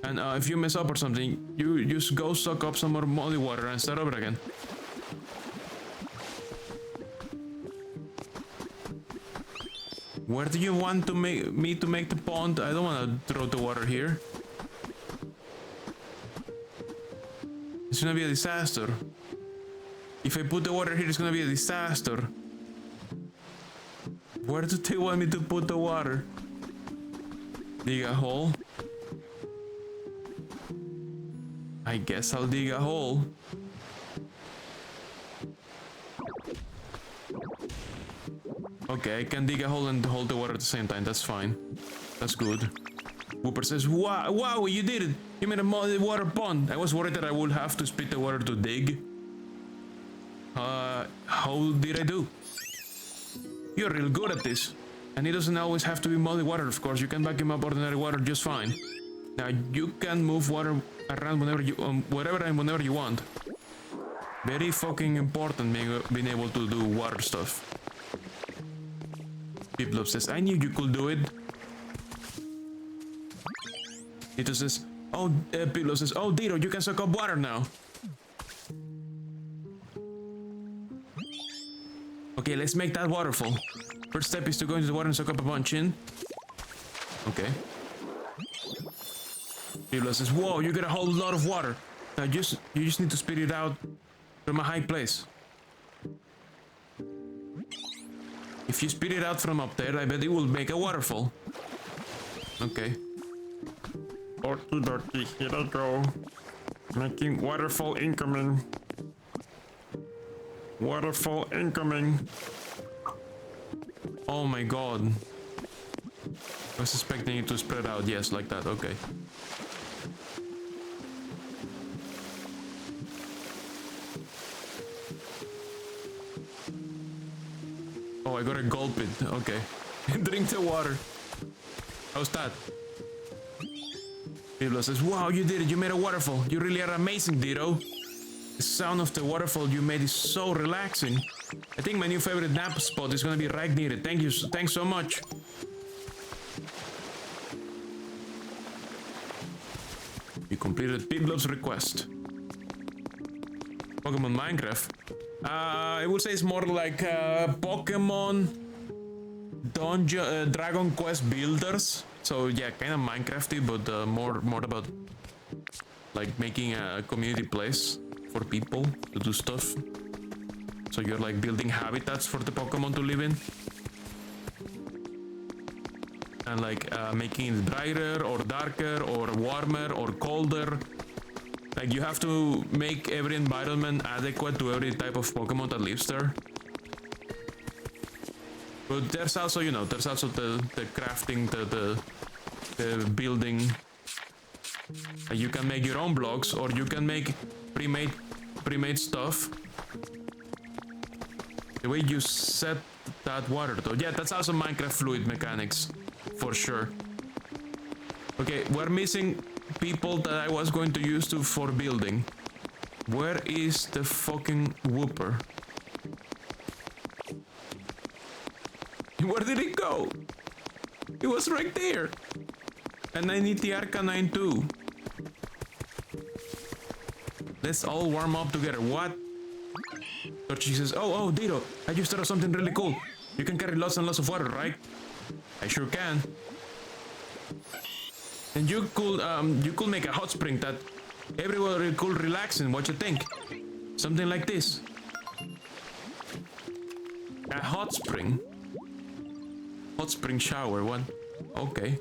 And if you mess up or something, you just go suck up some more muddy water and start over again. Where do you want to me to make the pond? I don't want to throw the water here. It's gonna be a disaster. If I put the water here, it's gonna be a disaster. Where do they want me to put the water? Dig a hole? I guess I'll dig a hole. Okay, I can dig a hole and hold the water at the same time. That's fine. That's good. Whooper says, wow, you did it! You made a muddy water pond! I was worried that I would have to spit the water to dig. How did I do? You're real good at this. And it doesn't always have to be muddy water, of course. You can vacuum up ordinary water just fine. Now, you can move water around whenever you, wherever and whenever you want. Very fucking important being able to do water stuff. Piplup says, I knew you could do it. Tito says, Piplup says, oh, Tito, you can suck up water now. Okay, let's make that waterfall. First step is to go into the water and suck up a bunch in. Okay. Piplup says, whoa, you got a whole lot of water. Now you just need to spit it out from a high place. If you spit it out from up there, I bet it will make a waterfall. Okay. Okie dokie, here I go. Making waterfall incoming. Waterfall incoming. Oh my god. I was expecting it to spread out, yes, like that, okay. Oh, I gotta gulp it, okay. Drink the water. How's that? Piblo says, wow, you did it, you made a waterfall. You really are amazing, Ditto. The sound of the waterfall you made is so relaxing. I think my new favorite nap spot is gonna be right near it. Thanks so much. You completed Piblop's request. Pokemon Minecraft. I would say it's more like Pokemon Dungeon Dragon Quest builders. So yeah, kind of Minecrafty, but more about like making a community place for people to do stuff. So you're like building habitats for the Pokemon to live in, and like making it brighter or darker or warmer or colder. Like you have to make every environment adequate to every type of Pokemon that lives there. But there's also, you know, there's also the crafting, the building. You can make your own blocks, or you can make pre-made stuff. The way you set that water though. Yeah, that's also Minecraft fluid mechanics, for sure. Okay, we're missing people that I was going to use for building. Where is the fucking Whooper? Where did it go? It was right there. And I need the Arcanine too. Let's all warm up together. What? Torchy says, oh, Ditto, I just thought of something really cool. You can carry lots and lots of water, right? I sure can. And you could make a hot spring that everyone could relax in. What you think? Something like this. A hot spring. Hot spring shower one. Okay.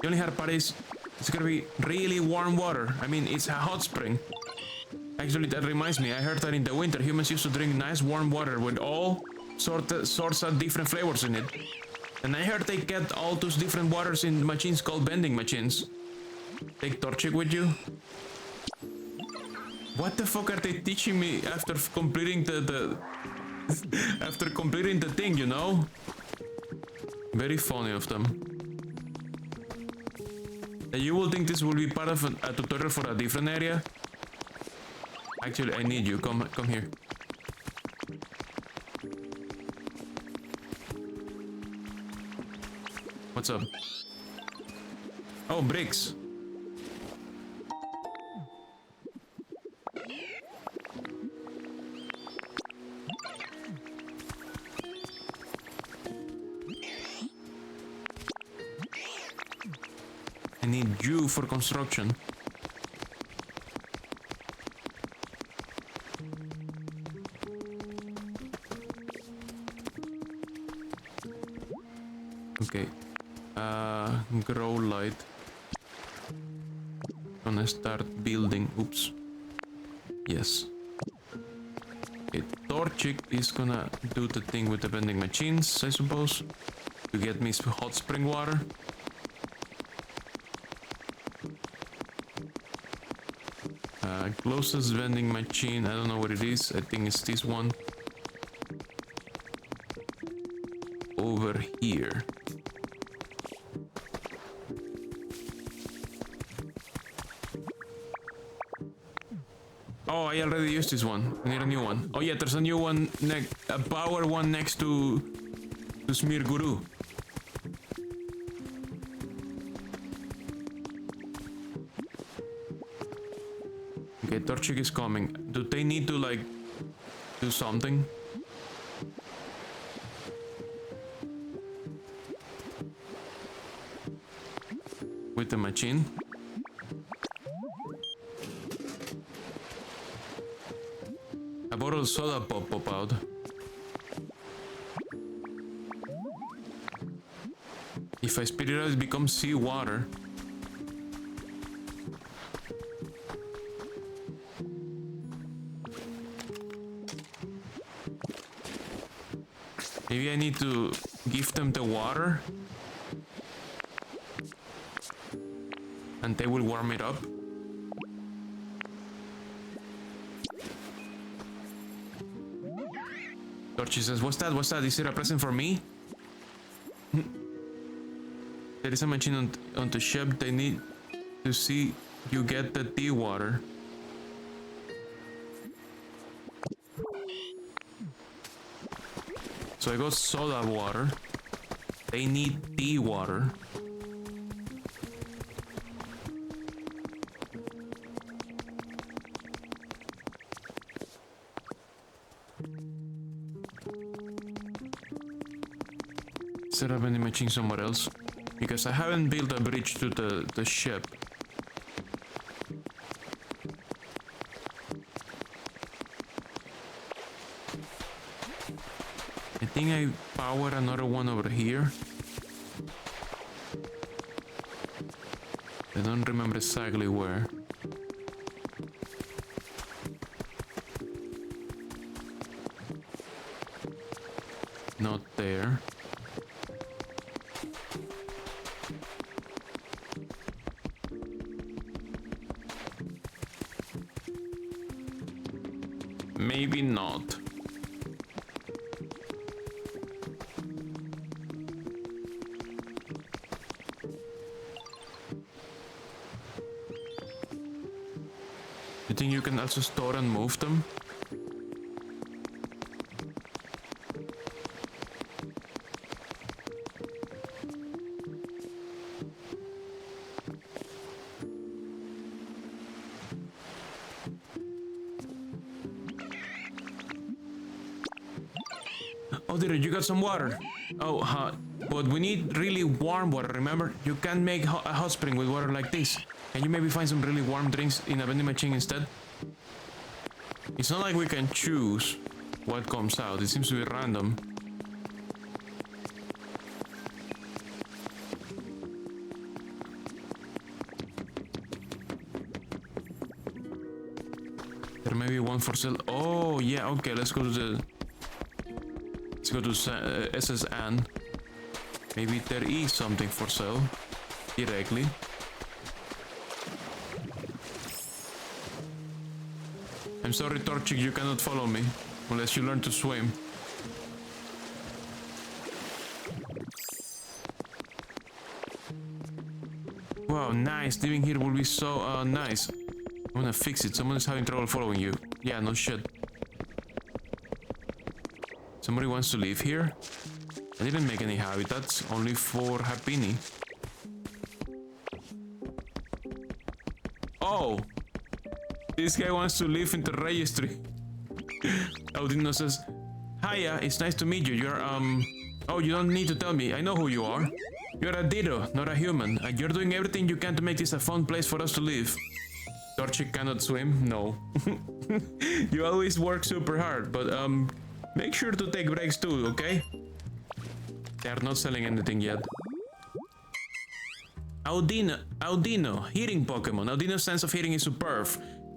The only hard part is it's gonna be really warm water. I mean, it's a hot spring. Actually, that reminds me, I heard that in the winter, humans used to drink nice warm water with all sorts of different flavors in it. And I heard they get all those different waters in machines called vending machines. Take Torchic with you. What the fuck are they teaching me after completing the after completing the thing, you know? Very funny of them. You will think this will be part of a tutorial for a different area. Actually, I need you. Come here. What's up? Oh, bricks. I need you for construction. Okay. Grow light. Gonna start building. Oops. Yes. Okay, Torchic is gonna do the thing with the vending machines, I suppose, to get me hot spring water. Closest vending machine, I don't know what it is. I think it's this one. Over here. Oh, I already used this one. I need a new one. Oh yeah, there's a new one, a power one next to Smear Guru. Okay, Torchic is coming. Do they need to like do something? With the machine? A bottle of soda pop out. If I spit it out, it becomes seawater. Maybe I need to give them the water and they will warm it up. Torchy says, what's that? What's that? Is it a present for me? There is a machine on the ship. They need to see you get the tea water. So I got soda water. They need tea water. Set up any machine somewhere else. Because I haven't built a bridge to the ship. I think I power another one over here. I don't remember exactly where. Not there. Maybe not. You think you can also store and move them? Oh, dude, you got some water. Oh, but we need really warm water, remember? You can't make a hot spring with water like this. Can you maybe find some really warm drinks in a vending machine instead? It's not like we can choose what comes out. It seems to be random. There may be one for sale. Oh, yeah, okay, let's go to the... Let's go to SS Anne. Maybe there is something for sale. Directly. I'm sorry, Torchic, you cannot follow me. Unless you learn to swim. Wow, nice. Living here will be so nice. I'm gonna fix it. Someone is having trouble following you. Yeah, no shit. Somebody wants to live here? I didn't make any habitats, only for Happini. Oh! This guy wants to live in the registry. Audino says, Hiya, it's nice to meet you. You're, Oh, you don't need to tell me. I know who you are. You're a Ditto, not a human. And you're doing everything you can to make this a fun place for us to live. Torchic cannot swim? No. You always work super hard, but, make sure to take breaks too, okay? They are not selling anything yet. Audino, hearing Pokemon. Audino's sense of hearing is superb.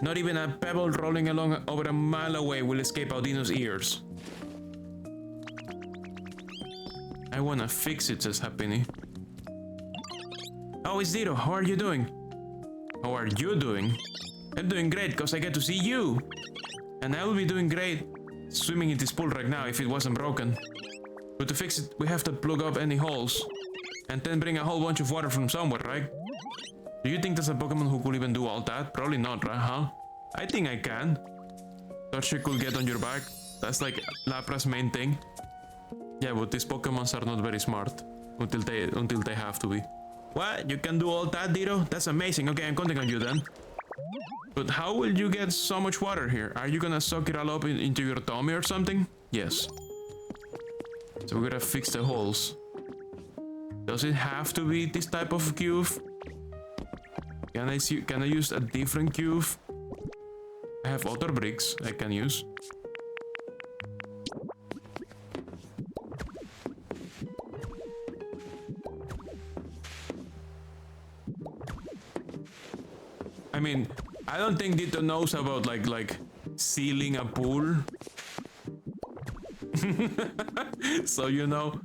Not even a pebble rolling along over a mile away will escape Audino's ears. I wanna fix it, says Happini. Oh, it's Ditto. How are you doing? How are you doing? I'm doing great because I get to see you. And I will be doing great swimming in this pool right now if it wasn't broken. But to fix it, we have to plug up any holes. And then bring a whole bunch of water from somewhere, right? Do you think there's a Pokemon who could even do all that? Probably not, right, huh? I think I can. Torchic could get on your back. That's like Lapra's main thing. Yeah, but these Pokemons are not very smart. Until they have to be. What? You can do all that, Ditto? That's amazing. Okay, I'm counting on you then. But how will you get so much water here? Are you gonna suck it all up into your tummy or something? Yes. So we're gonna fix the holes. Does it have to be this type of cube? Can I use a different cube? I have other bricks I can use. I mean, I don't think Ditto knows about like sealing a pool. So you know,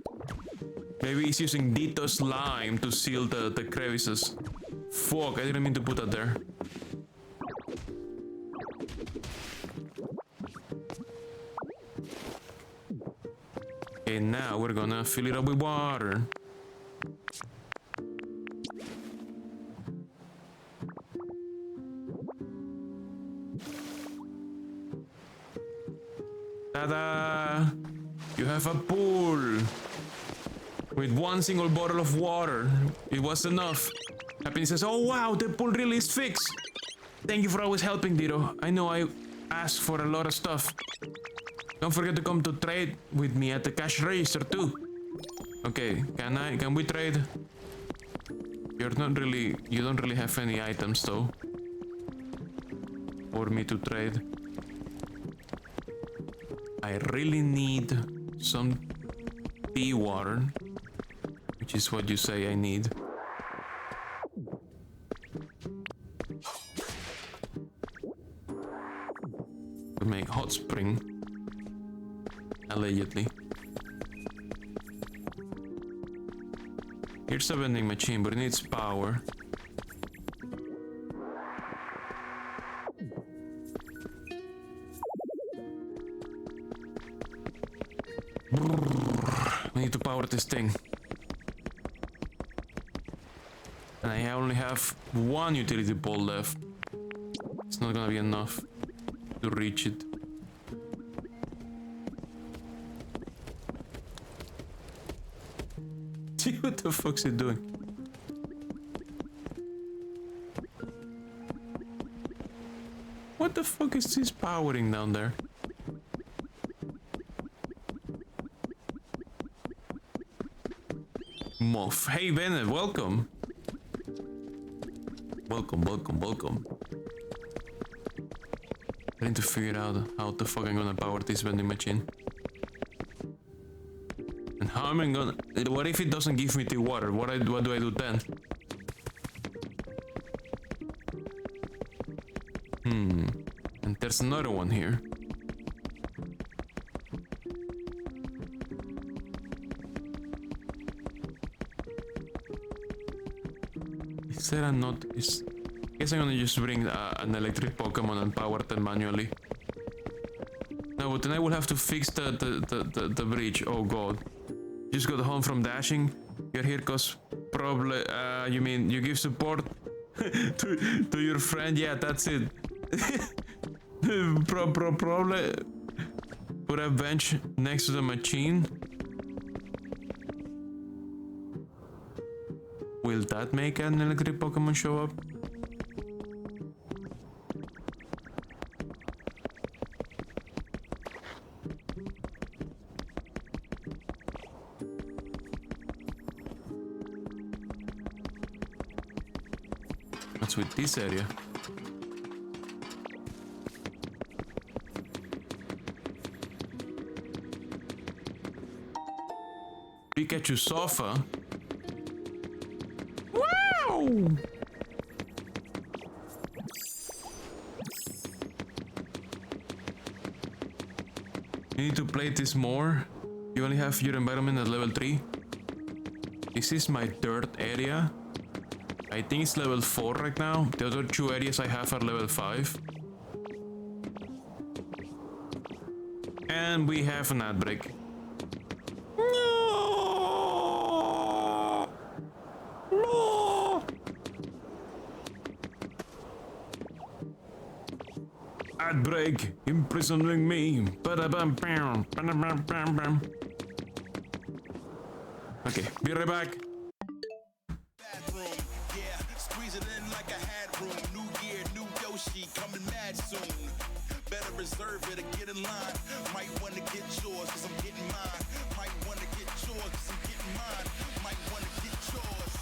maybe he's using Ditto slime to seal the crevices. Fuck, I didn't mean to put that there. Okay, now we're gonna fill it up with water. Ta-da! You have a pool! With one single bottle of water. It was enough. Happy says, oh wow, the pool really is fixed! Thank you for always helping, Ditto. I know I asked for a lot of stuff. Don't forget to come to trade with me at the cash register too. Okay, can we trade? You don't really have any items though. For me to trade. I really need some tea water, which is what you say I need. To make hot spring, allegedly. Here's a vending machine, but it needs power. We need to power this thing. And I only have one utility pole left. It's not gonna be enough to reach it. See what the fuck's it doing? What the fuck is this powering down there? Moth. Hey Bennett, welcome. Welcome. I need to figure out how the fuck I'm gonna power this vending machine. And how am I gonna... What if it doesn't give me the water? What do I do then? And there's another one here. Is there a not? I guess I'm gonna just bring an electric Pokemon and power them manually. No, but then I will have to fix the bridge. Oh god. Just got home from dashing. You're here cause probably you mean you give support to your friend? Yeah, that's it. Probably put a bench next to the machine. Will that make an electric Pokemon show up? What's with this area? Pikachu sofa? Wow! You need to play this more. You only have your environment at level 3. This is my third area. I think it's level 4 right now. The other two areas I have are level 5. And we have an ad break. No! No! Ad break, imprisoning me. Ba-da-bam-bam, ba-da-bam-bam-bam. Okay, be right back. Coming mad soon. Better reserve it or get in line. Might wanna get yours, cause I'm getting mine. Might wanna get yours, cause I'm getting mine. Might wanna get yours.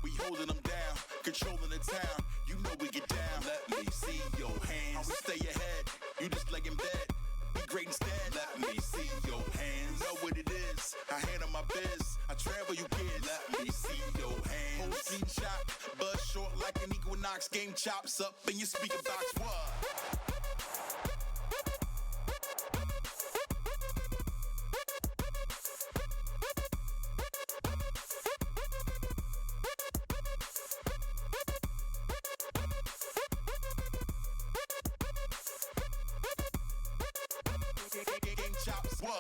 We holding them down, controlling the town. You know we get down. Let me see your hands. Stay ahead, you just lay in bed. Be great instead. Let me see your hands. Know what it is, I handle my biz. I travel, you kids. Let me see your hands. Whole scene shot, buzz short like an Equinox. Game chops up in your speaker box. What? Game chops. What?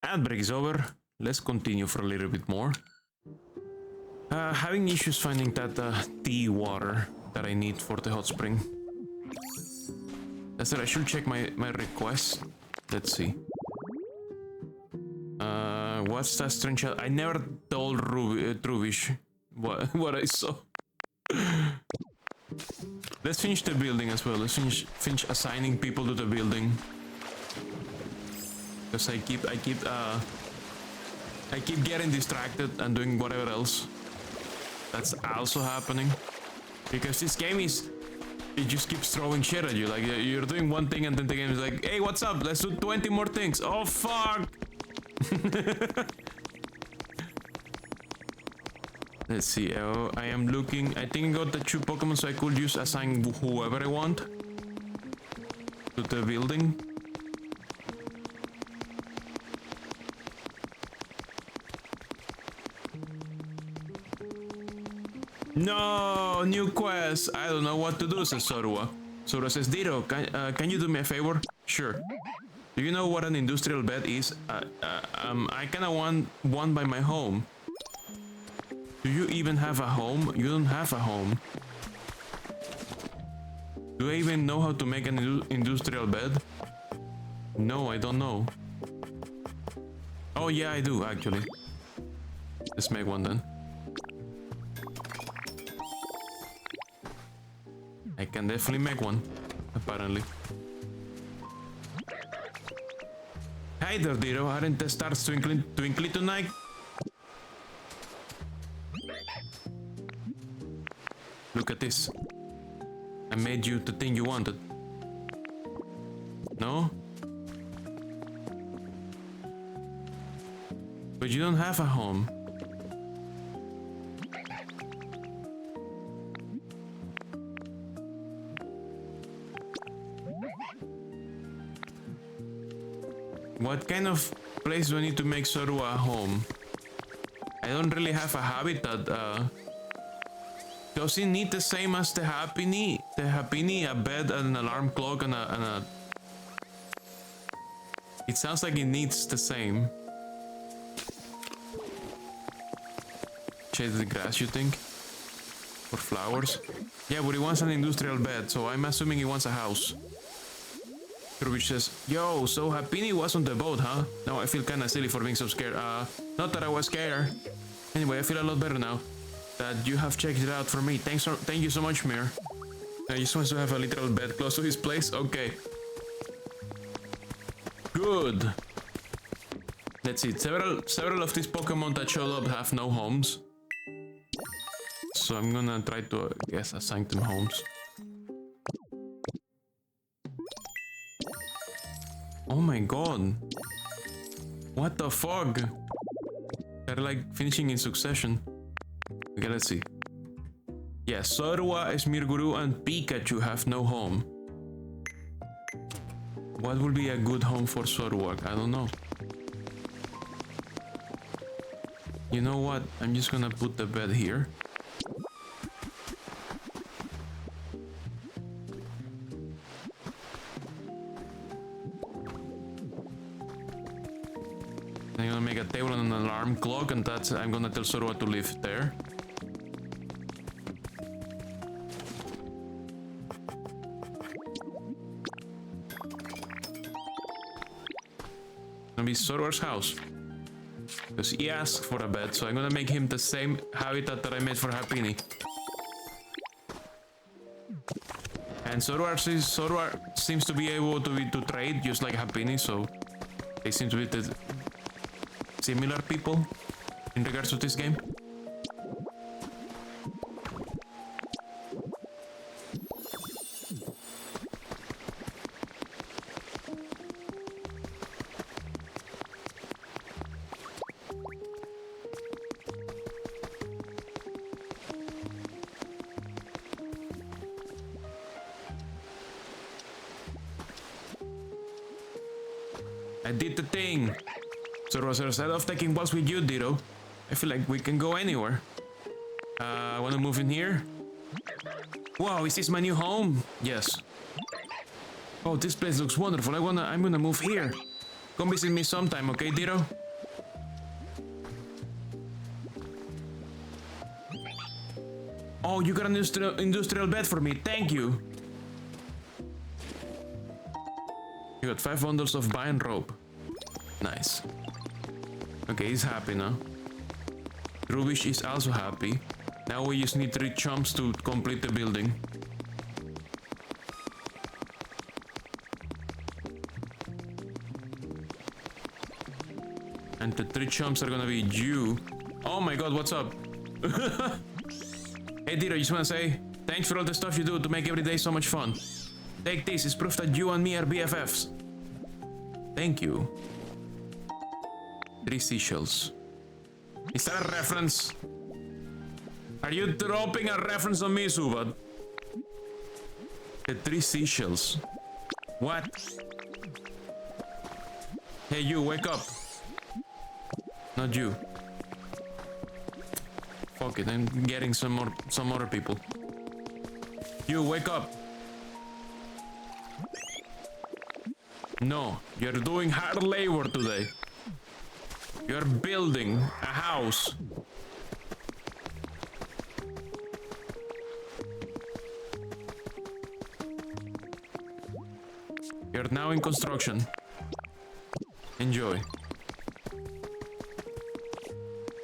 Ad break is over. Let's continue for a little bit more. Having issues finding that tea water that I need for the hot spring. That's it. I should check my request. Let's see. What's that strange? I never told Trubish what I saw. Let's finish the building as well. Let's finish assigning people to the building. Because I keep getting distracted and doing whatever else. That's also happening. Because this game it just keeps throwing shit at you. Like you're doing one thing and then the game is like, hey, what's up? Let's do 20 more things. Oh fuck. Let's see. Oh, I am looking. I think I got the 2 Pokemon, so I could just assign whoever I want to the building. No, new quest. I don't know what to do, says Sorua. Sorua says, Dito, can you do me a favor? Sure. Do you know what an industrial bed is? I kinda want one by my home. Do you even have a home? You don't have a home. Do I even know how to make an industrial bed? No, I don't know. Oh yeah, I do, actually. Let's make one then. I can definitely make one, apparently. Hi there, Dito. Aren't the stars twinkling tonight? Look at this. I made you the thing you wanted. No? But you don't have a home. What kind of place do I need to make Sorua a home? I don't really have a habitat. Does it need the same as the Happiny? The Happiny, a bed and an alarm clock and a... It sounds like it needs the same. Shade the grass, you think? For flowers? Yeah, but he wants an industrial bed, so I'm assuming he wants a house. Which says, yo, so Happiny was on the boat, huh? Now I feel kinda silly for being so scared. Not that I was scared. Anyway, I feel a lot better now that you have checked it out for me. Thank you so much, Mir. I just want to have a literal bed close to his place. Okay. Good. Let's see. Several of these Pokemon that showed up have no homes. So I'm gonna try to, assign them homes. Oh my god. What the fuck? They're like finishing in succession. Okay, let's see. Yeah, Sorua, Smirguru, and Pikachu have no home. What would be a good home for Sorua? I don't know. You know what? I'm just gonna put the bed here. I'm gonna make a table and an alarm clock, and that's I'm gonna tell Sorua to live there. Gonna be Sorua's house. Because he asked for a bed, so I'm gonna make him the same habitat that I made for Happiny. And Sorua seems to be able to trade just like Happiny, so they seem to be the similar people in regards to this game. I did the thing. So instead of taking walks with you, Ditto, I feel like we can go anywhere. I wanna move in here. Wow, is this my new home? Yes. Oh, this place looks wonderful. I'm gonna move here. Come visit me sometime, okay, Ditto? Oh, you got an industrial bed for me. Thank you. You got 5 bundles of vine rope. Nice. Okay, he's happy now. Rubish is also happy. Now we just need 3 chumps to complete the building. And the 3 chumps are gonna be you. Oh my god, what's up? Hey Dito, just wanna say, thanks for all the stuff you do to make every day so much fun. Take this, it's proof that you and me are BFFs. Thank you. 3 seashells. Is that a reference? Are you dropping a reference on me, Subad? The 3 seashells. What? Hey, you, wake up. Not you. Fuck it, I'm getting some other people. You, wake up. No, you're doing hard labor today. You're building a house. You're now in construction. Enjoy.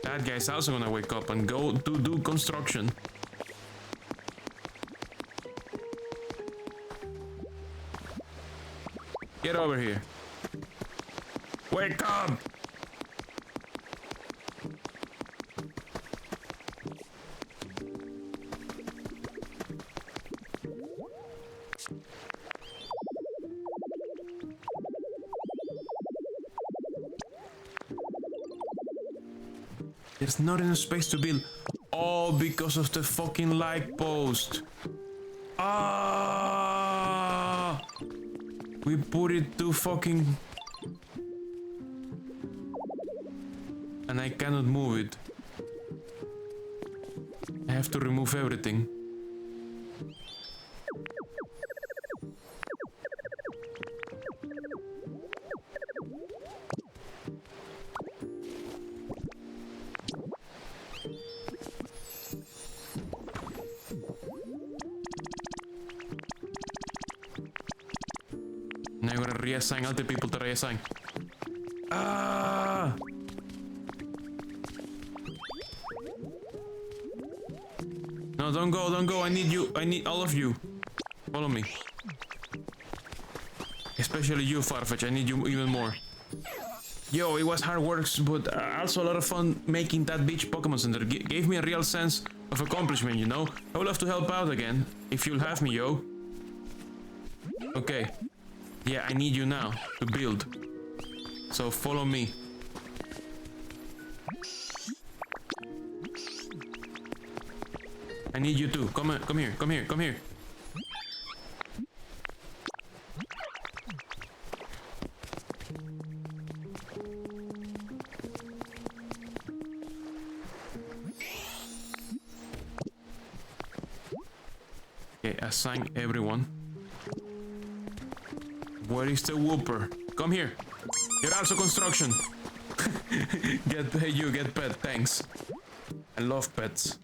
That guy's also gonna wake up and go to do construction. Get over here. Wake up! There's not enough space to build. Oh, because of the fucking like post. Ah! We put it too fucking... And I cannot move it. I have to remove everything. Now I'm gonna reassign all the people to reassign. Ah! No, don't go, don't go. I need you. I need all of you. Follow me. Especially you, Farfetch. I need you even more. Yo, it was hard work, but also a lot of fun making that beach Pokemon Center. Gave me a real sense of accomplishment, you know? I would love to help out again, if you'll have me, yo. Okay. Yeah, I need you now to build. So follow me. I need you too. Come here, come here, come here. Okay, assign everyone. Where is the whooper? Come here. You're also construction. Hey, you get pet, thanks. I love pets.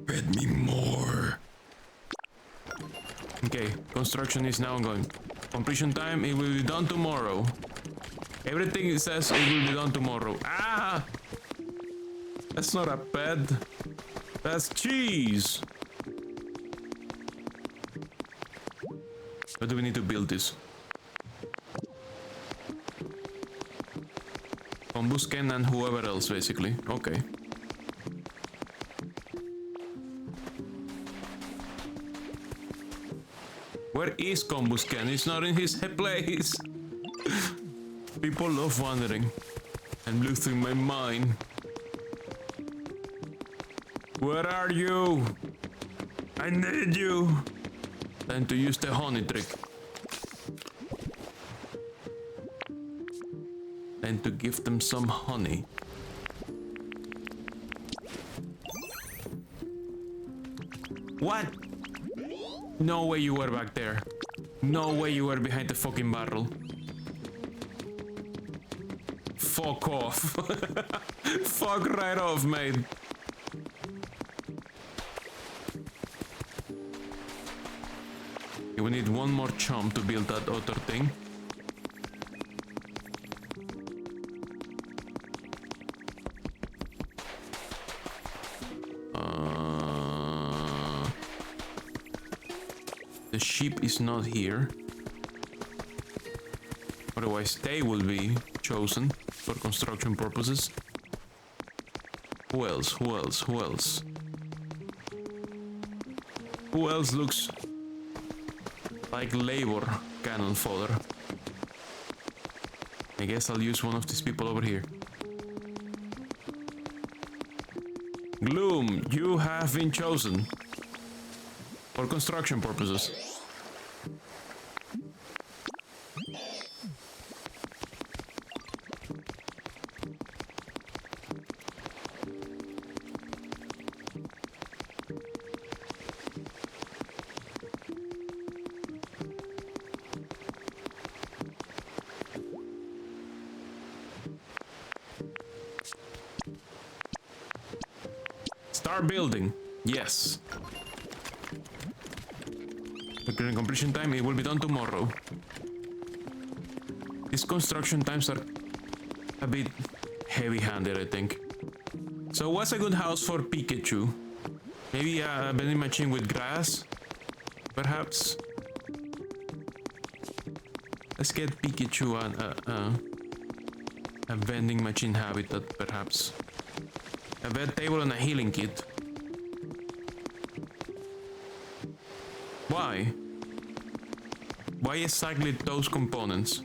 Pet me more. Okay, construction is now ongoing. Completion time, it will be done tomorrow. Everything it says it will be done tomorrow. Ah! That's not a pet. That's cheese. But do we need to build this? Combusken and whoever else, basically. Okay. Where is Combusken? He's not in his place. People love wandering. I'm losing my mind. Where are you? I need you. Time to use the honey trick. And to give them some honey. What? No way you were back there. No way you were behind the fucking barrel. Fuck off. Fuck right off, mate. We need one more chump to build that other thing. The sheep is not here. Otherwise they will be chosen. for construction purposes. Who else? Who else? Who else? Who else looks like labor cannon fodder? I guess I'll use one of these people over here. Gloom, you have been chosen for construction purposes. Start building. Yes. The current completion time, it will be done tomorrow. These construction times are a bit heavy-handed, I think. So what's a good house for Pikachu? Maybe a vending machine with grass? Perhaps? Let's get Pikachu a vending machine habitat, perhaps. A bed table and a healing kit. Why? Why exactly those components?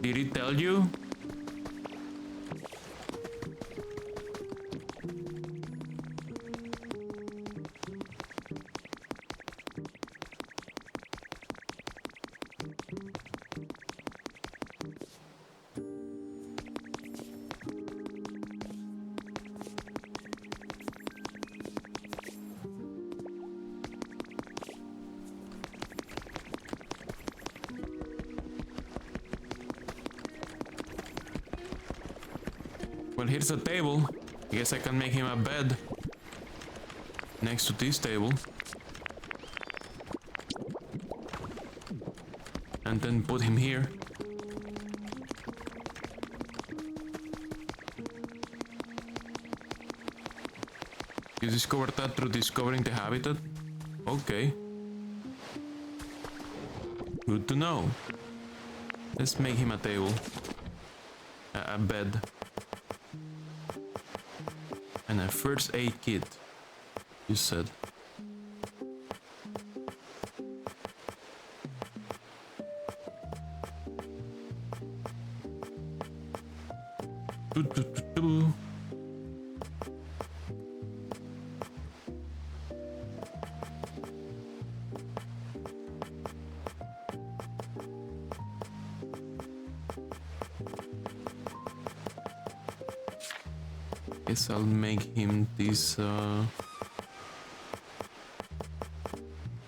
Did he tell you? Well, here's a table. I guess I can make him a bed next to this table. And then put him here. You discovered that through discovering the habitat? Okay. Good to know. Let's make him a table. A bed. And a first aid kit, you said. Guess I'll make him this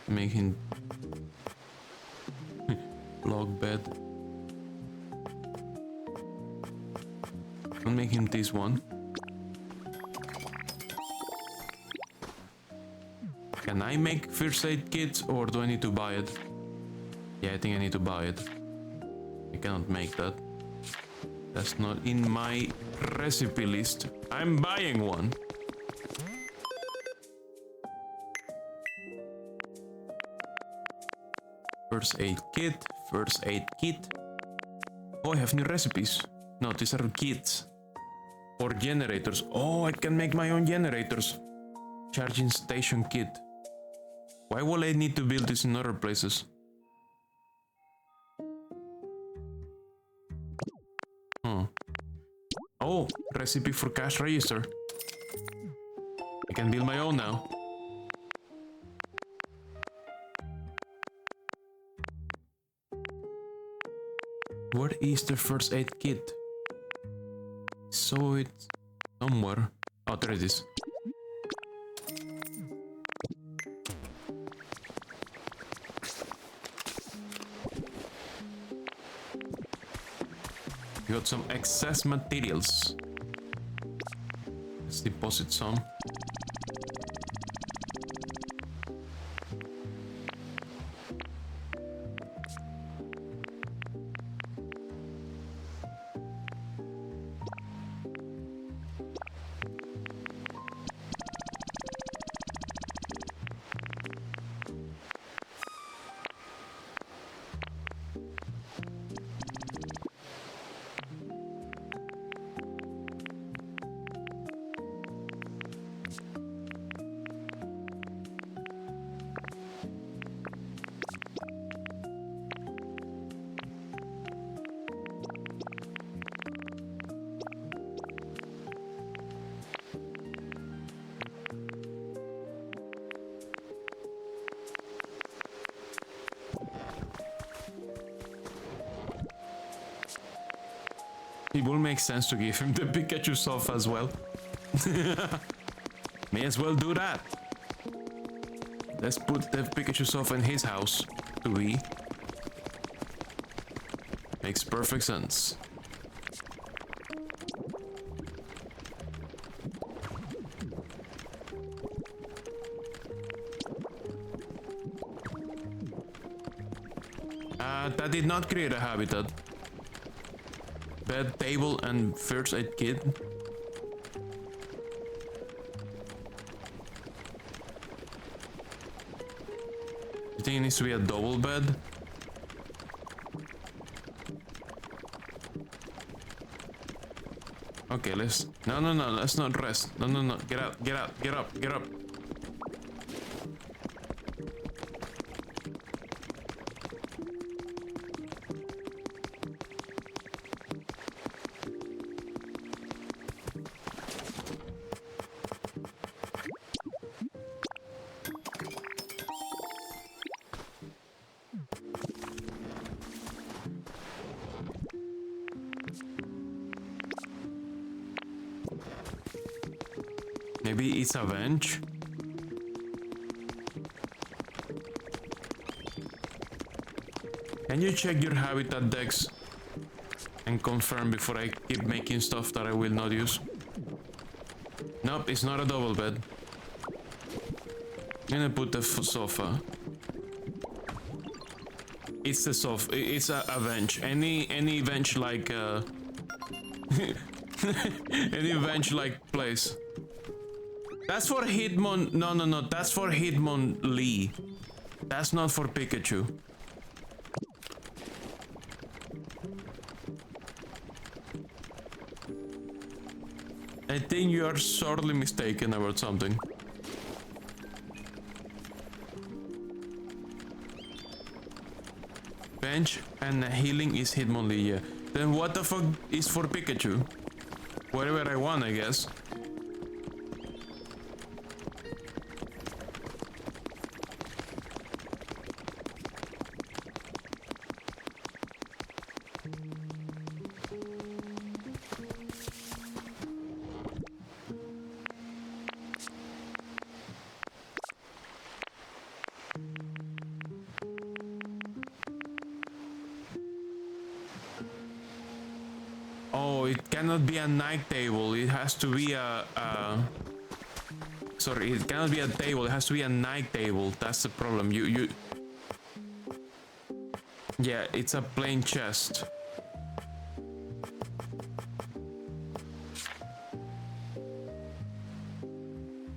make him log bed. I'll make him this one. Can I make first aid kits or do I need to buy it? Yeah, I think I need to buy it. I cannot make that. That's not in my recipe list. I'm buying one. First aid kit, first aid kit. Oh, I have new recipes. No, these are kits. Or generators. Oh, I can make my own generators. Charging station kit. Why will I need to build this in other places? Oh, recipe for cash register. I can build my own now. Where is the first aid kit? Saw it somewhere. Oh, there it is. We got some excess materials. Let's deposit some. It will make sense to give him the Pikachu sofa as well. May as well do that. Let's put the Pikachu sofa in his house. Do we? Makes perfect sense. That did not create a habitat. Bed, table, and first aid kit. You think it needs to be a double bed? Okay, let's... No, let's not rest. No. Get out, get up. Maybe it's a bench. Can you check your habitat decks and confirm before I keep making stuff that I will not use? Nope, it's not a double bed. I'm gonna put the sofa. It's the sofa. It's a bench. Any bench like any bench like place. That's for Hitmon. No. That's for Hitmonlee. That's not for Pikachu. I think you are sorely mistaken about something. Bench and healing is Hitmonlee, yeah. Then what the fuck is for Pikachu? Whatever I want, I guess. Oh, it cannot be a night table. It has to be sorry, it cannot be a table. It has to be a night table. That's the problem. Yeah, it's a plain chest.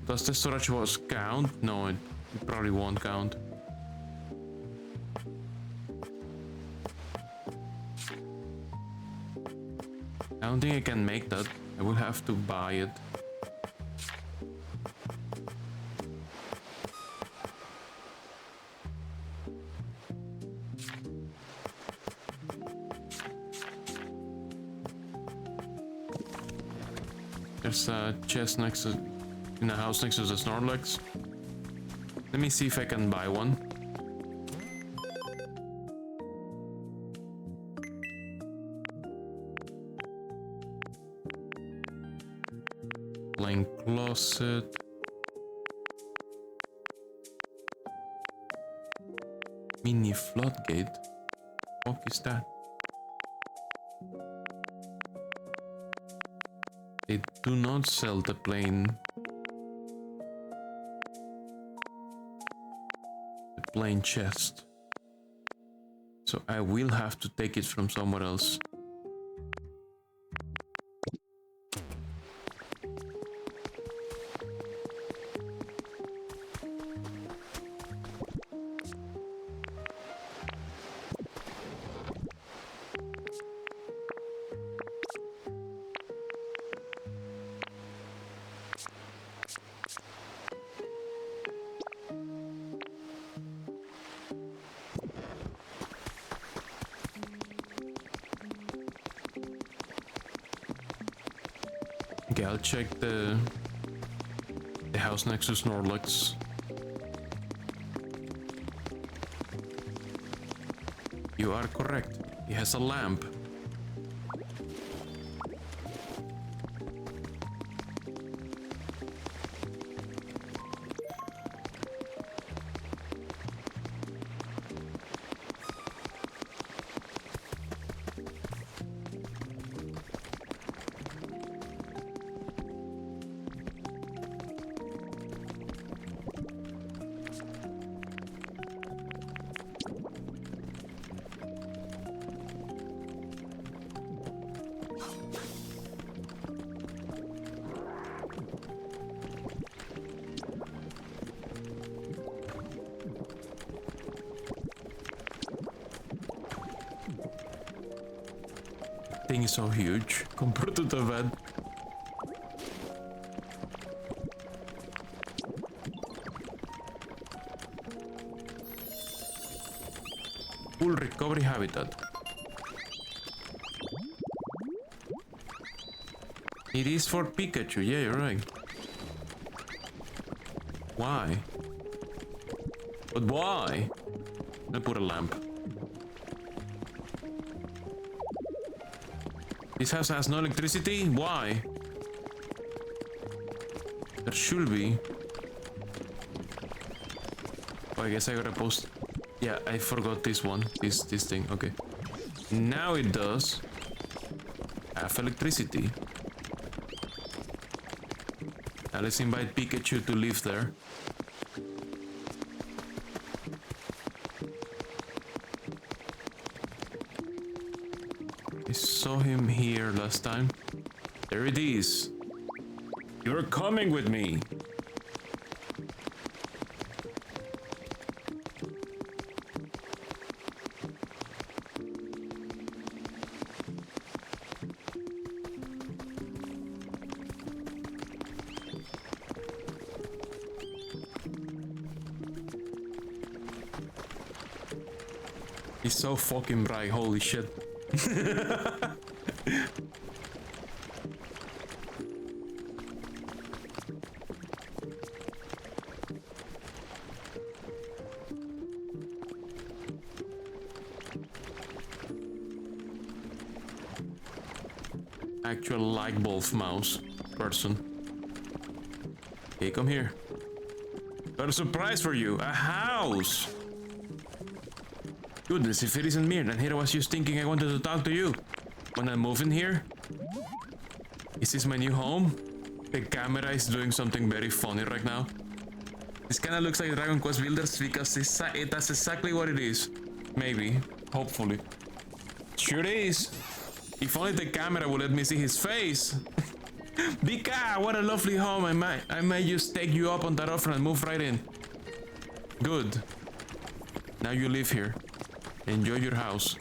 Does the storage box count? No, it probably won't count. I don't think I can make that. I will have to buy it. There's a chest next to... in a house next to the Snorlax. Let me see if I can buy one. Plain closet. Mini floodgate. What is that? They do not sell the plain chest. So I will have to take it from somewhere else. Okay, I'll check the house next to Snorlax. You are correct. He has a lamp. thing is so huge compared to the bed. Full recovery habitat. It is for Pikachu, yeah, you're right. Why? But why? I put a lamp. This house has no electricity? Why? There should be. Oh, I guess I gotta post. Yeah, I forgot this one. This thing. Okay. Now it does have electricity. Now let's invite Pikachu to live there. I saw him here last time. There it is. You're coming with me. He's so fucking bright, holy shit. Actual light bulb mouse person. Hey, come here. Got a surprise for you. A house. Goodness, if it isn't me, then here I was just thinking I wanted to talk to you. When I move in here? Is this my new home? The camera is doing something very funny right now. This kinda looks like Dragon Quest Builders because that's exactly what it is. Maybe. Hopefully. Sure is. If only the camera would let me see his face. Vika, what a lovely home. I might just take you up on that offer and move right in. Good. Now you live here. Enjoy your house.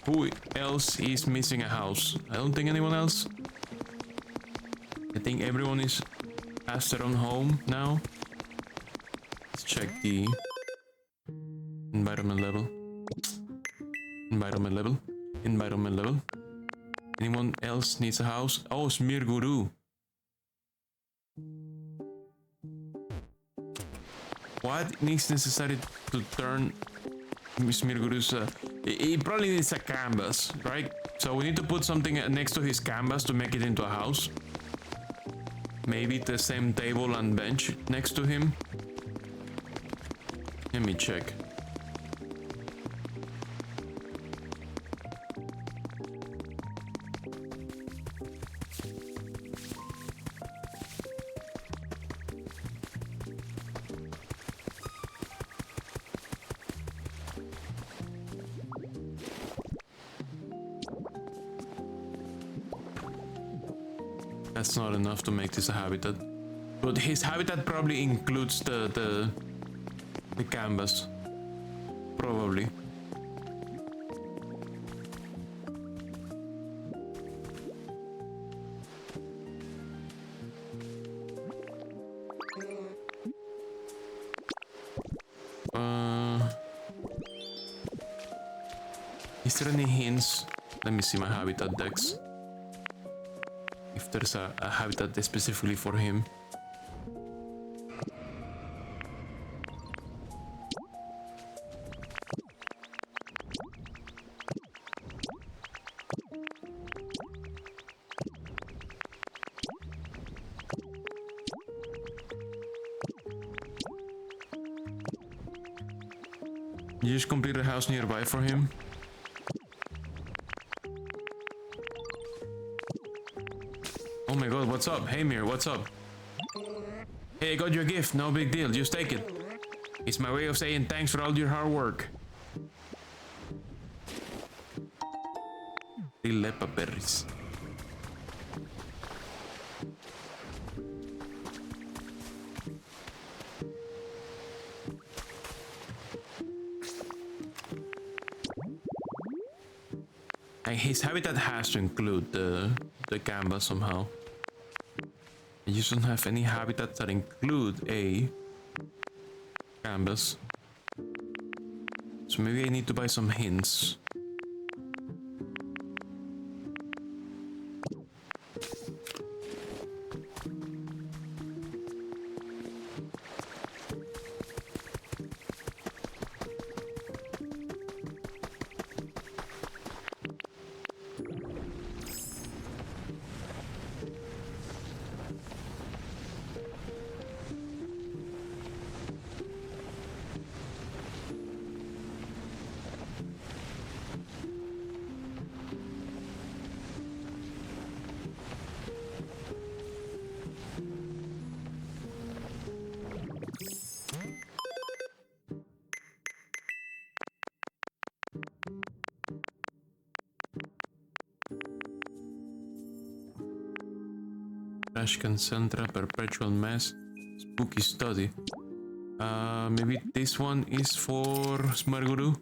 Who else is missing a house? I don't think anyone else. I think everyone has their own home now. Let's check the environment level. Environment level. Environment level. Anyone else needs a house? Oh, Smear Guru. What needs necessary to turn Smear Guru's... he probably needs a canvas, right? So we need to put something next to his canvas to make it into a house. Maybe the same table and bench next to him. Let me check. That's not enough to make this a habitat. But his habitat probably includes the canvas. Probably. Is there any hints? Let me see my habitat decks. If there's a habitat specifically for him. You just complete a house nearby for him. Oh my god, what's up? Hey Mir, what's up? Hey, I got your gift, no big deal, just take it. It's my way of saying thanks for all your hard work. Lepa berries. And his habitat has to include the canvas somehow. I just don't have any habitats that include a canvas. So maybe I need to buy some hints. Trash can Centra, perpetual mess, spooky study. Maybe this one is for Smarguru?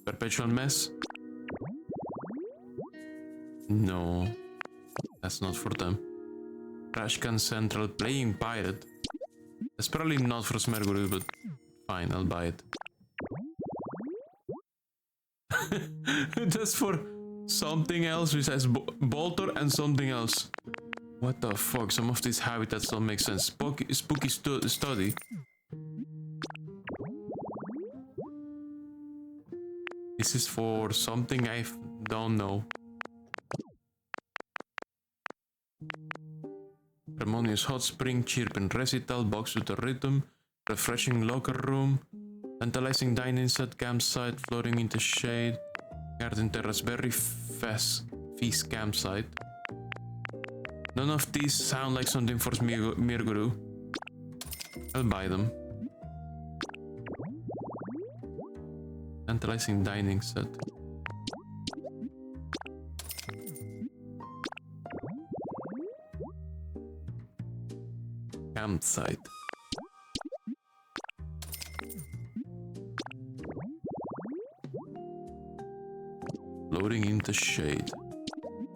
Perpetual mess? No, that's not for them. Trash can Central, playing pirate. That's probably not for Smarguru, but fine, I'll buy it. That's for something else, which says Bolter and something else. What the fuck? Some of these habitats don't make sense. Spooky study. This is for something I don't know. Harmonious hot spring, chirping recital, box with a rhythm, refreshing locker room, tantalizing dining set, campsite, floating into shade, garden terrace, very feast campsite. None of these sound like something for Mirguru. I'll buy them. Tantalizing dining set. Campsite. Floating into shade.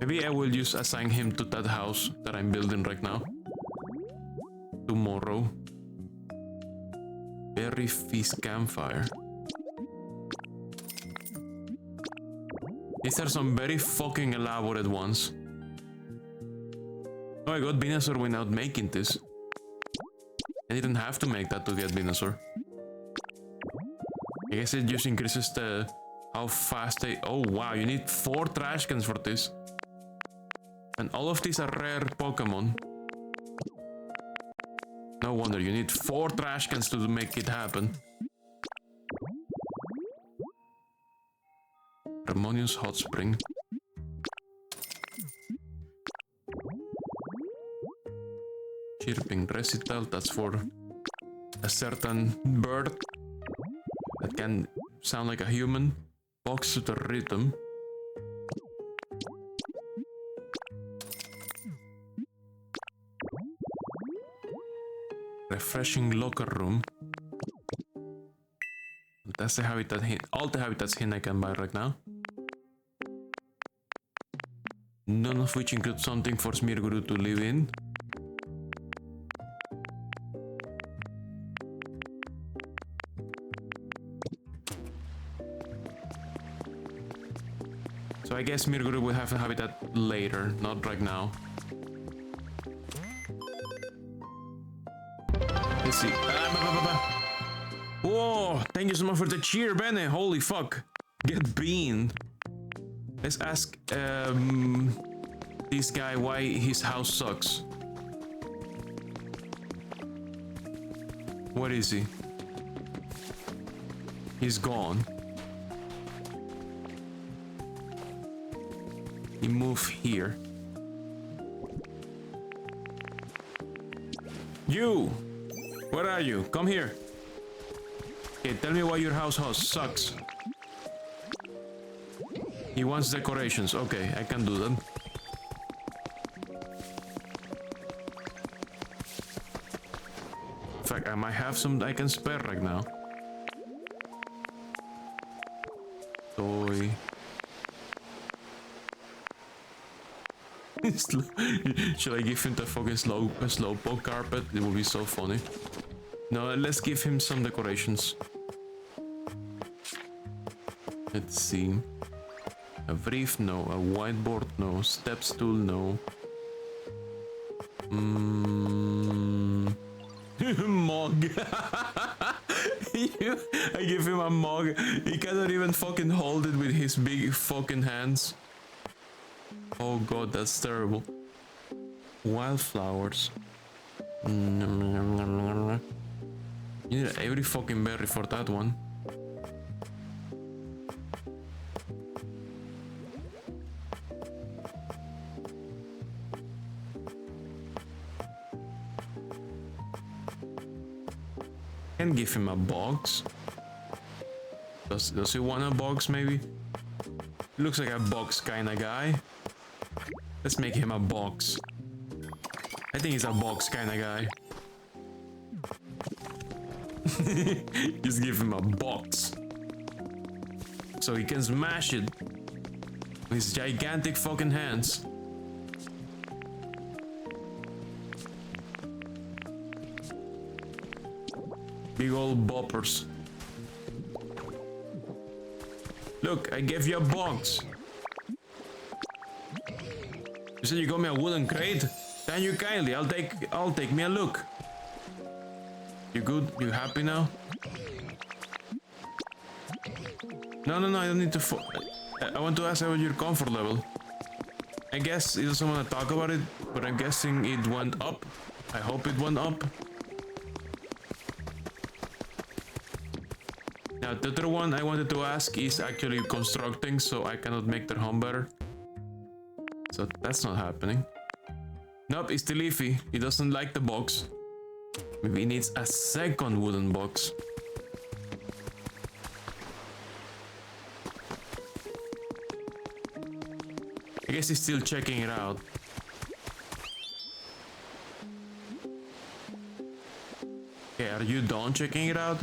Maybe I will just assign him to that house that I'm building right now. Tomorrow. Berry feast campfire. These are some very fucking elaborate ones. Oh, I got Venusaur without making this. I didn't have to make that to get Venusaur. I guess it just increases the how fast they... Oh wow, you need 4 trash cans for this. And all of these are rare Pokemon. No wonder, you need 4 trash cans to make it happen. Harmonious hot spring. Chirping recital, that's for a certain bird that can sound like a human. Box to the rhythm. Refreshing locker room. That's the habitat hint. All the habitats hint I can buy right now. None of which include something for Smirguru to live in. So I guess Smirguru will have a habitat later, not right now. Let's see. Whoa! Thank you so much for the cheer, Bene. Holy fuck. Get bean. Let's ask this guy why his house sucks. Where is he? He's gone. He moved here. You! Where are you? Come here. Okay, tell me why your house sucks. He wants decorations. Okay, I can do that. In fact, I might have some I can spare right now. Toy. Should I give him the fucking slowpoke carpet? It would be so funny. No, let's give him some decorations. Let's see. A wreath, no. A whiteboard, no. Step stool, no. Mug. I give him a mug. He cannot even fucking hold it with his big fucking hands. Oh god, that's terrible. Wildflowers. You need every fucking berry for that one. Can give him a box. Does he want a box maybe? Looks like a box kinda guy. Let's make him a box. I think he's a box kinda guy. Just give him a box. So he can smash it with his gigantic fucking hands. Big old boppers. Look, I gave you a box. You said you got me a wooden crate? Thank you kindly. I'll take me a look. You good? You happy now? No, I don't need to. I want to ask about your comfort level. I guess he doesn't want to talk about it, but I'm guessing it went up. I hope it went up. Now, the other one I wanted to ask is actually constructing, so I cannot make their home better. So that's not happening. Nope, it's still iffy. He doesn't like the box. Maybe he needs a second wooden box. I guess he's still checking it out. Okay, are you done checking it out?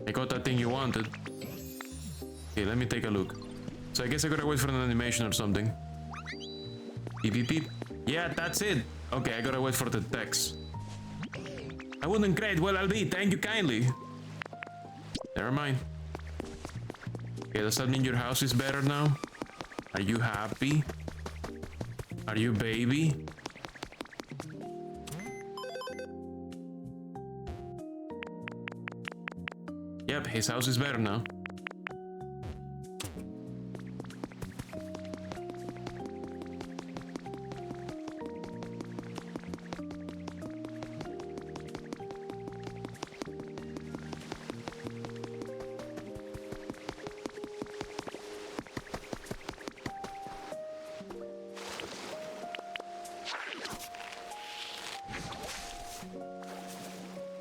I got that thing you wanted. Okay, let me take a look. So I guess I gotta wait for an animation or something. Beep beep beep. Yeah, that's it. Okay, I gotta wait for the text. I wouldn't crate. Well, I'll be. Thank you kindly. Never mind. Okay, does that mean your house is better now? Are you happy? Are you baby? Yep, his house is better now.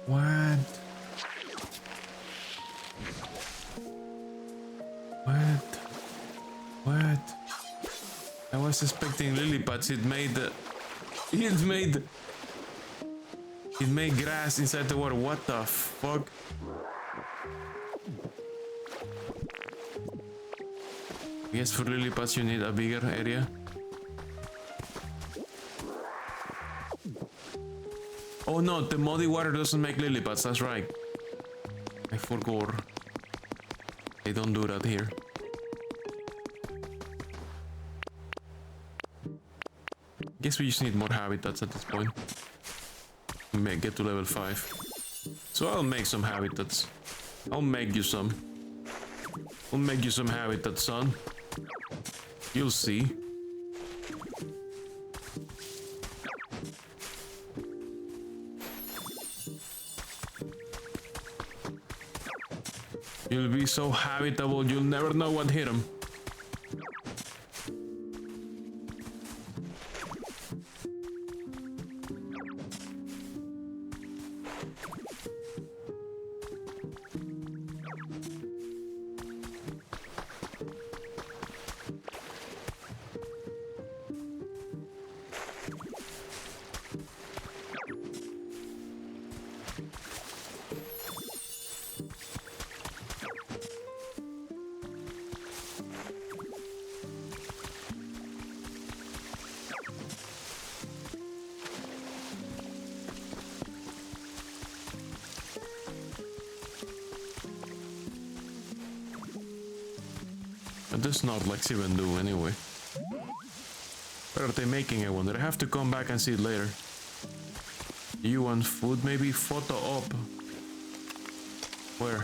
What? I was expecting lily pads. It made grass inside the water. What the fuck? I guess for lily pads you need a bigger area. Oh no, the muddy water doesn't make lily pads, that's right. I forgot. They don't do that here. Guess we just need more habitats at this point. May get to level 5. So I'll make some habitats. I'll make you some. I'll make you some habitats, son. You'll see. You'll be so habitable, you'll never know what hit him. What does Snorlax even do anyway? What are they making, I wonder? I have to come back and see it later. You want food maybe? Photo op. Where?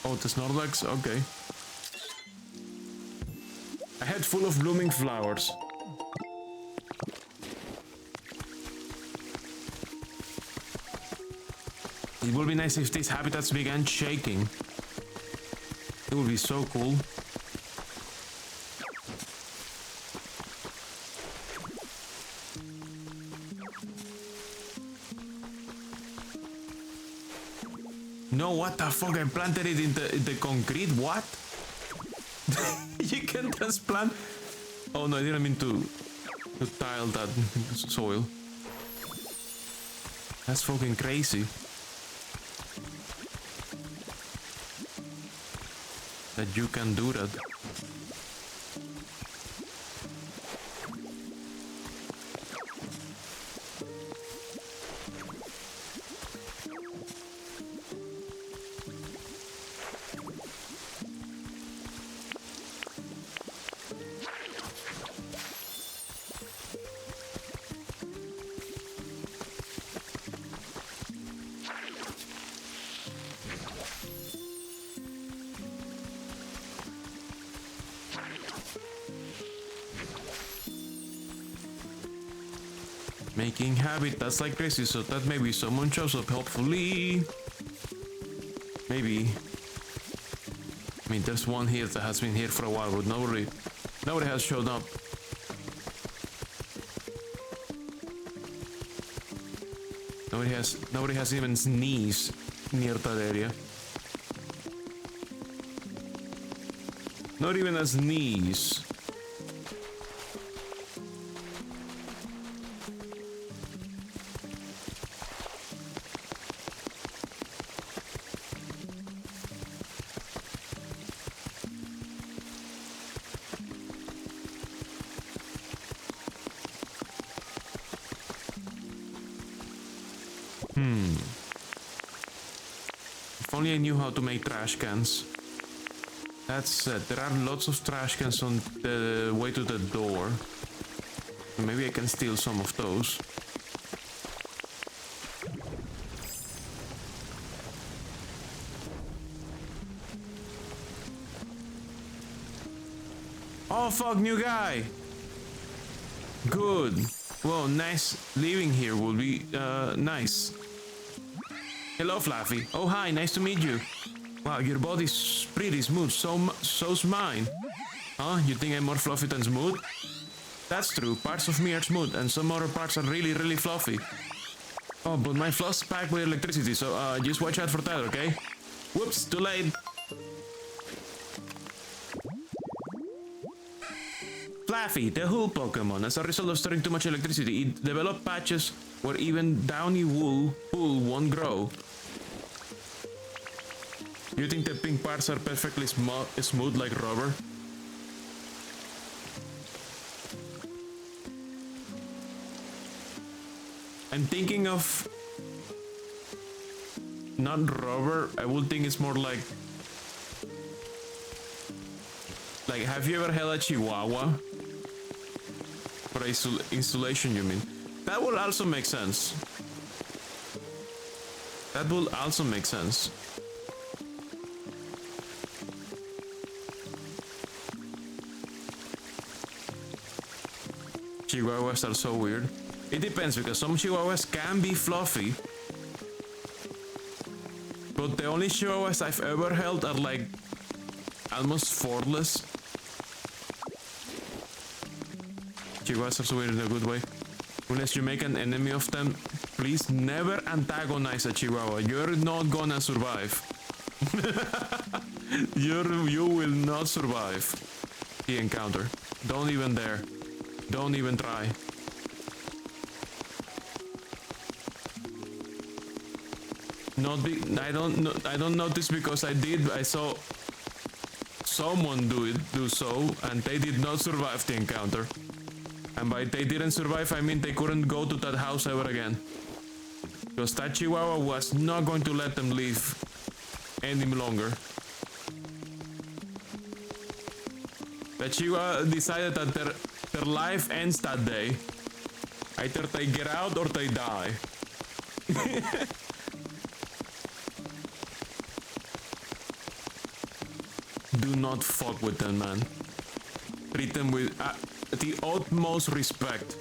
Oh, the Snorlax? Okay. A head full of blooming flowers. It would be nice if these habitats began shaking. It would be so cool. No, what the fuck? I planted it in the concrete? What? You can transplant? Oh no, I didn't mean to tile that soil. That's fucking crazy. That you can do that. Making habitats like crazy, so that maybe someone shows up, hopefully. Maybe. I mean, there's one here that has been here for a while, but nobody has showed up. Nobody has even sneezed near that area. Not even a sneeze. If only I knew how to make trash cans. That said, there are lots of trash cans on the way to the door. Maybe I can steal some of those. Oh fuck, new guy! Good. Well, nice living here will be nice. Hello, Fluffy. Oh, hi, nice to meet you. Wow, your body's pretty smooth, so's mine. Huh? You think I'm more fluffy than smooth? That's true, parts of me are smooth and some other parts are really, really fluffy. Oh, but my floss packed with electricity, so just watch out for that, okay? Whoops, too late. Fluffy, the hull Pokemon. As a result of storing too much electricity, it developed patches where even downy wool won't grow. You think the pink parts are perfectly smooth like rubber? I'm thinking of not rubber. I would think it's more like have you ever held a Chihuahua? For insulation, you mean? That will also make sense. That will also make sense. Chihuahuas are so weird. It depends, because some Chihuahuas can be fluffy. But the only Chihuahuas I've ever held are like almost furless. Chihuahuas are so weird in a good way. Unless you make an enemy of them, please never antagonize a Chihuahua. You're not gonna survive. You will not survive the encounter. Don't even dare. Don't even try. I don't know this because I saw someone do so, and they did not survive the encounter. And by they didn't survive, I mean they couldn't go to that house ever again. Because that Chihuahua was not going to let them live any longer. that she decided that their life ends that day. Either they get out or they die. Do not fuck with them, man. Treat them with the utmost respect.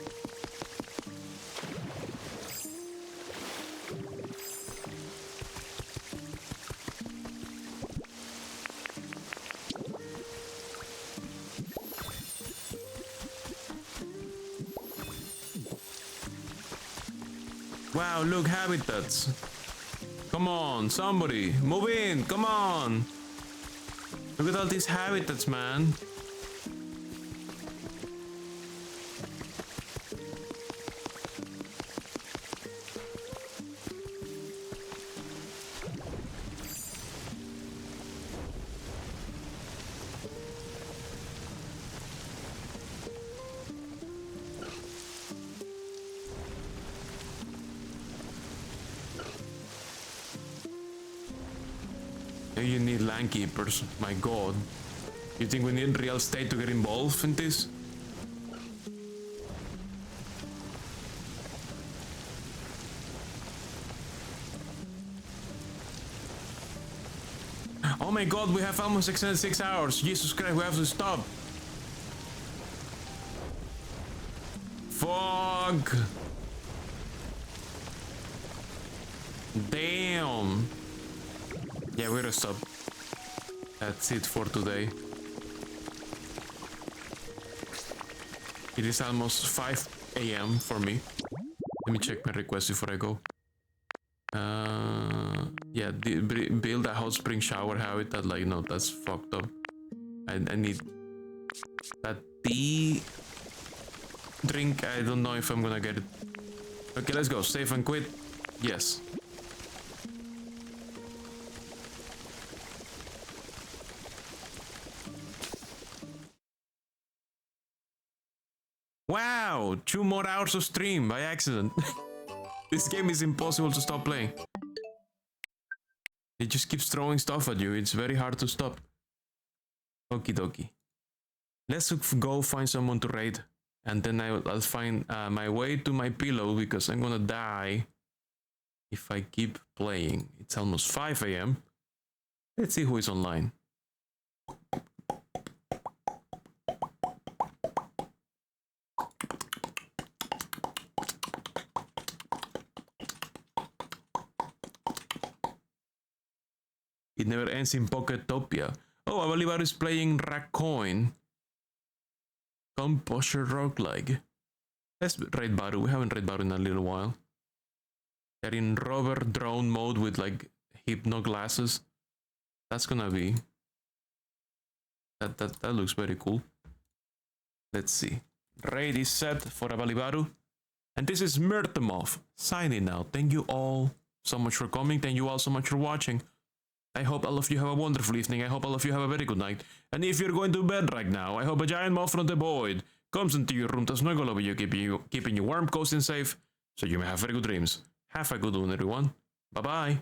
Wow, look, habitats. Come on, somebody, move in, come on. Look at all these habitats, man. You need land keepers, my god. You think we need real estate to get involved in this? Oh my god, we have almost extended 6 hours. Jesus Christ, we have to stop. Fuck. Damn. Yeah, we're gonna stop. That's it for today. It is almost 5 a.m. for me. Let me check my request before I go. Yeah, build a hot spring shower habitat. Like, no, that's fucked up. I need that tea drink. I don't know if I'm gonna get it. Okay, let's go. Save and quit. Yes. Wow, 2 more hours of stream by accident. This game is impossible to stop playing. It just keeps throwing stuff at you. It's very hard to stop. Okie dokie. Let's go find someone to raid. And then I'll find my way to my pillow because I'm gonna die if I keep playing. It's almost 5 a.m. Let's see who is online. It never ends in Pokopia. Oh, I believe I was playing Racoin. Composure roguelike. Let's raid Baru. We haven't raid Baru in a little while. They're in rover drone mode with like hypno glasses. That's gonna be. That looks very cool. Let's see. Raid is set for Abalibaru. And this is Moth signing out. Thank you all so much for coming. Thank you all so much for watching. I hope all of you have a wonderful evening. I hope all of you have a very good night. And if you're going to bed right now, I hope a giant moth from the void comes into your room to snuggle over you, keeping you warm, cozy, and safe, so you may have very good dreams. Have a good one, everyone. Bye-bye.